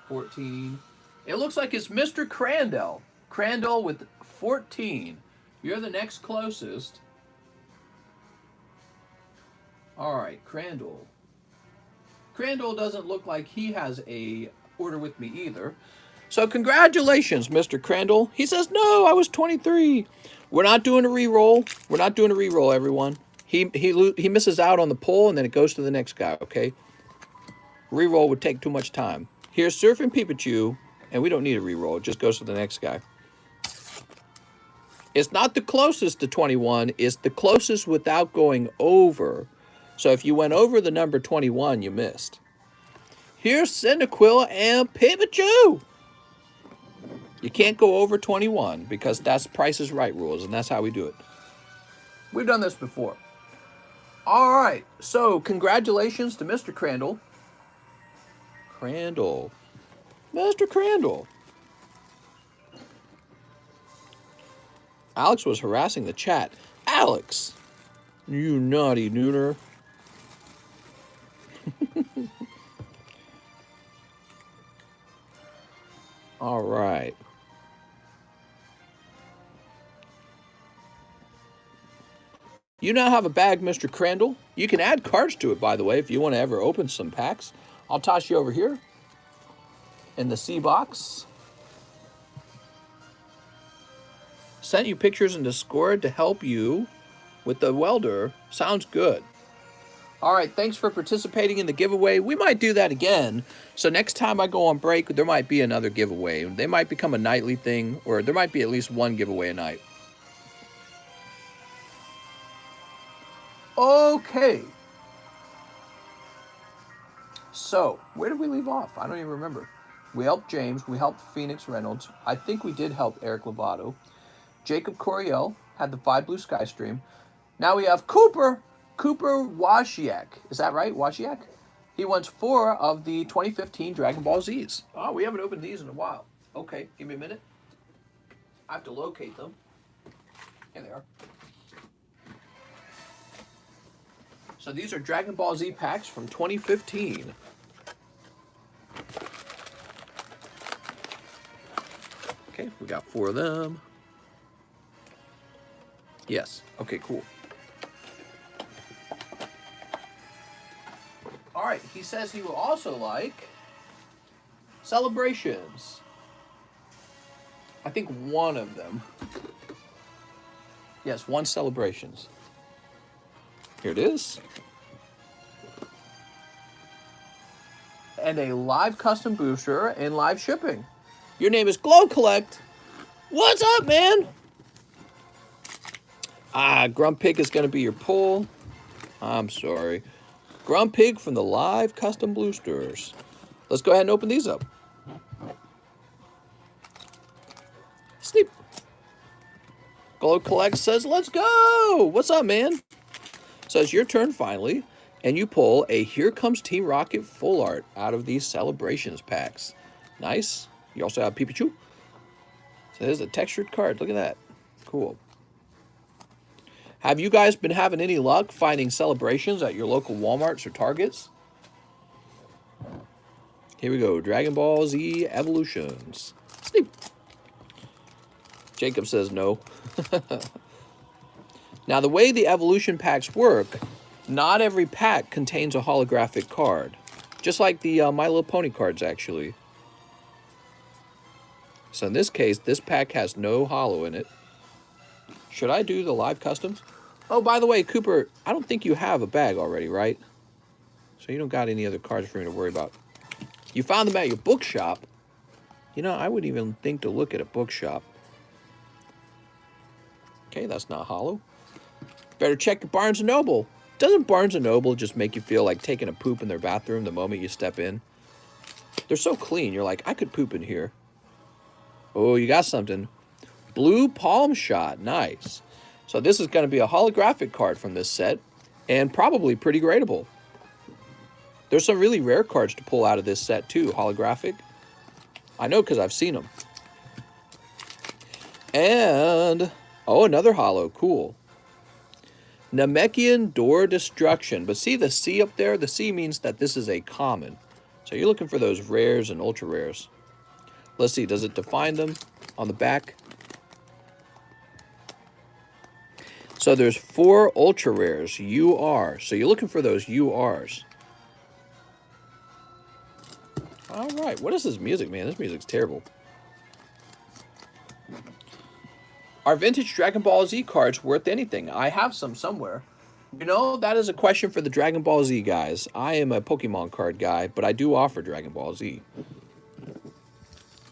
14. It looks like it's Mr. Crandall. Crandall with 14. You're the next closest. All right, Crandall. Crandall doesn't look like he has a order with me either. So congratulations, Mr. Crandall. He says, no, I was 23. We're not doing a re-roll. We're not doing a re-roll, everyone. He misses out on the pull, and then it goes to the next guy, okay? Re-roll would take too much time. Here's Surfing Pikachu, and we don't need a re-roll. It just goes to the next guy. It's not the closest to 21. It's the closest without going over. So if you went over the number 21, you missed. Here's Cyndaquil and Pikachu. You can't go over 21 because that's Price is Right rules, and that's how we do it. We've done this before. All right, so congratulations to Mr. Crandall. Crandall. Mr. Crandall. Alex was harassing the chat. Alex, you naughty nooner. All right. You now have a bag, Mr. Crandall. You can add cards to it, by the way, if you want to ever open some packs. I'll toss you over here in the C box. Sent you pictures in Discord to help you with the welder. Sounds good. All right, thanks for participating in the giveaway. We might do that again. So next time I go on break, there might be another giveaway. They might become a nightly thing, or there might be at least one giveaway a night. Okay. So, where did we leave off? I don't even remember. We helped James. We helped Phoenix Reynolds. I think we did help Eric Lovato. Jacob Coriel had the 5 blue sky stream. Now we have Cooper Wasiak. Is that right? Wasiak? He wants 4 of the 2015 Dragon Ball Zs. Oh, we haven't opened these in a while. Okay, give me a minute. I have to locate them. Here they are. So these are Dragon Ball Z packs from 2015. Okay, we got 4 of them. Yes. Okay, cool. All right, he says he will also like Celebrations. I think one of them. Yes, 1 Celebrations. Here it is. And a live custom booster and live shipping. Your name is Glow Collect. What's up, man? Grumpig is going to be your pull. I'm sorry. Grumpig from the live custom boosters. Let's go ahead and open these up. Sleep. Glow Collect says, let's go. What's up, man? So it's your turn finally, and you pull a Here Comes Team Rocket full art out of these Celebrations packs. Nice. You also have Pikachu. So there's a textured card. Look at that. Cool. Have you guys been having any luck finding Celebrations at your local Walmarts or Targets? Here we go. Dragon Ball Z Evolutions. Sleep. Jacob says no. Now, the way the evolution packs work, not every pack contains a holographic card. Just like the My Little Pony cards, actually. So in this case, this pack has no holo in it. Should I do the live customs? Oh, by the way, Cooper, I don't think you have a bag already, right? So you don't got any other cards for me to worry about. You found them at your bookshop. You know, I wouldn't even think to look at a bookshop. Okay, that's not holo. Better check your Barnes & Noble. Doesn't Barnes & Noble just make you feel like taking a poop in their bathroom the moment you step in? They're so clean. You're like, I could poop in here. Oh, you got something. Blue Palm Shot. Nice. So this is going to be a holographic card from this set, and probably pretty gradable. There's some really rare cards to pull out of this set, too, holographic. I know because I've seen them. And, oh, another holo. Cool. Namekian Door Destruction. But see the C up there? The C means that this is a common. So you're looking for those rares and ultra rares. Let's see, does it define them on the back? So there's 4 ultra rares, UR. So you're looking for those URs. All right, what is this music, man? This music's terrible. Are vintage Dragon Ball Z cards worth anything? I have some somewhere. You know, that is a question for the Dragon Ball Z guys. I am a Pokemon card guy, but I do offer Dragon Ball Z.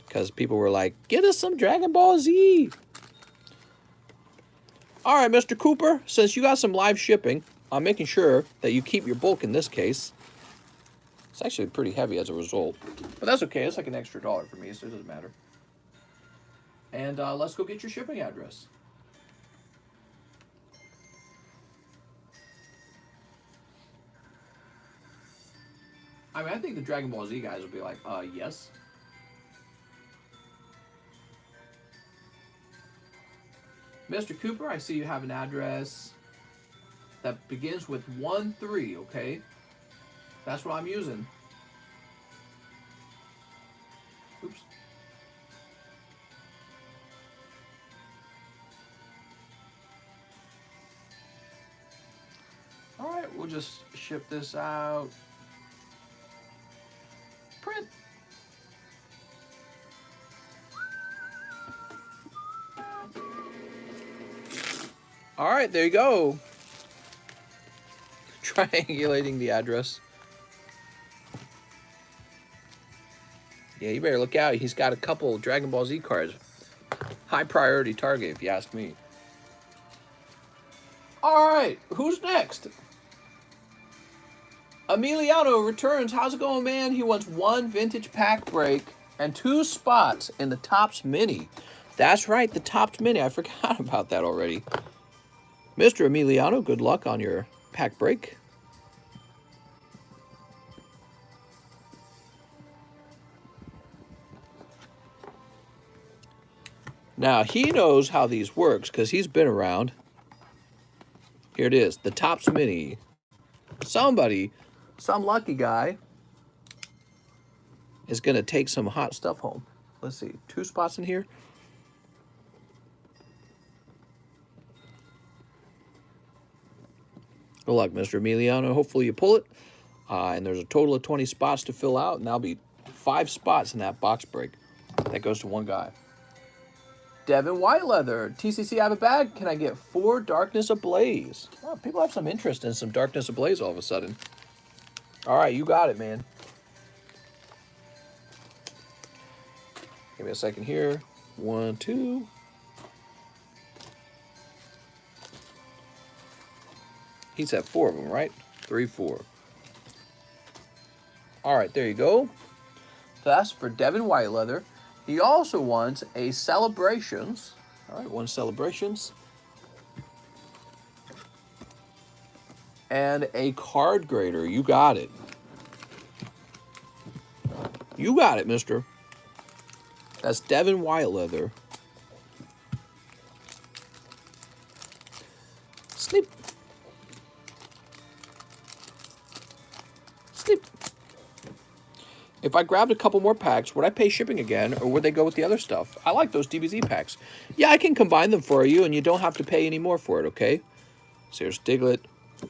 Because people were like, get us some Dragon Ball Z. All right, Mr. Cooper, since you got some live shipping, I'm making sure that you keep your bulk in this case. It's actually pretty heavy as a result. But that's okay. It's like an extra $1 for me, so it doesn't matter. And let's go get your shipping address. I mean, I think the Dragon Ball Z guys will be like, yes. Mr. Cooper, I see you have an address that begins with 13, okay? That's what I'm using. Oops. All right, we'll just ship this out. Print. All right, there you go. Triangulating the address. Yeah, you better look out. He's got a couple Dragon Ball Z cards. High priority target, if you ask me. All right, who's next? Emiliano returns. How's it going, man? He wants 1 vintage pack break and 2 spots in the Topps Mini. That's right, the Topps Mini. I forgot about that already. Mr. Emiliano, good luck on your pack break. Now, he knows how these works because he's been around. Here it is, the Topps Mini. somebody, some lucky guy, is going to take some hot stuff home. Let's see, 2 spots in here. Good luck, Mr. Emiliano. Hopefully you pull it. And there's a total of 20 spots to fill out, and that'll be 5 spots in that box break. That goes to one guy. Devin White Leather. TCC, I have a bag. Can I get 4 Darkness Ablaze? Oh, people have some interest in some Darkness Ablaze all of a sudden. All right, you got it, man. Give me a second here. 1, 2. He said 4 of them, right? 3, 4. All right, there you go. So that's for Devin White Leather. He also wants a Celebrations. All right, 1 Celebrations. And a card grader. You got it. You got it, mister. That's Devin White Leather. Snip. Snip. If I grabbed a couple more packs, would I pay shipping again, or would they go with the other stuff? I like those DBZ packs. Yeah, I can combine them for you, and you don't have to pay any more for it, okay? So here's Diglett.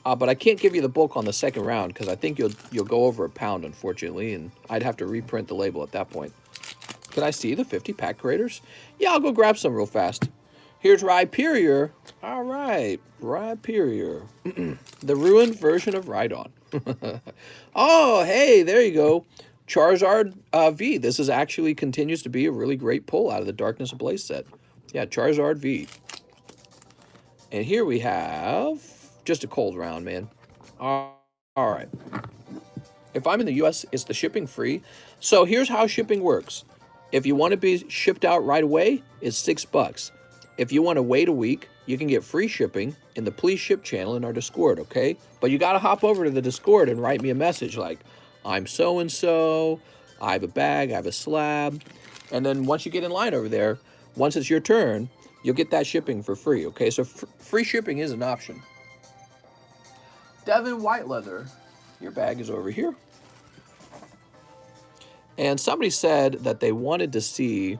But I can't give you the bulk on the second round, because I think you'll go over £1, unfortunately, and I'd have to reprint the label at that point. Can I see the 50-pack creators? Yeah, I'll go grab some real fast. Here's Rhyperior. All right, Rhyperior. The ruined version of Rhydon. Oh, hey, there you go. Charizard V. This is actually continues to be a really great pull out of the Darkness Ablaze set. Yeah, Charizard V. And here we have just a cold round, man. All right. If I'm in the U.S., it's the shipping free. So here's how shipping works. If you want to be shipped out right away, it's $6. If you want to wait a week, you can get free shipping in the Please Ship channel in our Discord, okay? But you got to hop over to the Discord and write me a message like, I'm so-and-so, I have a bag, I have a slab. And then once you get in line over there, once it's your turn, you'll get that shipping for free, okay? So free shipping is an option. Devin White Leather, your bag is over here. And somebody said that they wanted to see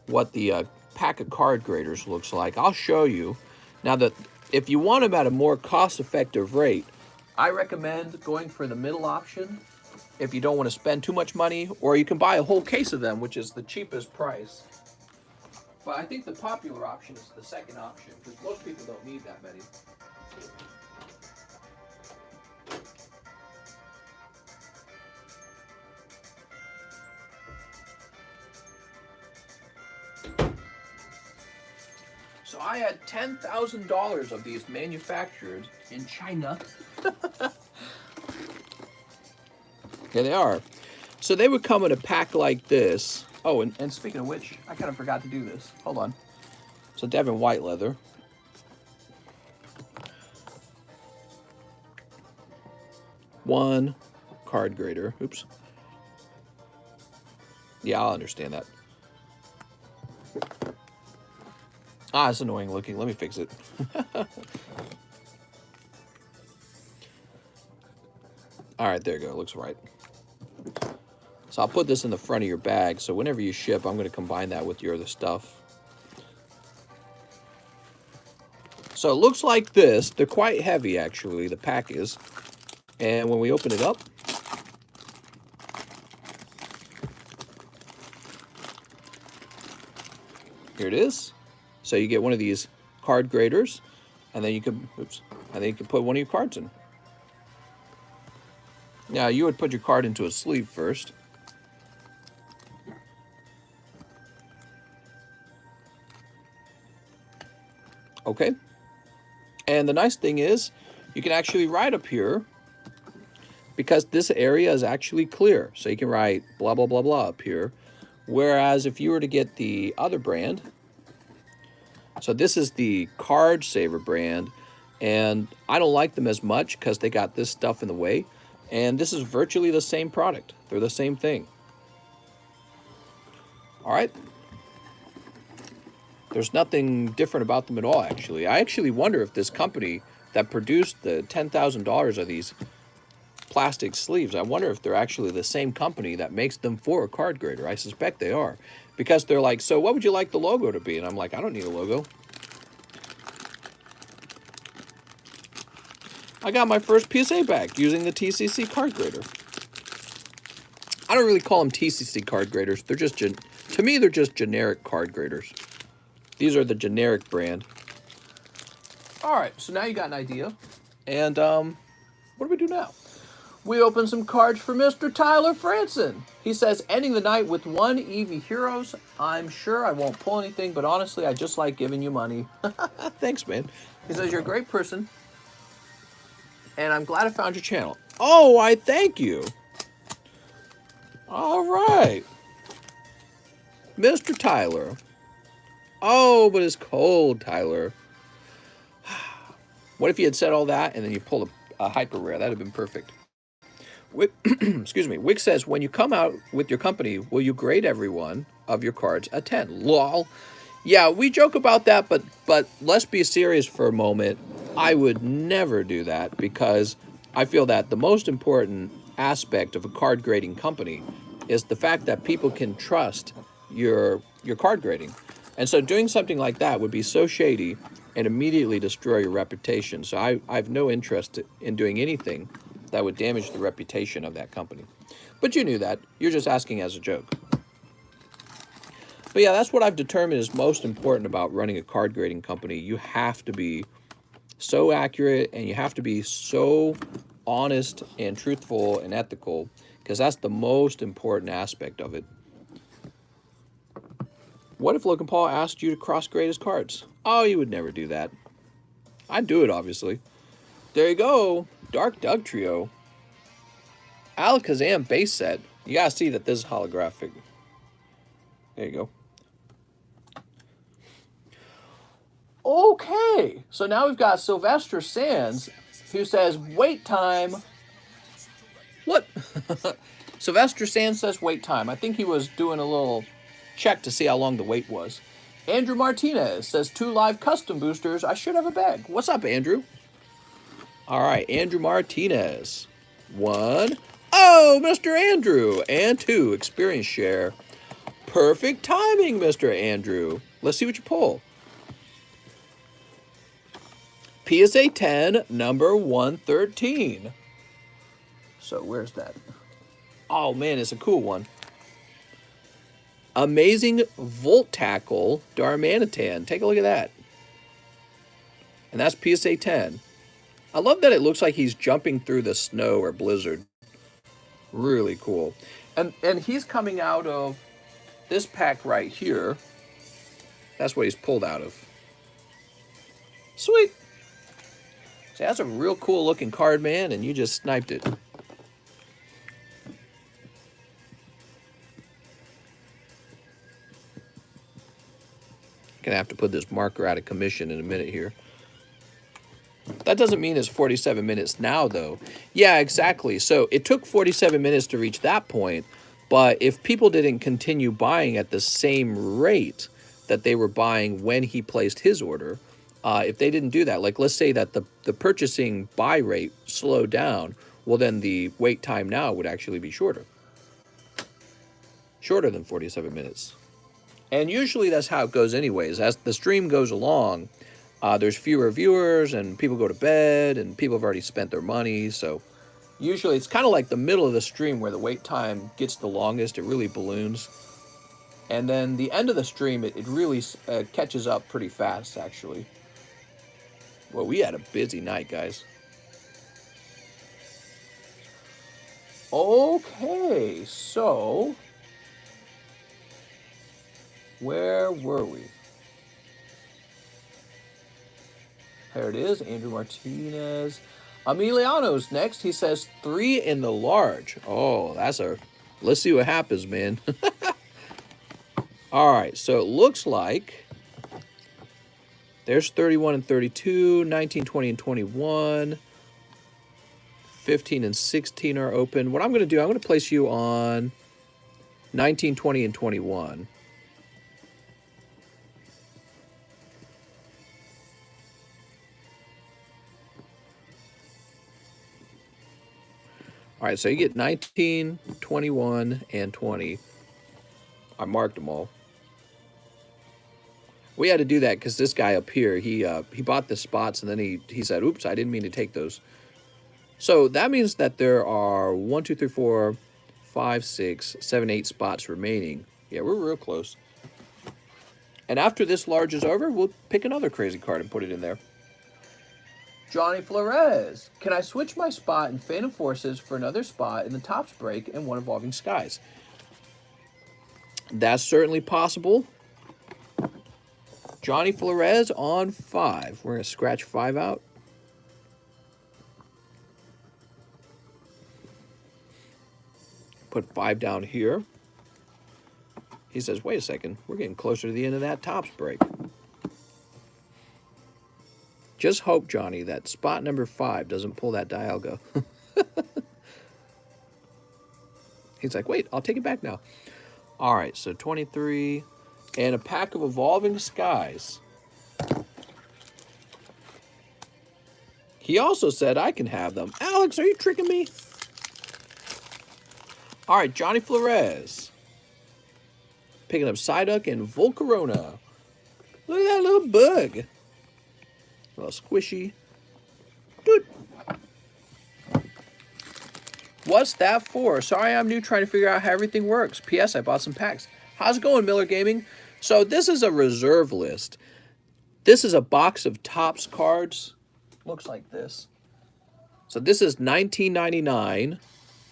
what the pack of card graders looks like. I'll show you. Now, that if you want them at a more cost-effective rate, I recommend going for the middle option if you don't want to spend too much money, or you can buy a whole case of them, which is the cheapest price. But I think the popular option is the second option, because most people don't need that many. So I had $10,000 of these manufactured in China. Here they are. So they would come in a pack like this. Oh, and speaking of which, I kind of forgot to do this. Hold on. So Devin White Leather. One card grader. Oops. Yeah, I'll understand that. Ah, it's annoying looking. Let me fix it. All right, there you go. It looks right. So I'll put this in the front of your bag. So whenever you ship, I'm going to combine that with your other stuff. So it looks like this. They're quite heavy, actually, the pack is. And when we open it up, here it is. So you get one of these card graders, and then you can, oops, and then you can put one of your cards in. Now you would put your card into a sleeve first. Okay. And the nice thing is, you can actually write up here, because this area is actually clear. So you can write blah, blah, blah, blah up here. Whereas if you were to get the other brand, so this is the Card Saver brand, and I don't like them as much because they got this stuff in the way. And this is virtually the same product. They're the same thing. All right. There's nothing different about them at all, actually. I actually wonder if this company that produced the $10,000 of these plastic sleeves. I wonder if they're actually the same company that makes them for a card grader. I suspect they are, because they're like, so what would you like the logo to be? And I'm like, I don't need a logo. I got my first PSA back using the TCC card grader. I don't really call them TCC card graders. They're just, to me, they're just generic card graders. These are the generic brand. All right, so now you got an idea. And what do we do now? We open some cards for Mr. Tyler Franson. He says, ending the night with 1 Eevee Heroes. I'm sure I won't pull anything, but honestly, I just like giving you money. Thanks, man. He says, you're a great person, and I'm glad I found your channel. Oh, I thank you. All right. Mr. Tyler. Oh, but it's cold, Tyler. What if you had said all that, and then you pulled a hyper rare? That would have been perfect. Wick, excuse me. Wick says, when you come out with your company, will you grade every one of your cards a 10? Lol. Yeah, we joke about that, but let's be serious for a moment. I would never do that, because I feel that the most important aspect of a card grading company is the fact that people can trust your card grading. And so doing something like that would be so shady and immediately destroy your reputation. So I have no interest in doing anything that would damage the reputation of that company. But you knew that. You're just asking as a joke. But yeah, that's what I've determined is most important about running a card grading company. You have to be so accurate, and you have to be so honest and truthful and ethical, because that's the most important aspect of it. What if Logan Paul asked you to cross-grade his cards? Oh, you would never do that. I'd do it, obviously. There you go. Dark Doug Trio. Alakazam base set. You gotta see that this is holographic. There you go. Okay, so now we've got Sylvester Sands, who says, wait time. What? Sylvester Sands says wait time. I think he was doing a little check to see how long the wait was. Andrew Martinez says 2 live custom boosters. I should have a bag. What's up, Andrew? All right, Andrew Martinez. 1. Oh, Mr. Andrew. And 2, experience share. Perfect timing, Mr. Andrew. Let's see what you pull. PSA 10, number 113. So where's that? Oh, man, it's a cool one. Amazing Volt Tackle Darmanitan. Take a look at that. And that's PSA 10. I love that it looks like he's jumping through the snow or blizzard. Really cool. And he's coming out of this pack right here. That's what he's pulled out of. Sweet. See, that's a real cool looking card, man, and you just sniped it. Gonna have to put this marker out of commission in a minute here. That doesn't mean it's 47 minutes now, though. Yeah, exactly. So it took 47 minutes to reach that point, but if people didn't continue buying at the same rate that they were buying when he placed his order, if they didn't do that, like let's say that the purchasing buy rate slowed down, well, then the wait time now would actually be shorter. Shorter than 47 minutes. And usually that's how it goes anyways. As the stream goes along, there's fewer viewers and people go to bed and people have already spent their money. So usually it's kind of like the middle of the stream where the wait time gets the longest. It really balloons. And then the end of the stream, it really catches up pretty fast, actually. Well, we had a busy night, guys. Okay, so where were we? There it is, Andrew Martinez. Emiliano's next. He says 3 in the large. Oh, that's a... Let's see what happens, man. All right, so it looks like there's 31 and 32, 19, 20, and 21. 15 and 16 are open. What I'm going to do, I'm going to place you on 19, 20, and 21. All right, so you get 19, 21, and 20. I marked them all. We had to do that because this guy up here, he bought the spots and then he said, "Oops, I didn't mean to take those." So that means that there are 1, 2, 3, 4, 5, 6, 7, 8 spots remaining. Yeah, we're real close. And after this large is over, we'll pick another crazy card and put it in there. Johnny Flores. Can I switch my spot in Phantom Forces for another spot in the Tops Break and one Evolving Skies? That's certainly possible. Johnny Flores on 5. We're going to scratch 5 out. Put 5 down here. He says, wait a second, we're getting closer to the end of that Tops Break. Just hope, Johnny, that spot number 5 doesn't pull that Dialga. He's like, wait, I'll take it back now. All right, so 23 and a pack of Evolving Skies. He also said I can have them. Alex, are you tricking me? All right, Johnny Flores. Picking up Psyduck and Volcarona. Look at that little bug. A little squishy. Doot. What's that for? Sorry, I'm new trying to figure out how everything works. P.S. I bought some packs. How's it going, Miller Gaming? So this is a reserve list. This is a box of Topps cards. Looks like this. So this is $19.99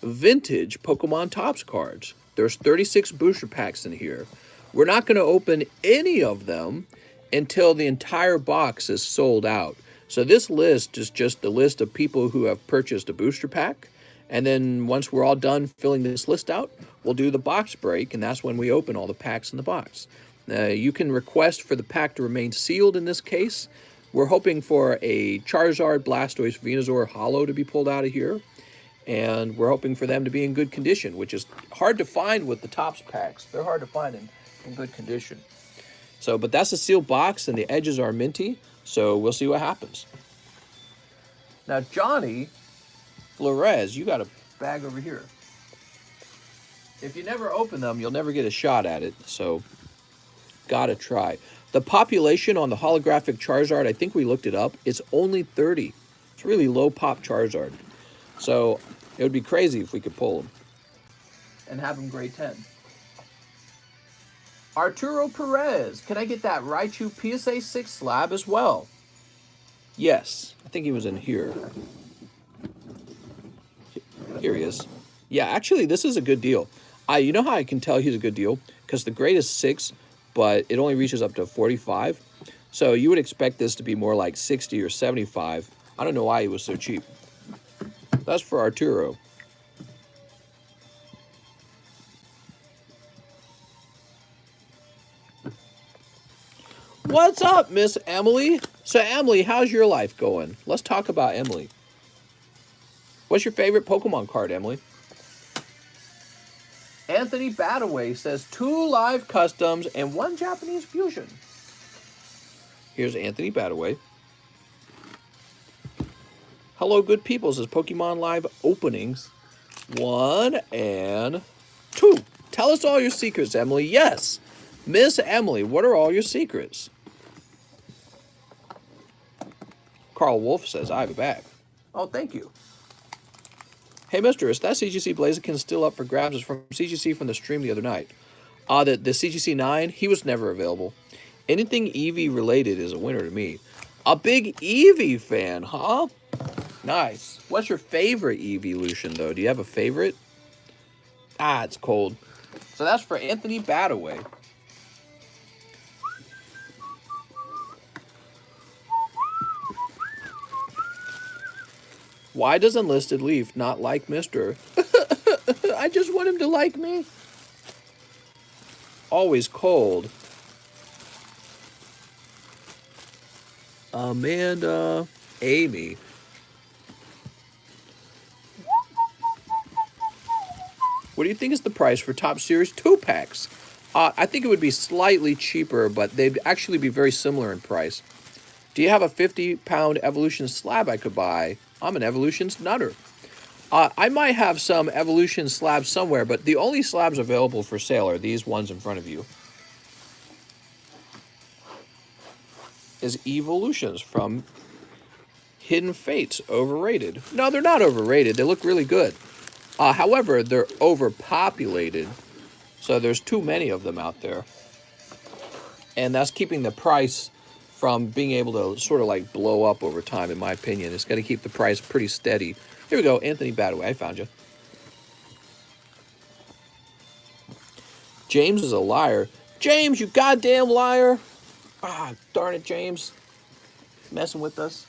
vintage Pokemon Topps cards. There's 36 booster packs in here. We're not going to open any of them until the entire box is sold out. So this list is just the list of people who have purchased a booster pack. And then once we're all done filling this list out, we'll do the box break, and that's when we open all the packs in the box. You can request for the pack to remain sealed in this case. We're hoping for a Charizard, Blastoise, Venusaur Holo to be pulled out of here. And we're hoping for them to be in good condition, which is hard to find with the Topps packs. They're hard to find in good condition. So, but that's a sealed box, and the edges are minty, so we'll see what happens. Now, Johnny Flores, you got a bag over here. If you never open them, you'll never get a shot at it, so gotta try. The population on the holographic Charizard, I think we looked it up, it's only 30. It's really low pop Charizard. So it would be crazy if we could pull him and have him grade 10. Arturo Perez, can I get that Raichu PSA 6 slab as well? Yes, I think he was in here. Here he is. Yeah, actually, this is a good deal. You know how I can tell he's a good deal? Because the grade is 6, but it only reaches up to 45. So you would expect this to be more like 60 or 75. I don't know why he was so cheap. That's for Arturo. What's up, Miss Emily? So, Emily, how's your life going? Let's talk about Emily. What's your favorite Pokemon card, Emily? Anthony Badaway says 2 live customs and 1 Japanese fusion. Here's Anthony Badaway. Hello, good people, says Pokemon Live openings. 1 and 2. Tell us all your secrets, Emily. Yes, Miss Emily, what are all your secrets? Carl Wolf says, I have a bag. Oh, thank you. Hey, mister, is that CGC Blaziken still up for grabs? It's from CGC from the stream the other night. The CGC 9, he was never available. Anything Eevee related is a winner to me. A big Eevee fan, huh? Nice. What's your favorite evolution, though? Do you have a favorite? Ah, it's cold. So that's for Anthony Badaway. Why does Enlisted Leaf not like Mr.? I just want him to like me. Always cold. Amanda, Amy. What do you think is the price for Top Series 2-packs? I think it would be slightly cheaper, but they'd actually be very similar in price. Do you have a 50-pound Evolution slab I could buy? I'm an Evolutions nutter. I might have some evolution slabs somewhere, but the only slabs available for sale are these ones in front of you. Is evolutions from Hidden Fates. Overrated. No, they're not overrated. They look really good. However, they're overpopulated, so there's too many of them out there. And that's keeping the price from being able to sort of like blow up over time, in my opinion. It's got to keep the price pretty steady. Here we go, Anthony Badaway, I found you. James is a liar. James, you goddamn liar. Ah, darn it, James. Messing with us.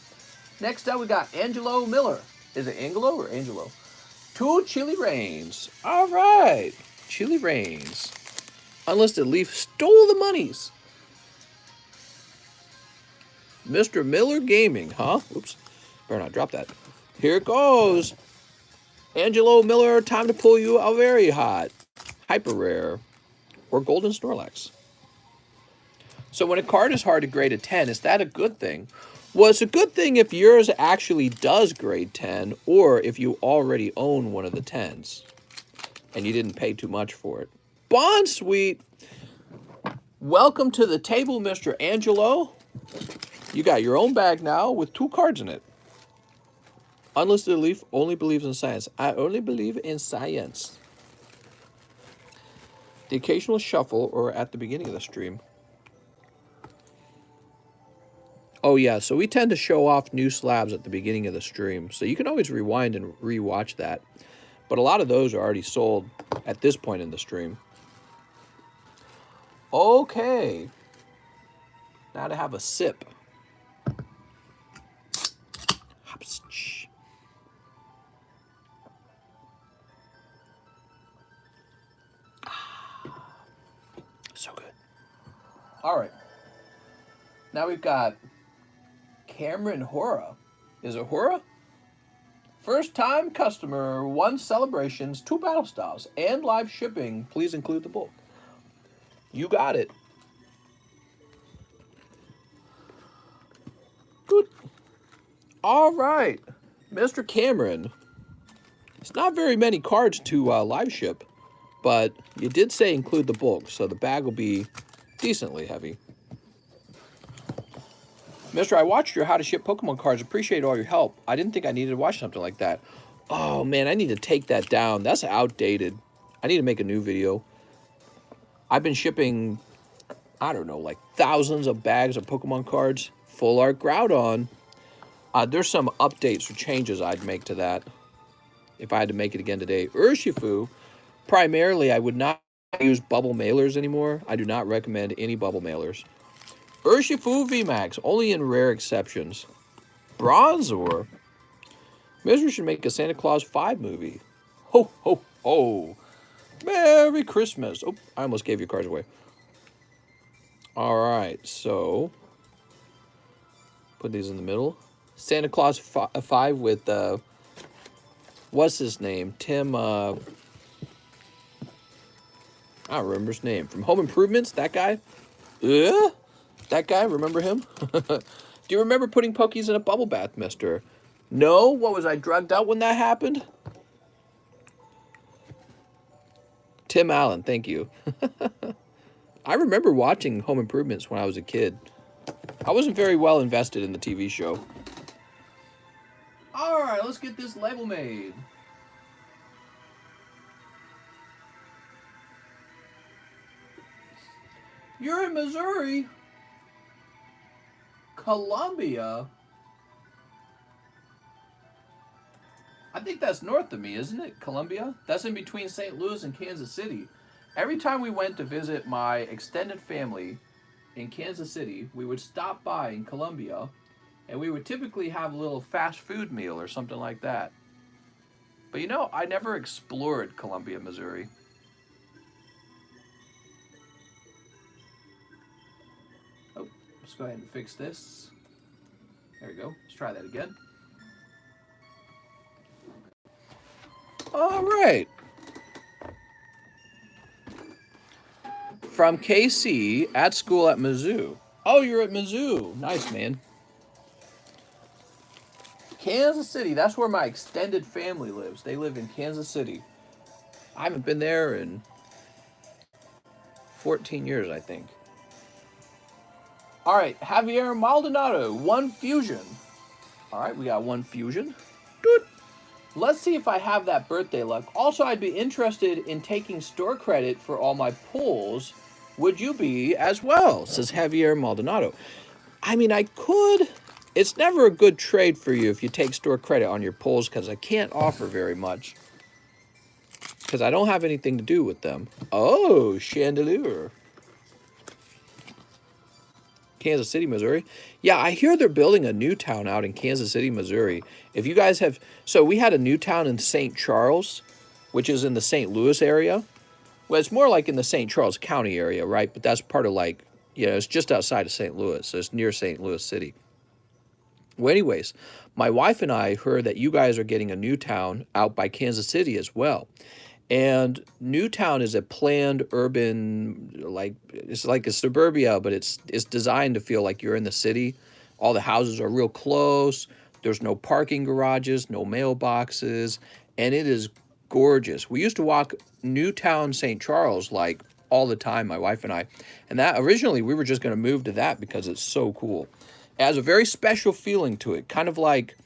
Next up, we got Angelo Miller. Is it Angelo or Angelo? 2 Chili Rains. All right. Chili Rains. Unlisted Leaf stole the monies. Mr. Miller Gaming, huh? Oops. Better not drop that. Here it goes. Angelo Miller, time to pull you a very hot, hyper rare, or golden Snorlax. So when a card is hard to grade a 10, is that a good thing? Well, it's a good thing if yours actually does grade 10, or if you already own one of the 10s and you didn't pay too much for it. Bond Suite. Welcome to the table, Mr. Angelo. You got your own bag now with 2 cards in it. Unlisted Leaf only believes in science. I only believe in science. The occasional shuffle or at the beginning of the stream. Oh yeah, so we tend to show off new slabs at the beginning of the stream. So you can always rewind and rewatch that. But a lot of those are already sold at this point in the stream. Okay. Now to have a sip. So good. All right. Now we've got Cameron Hora. Is it Hora? First time customer, 1 celebrations, 2 battle styles, and live shipping. Please include the bulk. You got it. Good. All right. Mr. Cameron. It's not very many cards to live ship, but you did say include the bulk, so the bag will be decently heavy. Mister, I watched your How to Ship Pokemon cards. Appreciate all your help. I didn't think I needed to watch something like that. Oh, man, I need to take that down. That's outdated. I need to make a new video. I've been shipping, I don't know, like thousands of bags of Pokemon cards. Full Art Groudon. There's some updates or changes I'd make to that if I had to make it again today. Urshifu, primarily, I would not use bubble mailers anymore. I do not recommend any bubble mailers. Urshifu VMAX, only in rare exceptions. Bronzor. Misery should make a Santa Claus 5 movie. Ho, ho, ho. Merry Christmas. Oh, I almost gave your cards away. All right, so put these in the middle. Santa Claus 5 with, what's his name? Tim, I don't remember his name. From Home Improvements, that guy? That guy, remember him? Do you remember putting Pokies in a bubble bath, mister? No? What, was I drugged out when that happened? Tim Allen, thank you. I remember watching Home Improvements when I was a kid. I wasn't very well invested in the TV show. All right, let's get this label made. You're in Missouri. Columbia. I think that's north of me, isn't it? Columbia? That's in between St. Louis and Kansas City. Every time we went to visit my extended family in Kansas City, we would stop by in Columbia, and we would typically have a little fast food meal or something like that. But you know, I never explored Columbia, Missouri. Oh, let's go ahead and fix this. There we go. Let's try that again. All right. From KC, at school at Mizzou. Oh, you're at Mizzou. Nice, man. Kansas City, that's where my extended family lives. They live in Kansas City. I haven't been there in 14 years, I think. All right, Javier Maldonado, 1 fusion. All right, we got 1 fusion. Good. Let's see if I have that birthday luck. Also, I'd be interested in taking store credit for all my pulls. Would you be as well? Says Javier Maldonado. I mean, I could. It's never a good trade for you if you take store credit on your pulls because I can't offer very much. Because I don't have anything to do with them. Oh, Chandelier. Kansas City, Missouri. Yeah, I hear they're building a new town out in Kansas City, Missouri. If you guys have... So we had a new town in St. Charles, which is in the St. Louis area. Well, it's more like in the St. Charles County area, right? But that's part of like, you know, it's just outside of St. Louis. So it's near St. Louis City. Well, anyways, my wife and I heard that you guys are getting a new town out by Kansas City as well. And Newtown is a planned urban, like it's like a suburbia, but it's designed to feel like you're in the city. All the houses are real close. There's no parking garages, no mailboxes, and it is gorgeous. We used to walk Newtown, St. Charles like all the time, my wife and I. And that originally we were just going to move to that because it's so cool. It has a very special feeling to it, kind of like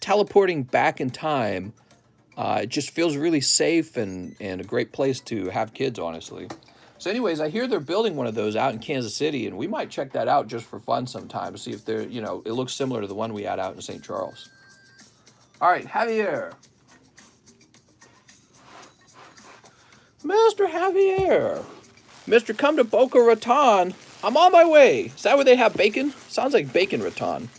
teleporting back in time. It just feels really safe and a great place to have kids, honestly. So anyways, I hear they're building one of those out in Kansas City, and we might check that out just for fun sometime to see if they're, you know, it looks similar to the one we had out in St. Charles. All right, Javier. Mr. Javier. Mr. Come to Boca Raton. I'm on my way. Is that where they have bacon? Sounds like Bacon Raton.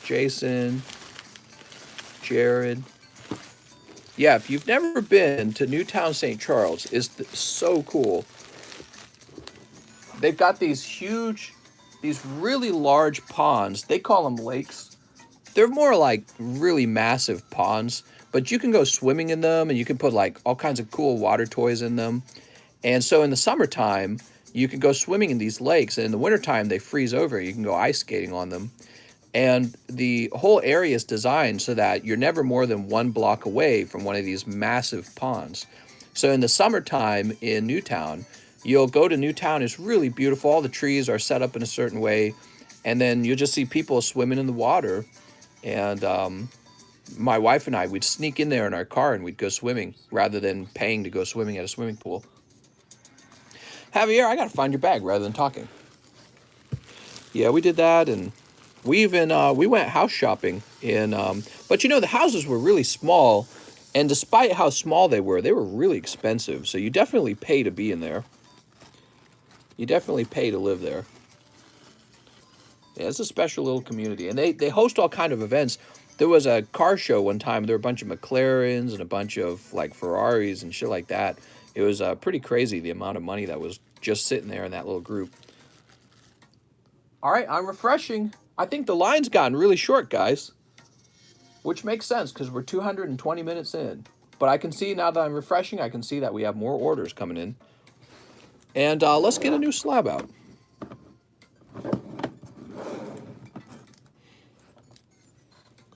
Jason, Jared. Yeah, if you've never been to Newtown, St. Charles, it's so cool. They've got these huge, these really large ponds. They call them lakes. They're more like really massive ponds, but you can go swimming in them and you can put like all kinds of cool water toys in them. And so in the summertime, you can go swimming in these lakes, and in the wintertime, they freeze over. You can go ice skating on them. And the whole area is designed so that you're never more than 1 block away from one of these massive ponds. So in the summertime in Newtown, you'll go to Newtown. It's really beautiful. All the trees are set up in a certain way. And then you'll just see people swimming in the water. And my wife and I, we'd sneak in there in our car and we'd go swimming rather than paying to go swimming at a swimming pool. Javier, I got to find your bag rather than talking. Yeah, we did that, and we even we went house shopping in, but you know, the houses were really small, and despite how small they were really expensive. So you definitely pay to be in there. You definitely pay to live there. Yeah, it's a special little community, and they host all kind of events. There was a car show one time. There were a bunch of McLarens and a bunch of like Ferraris and shit like that. It was pretty crazy the amount of money that was just sitting there in that little group. All right, I'm refreshing. I think the line's gotten really short, guys, which makes sense because we're 220 minutes in. But I can see now that I'm refreshing, I can see that we have more orders coming in. And let's get a new slab out.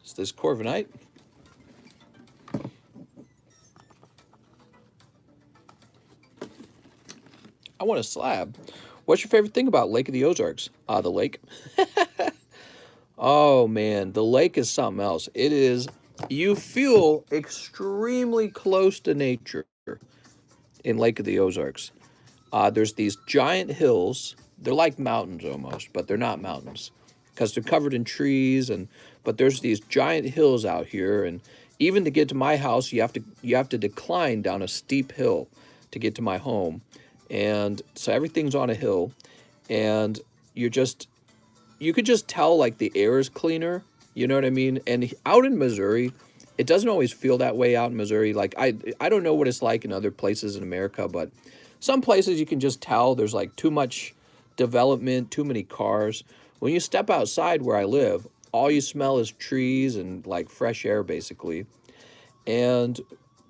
It's this Corviknight. I want a slab. What's your favorite thing about Lake of the Ozarks? The lake. Oh, man. The lake is something else. It is, you feel extremely close to nature in Lake of the Ozarks. There's these giant hills. They're like mountains almost, but they're not mountains because they're covered in trees. But there's these giant hills out here, and even to get to my house, you have to decline down a steep hill to get to my home. And so everything's on a hill, and you could just tell like the air is cleaner, you know what I mean? And out in Missouri, it doesn't always feel that way out in Missouri. Like I don't know what it's like in other places in America, but some places you can just tell there's like too much development, too many cars. When you step outside where I live, all you smell is trees and like fresh air basically. And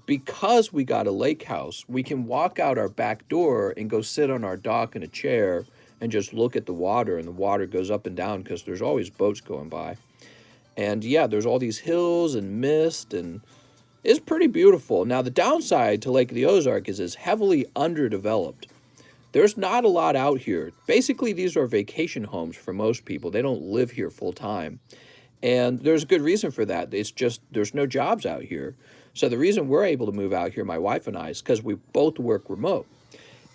because we got a lake house, we can walk out our back door and go sit on our dock in a chair and just look at the water, and the water goes up and down because there's always boats going by. And yeah, there's all these hills and mist, and it's pretty beautiful. Now, the downside to Lake of the Ozark is it's heavily underdeveloped. There's not a lot out here. Basically, these are vacation homes for most people. They don't live here full time. And there's a good reason for that. It's just there's no jobs out here. So the reason we're able to move out here, my wife and I, is because we both work remote.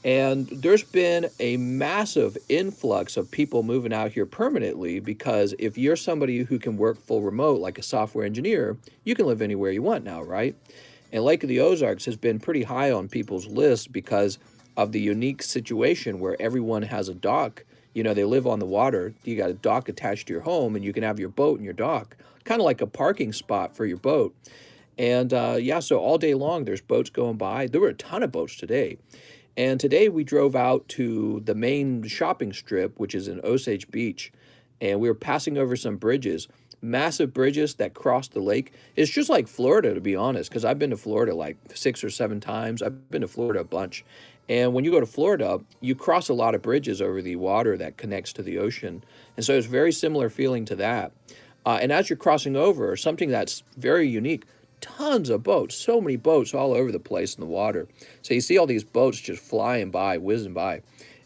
And there's been a massive influx of people moving out here permanently, because if you're somebody who can work full remote, like a software engineer, you can live anywhere you want now, right? And Lake of the Ozarks has been pretty high on people's lists because of the unique situation where everyone has a dock. You know, they live on the water. You got a dock attached to your home, and you can have your boat in your dock, kind of like a parking spot for your boat. And yeah, so all day long, there's boats going by. There were a ton of boats today. And today we drove out to the main shopping strip, which is in Osage Beach, and we were passing over some bridges, massive bridges that cross the lake. It's just like Florida, to be honest, because I've been to Florida like 6 or 7 times. I've been to Florida a bunch. And when you go to Florida, you cross a lot of bridges over the water that connects to the ocean. And so it's very similar feeling to that. And as you're crossing over, something that's very unique, tons of boats, so many boats all over the place in the water. So you see all these boats just flying by, whizzing by.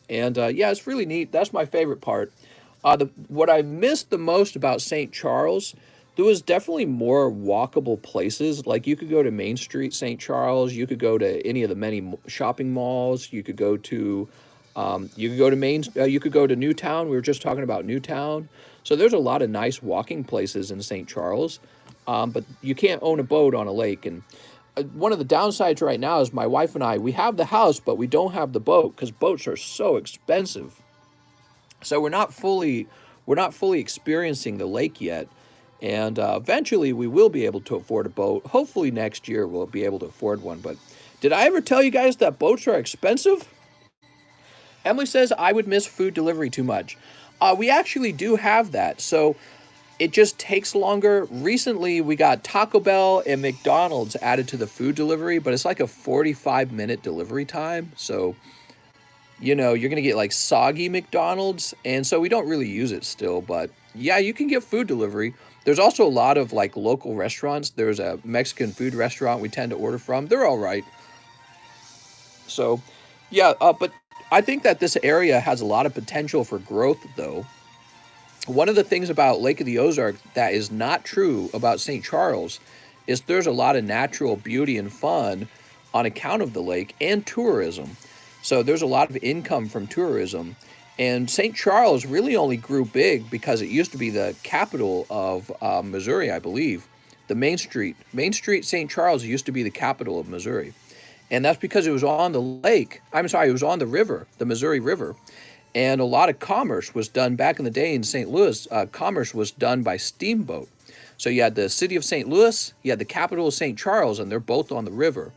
And yeah, it's really neat. That's my favorite part. What I missed the most about St. Charles, there was definitely more walkable places. Like you could go to Main Street, St. Charles. You could go to any of the many shopping malls. You could go to you could go to Newtown. We were just talking about Newtown. So there's a lot of nice walking places in St. Charles. But you can't own a boat on a lake. And one of the downsides right now is my wife and I, we have the house, but we don't have the boat because boats are so expensive. So we're not fully experiencing the lake yet. And eventually we will be able to afford a boat. Hopefully next year we'll be able to afford one. But did I ever tell you guys that boats are expensive? Emily says I would miss food delivery too much. We actually do have that. So it just takes longer. Recently, we got Taco Bell and McDonald's added to the food delivery, but it's like a 45-minute delivery time. So, you know, you're going to get like soggy McDonald's. And so we don't really use it still. But yeah, you can get food delivery. There's also a lot of like local restaurants. There's a Mexican food restaurant we tend to order from. They're all right. So, yeah, but I think that this area has a lot of potential for growth, though. One of the things about Lake of the Ozark that is not true about St. Charles is there's a lot of natural beauty and fun on account of the lake and tourism. So there's a lot of income from tourism. And St. Charles really only grew big because it used to be the capital of Missouri, I believe. The Main Street, St. Charles used to be the capital of Missouri. And that's because it was on the lake. It was on the river, the Missouri River. And a lot of commerce was done back in the day in St. Louis. Commerce was done by steamboat. So you had the city of St. Louis, you had the capital of St. Charles, and they're both on the river.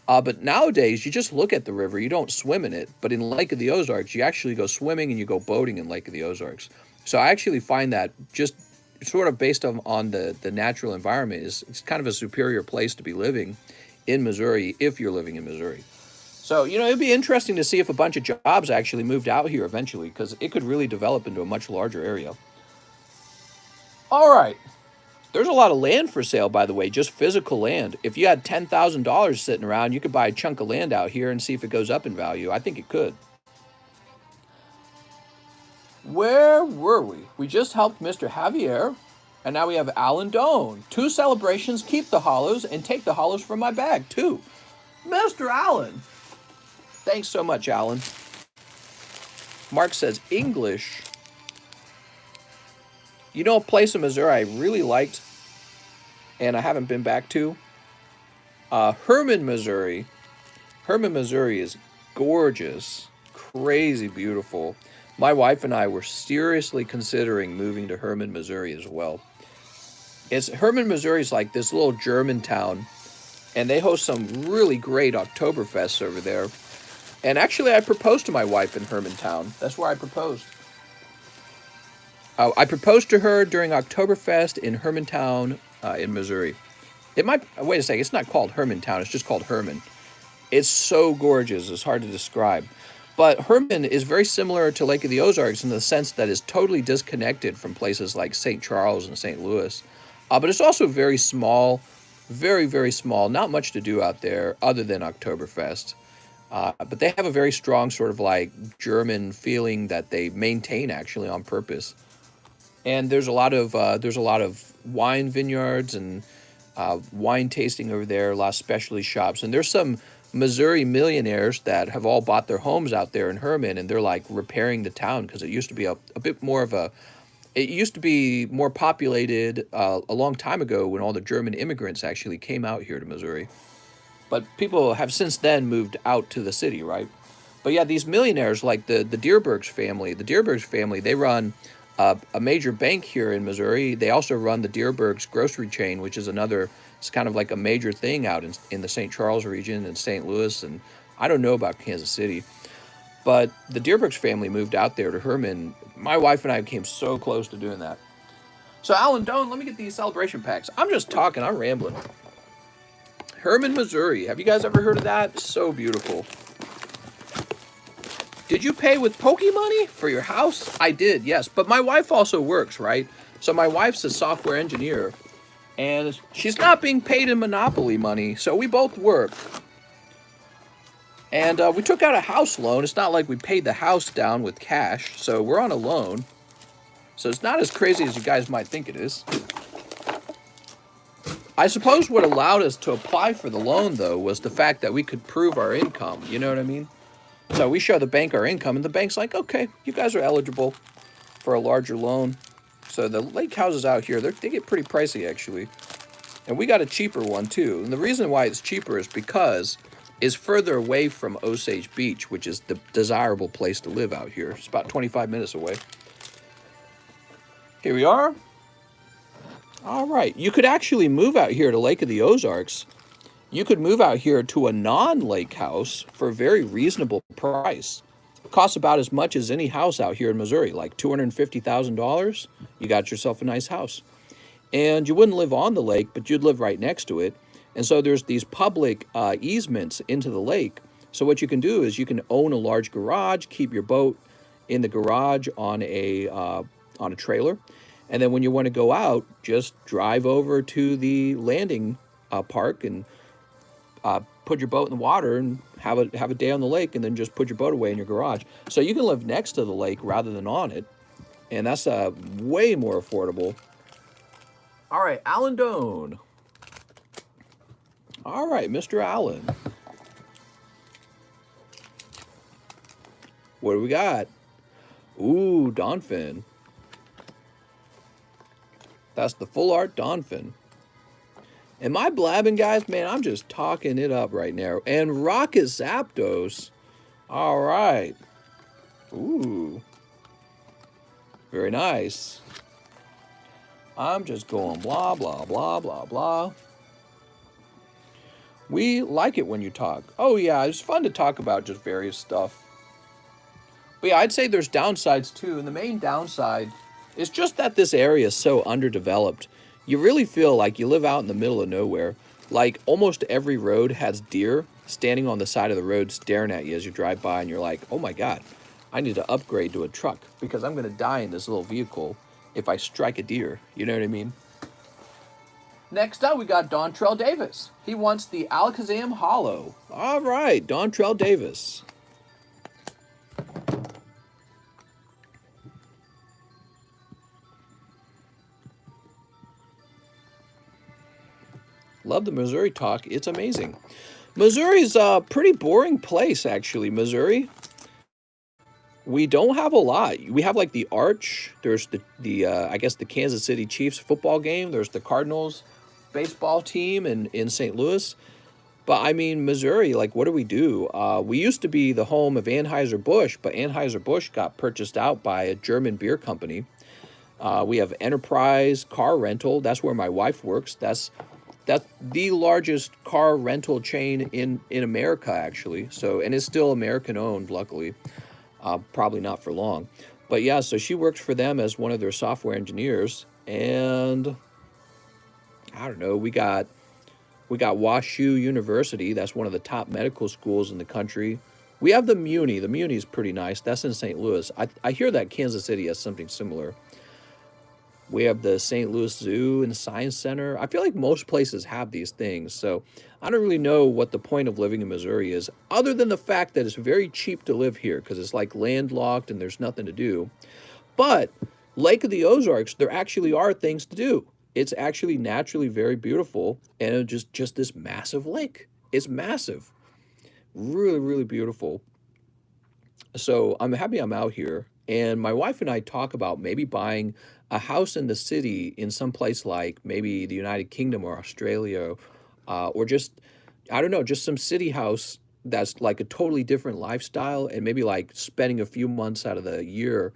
But nowadays, you just look at the river. You don't swim in it. But in Lake of the Ozarks, you actually go swimming and you go boating in Lake of the Ozarks. So I actually find that just sort of based on the natural environment, it's kind of a superior place to be living in Missouri if you're living in Missouri. So, you know, it'd be interesting to see if a bunch of jobs actually moved out here eventually, because it could really develop into a much larger area. All right. There's a lot of land for sale, by the way, just physical land. If you had $10,000 sitting around, you could buy a chunk of land out here and see if it goes up in value. I think it could. Where were we? We just helped Mr. Javier, and now we have Alan Doan. 2 celebrations, keep the hollows, and take the hollows from my bag, too. Mr. Allen. Thanks so much, Alan. Mark says, English. You know a place in Missouri I really liked, and I haven't been back to? Herman, Missouri. Herman, Missouri is gorgeous, crazy beautiful. My wife and I were seriously considering moving to Herman, Missouri as well. Herman, Missouri is like this little German town, and they host some really great Oktoberfests over there. And actually, I proposed to my wife in Hermantown. That's where I proposed. I proposed to her during Oktoberfest in Hermantown in Missouri. Wait a second, it's not called Hermantown, it's just called Herman. It's so gorgeous, it's hard to describe. But Herman is very similar to Lake of the Ozarks in the sense that it's totally disconnected from places like St. Charles and St. Louis. But it's also very small, very, very small. Not much to do out there other than Oktoberfest. But they have a very strong sort of like German feeling that they maintain actually on purpose. And there's a lot of wine vineyards and wine tasting over there, a lot of specialty shops, and there's some Missouri millionaires that have all bought their homes out there in Herman, and they're like repairing the town because it used to be a bit more of a it used to be more populated a long time ago when all the German immigrants actually came out here to Missouri. But people have since then moved out to the city, right? But yeah, these millionaires like the Deerbergs family, they run a major bank here in Missouri. They also run the Deerbergs grocery chain, which is another, it's kind of like a major thing out in the St. Charles region and St. Louis. And I don't know about Kansas City, but the Deerbergs family moved out there to Herman. My wife and I came so close to doing that. So, Alan Doan, let me get these celebration packs. I'm just talking, I'm rambling. Herman, Missouri. Have you guys ever heard of that? So beautiful. Did you pay with Money for your house? I did, yes. But my wife also works, right? So my wife's a software engineer, and she's not being paid in Monopoly money, so we both work. And we took out a house loan. It's not like we paid the house down with cash, so we're on a loan. So it's not as crazy as you guys might think it is. I suppose what allowed us to apply for the loan, though, was the fact that we could prove our income. You know what I mean? So we show the bank our income, and the bank's like, okay, you guys are eligible for a larger loan. So the lake houses out here, they get pretty pricey, actually. And we got a cheaper one, too. And the reason why it's cheaper is because it's further away from Osage Beach, which is the desirable place to live out here. It's about 25 minutes away. Here we are. All right. You could actually move out here to Lake of the Ozarks. You could move out here to a non-lake house for a very reasonable price. It costs about as much as any house out here in Missouri, like $250,000. You got yourself a nice house. And you wouldn't live on the lake, but you'd live right next to it. And so there's these public easements into the lake. So what you can do is you can own a large garage, keep your boat in the garage on a trailer. And then when you want to go out, just drive over to the landing park and put your boat in the water and have a day on the lake, and then just put your boat away in your garage. So you can live next to the lake rather than on it, and that's way more affordable. All right, Alan Doan. All right, Mr. Allen. What do we got? Ooh, Donphin. That's the full art Donphin. Am I blabbing, guys? Man, I'm just talking it up right now. And Rocket Zapdos. All right. Ooh. Very nice. I'm just going blah, blah, blah, blah, blah. We like it when you talk. Oh, yeah, it's fun to talk about just various stuff. But yeah, I'd say there's downsides too. And the main downside is just that this area is so underdeveloped. You really feel like you live out in the middle of nowhere. Like almost every road has deer standing on the side of the road staring at you as you drive by, and you're like, oh my God, I need to upgrade to a truck because I'm going to die in this little vehicle if I strike a deer. You know what I mean? Next up, we got Dontrell Davis. He wants the Alakazam Hollow. All right, Dontrell Davis. Love the Missouri talk. It's amazing. Missouri's a pretty boring place, actually. Missouri. We don't have a lot. We have like the Arch. There's the I guess the Kansas City Chiefs football game. There's the Cardinals baseball team in St. Louis. But I mean, Missouri, like, what do? We used to be the home of Anheuser-Busch, but Anheuser-Busch got purchased out by a German beer company. We have Enterprise Car Rental. That's where my wife works. That's the largest car rental chain in America, actually. So, and it's still American owned, luckily. Probably not for long. But yeah, so she works for them as one of their software engineers. And I don't know, we got WashU University. That's one of the top medical schools in the country. We have the Muni. The Muni is pretty nice. That's in St. Louis. I hear that Kansas City has something similar. We have the St. Louis Zoo and Science Center. I feel like most places have these things. So I don't really know what the point of living in Missouri is, other than the fact that it's very cheap to live here because it's like landlocked and there's nothing to do. But Lake of the Ozarks, there actually are things to do. It's actually naturally very beautiful, and it's just this massive lake. It's massive. Really, really beautiful. So I'm happy I'm out here. And my wife and I talk about maybe buying a house in the city in some place like maybe the United Kingdom or Australia, or just, I don't know, just some city house that's like a totally different lifestyle, and maybe like spending a few months out of the year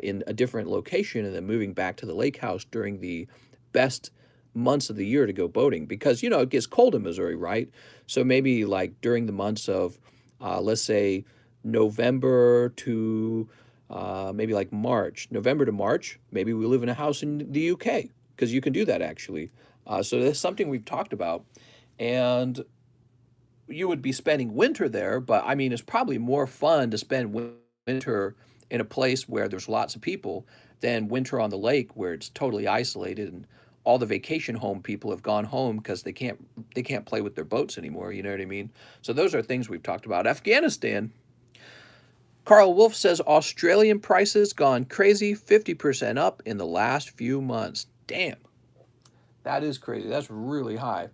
in a different location and then moving back to the lake house during the best months of the year to go boating, because it gets cold in Missouri, right? So maybe like during the months of let's say November to maybe like March, November to March, maybe we live in a house in the UK, because you can do that actually. So that's something we've talked about. And you would be spending winter there, but I mean, it's probably more fun to spend winter in a place where there's lots of people than winter on the lake where it's totally isolated and all the vacation home people have gone home because they can't play with their boats anymore. You know what I mean? So those are things we've talked about. Afghanistan. Carl Wolf says Australian prices gone crazy, 50% up in the last few months. Damn, that is crazy. That's really high.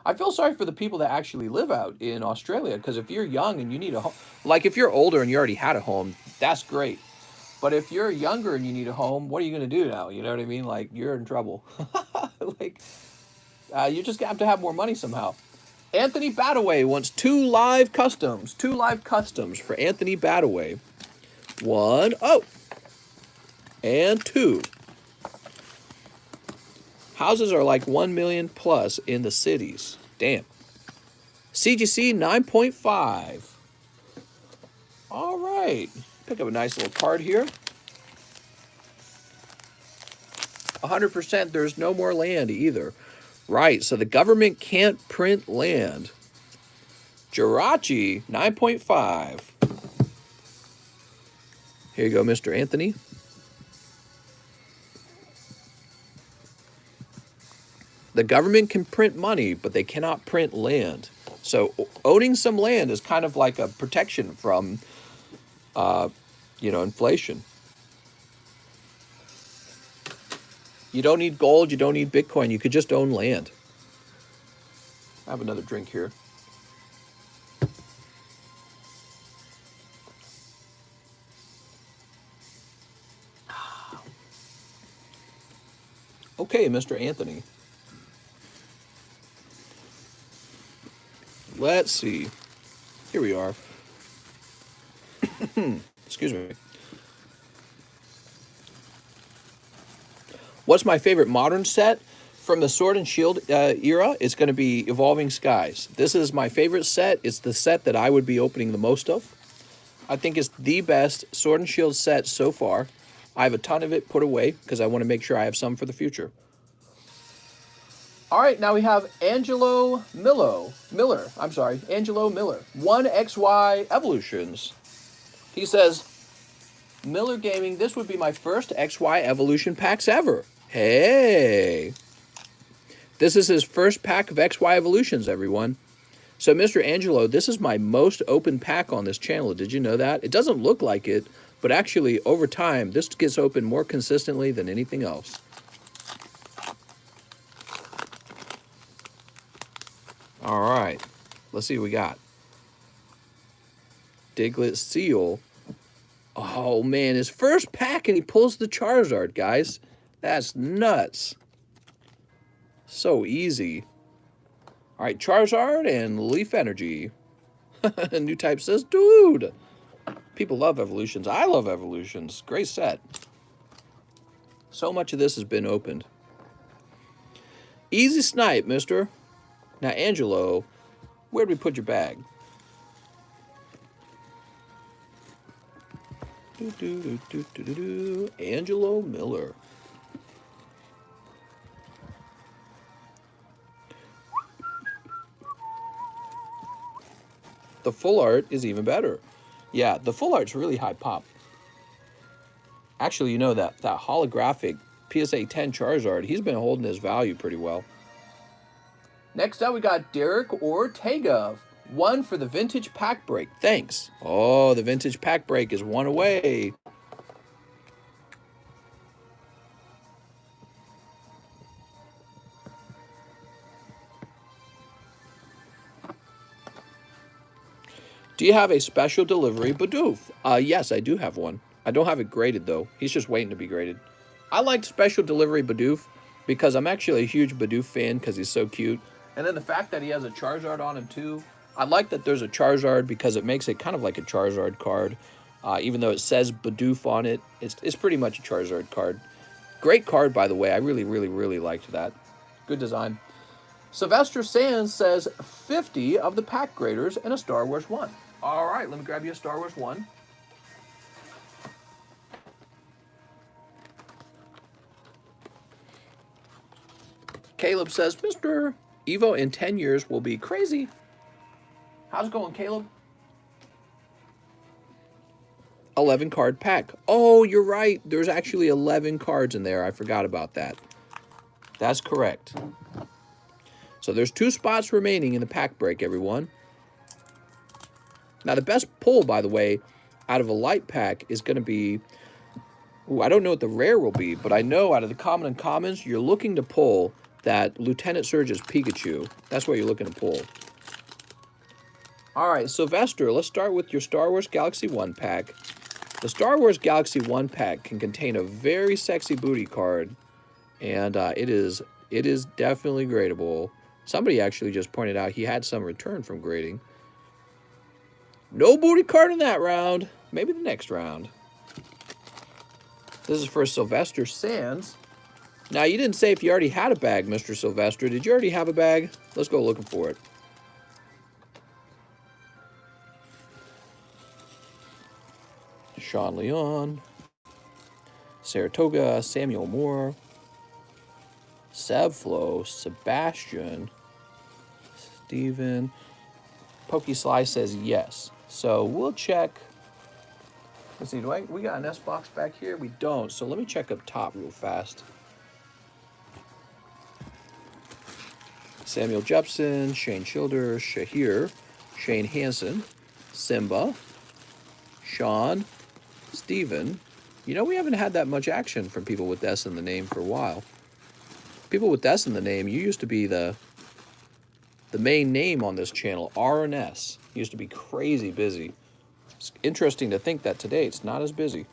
I feel sorry for the people that actually live out in Australia, because if you're young and you need a home, like if you're older and you already had a home, that's great. But if you're younger and you need a home, what are you going to do now? You know what I mean? Like, you're in trouble. Like, you just have to have more money somehow. Anthony Badaway wants 2 live customs for Anthony Badaway. 1, oh, and 2. Houses are like 1 million plus in the cities. Damn. CGC 9.5. All right. Pick up a nice little card here. 100% there's no more land either. Right, so the government can't print land. Jirachi 9.5. Here you go, Mr. Anthony. The government can print money, but they cannot print land. So owning some land is kind of like a protection from, inflation. You don't need gold. You don't need Bitcoin. You could just own land. I have another drink here. Okay, Mr. Anthony. Let's see. Here we are. Excuse me. What's my favorite modern set from the Sword and Shield era? It's going to be Evolving Skies. This is my favorite set. It's the set that I would be opening the most of. I think it's the best Sword and Shield set so far. I have a ton of it put away because I want to make sure I have some for the future. All right, now we have Angelo Miller. Angelo Miller. 1XY Evolutions. He says, Miller Gaming, this would be my first XY Evolution packs ever. Hey. This is his first pack of XY Evolutions, everyone. So, Mr. Angelo, this is my most open pack on this channel. Did you know that? It doesn't look like it, but actually, over time, this gets opened more consistently than anything else. All right. Let's see what we got. Diglett Seal. Oh, man, his first pack, and he pulls the Charizard, guys. That's nuts. So easy. All right, Charizard and Leaf Energy. New Type says, dude. People love Evolutions. I love Evolutions. Great set. So much of this has been opened. Easy snipe, mister. Now, Angelo, where'd we put your bag? Angelo Miller. The full art is even better. Yeah, the full art's really high pop. Actually, you know, that holographic PSA 10 Charizard, he's been holding his value pretty well. Next up, we got Derek Ortega. 1 for the vintage pack break. Thanks. Oh, the vintage pack break is 1 away. Do you have a special delivery Bidoof? Yes, I do have one. I don't have it graded, though. He's just waiting to be graded. I like special delivery Bidoof because I'm actually a huge Bidoof fan because he's so cute. And then the fact that he has a Charizard on him, too. I like that there's a Charizard because it makes it kind of like a Charizard card. Even though it says Bidoof on it, it's pretty much a Charizard card. Great card, by the way. I really, really, really liked that. Good design. Sylvester Sands says 50 of the pack graders and a Star Wars 1. All right, let me grab you a Star Wars 1. Caleb says, Mr. Evo in 10 years will be crazy. How's it going, Caleb? 11 card pack. Oh, you're right. There's actually 11 cards in there. I forgot about that. That's correct. So there's 2 spots remaining in the pack break, everyone. Now, the best pull, by the way, out of a light pack is going to be... Ooh, I don't know what the rare will be, but I know out of the common and commons, you're looking to pull that Lieutenant Surge's Pikachu. That's what you're looking to pull. All right, Sylvester, let's start with your Star Wars Galaxy 1 pack. The Star Wars Galaxy 1 pack can contain a very sexy booty card, and it is definitely gradable. Somebody actually just pointed out he had some return from grading. No booty card in that round. Maybe the next round. This is for Sylvester Sands. Now, you didn't say if you already had a bag, Mr. Sylvester. Did you already have a bag? Let's go looking for it. Sean Leon. Saratoga. Samuel Moore. Sevflo. Sebastian. Steven. Pokesly says yes. So we'll check. Let's see, we got an S box back here? We don't. So let me check up top real fast. Samuel Jepson, Shane Childers, Shahir, Shane Hansen, Simba, Sean, Steven. You know, we haven't had that much action from people with S in the name for a while. People with S in the name, you used to be the main name on this channel, R&S. Used to be crazy busy. It's interesting to think that today it's not as busy.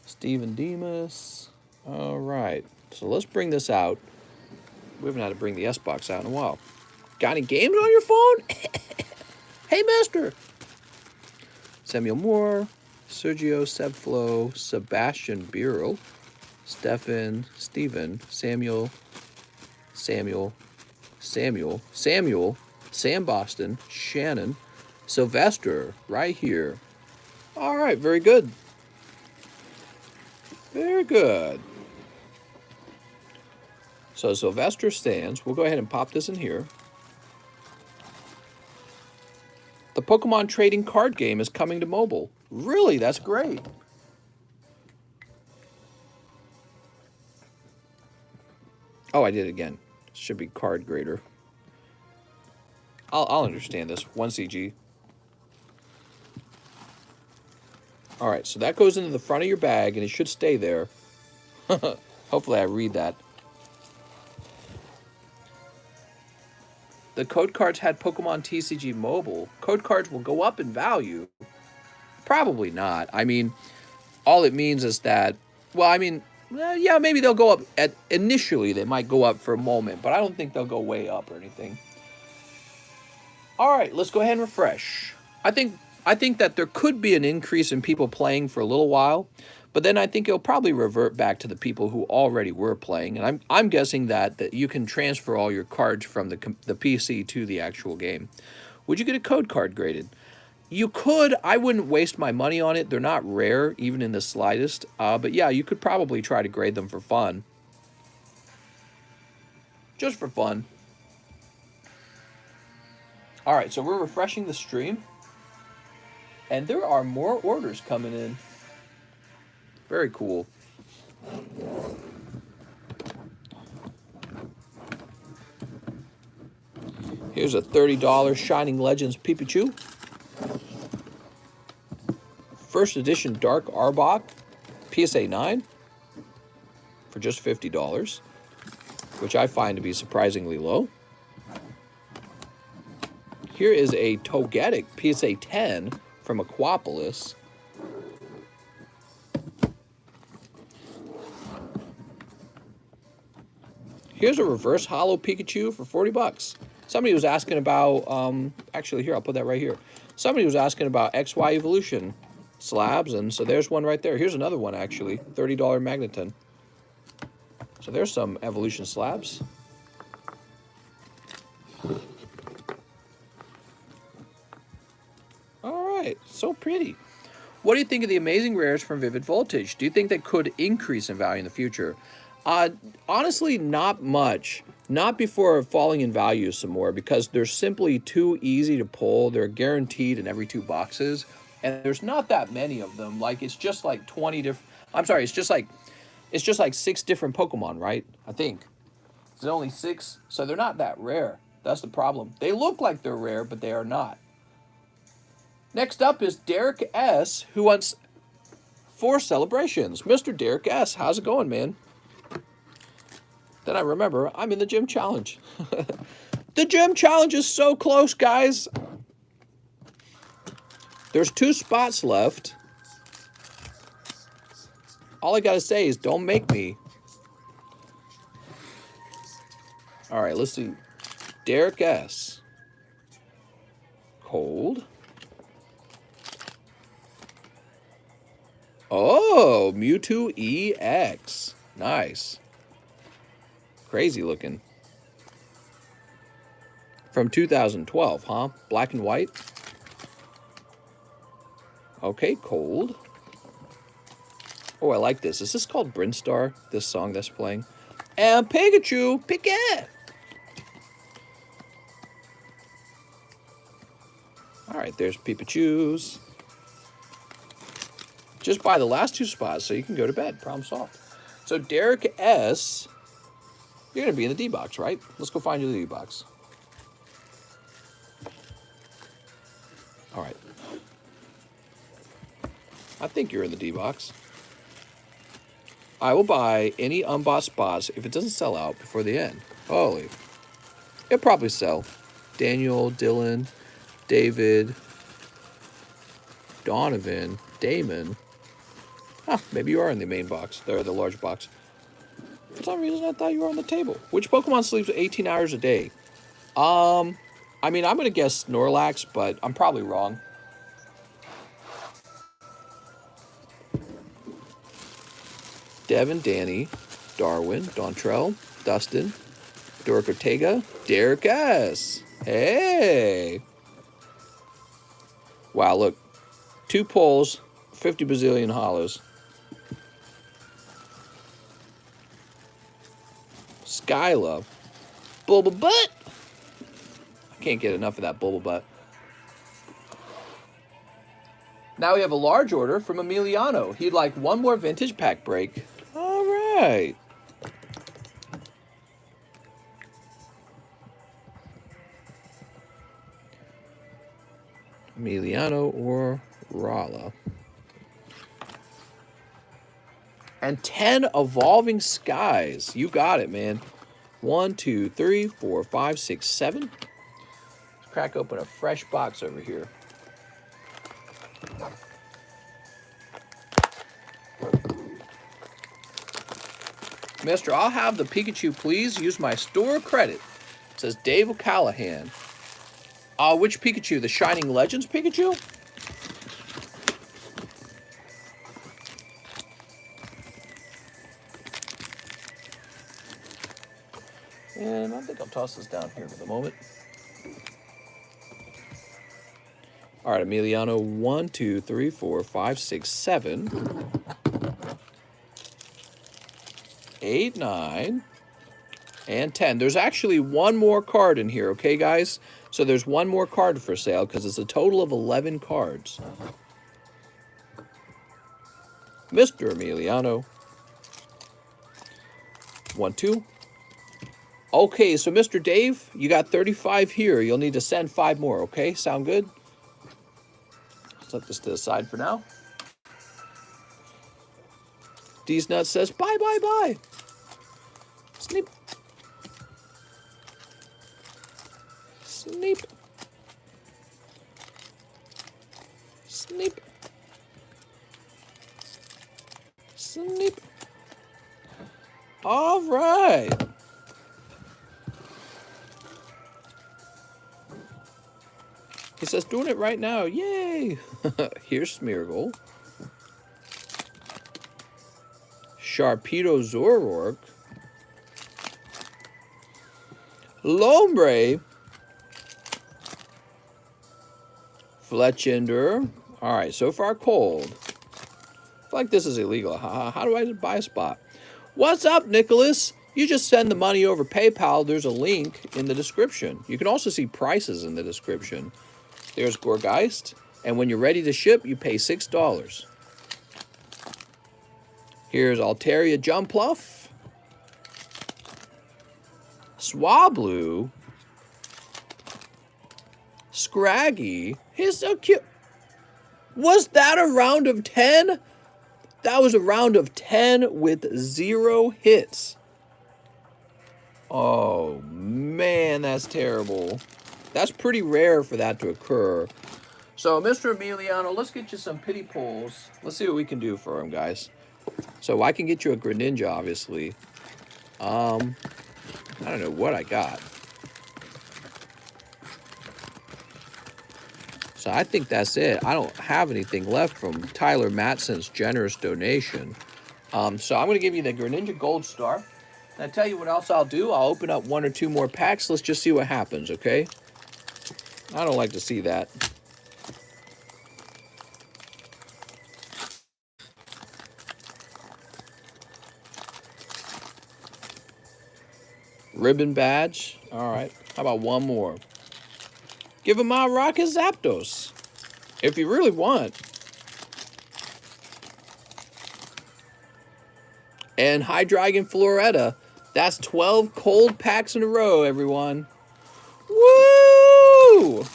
Steven Demas. All right. So let's bring this out. We haven't had to bring the S box out in a while. Got any games on your phone? Hey, mister. Samuel Moore, Sergio Sebflo, Sebastian Birrell, Stefan, Steven, Samuel, Sam Boston, Shannon, Sylvester, right here. All right, very good. Very good. So Sylvester Sands, we'll go ahead and pop this in here. The Pokemon trading card game is coming to mobile. Really? That's great. Oh, I did it again. Should be card grader. I'll understand this. 1 CG. All right, so that goes into the front of your bag, and it should stay there. Hopefully I read that. The code cards had Pokemon TCG Mobile. Code cards will go up in value. Probably not. I mean, all it means is that, well, I mean, yeah, maybe they'll go up. Initially, they might go up for a moment, but I don't think they'll go way up or anything. All right, let's go ahead and refresh. I think that there could be an increase in people playing for a little while, but then I think it'll probably revert back to the people who already were playing. And I'm guessing that you can transfer all your cards from the PC to the actual game. Would you get a code card graded? You could. I wouldn't waste my money on it. They're not rare, even in the slightest. But yeah, you could probably try to grade them for fun. Just for fun. All right, so we're refreshing the stream, and there are more orders coming in. Very cool. Here's a $30 Shining Legends Pikachu. First edition Dark Arbok, PSA 9, for just $50, which I find to be surprisingly low. Here is a Togetic PSA 10 from Aquapolis. Here's a reverse holo Pikachu for 40 bucks. Somebody was asking about, actually here, I'll put that right here. Somebody was asking about XY Evolution slabs, and so there's one right there. Here's another one, actually, $30 Magneton. So there's some evolution slabs. All right, so pretty. What do you think of the amazing rares from Vivid Voltage? Do you think they could increase in value in the future? Honestly, not much. Not before falling in value some more, because they're simply too easy to pull. They're guaranteed in every 2 boxes, and there's not that many of them. Like, it's just like 20 different. I'm sorry, it's just like 6 different Pokemon, right? I think it's only 6, so they're not that rare. That's the problem. They look like they're rare, but they are not. Next up is Derek S., who wants 4 celebrations. Mr. Derek S., how's it going, man? Then I remember I'm in the gym challenge. The gym challenge is so close, guys. There's 2 spots left. All I gotta say is don't make me. All right, let's see. Derek S. Cold. Oh, Mewtwo EX. Nice. Crazy looking. From 2012, huh? Black and white. Okay, cold. Oh, I like this. Is this called Brinstar? This song that's playing? And Pikachu, Pikachu. All right, there's Pikachus. Just buy the last 2 spots so you can go to bed. Problem solved. So Derek S., you're going to be in the D-box, right? Let's go find you the D-box. All right. I think you're in the D-box. I will buy any unbought spots if it doesn't sell out before the end. Holy. It'll probably sell. Daniel, Dylan, David, Donovan, Damon. Huh, maybe you are in the main box. Or the large box. For some reason, I thought you were on the table. Which Pokemon sleeps 18 hours a day? I mean, I'm going to guess Snorlax, but I'm probably wrong. Devin, Danny, Darwin, Dontrell, Dustin, Doric Ortega, Derek S. Hey! Wow, look. 2 pulls, 50 bazillion hollows. Skyla. Bullbutt. I can't get enough of that Bullbutt. Now we have a large order from Emiliano. He'd like 1 more vintage pack break. All right. Emiliano or Rala. And 10 Evolving Skies. You got it, man. 1, 2, 3, 4, 5, 6, 7. Let's crack open a fresh box over here. Mister, I'll have the Pikachu, please. Use my store credit. It says Dave O'Callahan. Which Pikachu? The Shining Legends Pikachu? And I think I'll toss this down here for the moment. All right, Emiliano, 1, 2, 3, 4, 5, 6, 7, 8, 9, And 10. There's actually one more card in here, okay, guys? So there's one more card for sale because it's a total of 11 cards. Mr. Emiliano. 1, 2. Okay, so Mr. Dave, you got 35 here. You'll need to send 5 more, okay? Sound good? Set this to the side for now. D's Nuts says, bye, bye, bye. Sneep. Sneep. Sneep. Sneep. All right. He says, doing it right now. Yay. Here's Smeargle. Sharpedo Zoroark. Lombre. Fletchender. All right, so far cold. I feel like this is illegal. How do I buy a spot? What's up, Nicholas? You just send the money over PayPal. There's a link in the description. You can also see prices in the description. There's Gorgeist. And when you're ready to ship, you pay $6. Here's Altaria Jumpluff. Swablu. Scraggy. He's so cute. Was that a round of 10? That was a round of 10 with 0 hits. Oh, man, that's terrible. That's pretty rare for that to occur. So, Mr. Emiliano, let's get you some pity pulls. Let's see what we can do for him, guys. So, I can get you a Greninja, obviously. I don't know what I got. So, I think that's it. I don't have anything left from Tyler Matson's generous donation. So, I'm going to give you the Greninja Gold Star. And I tell you what else I'll do. I'll open up 1 or 2 more packs. Let's just see what happens, okay? I don't like to see that. Ribbon badge. All right. How about one more? Give him my Rocket Zapdos. If you really want. And Hydreigon Floretta. That's 12 cold packs in a row, everyone. Woo!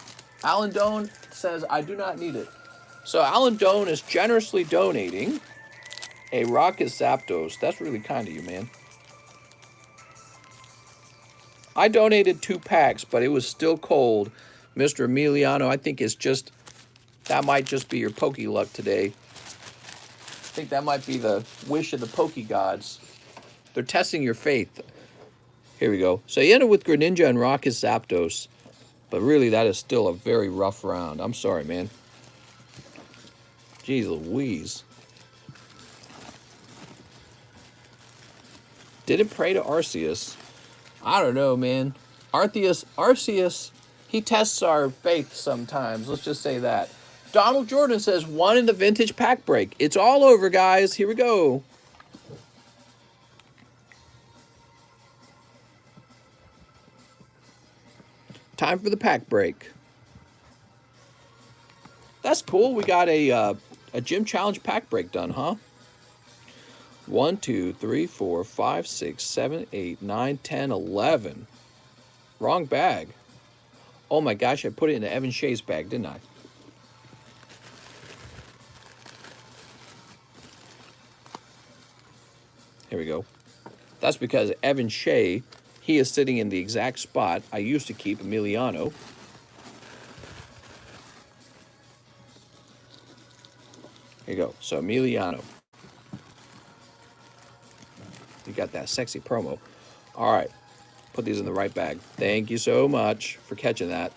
Alan Doan says, I do not need it. So Alan Doan is generously donating a Rocket Zapdos. That's really kind of you, man. I donated 2 packs, but it was still cold. Mr. Emiliano, I think it's just, that might just be your Poke luck today. I think that might be the wish of the Poke gods. They're testing your faith. Here we go. So you ended with Greninja and Rocket Zapdos. But really, that is still a very rough round. I'm sorry, man. Jeez Louise. Didn't pray to Arceus. I don't know, man. Arceus, he tests our faith sometimes. Let's just say that. Donald Jordan says, 1 in the vintage pack break. It's all over, guys. Here we go. Time for the pack break. That's cool. We got a gym challenge pack break done, huh? 1, 2, 3, 4, 5, 6, 7, 8, 9, 10, 11. Wrong bag. Oh my gosh, I put it in the Evan Shea's bag, didn't I? Here we go. That's because Evan Shea, he is sitting in the exact spot I used to keep Emiliano. Here you go. So Emiliano. You got that sexy promo. All right. Put these in the right bag. Thank you so much for catching that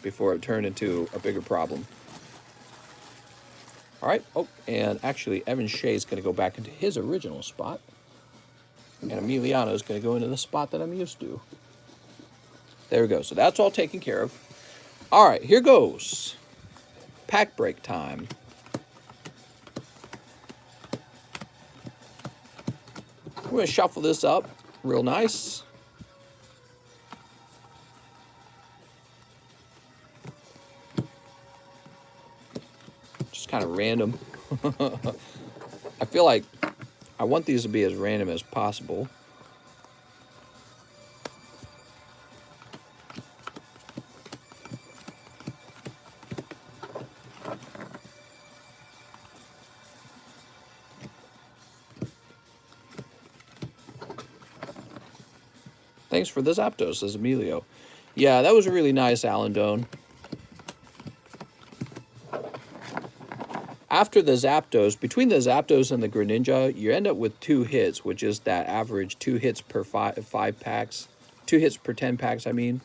before it turned into a bigger problem. All right. Oh, and actually, Evan Shea is going to go back into his original spot. And Emiliano is going to go into the spot that I'm used to. There we go. So that's all taken care of. All right. Here goes. Pack break time. We're going to shuffle this up real nice. kind of random. I feel like I want these to be as random as possible. Thanks for the Zapdos, says Emilio. Yeah, that was really nice, Alan Doan. After the Zapdos, between the Zapdos and the Greninja, you end up with 2 hits, which is that average 2 hits per 5 packs. 2 hits per 10 packs, I mean.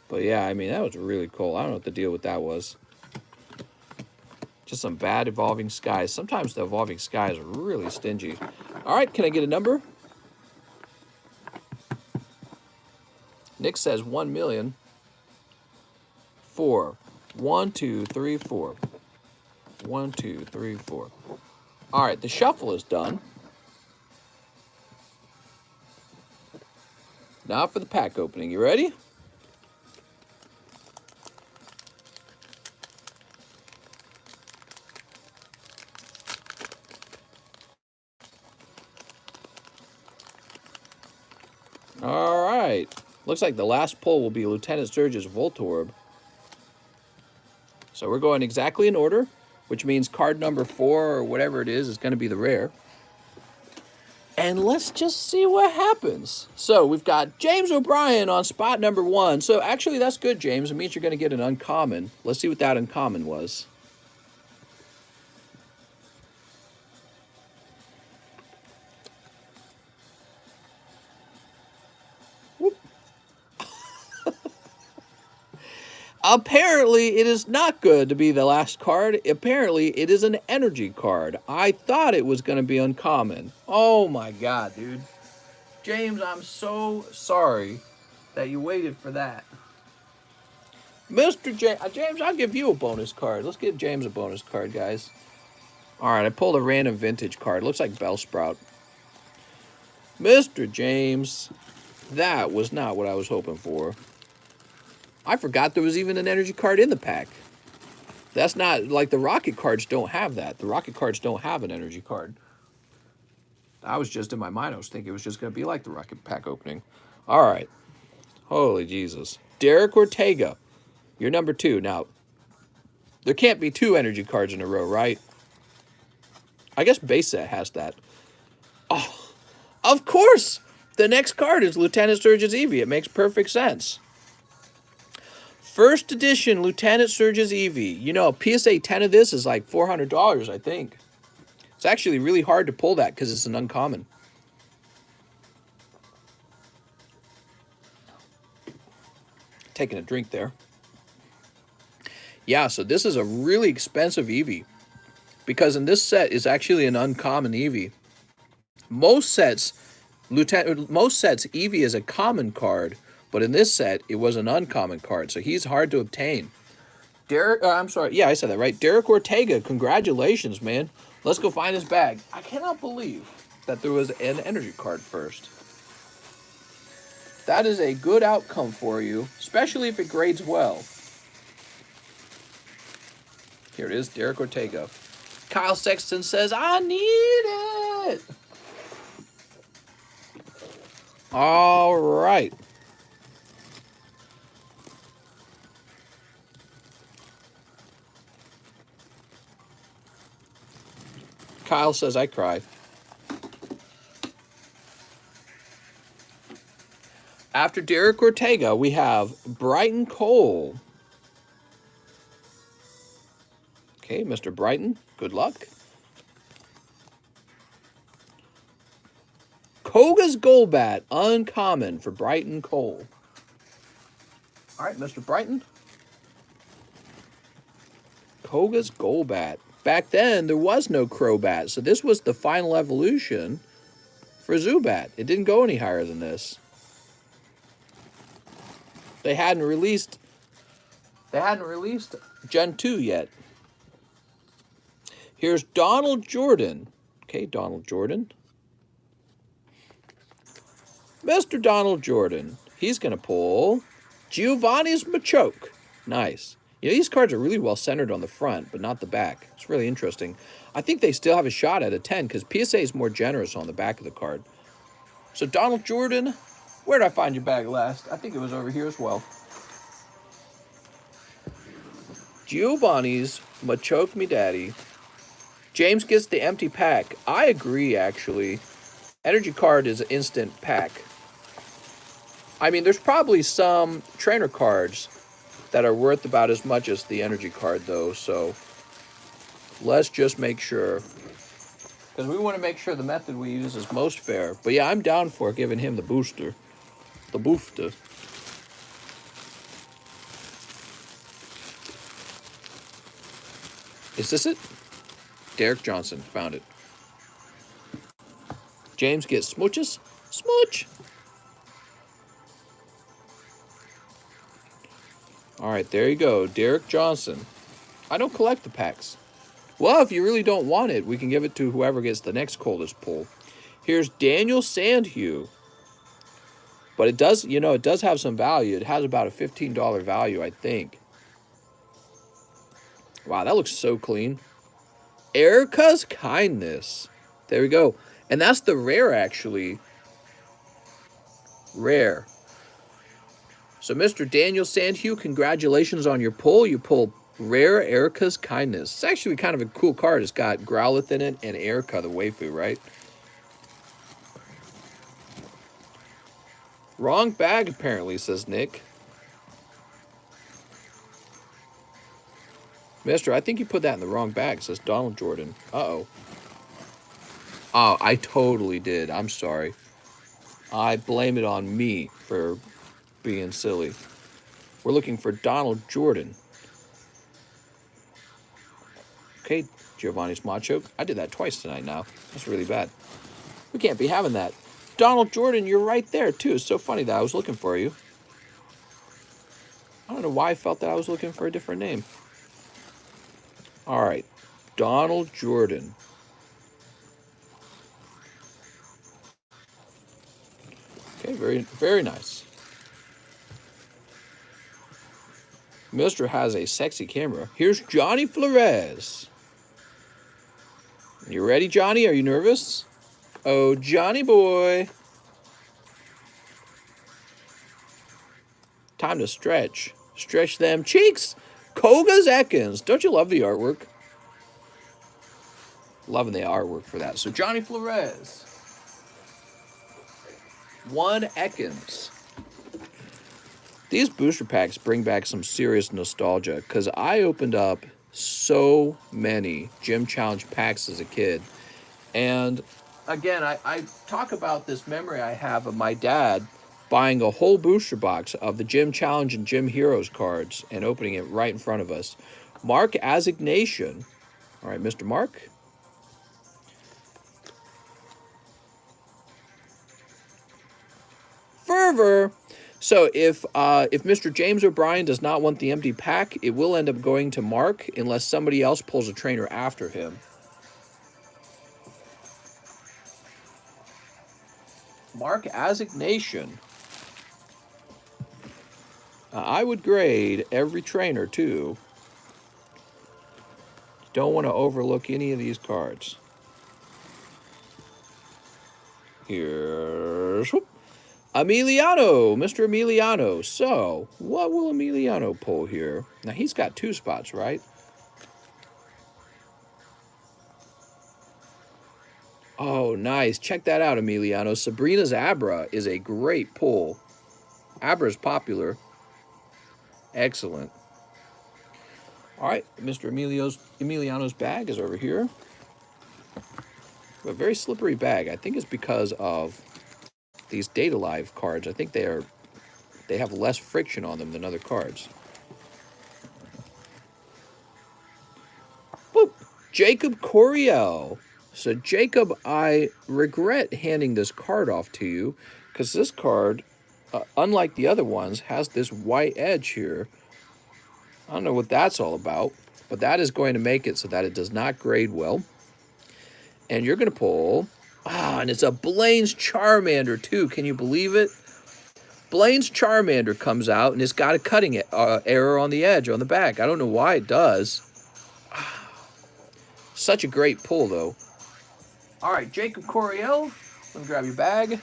But yeah, I mean, that was really cool. I don't know what the deal with that was. Just some bad Evolving Skies. Sometimes the Evolving Skies are really stingy. All right, can I get a number? Nick says 1 million. 4. 1, 2, 3, 4. 1, 2, 3, 4. All right, the shuffle is done. Now for the pack opening. You ready? All right. Looks like the last pull will be Lieutenant Surge's Voltorb. So we're going exactly in order, which means card number 4 or whatever it is going to be the rare. And let's just see what happens. So we've got James O'Brien on spot number 1. So actually that's good, James. It means you're going to get an uncommon. Let's see what that uncommon was. Apparently, it is not good to be the last card. Apparently, it is an energy card. I thought it was going to be uncommon. Oh my god, dude. James, I'm so sorry that you waited for that. Mr. James, I'll give you a bonus card. Let's give James a bonus card, guys. All right, I pulled a random vintage card. Looks like Bellsprout. Mr. James, that was not what I was hoping for. I forgot there was even an energy card in the pack. That's not, like, the Rocket cards don't have that. The Rocket cards don't have an energy card. I was just in my mind, I was thinking it was just going to be like the Rocket pack opening. All right. Holy Jesus. Derek Ortega, you're number 2. Now, there can't be 2 energy cards in a row, right? I guess base set has that. Oh, of course! The next card is Lieutenant Surge's Eevee. It makes perfect sense. First edition Lieutenant Surge's Eevee. You know, PSA 10 of this is like $400, I think. It's actually really hard to pull that because it's an uncommon. Taking a drink there. Yeah, so this is a really expensive Eevee. Because in this set is actually an uncommon Eevee. Most sets, Eevee is a common card. But in this set, it was an uncommon card, so he's hard to obtain. I'm sorry. Yeah, I said that right. Derek Ortega, congratulations, man. Let's go find his bag. I cannot believe that there was an energy card first. That is a good outcome for you, especially if it grades well. Here it is, Derek Ortega. Kyle Sexton says, I need it. All right. Kyle says, I cry. After Derek Ortega, we have Brighton Cole. Okay, Mr. Brighton, good luck. Koga's Golbat, uncommon for Brighton Cole. All right, Mr. Brighton. Koga's Golbat. Back then, there was no Crobat, so this was the final evolution for Zubat. It didn't go any higher than this. They hadn't released Gen 2 yet. Here's Donald Jordan. Okay, Donald Jordan. Mr. Donald Jordan. He's going to pull Giovanni's Machoke. Nice. You know, these cards are really well centered on the front, but not the back. It's really interesting. I think they still have a shot at a 10 because PSA is more generous on the back of the card. So Donald Jordan, where did I find your bag last? I think it was over here as well. Giovanni's Machoke Me Daddy. James gets the empty pack. I agree, actually. Energy card is an instant pack. I mean, there's probably some trainer cards that are worth about as much as the energy card, though, so let's just make sure. Because we want to make sure the method we use is most fair. But yeah, I'm down for giving him the booster. The booster. Is this it? Derek Johnson found it. James gets smooches. Smooch! All right, there you go. Derek Johnson. I don't collect the packs. Well, if you really don't want it, we can give it to whoever gets the next coldest pull. Here's Daniel Sandhue. But it does, you know, it does have some value. It has about a $15 value, I think. Wow, that looks so clean. Erica's Kindness. There we go. And that's the rare, actually. Rare. So, Mr. Daniel Sandhue, congratulations on your pull. You pulled Rare Erica's Kindness. It's actually kind of a cool card. It's got Growlithe in it and Erica, the waifu, right? Wrong bag, apparently, says Nick. Mister, I think you put that in the wrong bag, says Donald Jordan. Uh-oh. Oh, I totally did. I'm sorry. I blame it on me for being silly. We're looking for Donald Jordan. Okay, Giovanni's Macho. I did that twice tonight now. That's really bad. We can't be having that. Donald Jordan, you're right there, too. It's so funny that I was looking for you. I don't know why I felt that I was looking for a different name. All right. Donald Jordan. Okay, very, very nice. Mister has a sexy camera. Here's Johnny Flores. You ready, Johnny? Are you nervous? Oh, Johnny boy. Time to stretch. Stretch them cheeks. Koga's Ekans. Don't you love the artwork? Loving the artwork for that. So, Johnny Flores. 1 Ekans. These booster packs bring back some serious nostalgia because I opened up so many Gym Challenge packs as a kid. And again, I talk about this memory I have of my dad buying a whole booster box of the Gym Challenge and Gym Heroes cards and opening it right in front of us. Mark Assignation. All right, Mr. Mark. Fervor. So if Mr. James O'Brien does not want the empty pack, it will end up going to Mark unless somebody else pulls a trainer after him. Mark Assignation. I would grade every trainer too. Don't want to overlook any of these cards. Here's Emiliano, Mr. Emiliano. So, what will Emiliano pull here? Now, he's got 2 spots, right? Oh, nice. Check that out, Emiliano. Sabrina's Abra is a great pull. Abra's popular. Excellent. All right, Mr. Emiliano's bag is over here. A very slippery bag. I think it's because of these Data Live cards. I think they have less friction on them than other cards. Boop. Jacob Coriel. So Jacob, I regret handing this card off to you because this card, unlike the other ones, has this white edge here. I don't know what that's all about, but that is going to make it so that it does not grade well. And you're going to pull... and it's a Blaine's Charmander, too. Can you believe it? Blaine's Charmander comes out, and it's got a cutting error on the edge, on the back. I don't know why it does. Such a great pull, though. All right, Jacob Coriel, let me grab your bag.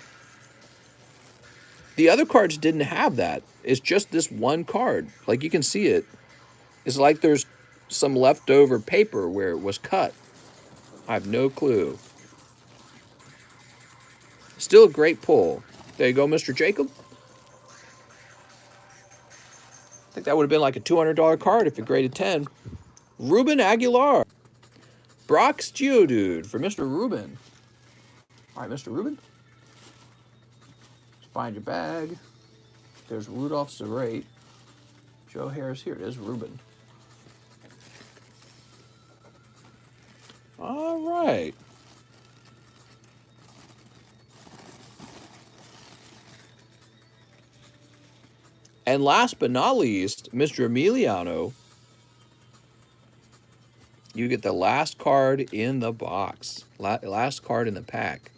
The other cards didn't have that. It's just this one card. Like, you can see it. It's like there's some leftover paper where it was cut. I have no clue. Still a great pull. There you go, Mr. Jacob. I think that would have been like a $200 card if it graded 10. Ruben Aguilar. Brock's Geodude for Mr. Ruben. All right, Mr. Ruben. Find your bag. There's Rudolph Serrate. Joe Harris. Here it is, Ruben. All right. And last but not least, Mr. Emiliano. You get the last card in the box. Last card in the pack.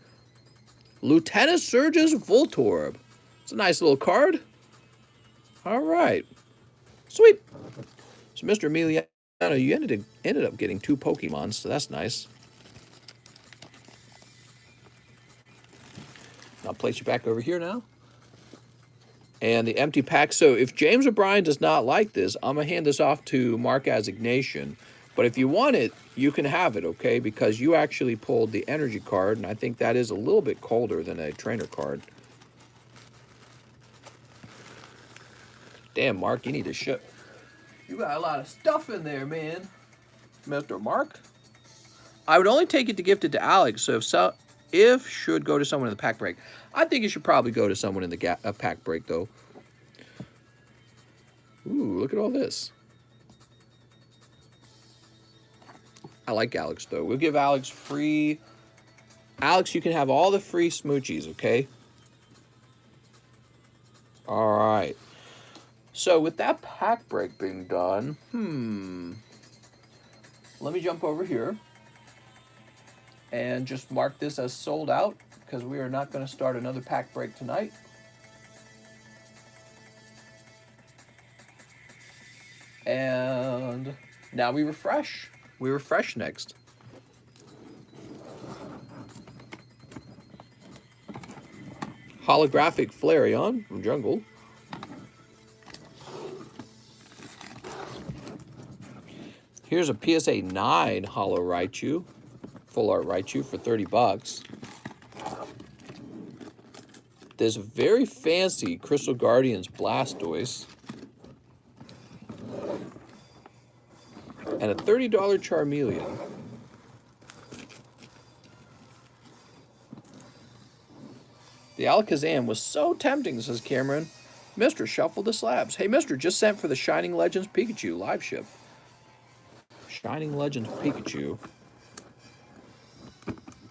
Lieutenant Surge's Voltorb. It's a nice little card. All right. Sweet. So, Mr. Emiliano, you ended up getting 2 Pokemon, so that's nice. I'll place you back over here now. And the empty pack. So if James O'Brien does not like this, I'm going to hand this off to Mark Assignation. But if you want it, you can have it, okay? Because you actually pulled the energy card, and I think that is a little bit colder than a trainer card. Damn, Mark, you need to ship. You got a lot of stuff in there, man. Mr. Mark. I would only take it to gift it to Alex, so if should go to someone in the pack break. I think it should probably go to someone in the pack break, though. Ooh, look at all this. I like Alex, though. We'll give Alex free... Alex, you can have all the free smoochies, okay? All right. So, with that pack break being done, let me jump over here and just mark this as sold out because we are not going to start another pack break tonight. And now we refresh. We refresh next. Holographic Flareon from Jungle. Here's a PSA 9 Holo Raichu. Full Art Raichu for $30. This very fancy Crystal Guardians Blastoise. And a $30 Charmeleon. The Alakazam was so tempting, says Cameron. Mr. Shuffle the Slabs. Hey, Mr. Just sent for the Shining Legends Pikachu live ship. Shining Legends Pikachu.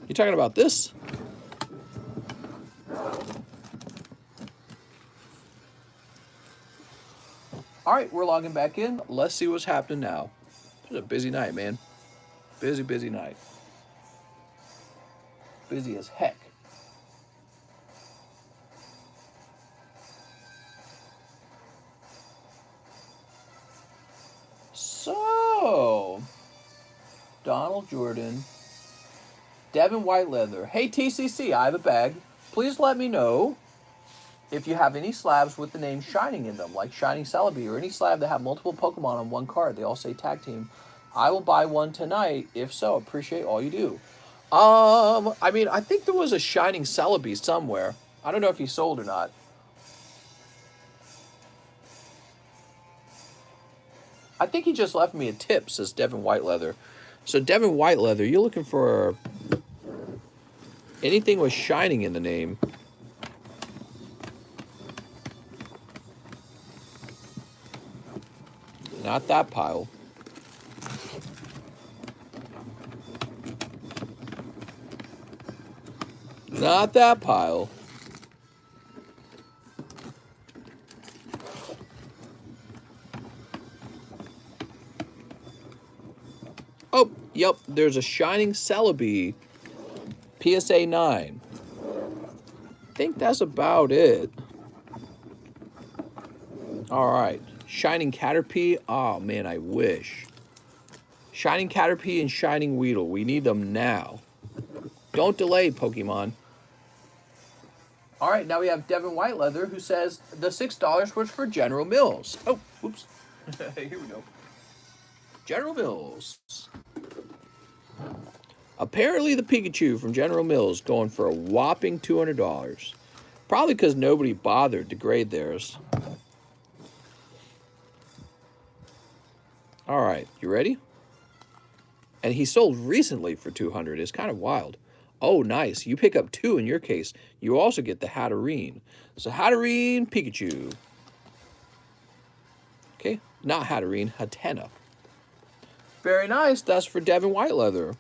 You talking about this? All right, we're logging back in. Let's see what's happening now. It's a busy night, man. Busy, busy night. Busy as heck. So, Donald Jordan, Devin Whiteleather. Hey, TCC, I have a bag. Please let me know if you have any slabs with the name Shining in them, like Shining Celebi, or any slab that have multiple Pokemon on one card. They all say tag team. I will buy one tonight. If so, appreciate all you do. I mean, I think there was a Shining Celebi somewhere. I don't know if he sold or not. I think he just left me a tip, says Devin Whiteleather. So, Devin Whiteleather, you're looking for anything with Shining in the name. Not that pile. Not that pile. Oh, yep, there's a Shining Celebi PSA 9. I think that's about it. All right. Shining Caterpie. Oh, man, I wish. Shining Caterpie and Shining Weedle. We need them now. Don't delay, Pokemon. All right, now we have Devin Whiteleather, who says the $6 was for General Mills. Oh, whoops. Here we go. General Mills. Apparently the Pikachu from General Mills going for a whopping $200. Probably because nobody bothered to grade theirs. All right, you ready? And he sold recently for $200. It's kind of wild. Oh, nice. You pick up 2 in your case. You also get the Hatterene. So Hatterene, Pikachu. Okay, not Hatterene, Hatenna. Very nice. That's for Devin Whiteleather.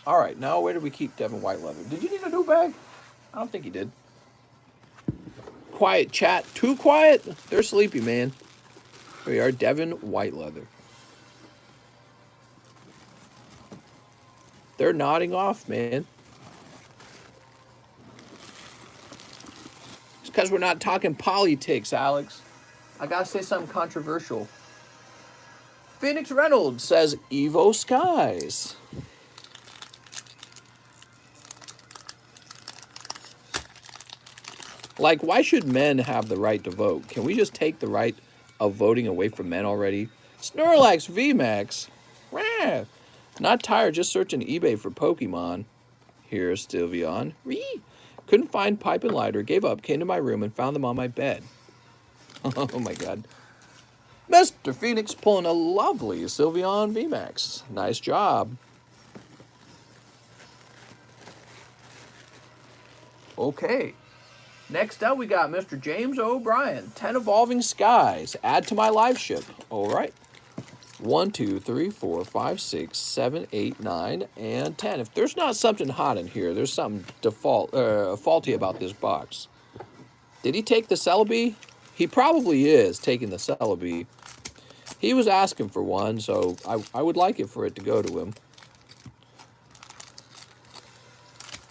All right, now where do we keep Devin Whiteleather? Did you need a new bag? I don't think he did. Quiet chat. Too quiet? They're sleepy, man. Here we are, Devin Whiteleather. They're nodding off, man. It's because we're not talking politics, Alex. I gotta say something controversial. Phoenix Reynolds says Evo Skies. Like, why should men have the right to vote? Can we just take the right of voting away from men already? Snorlax VMAX. Rah. Not tired, just searching eBay for Pokemon. Here's Sylveon. Ree. Couldn't find pipe and lighter, gave up, came to my room, and found them on my bed. Oh my god. Mr. Phoenix pulling a lovely Sylveon VMAX. Nice job. Okay. Next up, we got Mr. James O'Brien. 10 Evolving Skies. Add to my live ship. All right. 1, 2, 3, 4, 5, 6, 7, 8, 9, and 10. If there's not something hot in here, there's something faulty about this box. Did he take the Celebi? He probably is taking the Celebi. He was asking for one, so I would like it for it to go to him.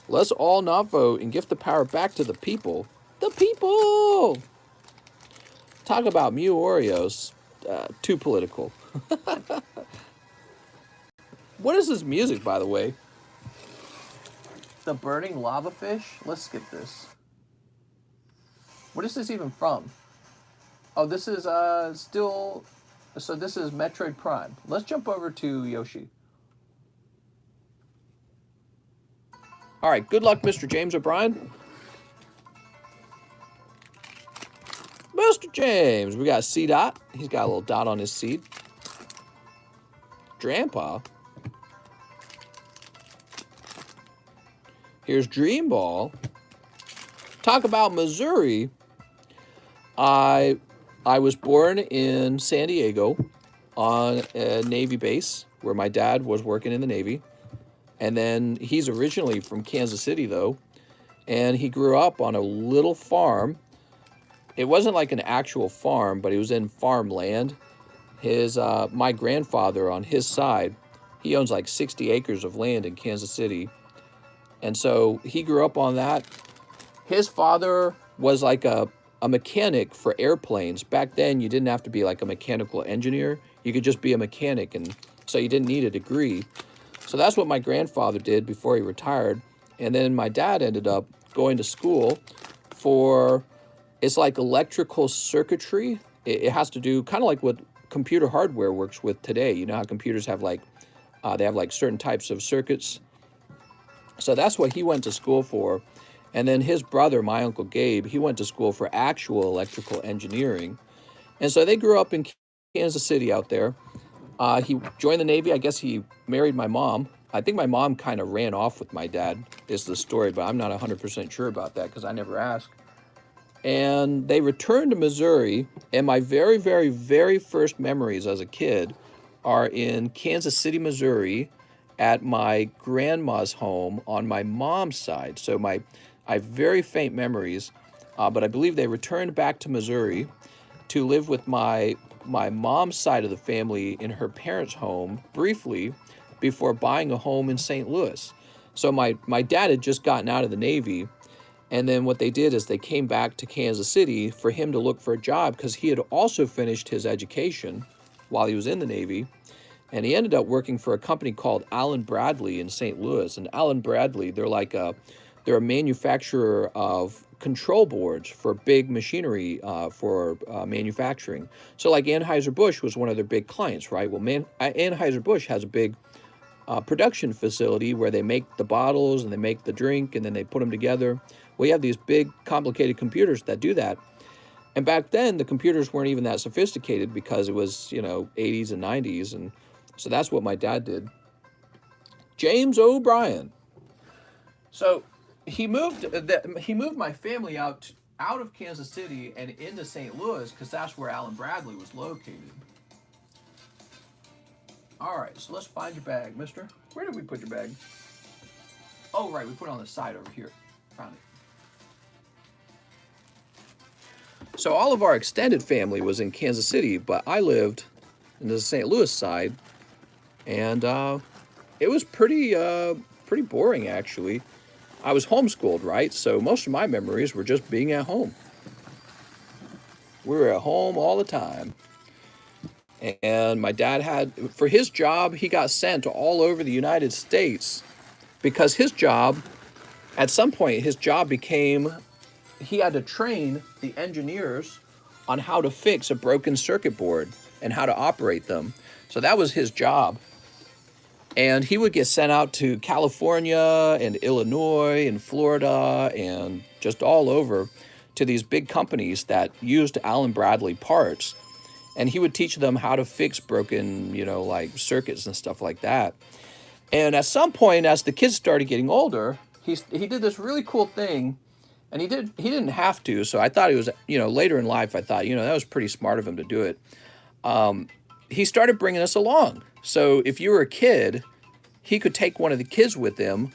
Let's all not vote and give the power back to the people. The people! Talk about Mew Oreos. Too political. What is this music, by the way? The Burning Lava Fish? Let's skip this. What is this even from? Oh, this is still... So this is Metroid Prime. Let's jump over to Yoshi. All right, good luck, Mr. James O'Brien. Mr. James, we got C-Dot. He's got a little dot on his seed. Grandpa. Here's Dream Ball. Talk about Missouri. I was born in San Diego on a Navy base where my dad was working in the Navy. And then he's originally from Kansas City, though. And he grew up on a little farm. It wasn't like an actual farm, but it was in farmland. My grandfather on his side, he owns like 60 acres of land in Kansas City. And so he grew up on that. His father was like a mechanic for airplanes. Back then, you didn't have to be like a mechanical engineer. You could just be a mechanic, and so you didn't need a degree. So that's what my grandfather did before he retired. And then my dad ended up going to school for, it's like electrical circuitry. It has to do kind of like what computer hardware works with today. You know how computers have like, they have like certain types of circuits. So that's what he went to school for. And then his brother, my Uncle Gabe, he went to school for actual electrical engineering. And so they grew up in Kansas City out there. He joined the Navy. I guess he married my mom. I think my mom kind of ran off with my dad, is the story, but I'm not 100% sure about that because I never asked. And they returned to Missouri, and my very, very, very first memories as a kid are in Kansas City, Missouri, at my grandma's home on my mom's side. So I have very faint memories, but I believe they returned back to Missouri to live with my mom's side of the family in her parents' home briefly before buying a home in St. Louis. So my dad had just gotten out of the Navy, And then what they did is they came back to Kansas City for him to look for a job because he had also finished his education while he was in the Navy. And he ended up working for a company called Allen Bradley in St. Louis. And Allen Bradley, they're a manufacturer of control boards for big machinery for manufacturing. So like Anheuser-Busch was one of their big clients, right? Well, Anheuser-Busch has a big production facility where they make the bottles and they make the drink and then they put them together. We have these big complicated computers that do that. And back then the computers weren't even that sophisticated because it was, 80s and 90s. And so that's what my dad did. James O'Brien. So he moved my family out of Kansas City and into St. Louis because that's where Allen Bradley was located. All right, so let's find your bag, mister. Where did we put your bag? Oh, right, we put it on the side over here. Found it. So all of our extended family was in Kansas City, but I lived in the St. Louis side, and it was pretty boring, actually. I was homeschooled, right? So most of my memories were just being at home. We were at home all the time. And my dad for his job, he got sent all over the United States because at some point, his job became, he had to train the engineers on how to fix a broken circuit board and how to operate them. So that was his job. And he would get sent out to California and Illinois and Florida and just all over to these big companies that used Allen Bradley parts. And he would teach them how to fix broken, like circuits and stuff like that. And at some point, as the kids started getting older, he did this really cool thing. And he didn't have to. So I thought he was, later in life, I thought, that was pretty smart of him to do it. He started bringing us along. So if you were a kid, he could take one of the kids with him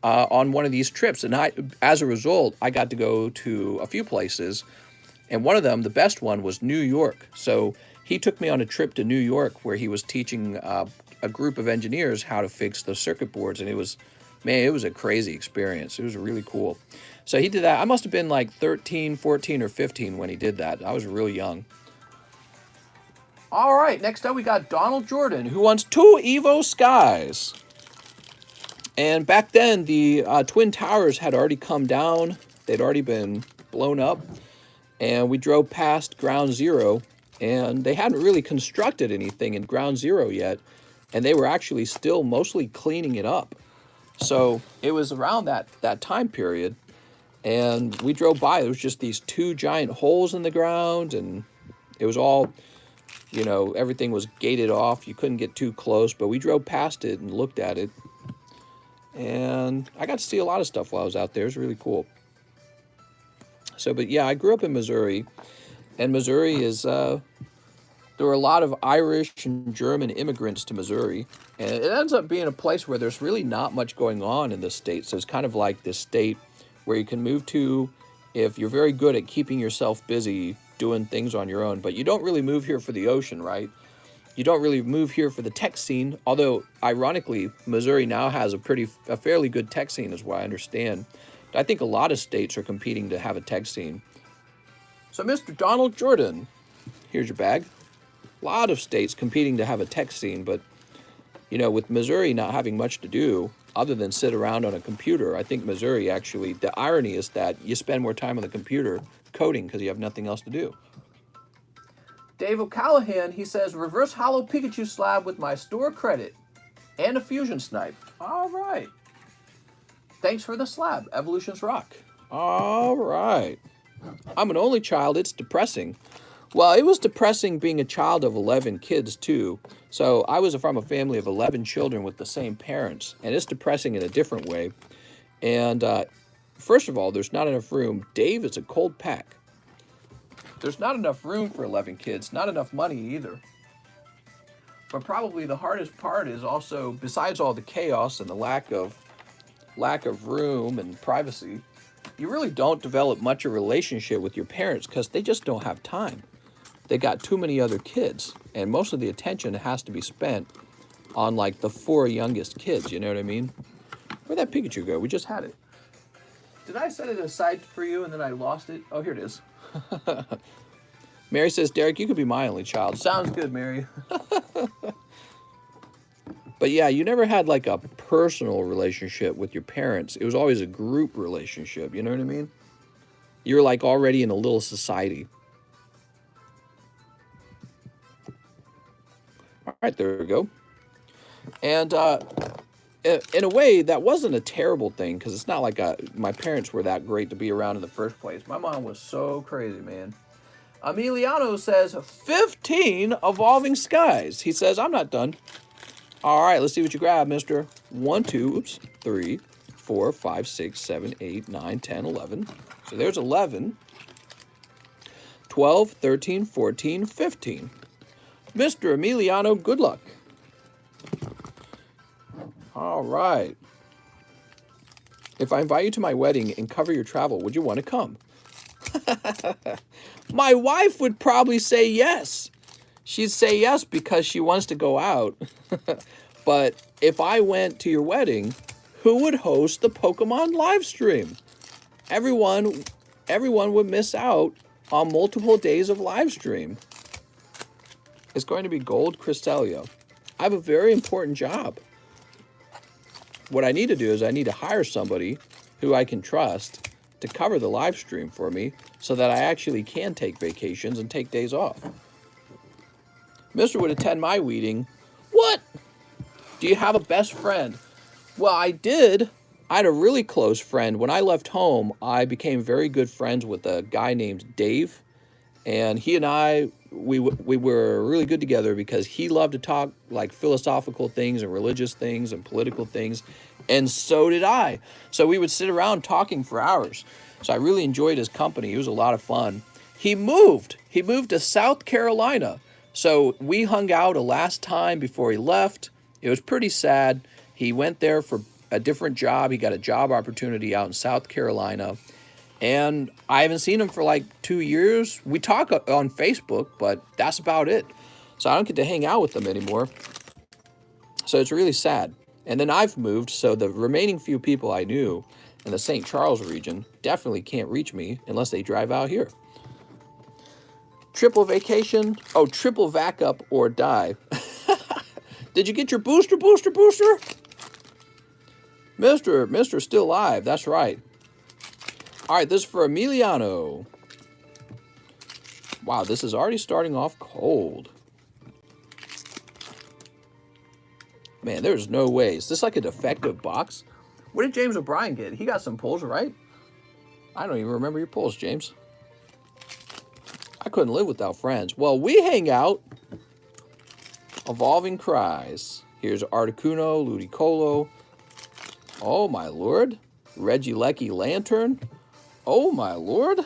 on one of these trips. And as a result, I got to go to a few places. And one of them, the best one, was New York. So he took me on a trip to New York where he was teaching a group of engineers how to fix the circuit boards. And it was a crazy experience. It was really cool. So he did that. I must have been like 13, 14, or 15 when he did that. I was real young. All right, next up we got Donald Jordan, who wants 2 Evo Skies. And back then, the Twin Towers had already come down. They'd already been blown up. And we drove past Ground Zero, and they hadn't really constructed anything in Ground Zero yet. And they were actually still mostly cleaning it up. So it was around that time period. And we drove by. There was just these 2 giant holes in the ground, and it was all, everything was gated off. You couldn't get too close, but we drove past it and looked at it. And I got to see a lot of stuff while I was out there. It was really cool. So, but yeah, I grew up in Missouri, and Missouri is, there were a lot of Irish and German immigrants to Missouri, and it ends up being a place where there's really not much going on in this state. So it's kind of like this state where you can move to if you're very good at keeping yourself busy doing things on your own, but you don't really move here for the ocean, right? You don't really move here for the tech scene, although ironically, Missouri now has a fairly good tech scene is what I understand. I think a lot of states are competing to have a tech scene. So Mr. Donald Jordan, here's your bag. A lot of states competing to have a tech scene, but with Missouri not having much to do other than sit around on a computer, I think Missouri actually, the irony is that you spend more time on the computer coding because you have nothing else to do. Dave O'Callahan, he says, reverse hollow Pikachu slab with my store credit and a fusion snipe. All right. Thanks for the slab. Evolutions rock. All right. I'm an only child. It's depressing. Well, it was depressing being a child of 11 kids, too. So I was from a family of 11 children with the same parents, and it's depressing in a different way. And first of all, there's not enough room. Dave is a cold pack. There's not enough room for 11 kids, not enough money either. But probably the hardest part is also, besides all the chaos and the lack of room and privacy, you really don't develop much of a relationship with your parents because they just don't have time. They got too many other kids, and most of the attention has to be spent on like the 4 youngest kids, you know what I mean? Where'd that Pikachu go? We just had it. Did I set it aside for you and then I lost it? Oh, here it is. Mary says, Derek, you could be my only child. Sounds good, Mary. But yeah, you never had like a personal relationship with your parents. It was always a group relationship. You know what I mean? You're like already in a little society. All right, there we go. And in a way, that wasn't a terrible thing because it's not like my parents were that great to be around in the first place. My mom was so crazy, man. Emiliano says 15 evolving skies. He says, I'm not done. All right, let's see what you grab, mister. 1, 2, oops, 3, 4, 5, 6, 7, 8, 9, 10, 11. So there's 11. 12, 13, 14, 15. Mr. Emiliano, good luck. All right. If I invite you to my wedding and cover your travel, would you want to come? My wife would probably say yes. She'd say yes because she wants to go out. But if I went to your wedding, who would host the Pokemon live stream? Everyone would miss out on multiple days of live stream. It's going to be Gold Cristallia. I have a very important job. What I need to do is I need to hire somebody who I can trust to cover the live stream for me so that I actually can take vacations and take days off. Mister would attend my wedding. What? Do you have a best friend? Well, I did. I had a really close friend. When I left home, I became very good friends with a guy named Dave. And he and I, we were really good together because he loved to talk like philosophical things and religious things and political things. And so did I. So we would sit around talking for hours. So I really enjoyed his company. It was a lot of fun. He moved to South Carolina. So we hung out a last time before he left. It was pretty sad. He went there for a different job. He got a job opportunity out in South Carolina. And I haven't seen him for like 2 years. We talk on Facebook, but that's about it. So I don't get to hang out with them anymore. So it's really sad. And then I've moved, so the remaining few people I knew in the St. Charles region definitely can't reach me unless they drive out here. Triple vacation. Oh, triple vac up or die. Did you get your booster? Mister's still alive. That's right. All right, this is for Emiliano. Wow, this is already starting off cold. Man, there's no way. Is this like a defective box? What did James O'Brien get? He got some pulls, right? I don't even remember your pulls, James. I couldn't live without friends. Well, we hang out. Evolving Cries. Here's Articuno, Ludicolo. Oh, my lord. Regieleki Lantern. Oh, my lord.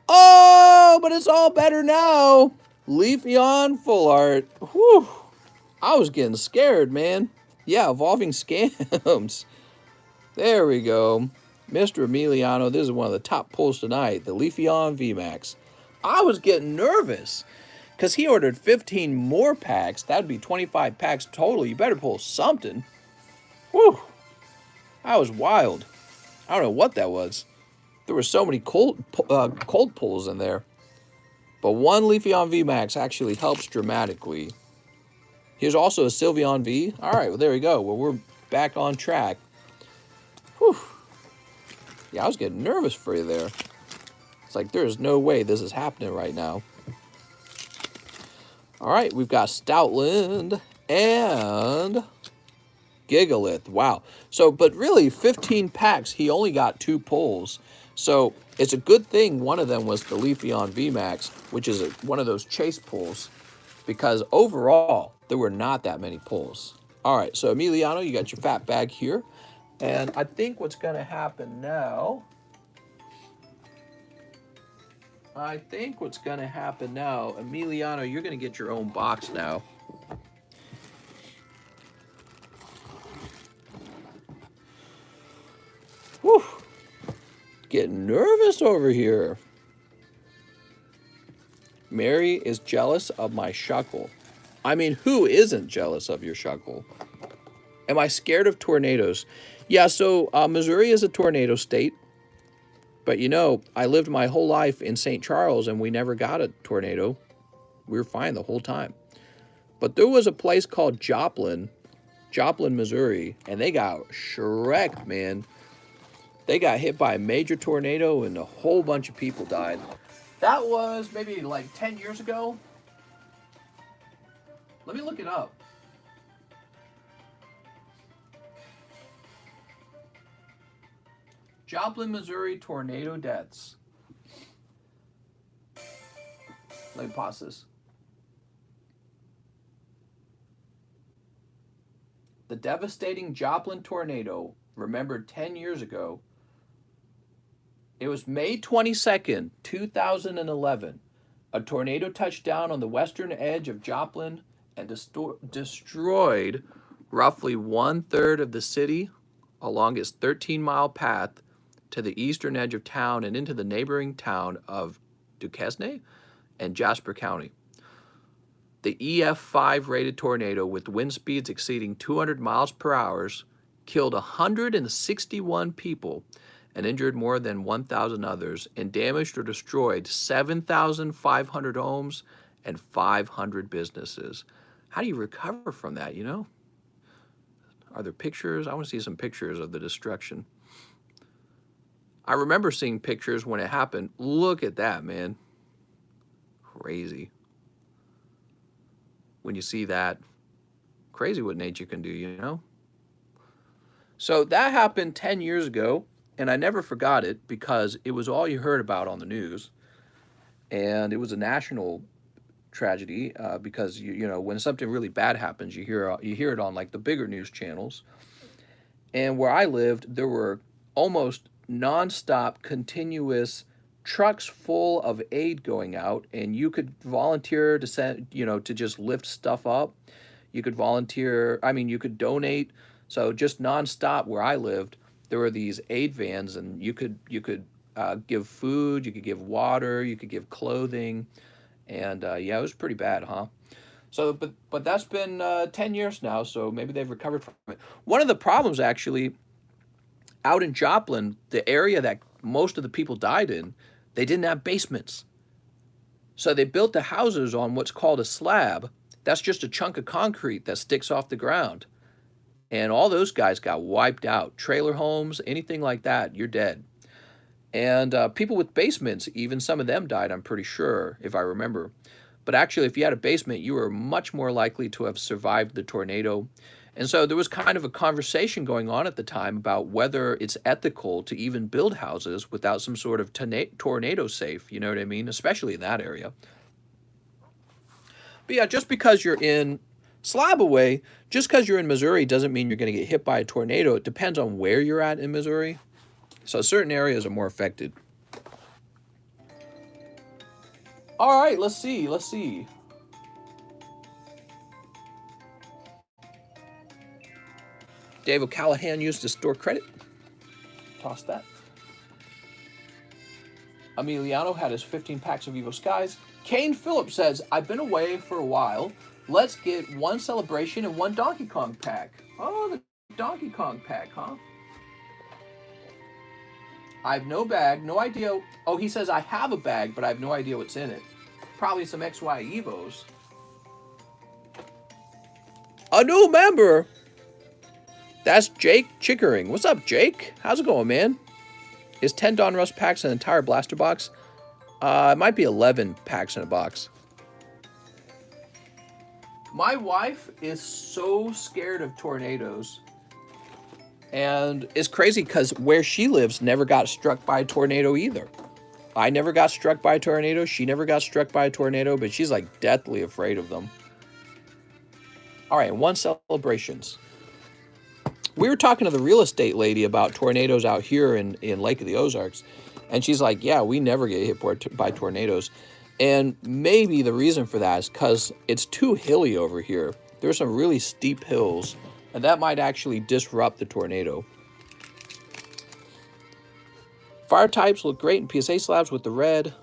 Oh, but it's all better now. Leafeon Full Art. Whew. I was getting scared, man. Yeah, Evolving Scams. There we go. Mr. Emiliano, this is one of the top pulls tonight. The Leafeon VMAX. I was getting nervous because he ordered 15 more packs. That would be 25 packs total. You better pull something. Whew. That was wild. I don't know what that was. There were so many cold pulls in there. But one Leafeon VMAX actually helps dramatically. Here's also a Sylveon V. All right, well, there we go. Well, we're back on track. Whew. Yeah, I was getting nervous for you there. It's like there's no way this is happening right now. All right, we've got Stoutland and Gigalith. Wow. So, but really, 15 packs, he only got 2 pulls. So, it's a good thing one of them was the Leafeon VMAX, which is one of those chase pulls, because overall, there were not that many pulls. All right, so Emiliano, you got your fat bag here. And I think what's going to happen now... Emiliano, you're going to get your own box now. Whew. Getting nervous over here. Mary is jealous of my Shuckle. I mean, who isn't jealous of your Shuckle? Am I scared of tornadoes? Yeah, so Missouri is a tornado state. But you know, I lived my whole life in St. Charles and we never got a tornado. We were fine the whole time. But there was a place called Joplin, Missouri, and they got shreked, man. They got hit by a major tornado and a whole bunch of people died. That was maybe like 10 years ago. Let me look it up. Joplin, Missouri tornado deaths. Let me pause this. The devastating Joplin tornado, remembered 10 years ago. It was May 22nd, 2011. A tornado touched down on the western edge of Joplin and destroyed roughly 1/3 of the city along its 13-mile path to the eastern edge of town and into the neighboring town of Duquesne and Jasper County. The EF5 rated tornado with wind speeds exceeding 200 miles per hour killed 161 people and injured more than 1,000 others and damaged or destroyed 7,500 homes and 500 businesses. How do you recover from that, you know? Are there pictures? I want to see some pictures of the destruction. I remember seeing pictures when it happened. Look at that, man. Crazy. When you see that, crazy what nature can do, you know? So that happened 10 years ago, and I never forgot it because it was all you heard about on the news. And it was a national tragedy because, you know, when something really bad happens, you hear it on like the bigger news channels. And where I lived, there were almost nonstop, continuous trucks full of aid going out, and you could volunteer to send, you know, to just lift stuff up. You could volunteer, I mean, you could donate. So just nonstop where I lived, there were these aid vans, and you could give food, you could give water, you could give clothing, and yeah, it was pretty bad, huh? So, but that's been 10 years now, so maybe they've recovered from it. One of the problems, actually, out in Joplin, the area that most of the people died in, they didn't have basements. So they built the houses on what's called a slab. That's just a chunk of concrete that sticks off the ground. And all those guys got wiped out. Trailer homes, anything like that, you're dead. And people with basements, even some of them died, I'm pretty sure, if I remember. But actually, if you had a basement, you were much more likely to have survived the tornado. And so there was kind of a conversation going on at the time about whether it's ethical to even build houses without some sort of tornado safe, you know what I mean? Especially in that area. But yeah, just because you're in Slab away, just because you're in Missouri doesn't mean you're going to get hit by a tornado. It depends on where you're at in Missouri. So certain areas are more affected. All right, let's see. Dave O'Callahan used to store credit. Toss that. Emiliano had his 15 packs of Evo Skies. Kane Phillips says, I've been away for a while. Let's get one Celebration and one Donkey Kong pack. Oh, the Donkey Kong pack, huh? I have no bag, no idea. Oh, he says, I have a bag, but I have no idea what's in it. Probably some XY Evos. A new member. That's Jake Chickering. What's up, Jake? How's it going, man? Is 10 Donruss packs an entire blaster box? It might be 11 packs in a box. My wife is so scared of tornadoes. And it's crazy because where she lives never got struck by a tornado either. I never got struck by a tornado. She never got struck by a tornado, but she's like deathly afraid of them. All right, one Celebrations. We were talking to the real estate lady about tornadoes out here in Lake of the Ozarks. And she's like, yeah, we never get hit by tornadoes. And maybe the reason for that is because it's too hilly over here. There's some really steep hills. And that might actually disrupt the tornado. Fire types look great in PSA slabs with the red.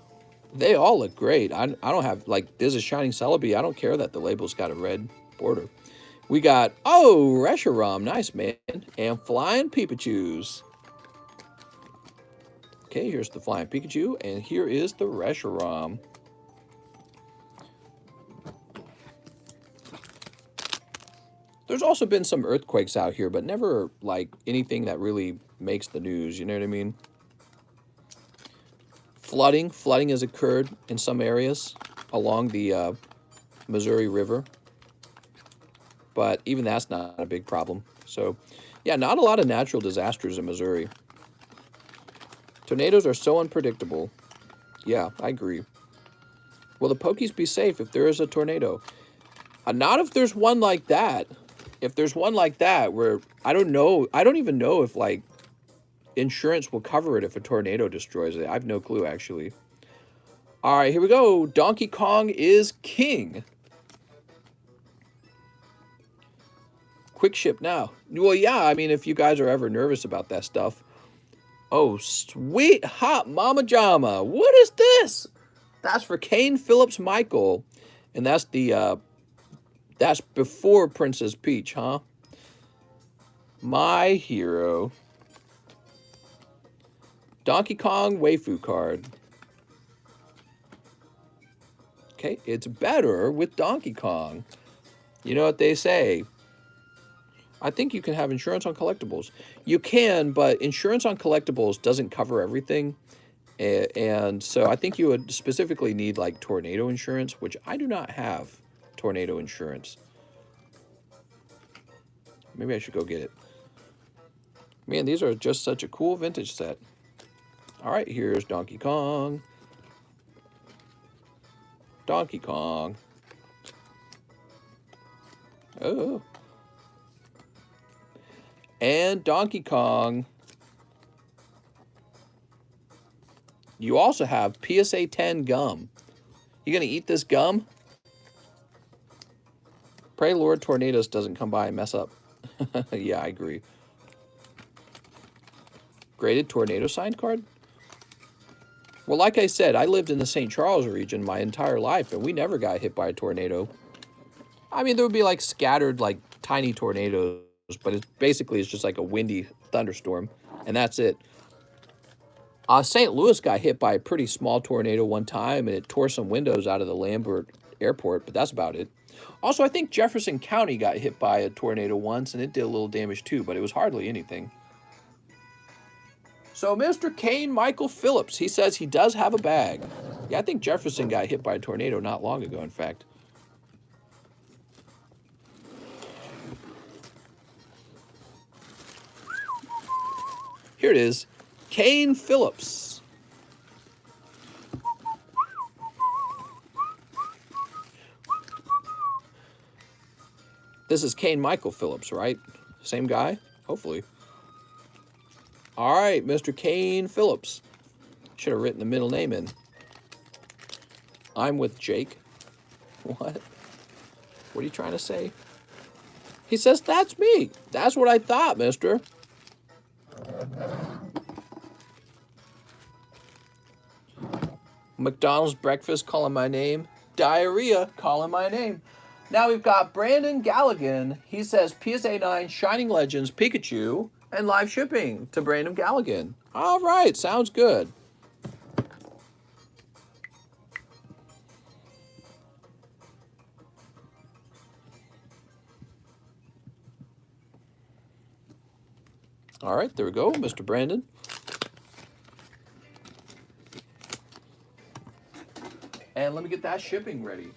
They all look great. I don't have, like, there's a Shining Celebi. I don't care that the label's got a red border. We got, oh, Reshiram, nice, man. And Flying Pikachus. Okay, here's the Flying Pikachu, and here is the Reshiram. There's also been some earthquakes out here, but never, like, anything that really makes the news, you know what I mean? Flooding has occurred in some areas along the Missouri River, but even that's not a big problem. So, yeah, not a lot of natural disasters in Missouri. Tornadoes are so unpredictable. Yeah, I agree. Will the Pokies be safe if there is a tornado? Not if there's one like that. If there's one like that where, I don't know, I don't even know if, like, insurance will cover it if a tornado destroys it. I have no clue, actually. All right, here we go. Donkey Kong is king. Quick ship now. Well, yeah, I mean, if you guys are ever nervous about that stuff. Oh, sweet hot mama jama. What is this? That's for Kane Phillips Michael. And that's the, that's before Princess Peach, huh? My hero. Donkey Kong waifu card. Okay, it's better with Donkey Kong. You know what they say. I think you can have insurance on collectibles. You can, but insurance on collectibles doesn't cover everything. And so I think you would specifically need, like, tornado insurance, which I do not have tornado insurance. Maybe I should go get it. Man, these are just such a cool vintage set. All right, here's Donkey Kong. Donkey Kong. Oh. And Donkey Kong. You also have PSA 10 gum. You gonna eat this gum? Pray Lord Tornadoes doesn't come by and mess up. Yeah, I agree. Graded tornado signed card? Well, like I said, I lived in the St. Charles region my entire life, and we never got hit by a tornado. I mean, there would be, like, scattered, like, tiny tornadoes, but it's just like a windy thunderstorm, and that's it. St. Louis got hit by a pretty small tornado one time, and it tore some windows out of the Lambert Airport, but that's about it. Also, I think Jefferson County got hit by a tornado once, and it did a little damage too, but it was hardly anything. So Mr. Kane Michael Phillips, he says he does have a bag. Yeah, I think Jefferson got hit by a tornado not long ago, in fact. Here it is. Kane Phillips. This is Kane Michael Phillips, right? Same guy? Hopefully. All right, Mr. Kane Phillips. Should have written the middle name in. I'm with Jake. What? What are you trying to say? He says, that's me. That's what I thought, mister. McDonald's breakfast calling my name. Diarrhea calling my name. Now we've got Brandon Galligan. He says PSA 9 Shining Legends Pikachu and live shipping to Brandon Galligan. All right, sounds good. All right, there we go, Mr. Brandon. And let me get that shipping ready.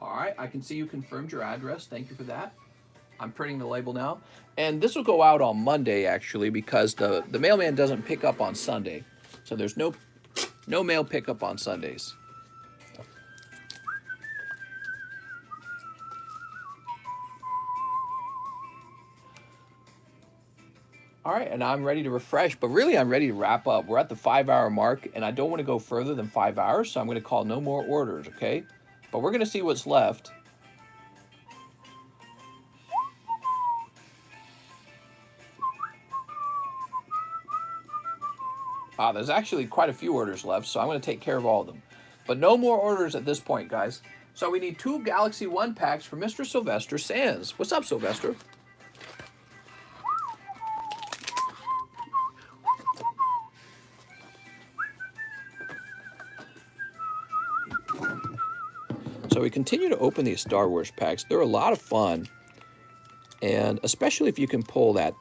All right, I can see you confirmed your address. Thank you for that. I'm printing the label now. And this will go out on Monday, actually, because the mailman doesn't pick up on Sunday. So there's no mail pickup on Sundays. All right, and I'm ready to refresh, but really I'm ready to wrap up. We're at the 5-hour mark, and I don't want to go further than 5 hours, so I'm going to call no more orders, okay? But we're going to see what's left. There's actually quite a few orders left, so I'm going to take care of all of them. But no more orders at this point, guys. So we need 2 Galaxy 1 packs for Mr. Sylvester Sands. What's up, Sylvester? So we continue to open these Star Wars packs. They're a lot of fun. And especially if you can pull that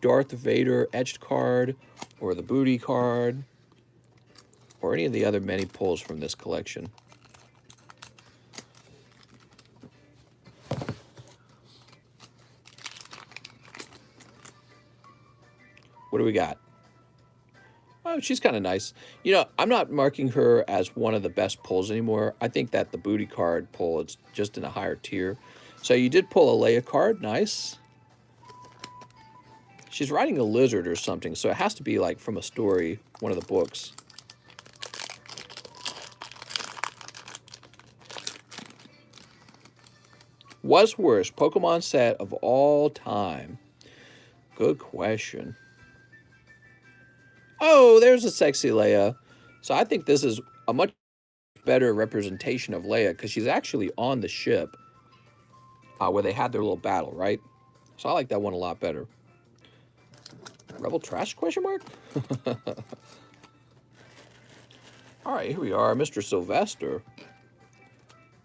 Darth Vader etched card or the booty card or any of the other many pulls from this collection. What do we got? Oh, she's kind of nice. You know, I'm not marking her as one of the best pulls anymore. I think that the booty card pull is just in a higher tier. So you did pull a Leia card. Nice. She's riding a lizard or something, so it has to be like from a story, one of the books. What's worst Pokemon set of all time? Good question. Oh, there's a sexy Leia. So I think this is a much better representation of Leia because she's actually on the ship where they had their little battle, right? So I like that one a lot better. Rebel Trash, question mark? All right, here we are, Mr. Sylvester. It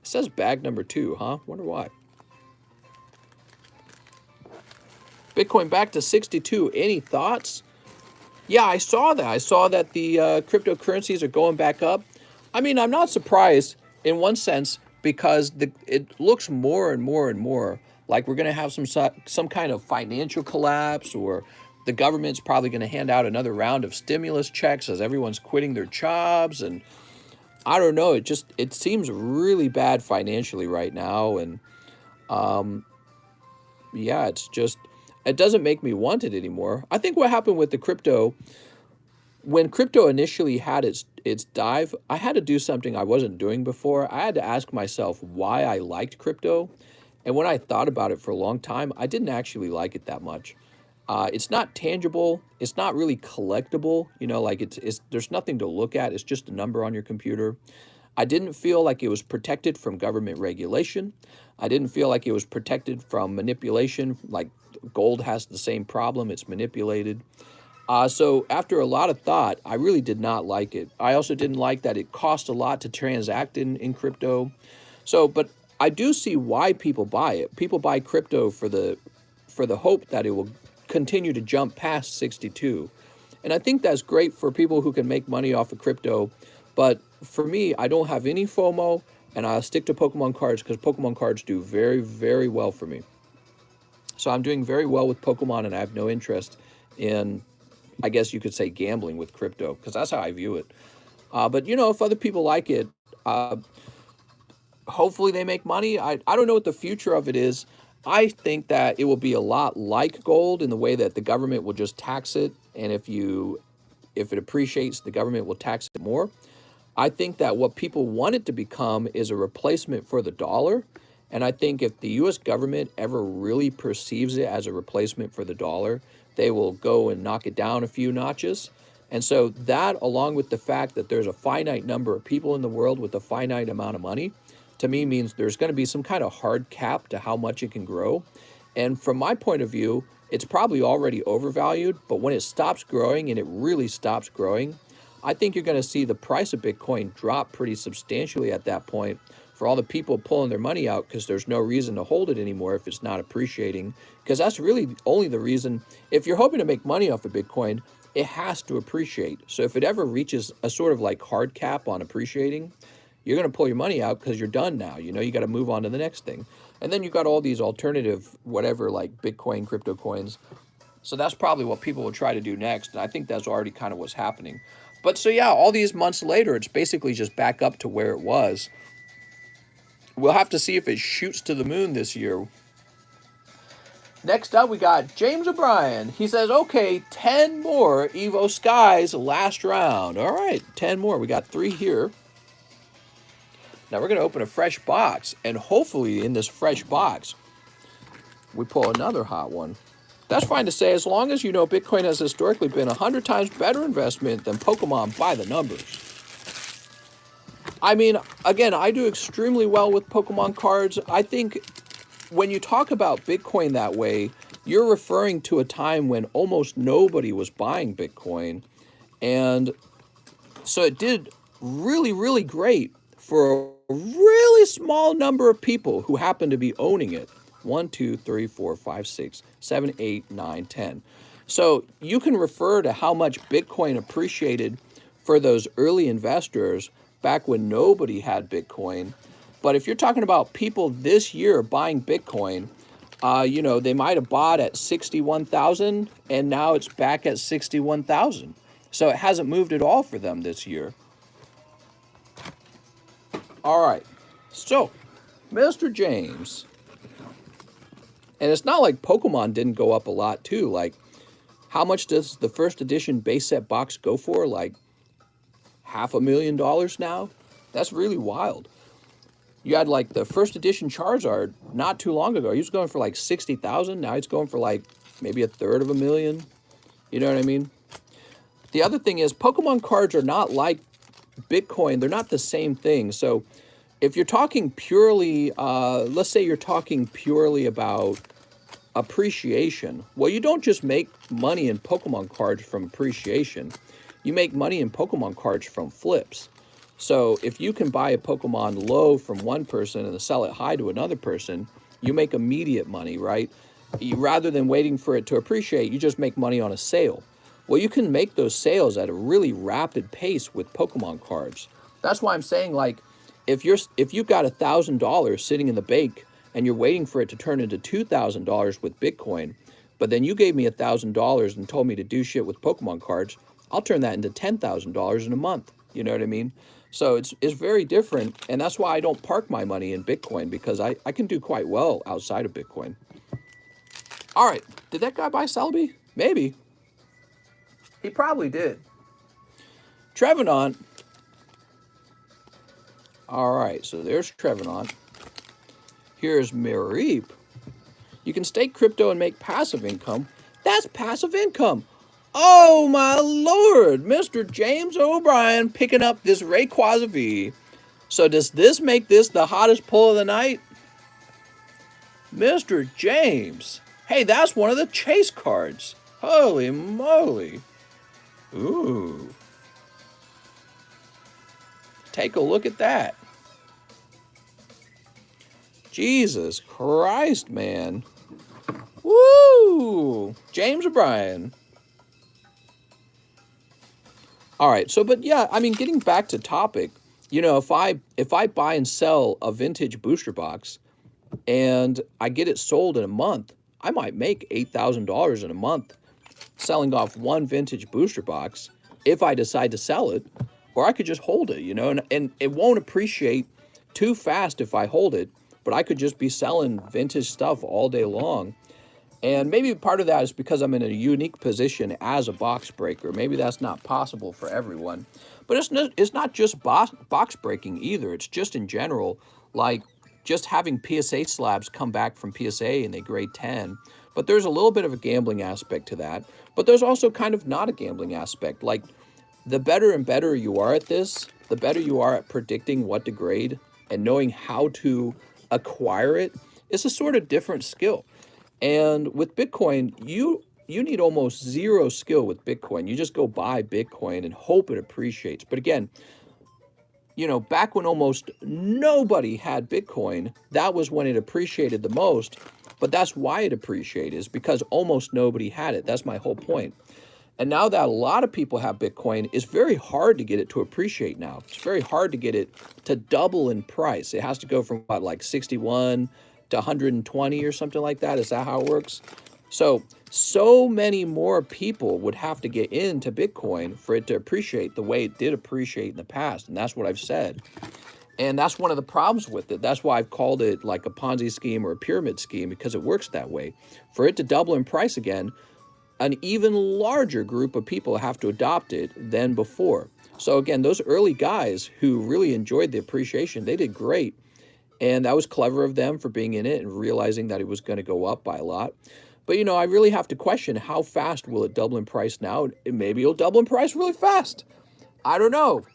says bag number 2, huh? Wonder why. Bitcoin back to 62. Any thoughts? Yeah, I saw that. I saw that the cryptocurrencies are going back up. I mean, I'm not surprised in one sense because it looks more and more and more like we're going to have some kind of financial collapse, or the government's probably going to hand out another round of stimulus checks as everyone's quitting their jobs. And I don't know. It seems really bad financially right now. And yeah, it doesn't make me want it anymore. I think what happened with the crypto, when crypto initially had its dive, I had to do something I wasn't doing before. I had to ask myself why I liked crypto. And when I thought about it for a long time, I didn't actually like it that much. It's not tangible. It's not really collectible. You know, like there's nothing to look at. It's just a number on your computer. I didn't feel like it was protected from government regulation. I didn't feel like it was protected from manipulation. Like gold has the same problem. It's manipulated. So after a lot of thought, I really did not like it. I also didn't like that it cost a lot to transact in crypto. So, but I do see why people buy it. People buy crypto for the hope that it will continue to jump past 62. And I think that's great for people who can make money off of crypto. But for me, I don't have any FOMO, and I'll stick to Pokemon cards because Pokemon cards do very, very well for me. So I'm doing very well with Pokemon, and I have no interest in, I guess you could say, gambling with crypto, because that's how I view it. But, you know, if other people like it, hopefully they make money. I don't know what the future of it is. I think that it will be a lot like gold in the way that the government will just tax it. And if it appreciates, the government will tax it more. I think that what people want it to become is a replacement for the dollar. And I think if the U.S. government ever really perceives it as a replacement for the dollar, they will go and knock it down a few notches. And so that, along with the fact that there's a finite number of people in the world with a finite amount of money, to me means there's going to be some kind of hard cap to how much it can grow. And from my point of view, it's probably already overvalued, but when it stops growing, and it really stops growing, I think you're going to see the price of Bitcoin drop pretty substantially at that point for all the people pulling their money out because there's no reason to hold it anymore if it's not appreciating. Because that's really only the reason. If you're hoping to make money off of Bitcoin, it has to appreciate. So if it ever reaches a sort of like hard cap on appreciating, you're going to pull your money out because you're done now. You know, you got to move on to the next thing. And then you got all these alternative, whatever, like Bitcoin, crypto coins. So that's probably what people will try to do next. And I think that's already kind of what's happening. But so, yeah, all these months later, it's basically just back up to where it was. We'll have to see if it shoots to the moon this year. Next up, we got James O'Brien. He says, okay, 10 more Evo Skies last round. All right, 10 more. We got 3 here. Now we're going to open a fresh box, and hopefully in this fresh box, we pull another hot one. That's fine to say, as long as you know Bitcoin has historically been 100 times better investment than Pokemon by the numbers. I mean, again, I do extremely well with Pokemon cards. I think when you talk about Bitcoin that way, you're referring to a time when almost nobody was buying Bitcoin. And so it did really, really great for a really small number of people who happen to be owning it. 1, 2, 3, 4, 5, 6, 7, 8, 9, 10. So you can refer to how much Bitcoin appreciated for those early investors back when nobody had Bitcoin. But if you're talking about people this year buying Bitcoin, you know, they might have bought at 61,000 and now it's back at 61,000. So it hasn't moved at all for them this year. All right. So, Mr. James. And it's not like Pokemon didn't go up a lot too. Like, how much does the first edition base set box go for? Like $500,000 now? That's really wild. You had like the first edition Charizard not too long ago. He was going for like 60,000. Now he's going for like maybe $350,000. You know what I mean? The other thing is Pokemon cards are not like Bitcoin. They're not the same thing. So if you're talking purely, let's say you're talking purely about appreciation. Well, you don't just make money in Pokemon cards from appreciation. You make money in Pokemon cards from flips. So if you can buy a Pokemon low from one person and sell it high to another person, you make immediate money, right? Rather than waiting for it to appreciate, you just make money on a sale. Well, you can make those sales at a really rapid pace with Pokemon cards. That's why I'm saying, like, if you've got $1,000 sitting in the bank and you're waiting for it to turn into $2,000 with Bitcoin, but then you gave me $1,000 and told me to do shit with Pokemon cards, I'll turn that into $10,000 in a month. You know what I mean? So it's very different, and that's why I don't park my money in Bitcoin, because I can do quite well outside of Bitcoin. All right, did that guy buy Celebi? Maybe. He probably did. Trevenant. All right, so there's Trevenant. Here's Mareep. You can stake crypto and make passive income. That's passive income. Oh, my Lord. Mr. James O'Brien picking up this Rayquaza V. So does this make this the hottest pull of the night? Mr. James. Hey, that's one of the chase cards. Holy moly. Ooh. Take a look at that. Jesus Christ, man. Woo! James O'Brien. All right, so, but yeah, I mean, getting back to topic, you know, if I buy and sell a vintage booster box and I get it sold in a month, I might make $8,000 in a month selling off one vintage booster box if I decide to sell it, or I could just hold it, you know, and it won't appreciate too fast if I hold it, but I could just be selling vintage stuff all day long. And maybe part of that is because I'm in a unique position as a box breaker. Maybe that's not possible for everyone. But it's not just box breaking either. It's just in general, like just having PSA slabs come back from PSA and they grade 10. But there's a little bit of a gambling aspect to that. But there's also kind of not a gambling aspect. Like, the better and better you are at this, the better you are at predicting what to grade and knowing how to acquire it. It's a sort of different skill. And with Bitcoin, you need almost zero skill with Bitcoin. You just go buy Bitcoin and hope it appreciates. But again, you know, back when almost nobody had Bitcoin, that was when it appreciated the most. But that's why it appreciated, is because almost nobody had it. That's my whole point. And now that a lot of people have Bitcoin, it's very hard to get it to appreciate now. It's very hard to get it to double in price. It has to go from, what, like 61 to 120 or something like that. Is that how it works? So many more people would have to get into Bitcoin for it to appreciate the way it did appreciate in the past. And that's what I've said. And that's one of the problems with it. That's why I've called it like a Ponzi scheme or a pyramid scheme, because it works that way. For it to double in price again, an even larger group of people have to adopt it than before. So again, those early guys who really enjoyed the appreciation, they did great. And that was clever of them for being in it and realizing that it was going to go up by a lot. But, I really have to question, how fast will it double in price now? Maybe it'll double in price really fast. I don't know.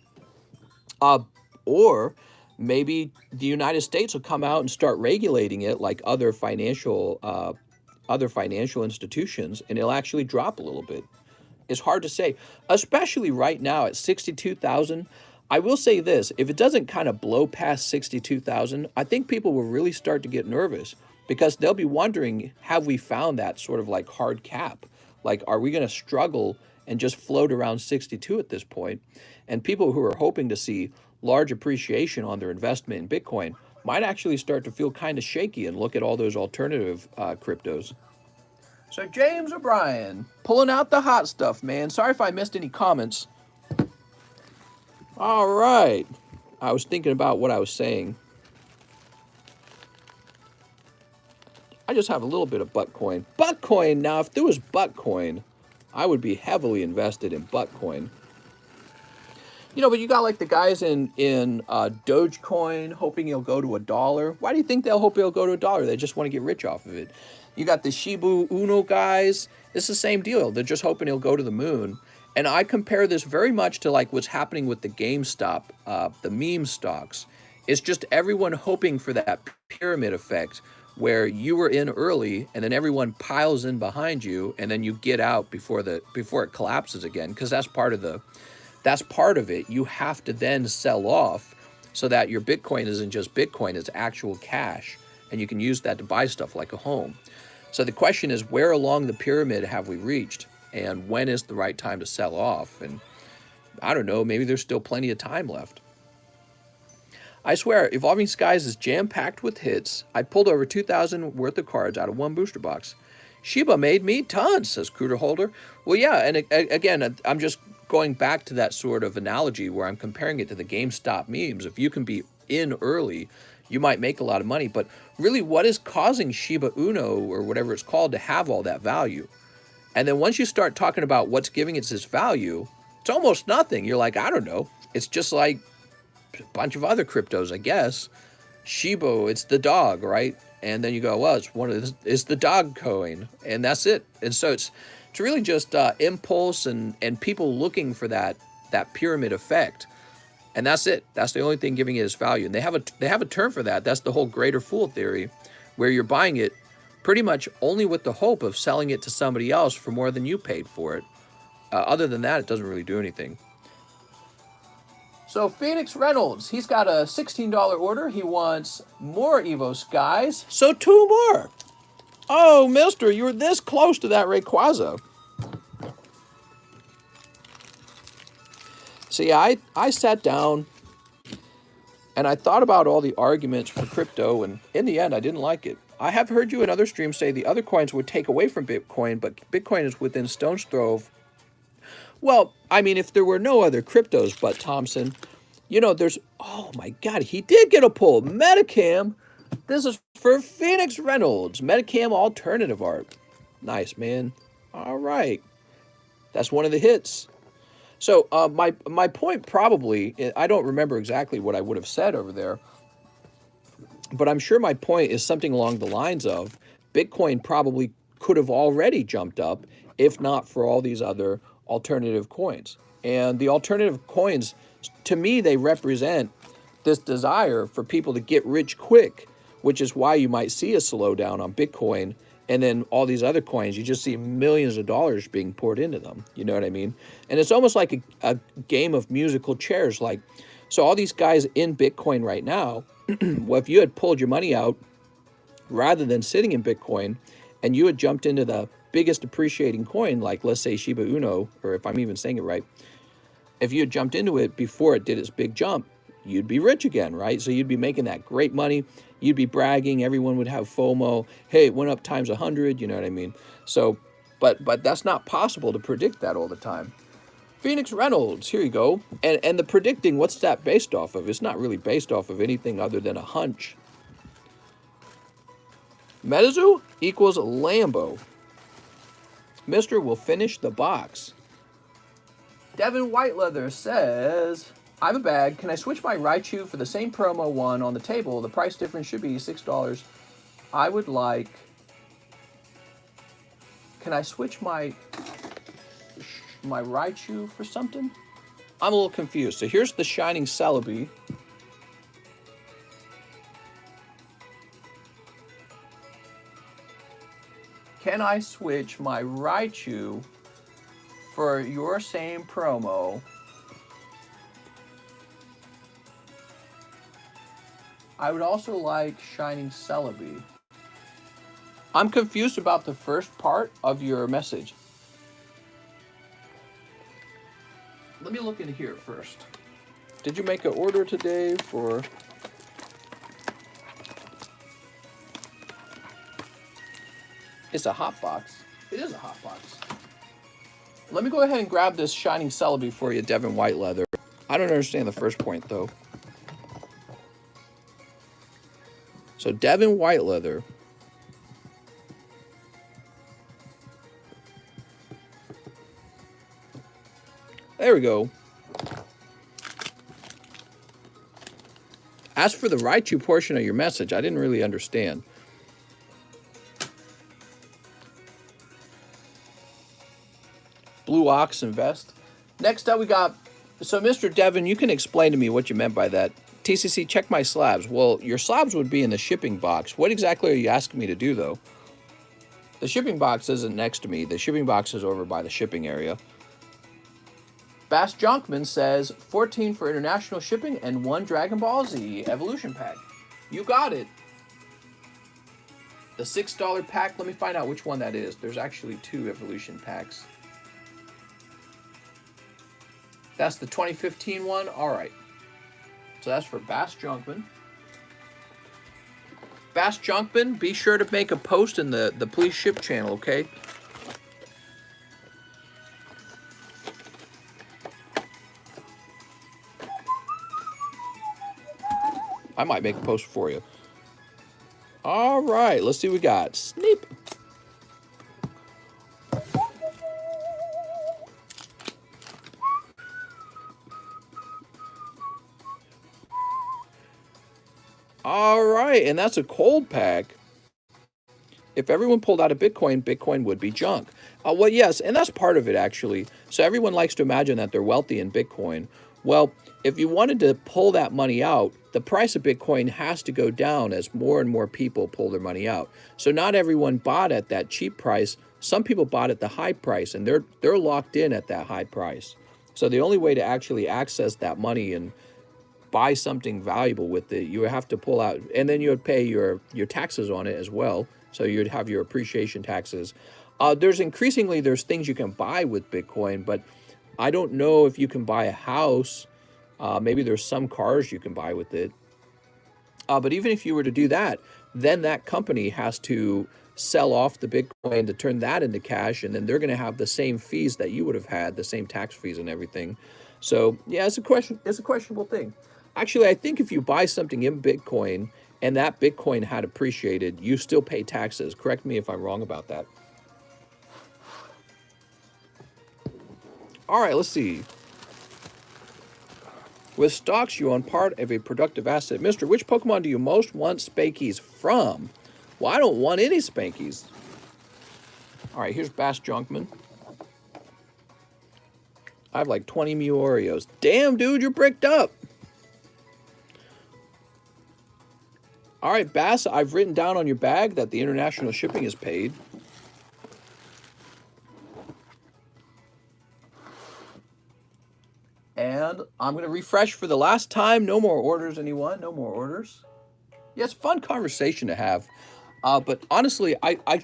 Or maybe the United States will come out and start regulating it like other financial institutions, and it'll actually drop a little bit. It's hard to say, especially right now at 62,000. I will say this, if it doesn't kind of blow past 62,000, I think people will really start to get nervous, because they'll be wondering, have we found that sort of like hard cap? Like, are we going to struggle and just float around 62 at this point? And people who are hoping to see large appreciation on their investment in Bitcoin might actually start to feel kind of shaky and look at all those alternative cryptos. So James O'Brien, pulling out the hot stuff, man. Sorry if I missed any comments. All right. I was thinking about what I was saying. I just have a little bit of Buttcoin. Buttcoin, now, if there was Buttcoin, I would be heavily invested in Buttcoin. But you got like the guys in Dogecoin hoping it'll go to $1. Why do you think they'll hope it'll go to $1? They just want to get rich off of it. You got the Shiba Inu guys. It's the same deal. They're just hoping it'll go to the moon. And I compare this very much to like what's happening with the GameStop, the meme stocks. It's just everyone hoping for that pyramid effect where you were in early and then everyone piles in behind you and then you get out before it collapses again, because that's part of it. You have to then sell off so that your Bitcoin isn't just Bitcoin, it's actual cash, and you can use that to buy stuff like a home. So the question is, where along the pyramid have we reached, and when is the right time to sell off? And I don't know, maybe there's still plenty of time left. I swear, Evolving Skies is jam-packed with hits. I pulled over 2,000 worth of cards out of one booster box. Shiba made me tons, says Cruder Holder. Well, yeah, and again, I'm just going back to that sort of analogy where I'm comparing it to the GameStop memes. If you can be in early, you might make a lot of money. But really, what is causing Shiba Inu, or whatever it's called, to have all that value? And then once you start talking about what's giving it this value, it's almost nothing. You're like, I don't know. It's just like a bunch of other cryptos, I guess. Shiba, it's the dog, right? And then you go, well, it's the dog coin, and that's it. And so it's really just impulse and people looking for that pyramid effect, and that's it. That's the only thing giving it its value. And they have a term for that. That's the whole greater fool theory, where you're buying it pretty much only with the hope of selling it to somebody else for more than you paid for it. Other than that, it doesn't really do anything. So Phoenix Reynolds, he's got a $16 order. He wants more Evo Skies. So 2 more. Oh, mister, you were this close to that Rayquaza. See, I sat down and I thought about all the arguments for crypto, and in the end, I didn't like it. I have heard you in other streams say the other coins would take away from Bitcoin, but Bitcoin is within stone's throw of... Well, I mean, if there were no other cryptos but Thompson, there's... Oh, my God, he did get a pull. Metacam. This is for Phoenix Reynolds. Metacam alternative art. Nice, man. All right. That's one of the hits. So my point probably... I don't remember exactly what I would have said over there, but I'm sure my point is something along the lines of Bitcoin probably could have already jumped up if not for all these other alternative coins. And the alternative coins, to me, they represent this desire for people to get rich quick, which is why you might see a slowdown on Bitcoin, and then all these other coins, you just see millions of dollars being poured into them. You know what I mean? And it's almost like a game of musical chairs. Like, so all these guys in Bitcoin right now, well, if you had pulled your money out rather than sitting in Bitcoin, and you had jumped into the biggest appreciating coin, like let's say Shiba Inu, or if I'm even saying it right, if you had jumped into it before it did its big jump, you'd be rich again, right? So you'd be making that great money. You'd be bragging. Everyone would have FOMO. Hey, it went up times 100. You know what I mean? So, but that's not possible to predict that all the time. Phoenix Reynolds, here you go. And the predicting, what's that based off of? It's not really based off of anything other than a hunch. Medizu equals Lambo. Mister will finish the box. Devin Whiteleather says, I have a bag. Can I switch my Raichu for the same promo one on the table? The price difference should be $6. I would like... Can I switch my Raichu for something? I'm a little confused. So here's the Shining Celebi. Can I switch my Raichu for your same promo? I would also like Shining Celebi. I'm confused about the first part of your message. Let me look into here first. Did you make an order today for... It's a hot box. It is a hot box. Let me go ahead and grab this Shining Celebi for you, Devin Whiteleather. I don't understand the first point, though. So, Devin Whiteleather. There we go. As for the Raichu portion of your message, I didn't really understand. Blue Ox Invest. Next up we got, so Mr. Devin, you can explain to me what you meant by that. TCC, check my slabs. Well, your slabs would be in the shipping box. What exactly are you asking me to do, though? The shipping box isn't next to me. The shipping box is over by the shipping area. Bass Jonkman says 14 for international shipping and 1 Dragon Ball Z Evolution Pack. You got it. The $6 pack, let me find out which one that is. There's actually 2 Evolution Packs. That's the 2015 one? All right. So that's for Bass Jonkman. Bass Jonkman, be sure to make a post in the Please Ship channel, okay? I might make a post for you. All right, let's see what we got. Sneep. All right, and that's a cold pack. If everyone pulled out a Bitcoin, Bitcoin would be junk. Well, yes, and that's part of it, actually. So everyone likes to imagine that they're wealthy in Bitcoin. Well, if you wanted to pull that money out, the price of Bitcoin has to go down as more and more people pull their money out. So not everyone bought at that cheap price. Some people bought at the high price, and they're locked in at that high price. So the only way to actually access that money and buy something valuable with it, you would have to pull out, and then you would pay your taxes on it as well. So you'd have your appreciation taxes. There's things you can buy with Bitcoin, but I don't know if you can buy a house. Maybe there's some cars you can buy with it. But even if you were to do that, then that company has to sell off the Bitcoin to turn that into cash, and then they're going to have the same fees that you would have had, the same tax fees and everything. So yeah, it's a questionable thing. Actually, I think if you buy something in Bitcoin and that Bitcoin had appreciated, you still pay taxes. Correct me if I'm wrong about that. All right, let's see. With stocks, you own part of a productive asset. Mister, which Pokemon do you most want Spankies from? Well, I don't want any Spankies. All right, here's Bass Jonkman. I have like 20 Mew Oreos. Damn, dude, you're bricked up. All right, Bass, I've written down on your bag that the international shipping is paid. And I'm going to refresh for the last time. No more orders, anyone. No more orders. Yeah, it's a fun conversation to have. But honestly, I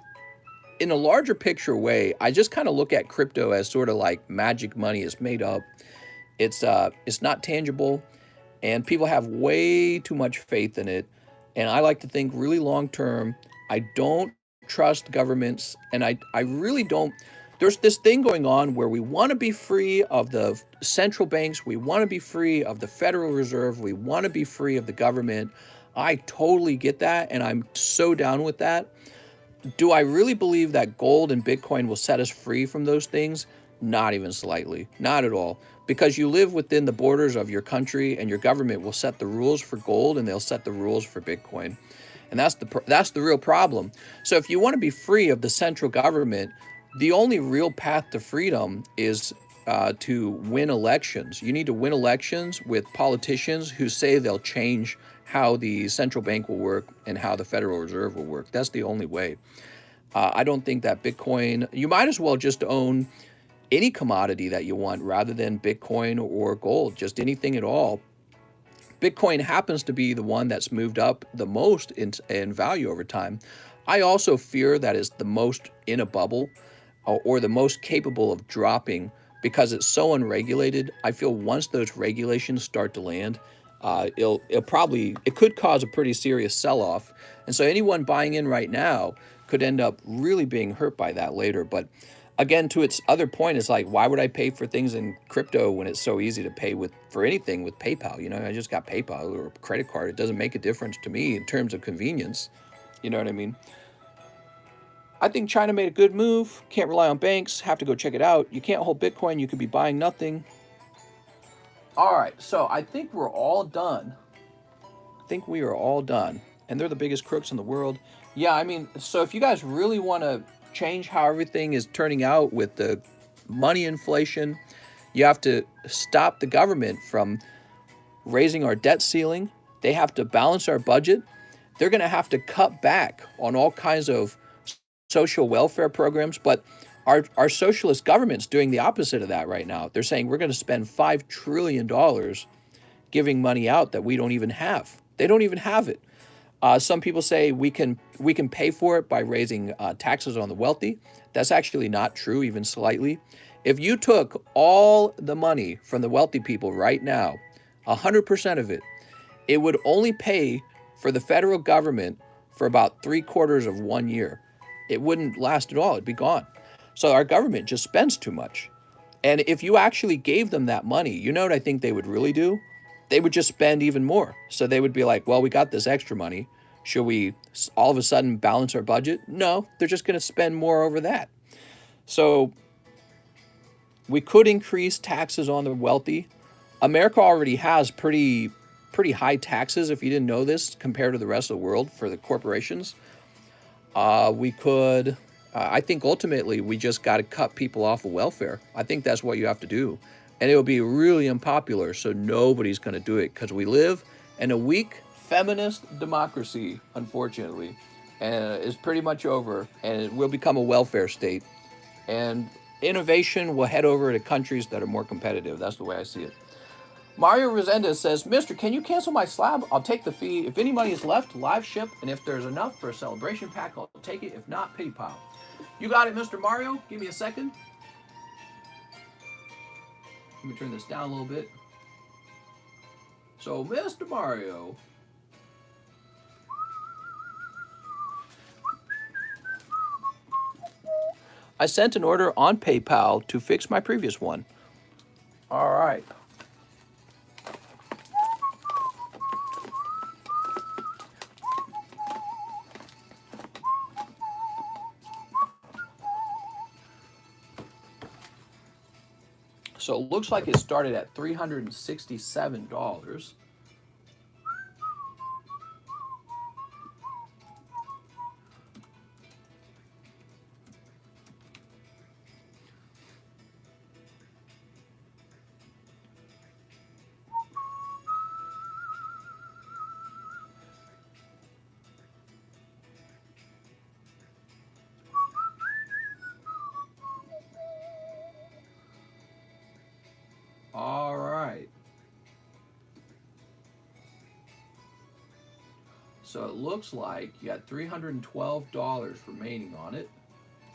in a larger picture way, I just kind of look at crypto as sort of like magic money. It's made up. It's not tangible. And people have way too much faith in it. And I like to think really long term. I don't trust governments. And I really don't. There's this thing going on where we want to be free of the central banks. We want to be free of the Federal Reserve. We want to be free of the government. I totally get that, and I'm so down with that. Do I really believe that gold and Bitcoin will set us free from those things? Not even slightly. Not at all. Because you live within the borders of your country, and your government will set the rules for gold and they'll set the rules for Bitcoin. And that's the real problem. So if you want to be free of the central government, the only real path to freedom is to win elections. You need to win elections with politicians who say they'll change how the central bank will work and how the Federal Reserve will work. That's the only way. I don't think that Bitcoin, you might as well just own any commodity that you want rather than Bitcoin or gold, just anything at all. Bitcoin happens to be the one that's moved up the most in value over time. I also fear that it's the most in a bubble or the most capable of dropping because it's so unregulated. I feel once those regulations start to land, it could cause a pretty serious sell-off. And so anyone buying in right now could end up really being hurt by that later. But again, to its other point, it's like, why would I pay for things in crypto when it's so easy to pay for anything with PayPal? You know, I just got PayPal or a credit card. It doesn't make a difference to me in terms of convenience. You know what I mean? I think China made a good move. Can't rely on banks. Have to go check it out. You can't hold Bitcoin. You could be buying nothing. All right, so I think we're all done. I think we are all done. And they're the biggest crooks in the world. Yeah, I mean, so if you guys really want to change how everything is turning out with the money inflation, you have to stop the government from raising our debt ceiling. They have to balance our budget. They're going to have to cut back on all kinds of social welfare programs, but our socialist government's doing the opposite of that right now. They're saying we're going to spend $5 trillion giving money out that we don't even have. They don't even have it. Some people say we can pay for it by raising taxes on the wealthy. That's actually not true, even slightly. If you took all the money from the wealthy people right now, 100% of it, it would only pay for the federal government for about 3/4 of 1 year. It wouldn't last at all. It'd be gone. So our government just spends too much. And if you actually gave them that money, you know what I think they would really do? They would just spend even more. So they would be like, well, we got this extra money. Should we all of a sudden balance our budget? No, they're just going to spend more over that. So we could increase taxes on the wealthy. America already has pretty high taxes, if you didn't know this, compared to the rest of the world for the corporations. We could, I think ultimately we just got to cut people off of welfare. I think that's what you have to do. And it will be really unpopular, so nobody's going to do it because we live in a weak feminist democracy, unfortunately. And it's pretty much over, and it will become a welfare state. And innovation will head over to countries that are more competitive. That's the way I see it. Mario Resendez says, Mister, can you cancel my slab? I'll take the fee. If any money is left, live ship. And if there's enough for a celebration pack, I'll take it. If not, PayPal. You got it, Mr. Mario. Give me a second. Let me turn this down a little bit. So, Mr. Mario. I sent an order on PayPal to fix my previous one. All right. So it looks like it started at $367. All right. So it looks like you got $312 remaining on it,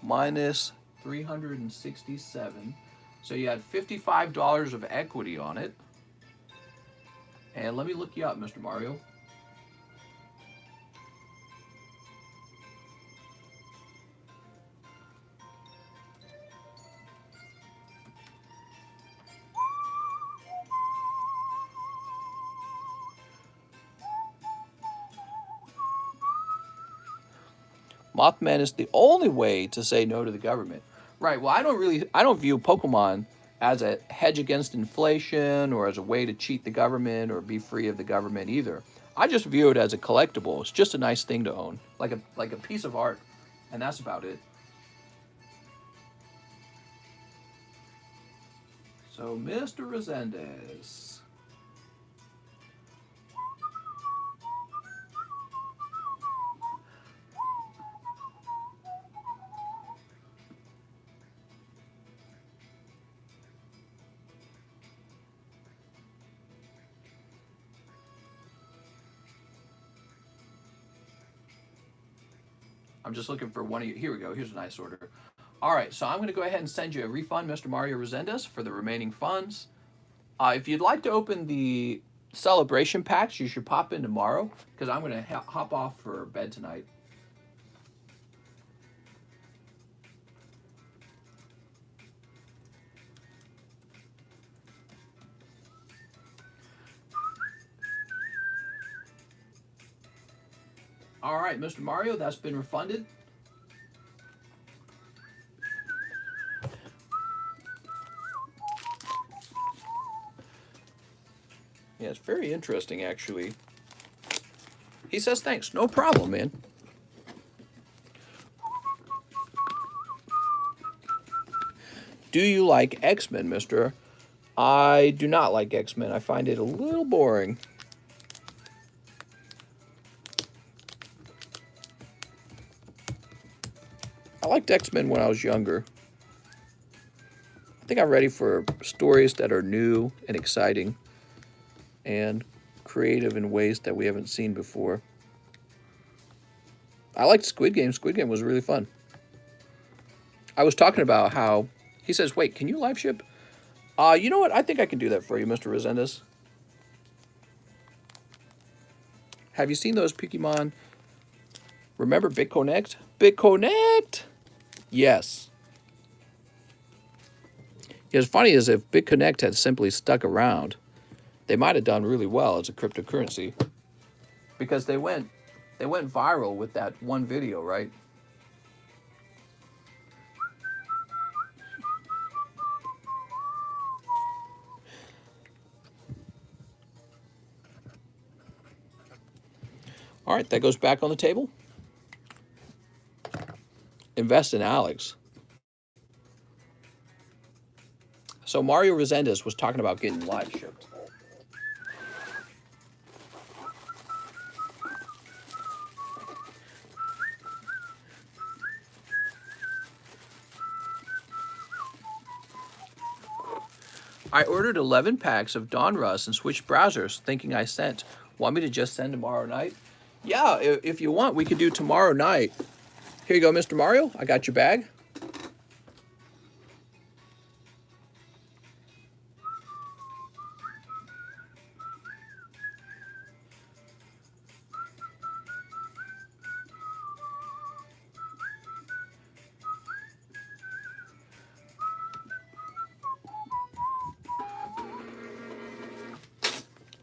minus 367. So you had $55 of equity on it. And let me look you up, Mr. Mario. Mothman is the only way to say no to the government. Right. Well, I don't view Pokemon as a hedge against inflation or as a way to cheat the government or be free of the government either. I just view it as a collectible. It's just a nice thing to own, like a piece of art, and that's about it. So, Mr. Resendez. I'm just looking for one of you. Here we go. Here's a nice order. All right, so I'm going to go ahead and send you a refund, Mr. Mario Resendez, for the remaining funds. If you'd like to open the celebration packs, you should pop in tomorrow because I'm going to hop off for bed tonight. All right, Mr. Mario, that's been refunded. Yeah, it's very interesting, actually. He says thanks. No problem, man. Do you like X-Men, mister? I do not like X-Men. I find it a little boring. I liked X-Men when I was younger. I think I'm ready for stories that are new and exciting and creative in ways that we haven't seen before. I liked Squid Game. Squid Game was really fun. I was talking about how he says, wait, can you live ship? You know what? I think I can do that for you, Mr. Resendez. Have you seen those Pokemon? Remember BitConnect? BitConnect! Yes. It's funny as if BitConnect had simply stuck around, they might have done really well as a cryptocurrency because they went viral with that one video, right? All right, that goes back on the table. Invest in Alex. So Mario Resendez was talking about getting live shipped. I ordered 11 packs of Donruss and switched browsers thinking I sent. Want me to just send tomorrow night? Yeah, if you want, we could do tomorrow night. Here you go, Mr. Mario. I got your bag.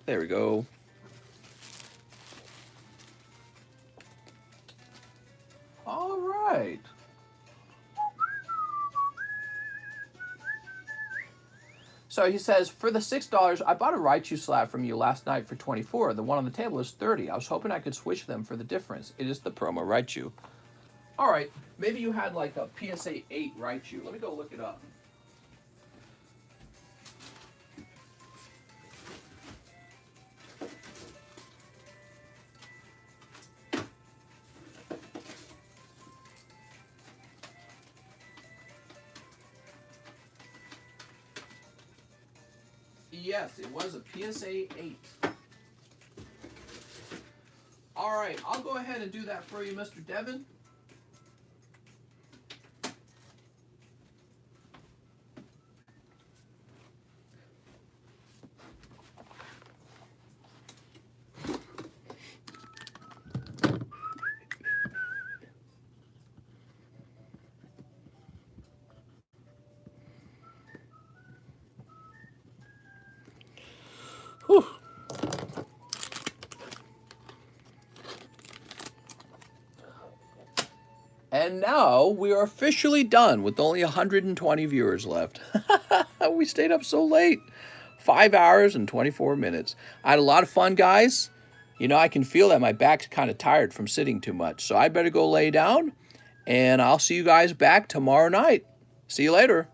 There we go. All right. So he says, for the $6, I bought a Raichu slab from you last night for $24. The one on the table is $30. I was hoping I could switch them for the difference. It is the promo Raichu. All right. Maybe you had like a PSA 8 Raichu. Let me go look it up. Yes, it was a PSA 8. All right, I'll go ahead and do that for you, Mr. Devin. Whew. And now we are officially done with only 120 viewers left. We stayed up so late. 5 hours and 24 minutes. I had a lot of fun, guys. You know, I can feel that my back's kind of tired from sitting too much. So I better go lay down. And I'll see you guys back tomorrow night. See you later.